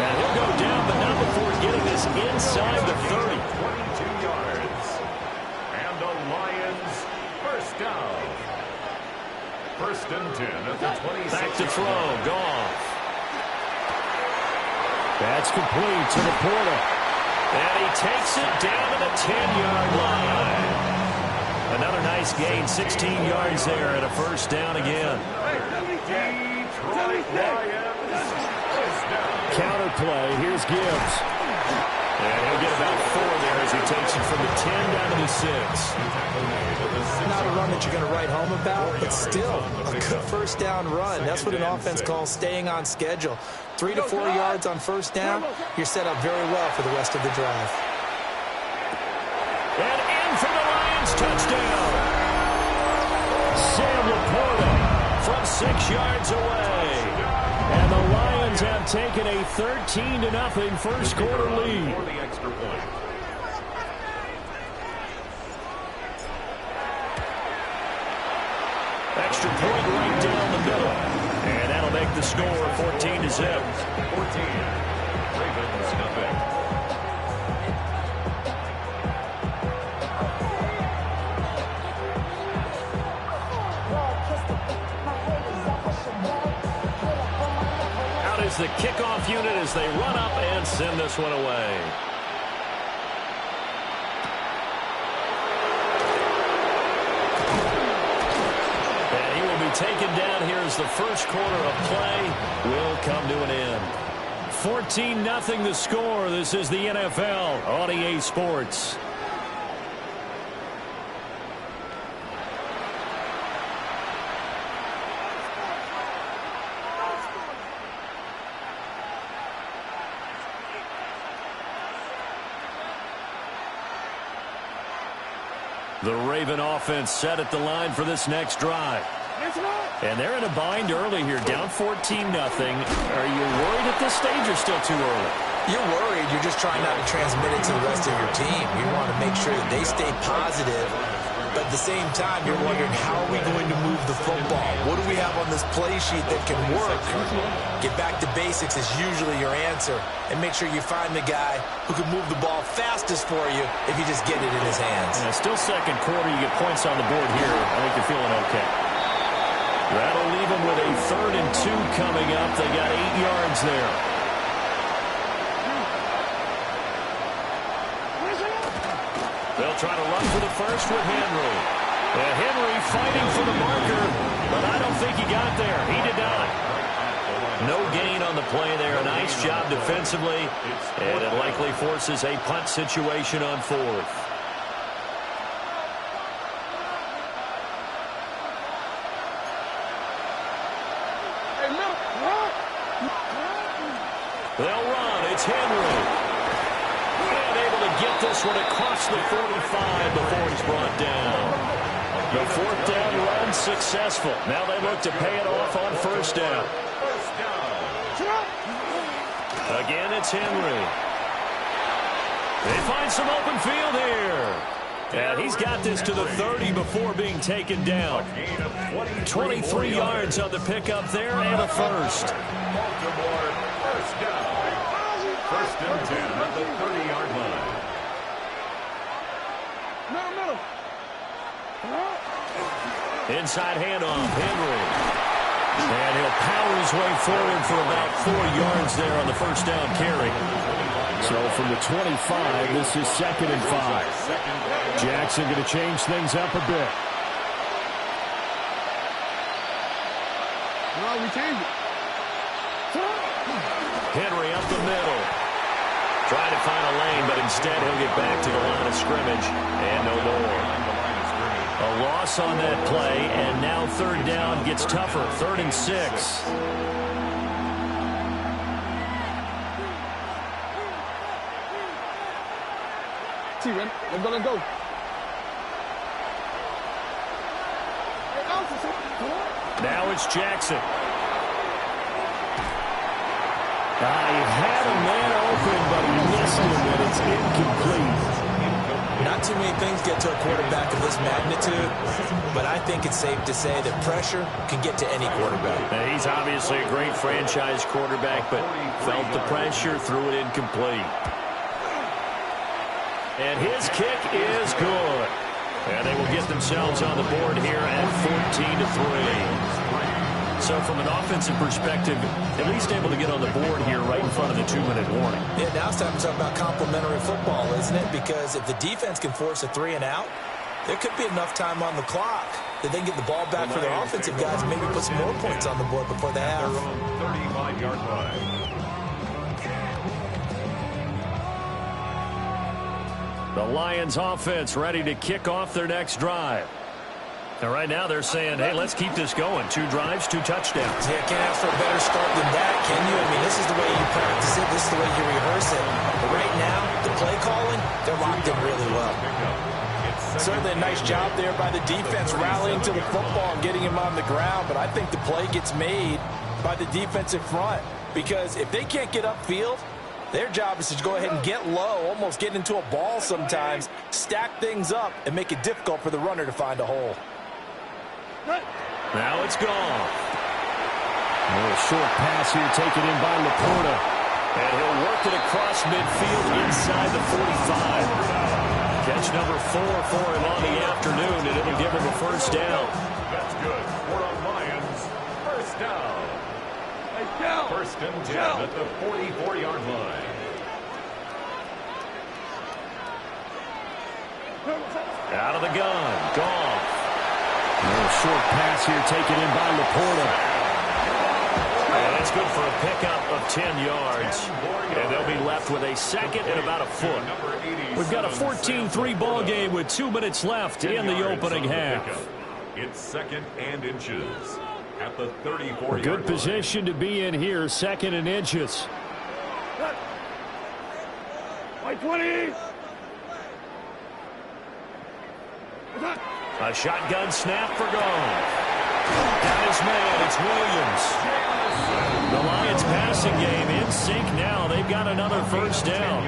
And he'll go down, but not before getting this inside the 30. 22 yards. And the Lions first down. 1st and 10 at the 26. Back to throw, Goff. That's complete to the Porter. And he takes it down to the 10-yard line. Another nice gain, 16 yards there, and a 1st down again. Counter play, here's Gibbs. And he'll get about 4 there as he takes it from the 10 down to the 6. Not a run that you're going to write home about, but still a good 1st down run. That's what an offense calls staying on schedule. 3 to 4 yards on 1st down, you're set up very well for the rest of the drive. And in for the Lions touchdown. Sam Laporta from 6 yards away. And the Lions have taken a 13-0 first quarter lead. Extra point right down the middle. And that'll make the score 14-0. 14. Ravens nothing. The kickoff unit as they run up and send this one away. taken down here as the first quarter of play will come to an end. 14-0 the score. This is the NFL on EA Sports. The Raven offense set at the line for this next drive. And they're in a bind early here, down 14-0. Are you worried at this stage or still too early? You're worried. You're just trying not to transmit it to the rest of your team. You want to make sure that they stay positive. But at the same time, you're wondering, how are we going to move the football? What do we have on this play sheet that can work? Get back to basics is usually your answer. And make sure you find the guy who can move the ball fastest for you if you just get it in his hands. Yeah, still second quarter. You get points on the board here. I think you're feeling okay. That'll leave them with a 3rd and 2 coming up. They got 8 yards there. They'll try to run for the first with Henry. And Henry fighting for the marker, but I don't think he got there. He did not. No gain on the play there. Nice job defensively, and it likely forces a punt situation on 4th. They'll run. It's Henry. And able to get this one across the 45 before he's brought down. The 4th down run successful. Now they look to pay it off on 1st down. Again, it's Henry. They find some open field here. And he's got this to the 30 before being taken down. 23 yards on the pickup there and a first. Baltimore, first down. 1st and 10 at the 30-yard line. Inside handoff, Henry. And he'll power his way forward for about 4 yards there on the 1st down carry. So from the 25, this is 2nd and 5. Jackson going to change things up a bit. No, we changed it. Henry up the middle. Trying to find a lane, but instead he'll get back to the line of scrimmage and no more. A loss on that play, and now 3rd down gets tougher. 3rd and 6. See, man, they're gonna go. Now it's Jackson. He had a man open, but he missed him, and it's incomplete. Not too many things get to a quarterback of this magnitude, but I think it's safe to say that pressure can get to any quarterback. Now, he's obviously a great franchise quarterback, but felt the pressure, threw it incomplete. And his kick is good. And they will get themselves on the board here at 14-3. So from an offensive perspective, at least able to get on the board here right in front of the 2-minute warning. Yeah, now it's time to talk about complementary football, isn't it? Because if the defense can force a 3 and out, there could be enough time on the clock that they can get the ball back for their offensive guys and maybe put some more points on the board before the half. 35-yard line. The Lions offense ready to kick off their next drive. And right now they're saying, hey, let's keep this going. 2 drives, 2 touchdowns. Yeah, can't ask for a better start than that, can you? I mean, this is the way you practice it. This is the way you rehearse it. But right now, the play calling, they're locked in really well. Certainly a nice job there by the defense rallying to the football and getting him on the ground. But I think the play gets made by the defensive front. Because if they can't get upfield, their job is to go ahead and get low, almost get into a ball sometimes, stack things up, and make it difficult for the runner to find a hole. Now it's gone. A little short pass here taken in by Laporta. And he'll work it across midfield inside the 45. Catch number 4 for him on the afternoon, and it'll give him a 1st down. That's good for the Lions. 1st down. 1st and 10 at the 44-yard line. Out of the gun. Goff. A little short pass pass here taken in by Laporta. And that's good for a pickup of 10 yards. And they'll be left with a second and about a foot. We've got a 14-3 ball game with 2 minutes left in the opening half. It's second and inches at the 34-yard Good position to be in here, second and inches. White 20. A shotgun snap for Goff. Got his man, it's Williams. The Lions passing game in sync now. They've got another first down.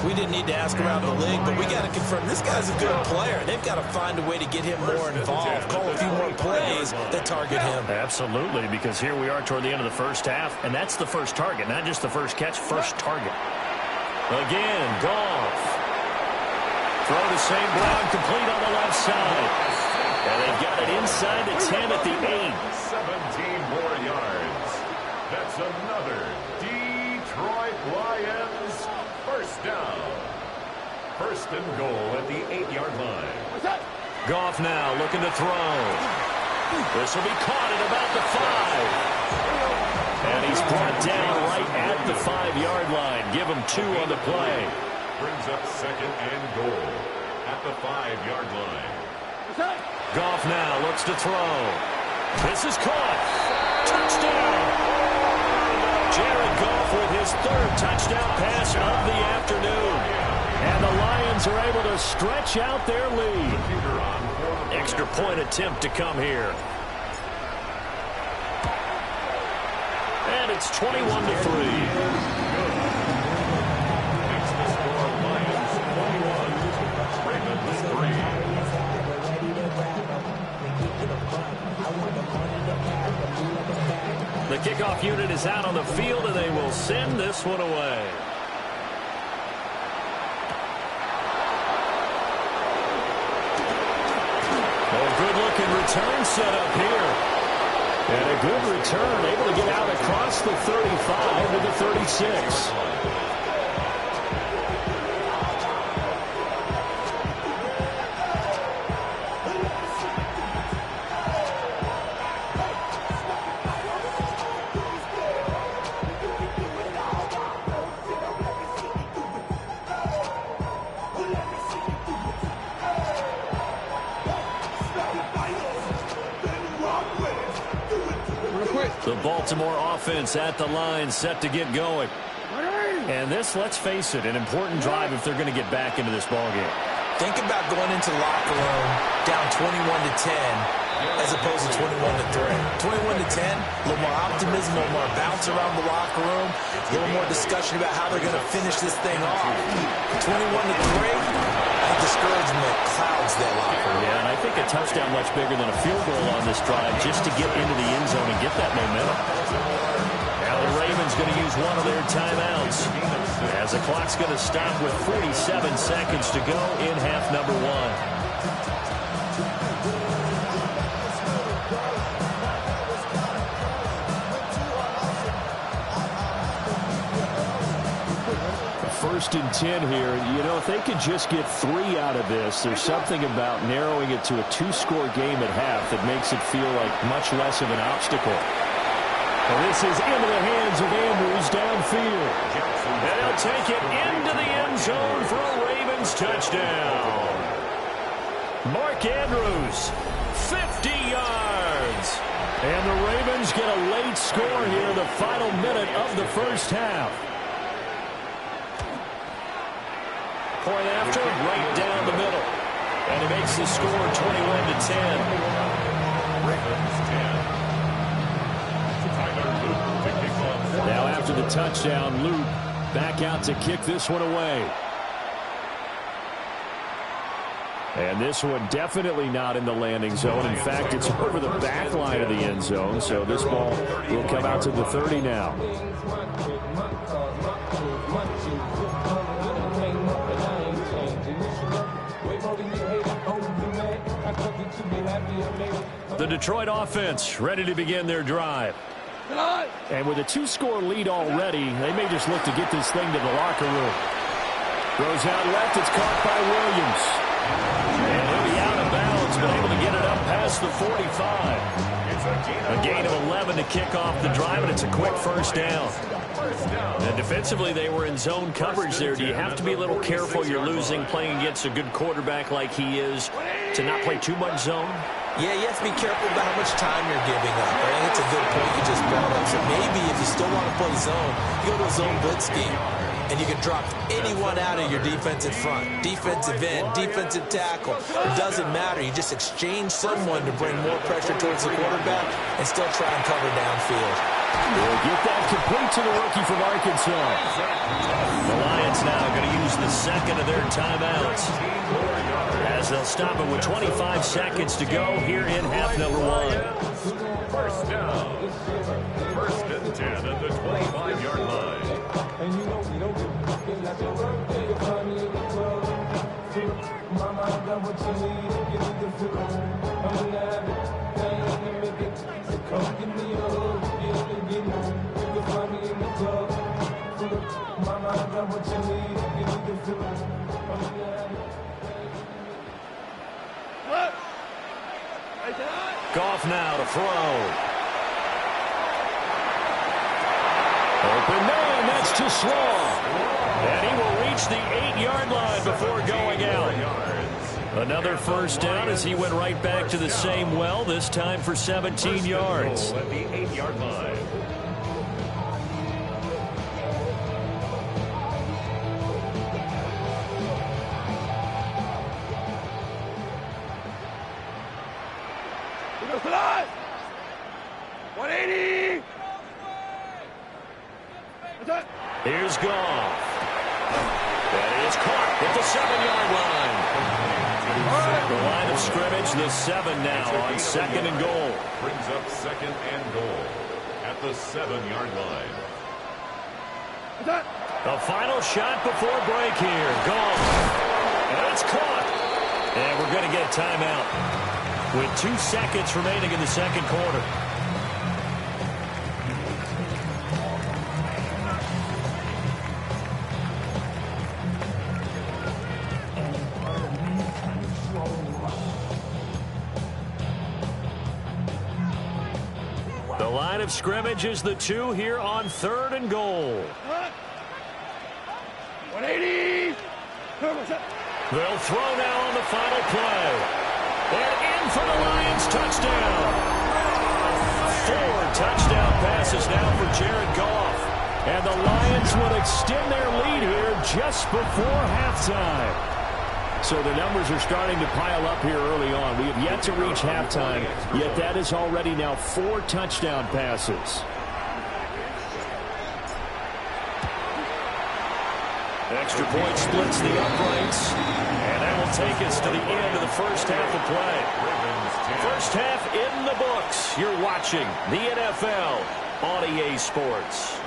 We didn't need to ask around the league, but we got to confirm this guy's a good player. They've got to find a way to get him more involved, call a few more plays that target him. Absolutely, because here we are toward the end of the first half, and that's the first target, not just the first catch, first target. Again, Goff. Throw to St. Brown, complete on the left side. And they've got it inside the 10 at the 8. 17 more yards. That's another Detroit Lions first down. First and goal at the 8-yard line. Goff now looking to throw. This will be caught at about the 5. And he's brought down right at the 5-yard line. Give him 2 on the play. Brings up second and goal at the 5-yard line. Goff now looks to throw. This is caught. Touchdown. Jared Goff with his 3rd touchdown pass of the afternoon. And the Lions are able to stretch out their lead. Extra point attempt to come here. And it's 21-3. The kickoff unit is out on the field, and they will send this one away. A good-looking return set up here. And a good return, able to get out across the 35 to the 36. The Baltimore offense at the line, set to get going. And this, let's face it, an important drive if they're going to get back into this ballgame. Think about going into the locker room down 21-10 as opposed to 21-3. 21-10, a little more optimism, a little more bounce around the locker room, a little more discussion about how they're going to finish this thing off. 21-3. Discouragement clouds that locker room. Yeah, and I think a touchdown much bigger than a field goal on this drive just to get into the end zone and get that momentum. Now the Ravens going to use one of their timeouts as the clock's going to stop with 47 seconds to go in half number 1. First and 10 here. You know, if they could just get 3 out of this, there's something about narrowing it to a 2-score game at half that makes it feel like much less of an obstacle. And this is into the hands of Andrews downfield. And he'll take it into the end zone for a Ravens touchdown. Mark Andrews, 50 yards. And the Ravens get a late score here in the final minute of the first half. Point after, right down the middle. And it makes the score 21-10. Now after the touchdown, Luke back out to kick this one away. And this one definitely not in the landing zone. In fact, it's over the back line of the end zone. So this ball will come out to the 30 now. The Detroit offense ready to begin their drive. And with a 2-score lead already, they may just look to get this thing to the locker room. Goes out left, it's caught by Williams. And he'll be out of bounds, but able to get it up past past the 45. A gain of 11 to kick off the drive, and it's a quick first down. And defensively, they were in zone coverage there. Do you have to be a little careful? You're losing, playing against a good quarterback like he is, to not play too much zone? Yeah, you have to be careful about how much time you're giving up. I think it's a good point you just brought up. So maybe if you still want to play zone, you go to a zone blitz scheme. And you can drop anyone out of your defensive front. Defensive end, defensive tackle. It doesn't matter. You just exchange someone to bring more pressure towards the quarterback and still try and cover downfield. We'll get that complete to the rookie from Arkansas. The Lions now going to use the second of their timeouts, as they'll stop it with 25 seconds to go here in half number 1. First down. First and 10 at the 25-yard line. And you know we don't get like your birthday. You find me in the club. Mama, I got what you need. You need to feel it. I'm gonna have it. I ain't gonna make it. So come give me a hug. You only get me. You can find me in the club. Mama, I got what you need. You need to feel it. I'm gonna have it. What? Goff now to throw. Open man, that's too small. And he will reach the 8-yard line before going out. Another first down as he went right back to the same well, this time for 17 yards. At the 8-yard line. He goes alive. 180. Here's Goff. That is caught at the 7-yard line. The line of scrimmage, the 7 now on second and goal. Brings up second and goal at the 7-yard line. The final shot before break here. Goff. And it's caught. And we're going to get a timeout with 2 seconds remaining in the second quarter. The line of scrimmage is the 2 here on third and goal. 180. They'll throw now on the final play. And in for the Lions touchdown. 4 touchdown passes now for Jared Goff. And the Lions will extend their lead here just before halftime. So the numbers are starting to pile up here early on. We have yet to reach halftime, yet that is already now 4 touchdown passes. Extra point splits the uprights, and that will take us to the end of the first half of play. First half in the books. You're watching the NFL on EA Sports.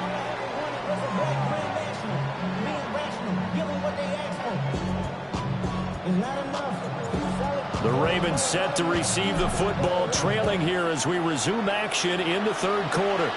The Ravens set to receive the football, trailing here as we resume action in the third quarter.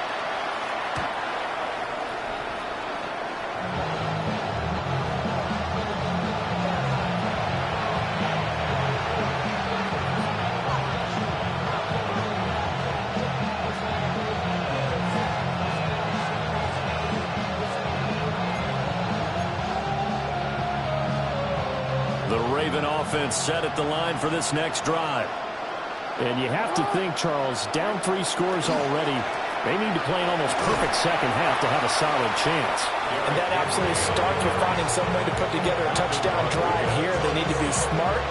Offense set at the line for this next drive. And you have to think, Charles, down 3 scores already. They need to play an almost perfect second half to have a solid chance. And that absolutely starts with finding some way to put together a touchdown drive here. They need to be smart,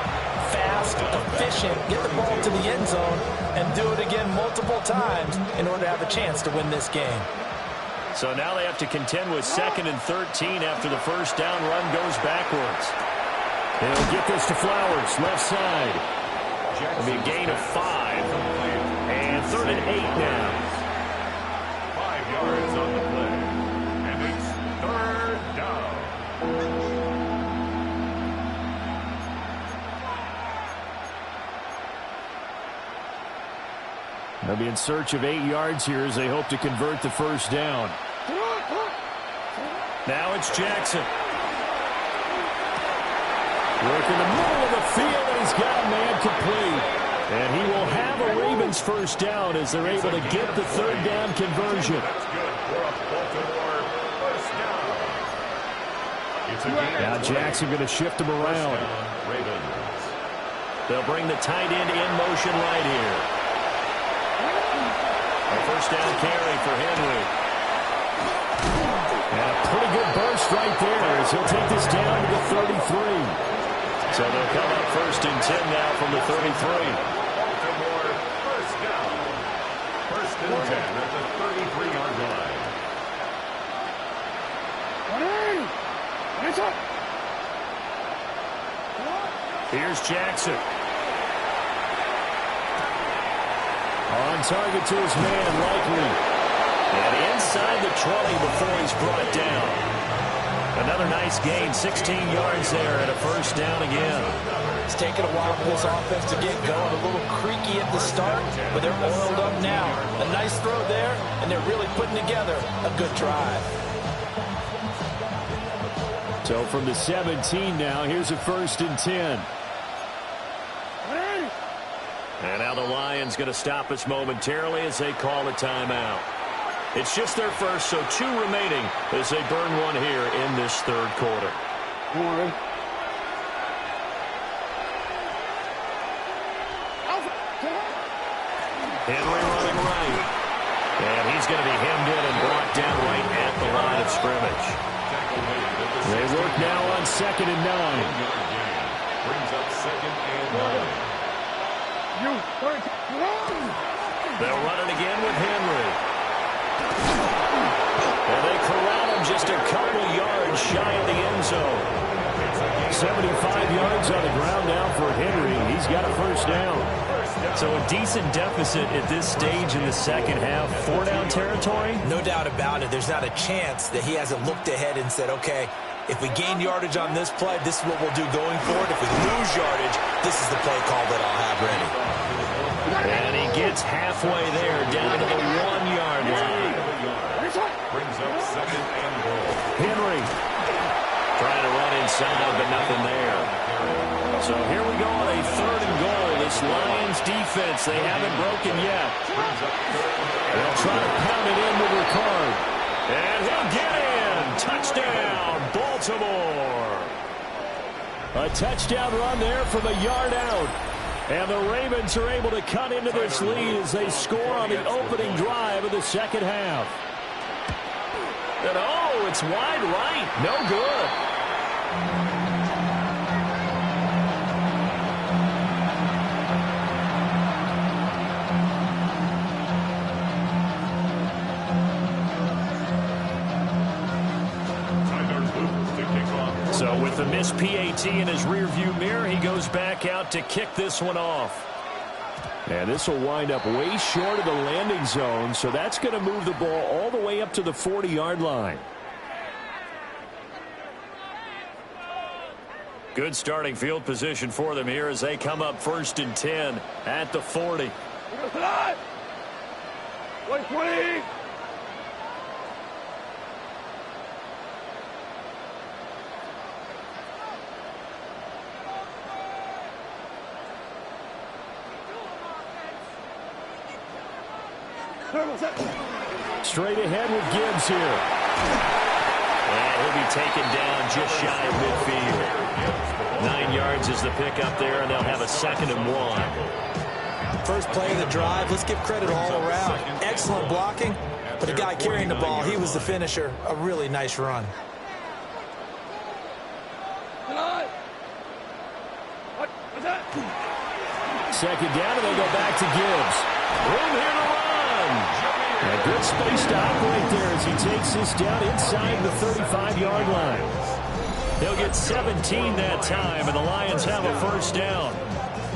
fast, efficient, get the ball to the end zone, and do it again multiple times in order to have a chance to win this game. So now they have to contend with 2nd and 13 after the first down run goes backwards. They'll get this to Flowers, left side. It'll be a gain of 5. And 3rd and 8 now. 5 yards on the play. And it's 3rd down. They'll be in search of 8 yards here as they hope to convert the first down. Now it's Jackson. Work in the middle of the field, and he's got a man complete. And he will have a Ravens first down as they're able to get the third down conversion. That's good for a Baltimore first down. It's Now Jackson going to shift him around. Ravens. They'll bring the tight end in motion right here. A first down carry for Henry. And a pretty good burst right there as he'll take this down to the 33. So they'll come up 1st and 10 now from the 33. Baltimore first down. 1st and 10 at the 33-yard line. Here's Jackson. On target to his man, Likely. And inside the 20 before he's brought down. Another nice gain, 16 yards there and a first down again. It's taken a while for this offense to get going. A little creaky at the start, but they're oiled up now. A nice throw there, and they're really putting together a good drive. So from the 17 now, here's a 1st and 10. And now the Lions going to stop us momentarily as they call a timeout. It's just their first, so 2 remaining as they burn one here in this third quarter. Henry running right. And he's going to be hemmed in and brought down right at the line of scrimmage. They work now on 2nd and 9. Brings up 2nd and 9. They'll run it again with Henry. And they corral him just a couple yards shy of the end zone. 75 yards on the ground now for Henry. He's got a first down. So a decent deficit at this stage in the second half. 4-down territory? No doubt about it. There's not a chance that he hasn't looked ahead and said, okay, if we gain yardage on this play, this is what we'll do going forward. If we lose yardage, this is the play call that I'll have ready. And he gets halfway there, down to the 1-yard line. Brings up 2nd and goal. Henry trying to run inside, but nothing there. So here we go on a 3rd and goal. This Lions defense, they haven't broken yet. They'll try to pound it in with Ricard. And he'll get in. Touchdown, Baltimore. A touchdown run there from a yard out. And the Ravens are able to cut into this lead as they score on the opening drive of the second half. And oh, it's wide right. No good. So with the missed PAT in his rearview mirror, he goes back out to kick this one off. And this will wind up way short of the landing zone, so that's going to move the ball all the way up to the 40-yard line. Good starting field position for them here as they come up 1st and 10 at the 40. 120. Straight ahead with Gibbs here. And he'll be taken down just shy of midfield. 9 yards is the pickup there, and they'll have a 2nd and 1. First play of the drive, let's give credit all around. Excellent blocking, but the guy carrying the ball, he was the finisher. A really nice run. Second down, and they go back to Gibbs. Room here to run. A good space to operate there as he takes this down inside the 35-yard line. They'll get 17 that time, and the Lions have a first down.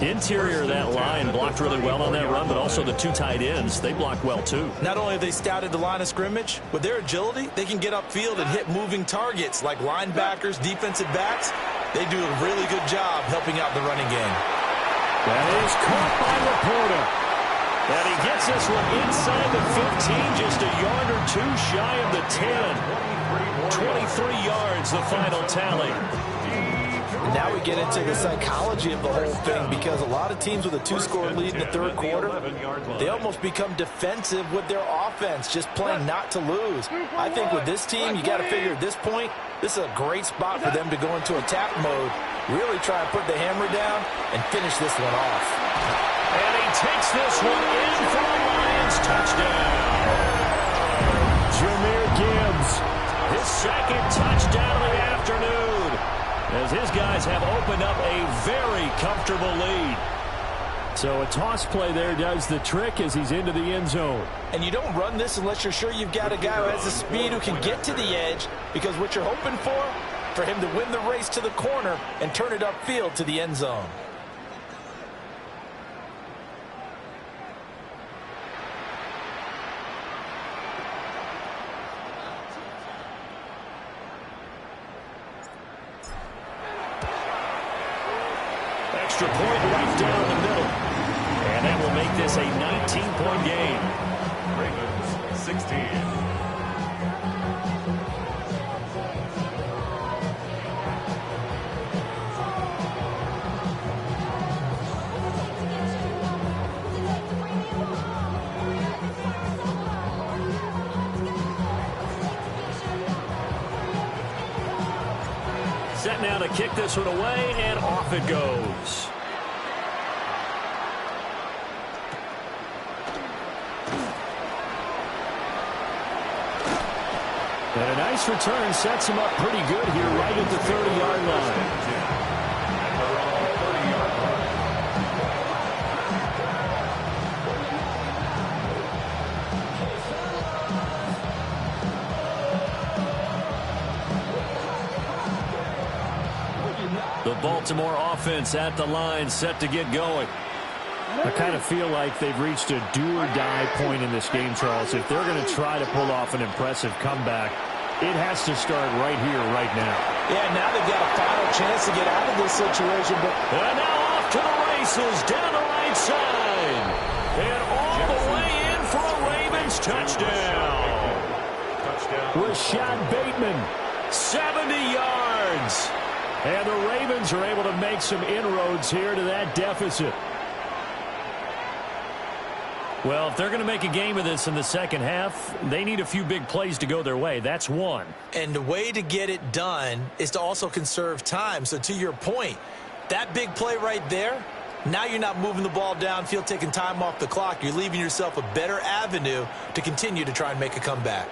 Interior of that line blocked really well on that run, but also the 2 tight ends, they blocked well too. Not only have they scouted the line of scrimmage, with their agility, they can get upfield and hit moving targets like linebackers, defensive backs. They do a really good job helping out the running game. That is caught by Laporta. And he gets this one inside the 15, just a yard or 2 shy of the 10. 23 yards, the final tally. And now we get into the psychology of the whole thing, because a lot of teams with a 2-score lead in the third quarter, they almost become defensive with their offense, just playing not to lose. I think with this team, you got to figure at this point, this is a great spot for them to go into attack mode, really try and put the hammer down and finish this one off. And he takes this one in for the Lions touchdown. Jahmyr Gibbs, his second touchdown of the afternoon, as his guys have opened up a very comfortable lead. So a toss play there does the trick as he's into the end zone. And you don't run this unless you're sure you've got a guy who has the speed who can get to the edge, because what you're hoping for him to win the race to the corner and turn it upfield to the end zone. Extra point right down the middle. And that will make this a 19-point game. Ravens 16. Set now to kick this one away, and off it goes. And a nice return sets him up pretty good here right at the 30-yard line. The Baltimore offense at the line, set to get going. I kind of feel like they've reached a do-or-die point in this game, Charles. If they're going to try to pull off an impressive comeback, it has to start right here, right now. Yeah, now they've got a final chance to get out of this situation. And now off to the races, down the right side. And all the way in for a Ravens touchdown. Rashad Bateman, 70 yards. And the Ravens are able to make some inroads here to that deficit. Well, if they're going to make a game of this in the second half, they need a few big plays to go their way. That's one. And the way to get it done is to also conserve time. So to your point, that big play right there, now you're not moving the ball downfield, taking time off the clock. You're leaving yourself a better avenue to continue to try and make a comeback.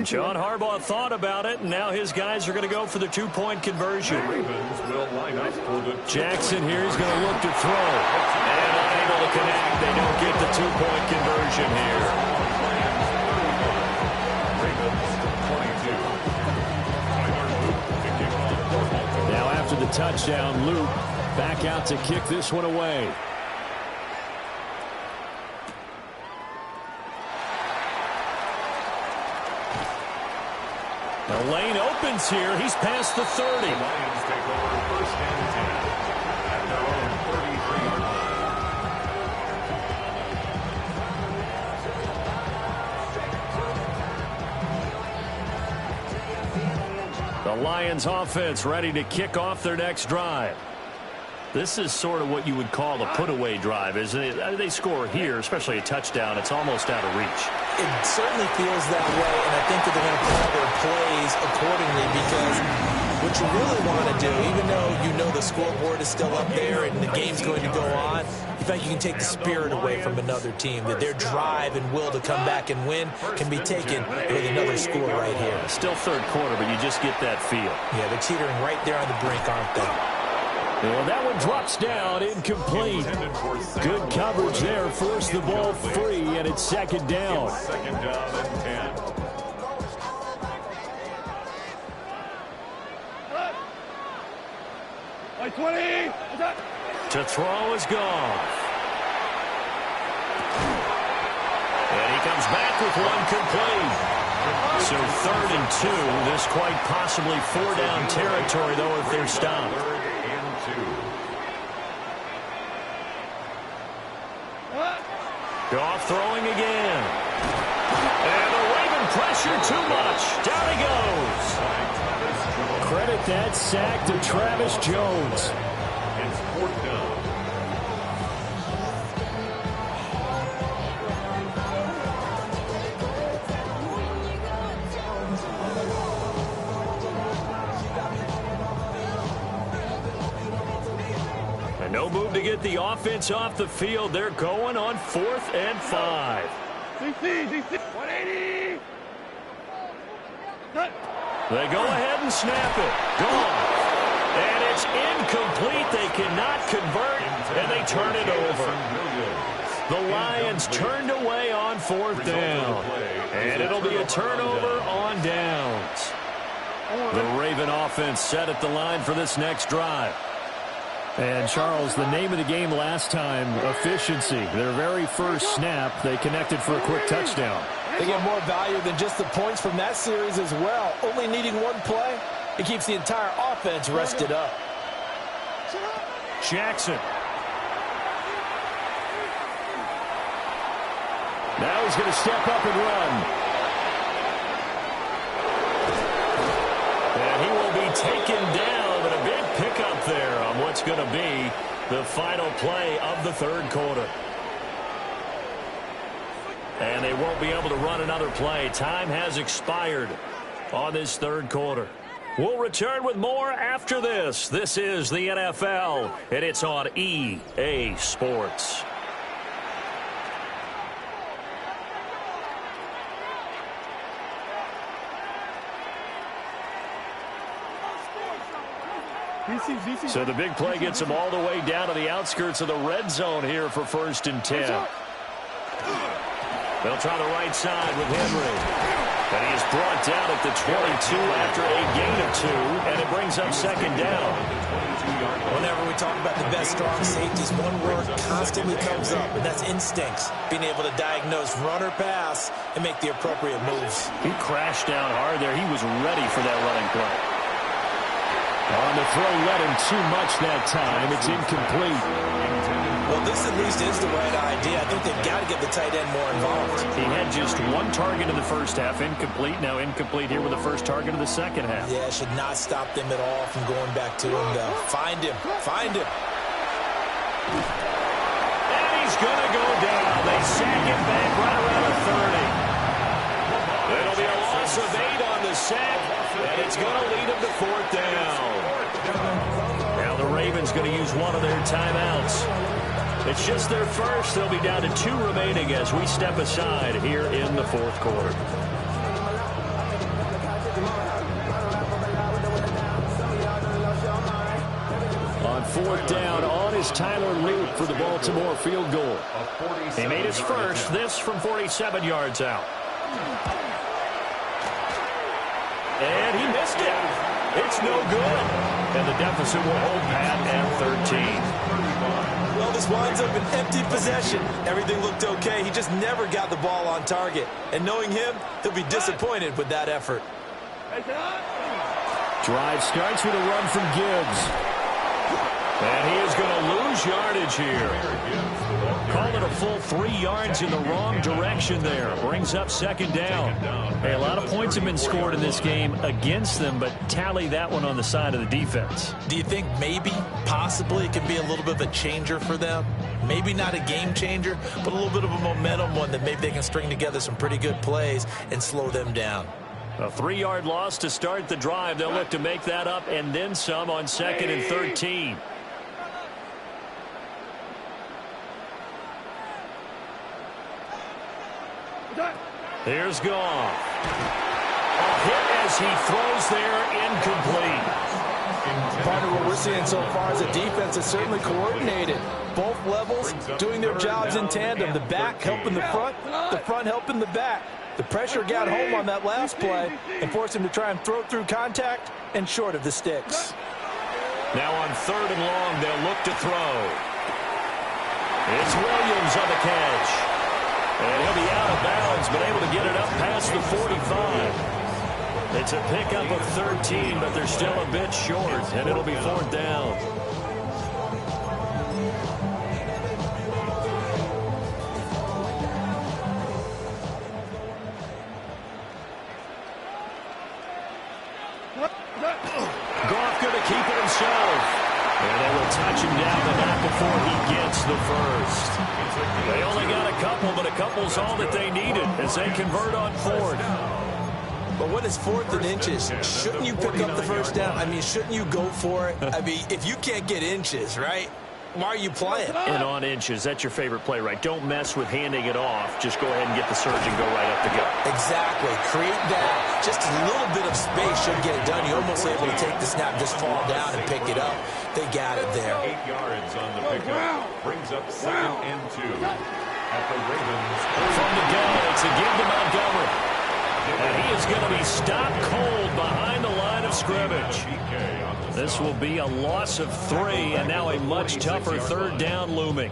John Harbaugh thought about it, and now his guys are going to go for the two-point conversion. Ravens will line up for the Jackson here is going to look to throw. And unable to connect. They don't get the two-point conversion here. Now after the touchdown, Luke back out to kick this one away. The lane opens here. He's past the 30. The Lions take over first and 10 at their own 33-yard line. The Lions offense ready to kick off their next drive. This is sort of what you would call a put-away drive, isn't it? They score here, especially a touchdown. It's almost out of reach. It certainly feels that way, and I think that they're going to call their plays accordingly, because what you really want to do, even though you know the scoreboard is still up there and the game's going to go on, you think you can take the spirit away from another team, that their drive and will to come back and win can be taken with another score right here. Still third quarter, but you just get that feel. Yeah, they're teetering right there on the brink, aren't they? Well, that one drops down, incomplete. Good coverage there, forced the ball free, and it's second down. Second down and 10. Like 20. To throw is gone. And he comes back with one complete. So 3rd and 2. This quite possibly 4-down territory, though, if they're stopped. Goff throwing again. And the Raven pressure too much. Down he goes. credit that sack to Travis Jones. It's 4th down. And no move to get the offense off the field. They're going on 4th and 5. 180. They go ahead and snap it. Gone. And it's incomplete. They cannot convert, and they turn it over. The Lions turned away on 4th down. And it'll be a turnover on downs. The Raven offense set at the line for this next drive. And, Charles, the name of the game last time, efficiency. Their very first snap, they connected for a quick touchdown. They get more value than just the points from that series as well. Only needing one play, it keeps the entire offense rested up. Jackson. Now he's going to step up and run. And he will be taken down, but a big pickup there on what's going to be the final play of the third quarter. And they won't be able to run another play. Time has expired on this third quarter. We'll return with more after this. This is the NFL, and it's on EA Sports. So the big play gets them all the way down to the outskirts of the red zone here for 1st and 10. They'll try the right side with Henry. And he is brought down at the 22 after a gain of 2, and it brings up 2nd down. Whenever we talk about the best strong safeties, one word constantly comes up, and that's instincts. Being able to diagnose run or pass and make the appropriate moves. He crashed down hard there. He was ready for that running play. On the throw, led him too much that time. It's incomplete. Well, this at least is the right idea. I think they've got to get the tight end more involved. He had just one target in the first half, incomplete. Now incomplete here with the first target of the second half. Yeah, it should not stop them at all from going back to him, though. Find him. Find him. And he's going to go down. They sack him back right around the 30. It'll be a loss of 8 on the sack, and it's going to lead him to 4th down. Now the Ravens going to use one of their timeouts. It's just their first. They'll be down to 2 remaining as we step aside here in the 4th quarter. On 4th down, on is Tyler Luke for the Baltimore field goal. He made his first, this from 47 yards out. And he missed it. It's no good. And the deficit will hold pat at 13. Well, this winds up an empty possession. Everything looked okay. He just never got the ball on target. And knowing him, he'll be disappointed with that effort. Drive starts with a run from Gibbs. And he is going to lose yardage here. Call it a full 3 yards in the wrong direction there. Brings up 2nd down. Hey, a lot of points have been scored in this game against them, but tally that one on the side of the defense. Do you think maybe, possibly, it can be a little bit of a changer for them? Maybe not a game changer, but a little bit of a momentum one that maybe they can string together some pretty good plays and slow them down. A 3-yard loss to start the drive. They'll look to make that up and then some on 2nd and 13. Here's Goff. A hit as he throws there, incomplete. Part of what we're seeing so far is a defense that's certainly coordinated. Both levels doing their jobs in tandem. The back helping the front helping the back. The pressure got home on that last play and forced him to try and throw through contact and short of the sticks. Now on 3rd and long, they'll look to throw. It's Williams on the catch. And he'll be out of bounds, but able to get it up past the 45. It's a pickup of 13, but they're still a bit short, and it'll be 4th down. the first. They only got a couple, but a couple's all that they needed as they convert on fourth. But when it's 4th and inches, shouldn't you pick up the first down? I mean, shouldn't you go for it? I mean, if you can't get inches, right, why are you playing? And on inches, that's your favorite play, right? Don't mess with handing it off. Just go ahead and get the surge and go right up the gut. Exactly. Create that. Just a little bit of space should get it done. You're almost able to take the snap, just fall down and pick it up. They got it there. 8 yards on the pickup. Brings up 2nd and 2 at the Ravens. From the gun, it's a give to Montgomery. And he is going to be stopped cold behind the line of scrimmage. This will be a loss of 3, and now a much tougher 3rd down looming.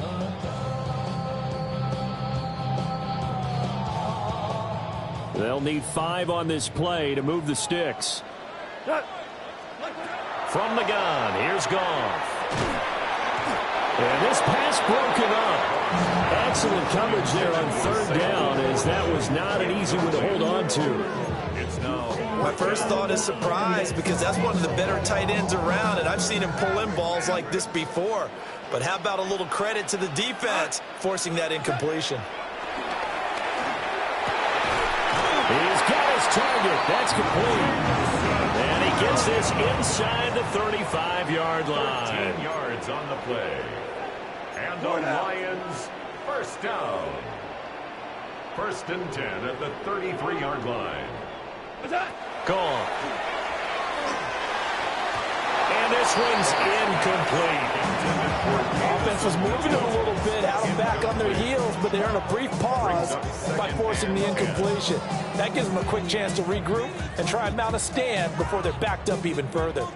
They'll need 5 on this play to move the sticks. From the gun, here's Goff. And this pass broken up. Excellent coverage there on 3rd down, as that was not an easy one to hold on to. My first thought is surprise, because that's one of the better tight ends around, and I've seen him pull in balls like this before. But how about a little credit to the defense forcing that incompletion? He's got his target. That's complete. And he gets this inside the 35-yard line. 13 yards on the play. And the Lions, first down. 1st and 10 at the 33-yard line. Gone. And this one's incomplete. Offense was moving them a little bit, had them back on their heels, but they earned a brief pause by forcing the incompletion. That gives them a quick chance to regroup and try and mount a stand before they're backed up even further.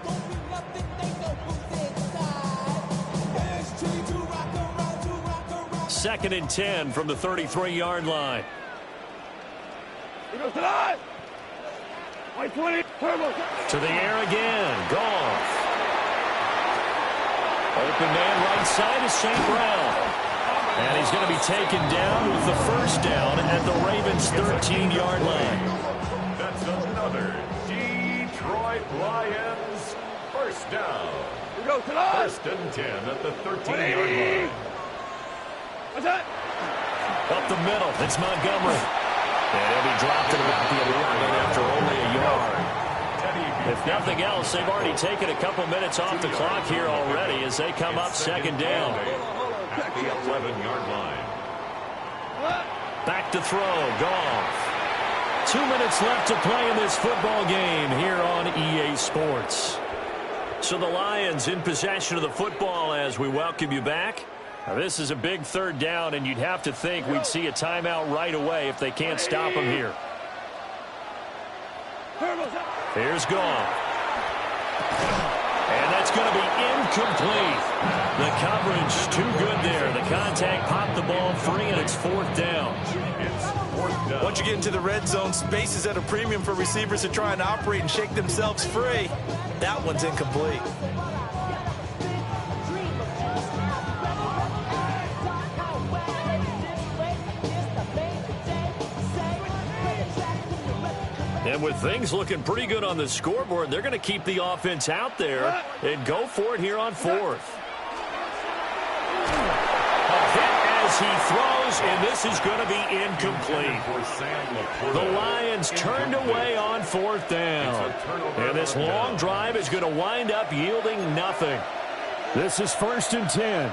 Second and 10 from the 33-yard line. To the air again. Goff. Open man right side is St. Brown. And he's going to be taken down with the first down at the Ravens' 13-yard line. That's another Detroit Lions first down. 1st and 10 at the 13-yard line. Up the middle, it's Montgomery. And he'll be dropped at about the 11 after only a yard. If nothing else, they've already taken a couple minutes off the clock here already as they come up 2nd down. At the 11-yard line. Back to throw, Goff. 2 minutes left to play in this football game here on EA Sports. So the Lions in possession of the football as we welcome you back. Now this is a big 3rd down, and you'd have to think we'd see a timeout right away if they can't stop them here. Here's Goff. And that's going to be incomplete. The coverage too good there. The contact popped the ball free, and it's 4th down. Once you get into the red zone, space is at a premium for receivers to try and operate and shake themselves free. That one's incomplete. And with things looking pretty good on the scoreboard, they're going to keep the offense out there and go for it here on 4th. A hit as he throws, and this is going to be incomplete. The Lions turned away on 4th down. And this long drive is going to wind up yielding nothing. This is 1st and 10.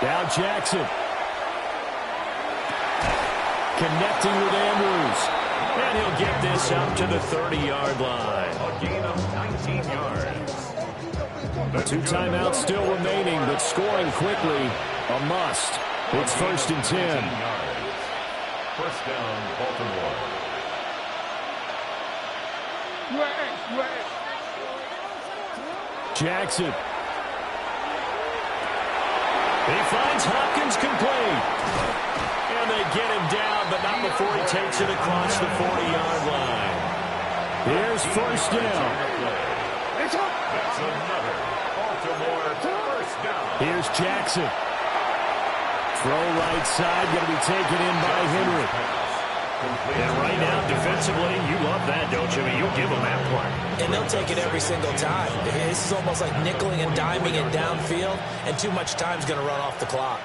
Now Jackson. Connecting with Andrews. And he'll get this up to the 30-yard line. A gain of 19 yards. 2 timeouts still remaining, but scoring quickly, a must. It's 1st and 10. First down, Baltimore. Jackson. He finds Hopkins complete. And they get him down, but not before he takes it across the 40-yard line. Here's first down. That's another Baltimore first down. Here's Jackson. Throw right side, going to be taken in by Henry. And right now, defensively, you love that, don't you? I mean, you'll give them that play. And they'll take it every single time. This is almost like nickeling and diming it downfield, and too much time's going to run off the clock.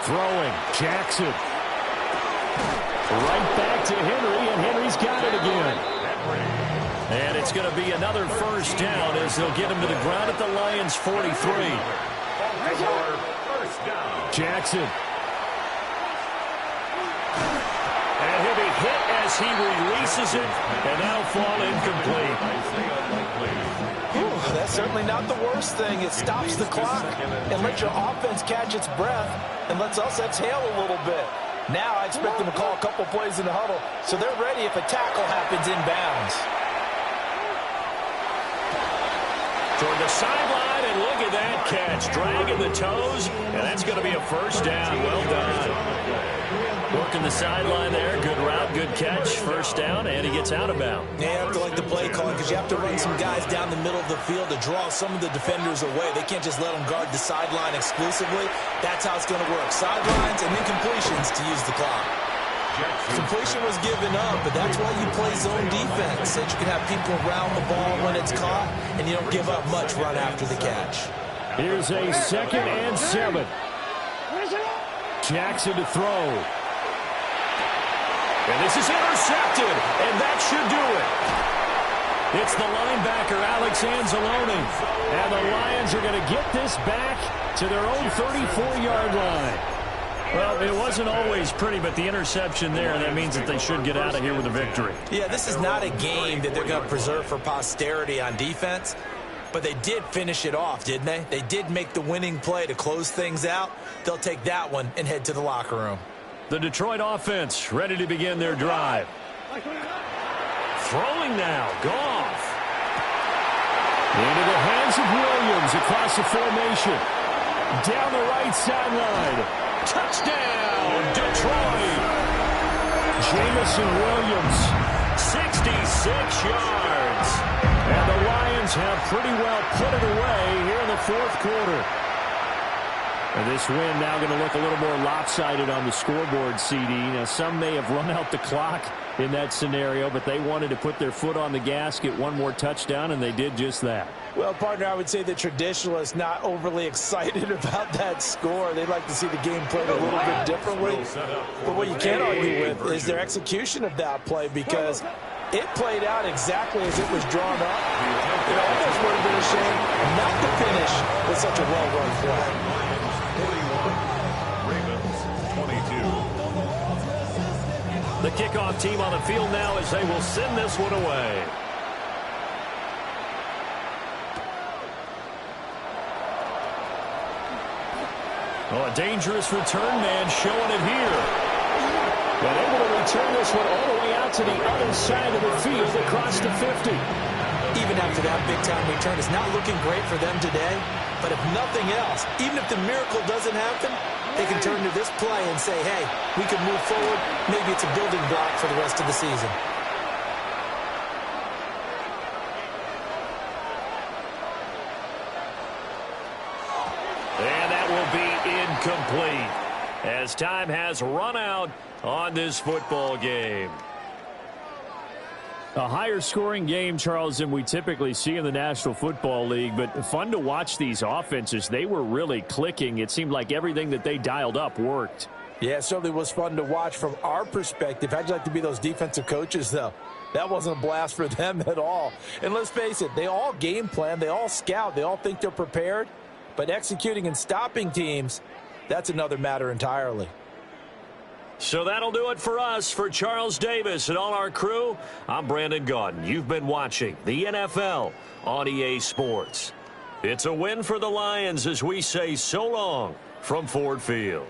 Throwing, Jackson. Right back to Henry, and Henry's got it again. And it's going to be another first down as they'll get him to the ground at the Lions' 43. First down. Jackson. And he'll be hit as he releases it, and that'll fall incomplete. That's certainly not the worst thing. It stops the clock and lets your offense catch its breath and lets us exhale a little bit. Now I expect them to call a couple plays in the huddle so they're ready if a tackle happens inbounds. Toward the sideline, and look at that catch. Dragging the toes, and that's going to be a first down. Well done. Working the sideline there. Good route, good catch. First down, and he gets out of bounds. Yeah, you have to like the play calling because you have to run some guys down the middle of the field to draw some of the defenders away. They can't just let them guard the sideline exclusively. That's how it's going to work. Sidelines and then completions to use the clock. Completion was given up, but that's why you play zone defense, so that you can have people around the ball when it's caught, and you don't give up much run after the catch. Here's a 2nd and 7. Jackson to throw. And this is intercepted, and that should do it. It's the linebacker, Alex Anzalone. And the Lions are going to get this back to their own 34-yard line. Well, it wasn't always pretty, but the interception there, that means that they should get out of here with a victory. Yeah, this is not a game that they're going to preserve for posterity on defense, but they did finish it off, didn't they? They did make the winning play to close things out. They'll take that one and head to the locker room. The Detroit offense ready to begin their drive. Throwing now, Goff. Into the hands of Williams across the formation. Down the right sideline. Touchdown, Detroit. Jamison Williams, 66 yards. And the Lions have pretty well put it away here in the 4th quarter. And this win now going to look a little more lopsided on the scoreboard, CD. Now, some may have run out the clock in that scenario, but they wanted to put their foot on the gas, get one more touchdown, and they did just that. Well, partner, I would say the traditionalists not overly excited about that score. They'd like to see the game played a little bit differently. But what you can't argue with is their execution of that play, because it played out exactly as it was drawn up. It almost would have been a shame not to finish with such a well-run play. The kickoff team on the field now as they will send this one away. Oh, a dangerous return man showing it here. And able to return this one all the way out to the other side of the field across the 50. Even after that big-time return, it's not looking great for them today. But if nothing else, even if the miracle doesn't happen, they can turn to this play and say, hey, we can move forward. Maybe it's a building block for the rest of the season. And that will be incomplete as time has run out on this football game. A higher scoring game, Charles, than we typically see in the National Football League, but fun to watch these offenses. They were really clicking. It seemed like everything that they dialed up worked. Yeah, it certainly was fun to watch from our perspective. How'd you like to be those defensive coaches, though? That wasn't a blast for them at all. And let's face it, they all game plan, they all scout, they all think they're prepared. But executing and stopping teams, that's another matter entirely. So that'll do it for us. For Charles Davis and all our crew, I'm Brandon Gaudin. You've been watching the NFL on EA Sports. It's a win for the Lions as we say so long from Ford Field.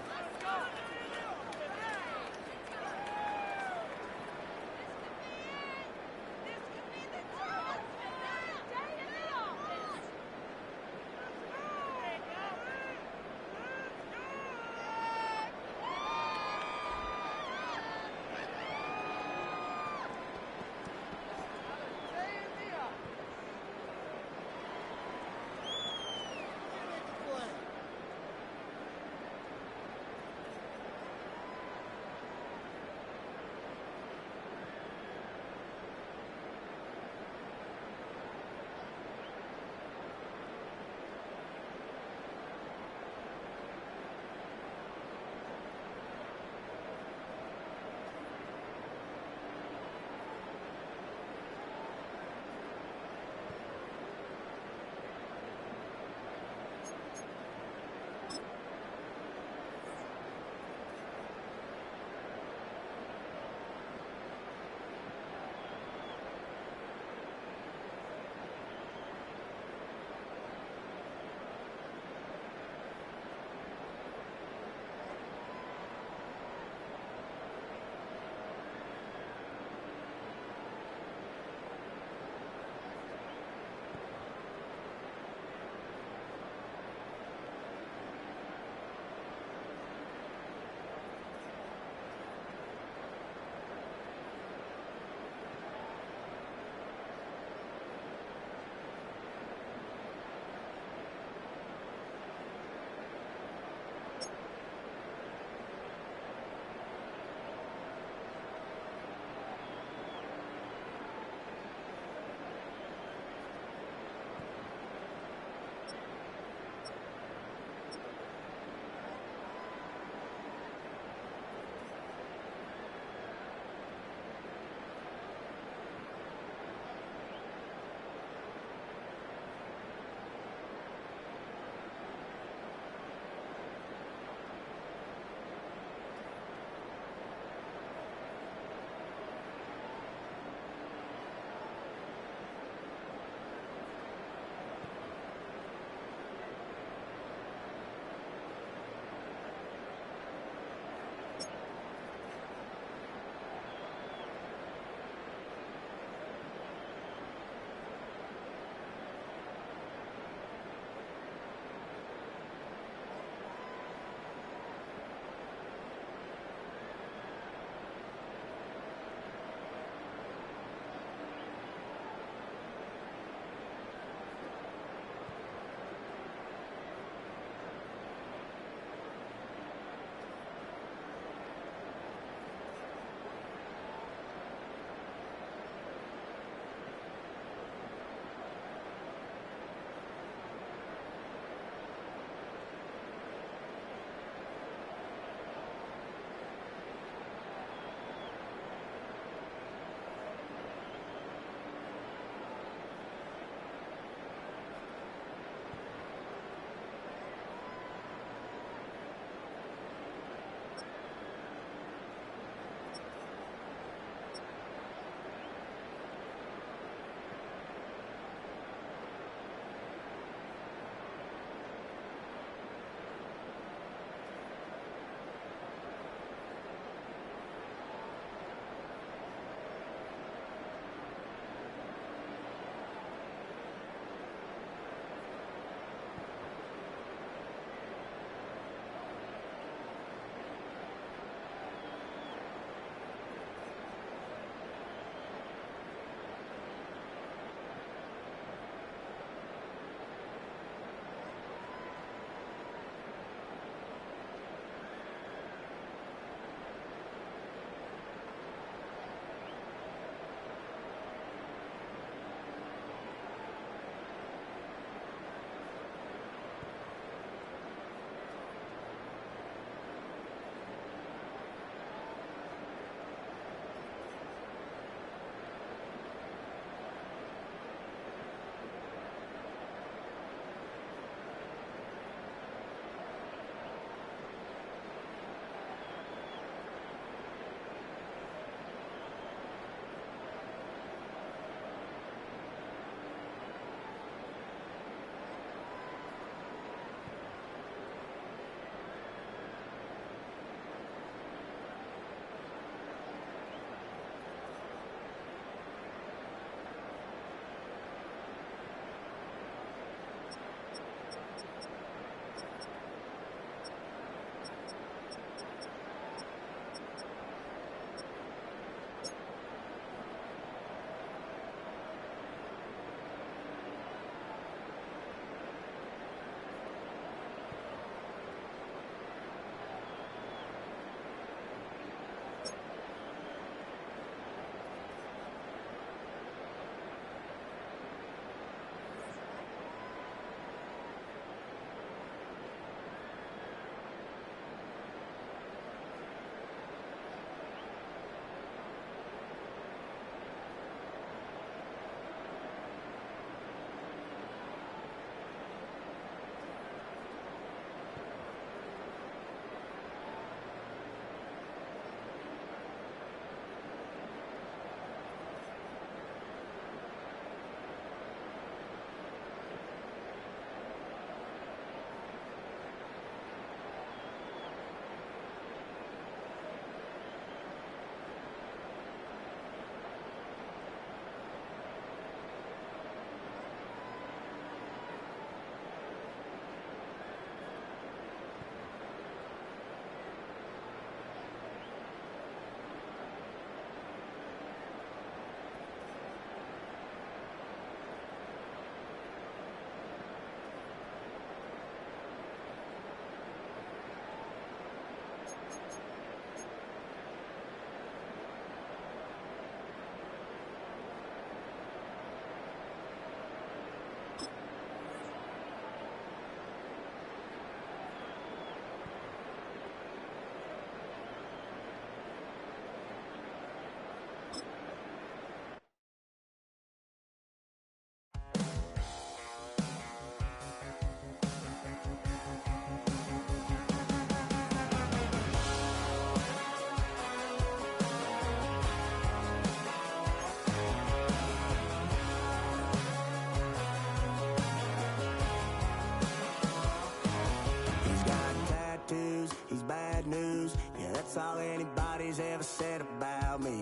is bad news. Yeah, that's all anybody's ever said about me.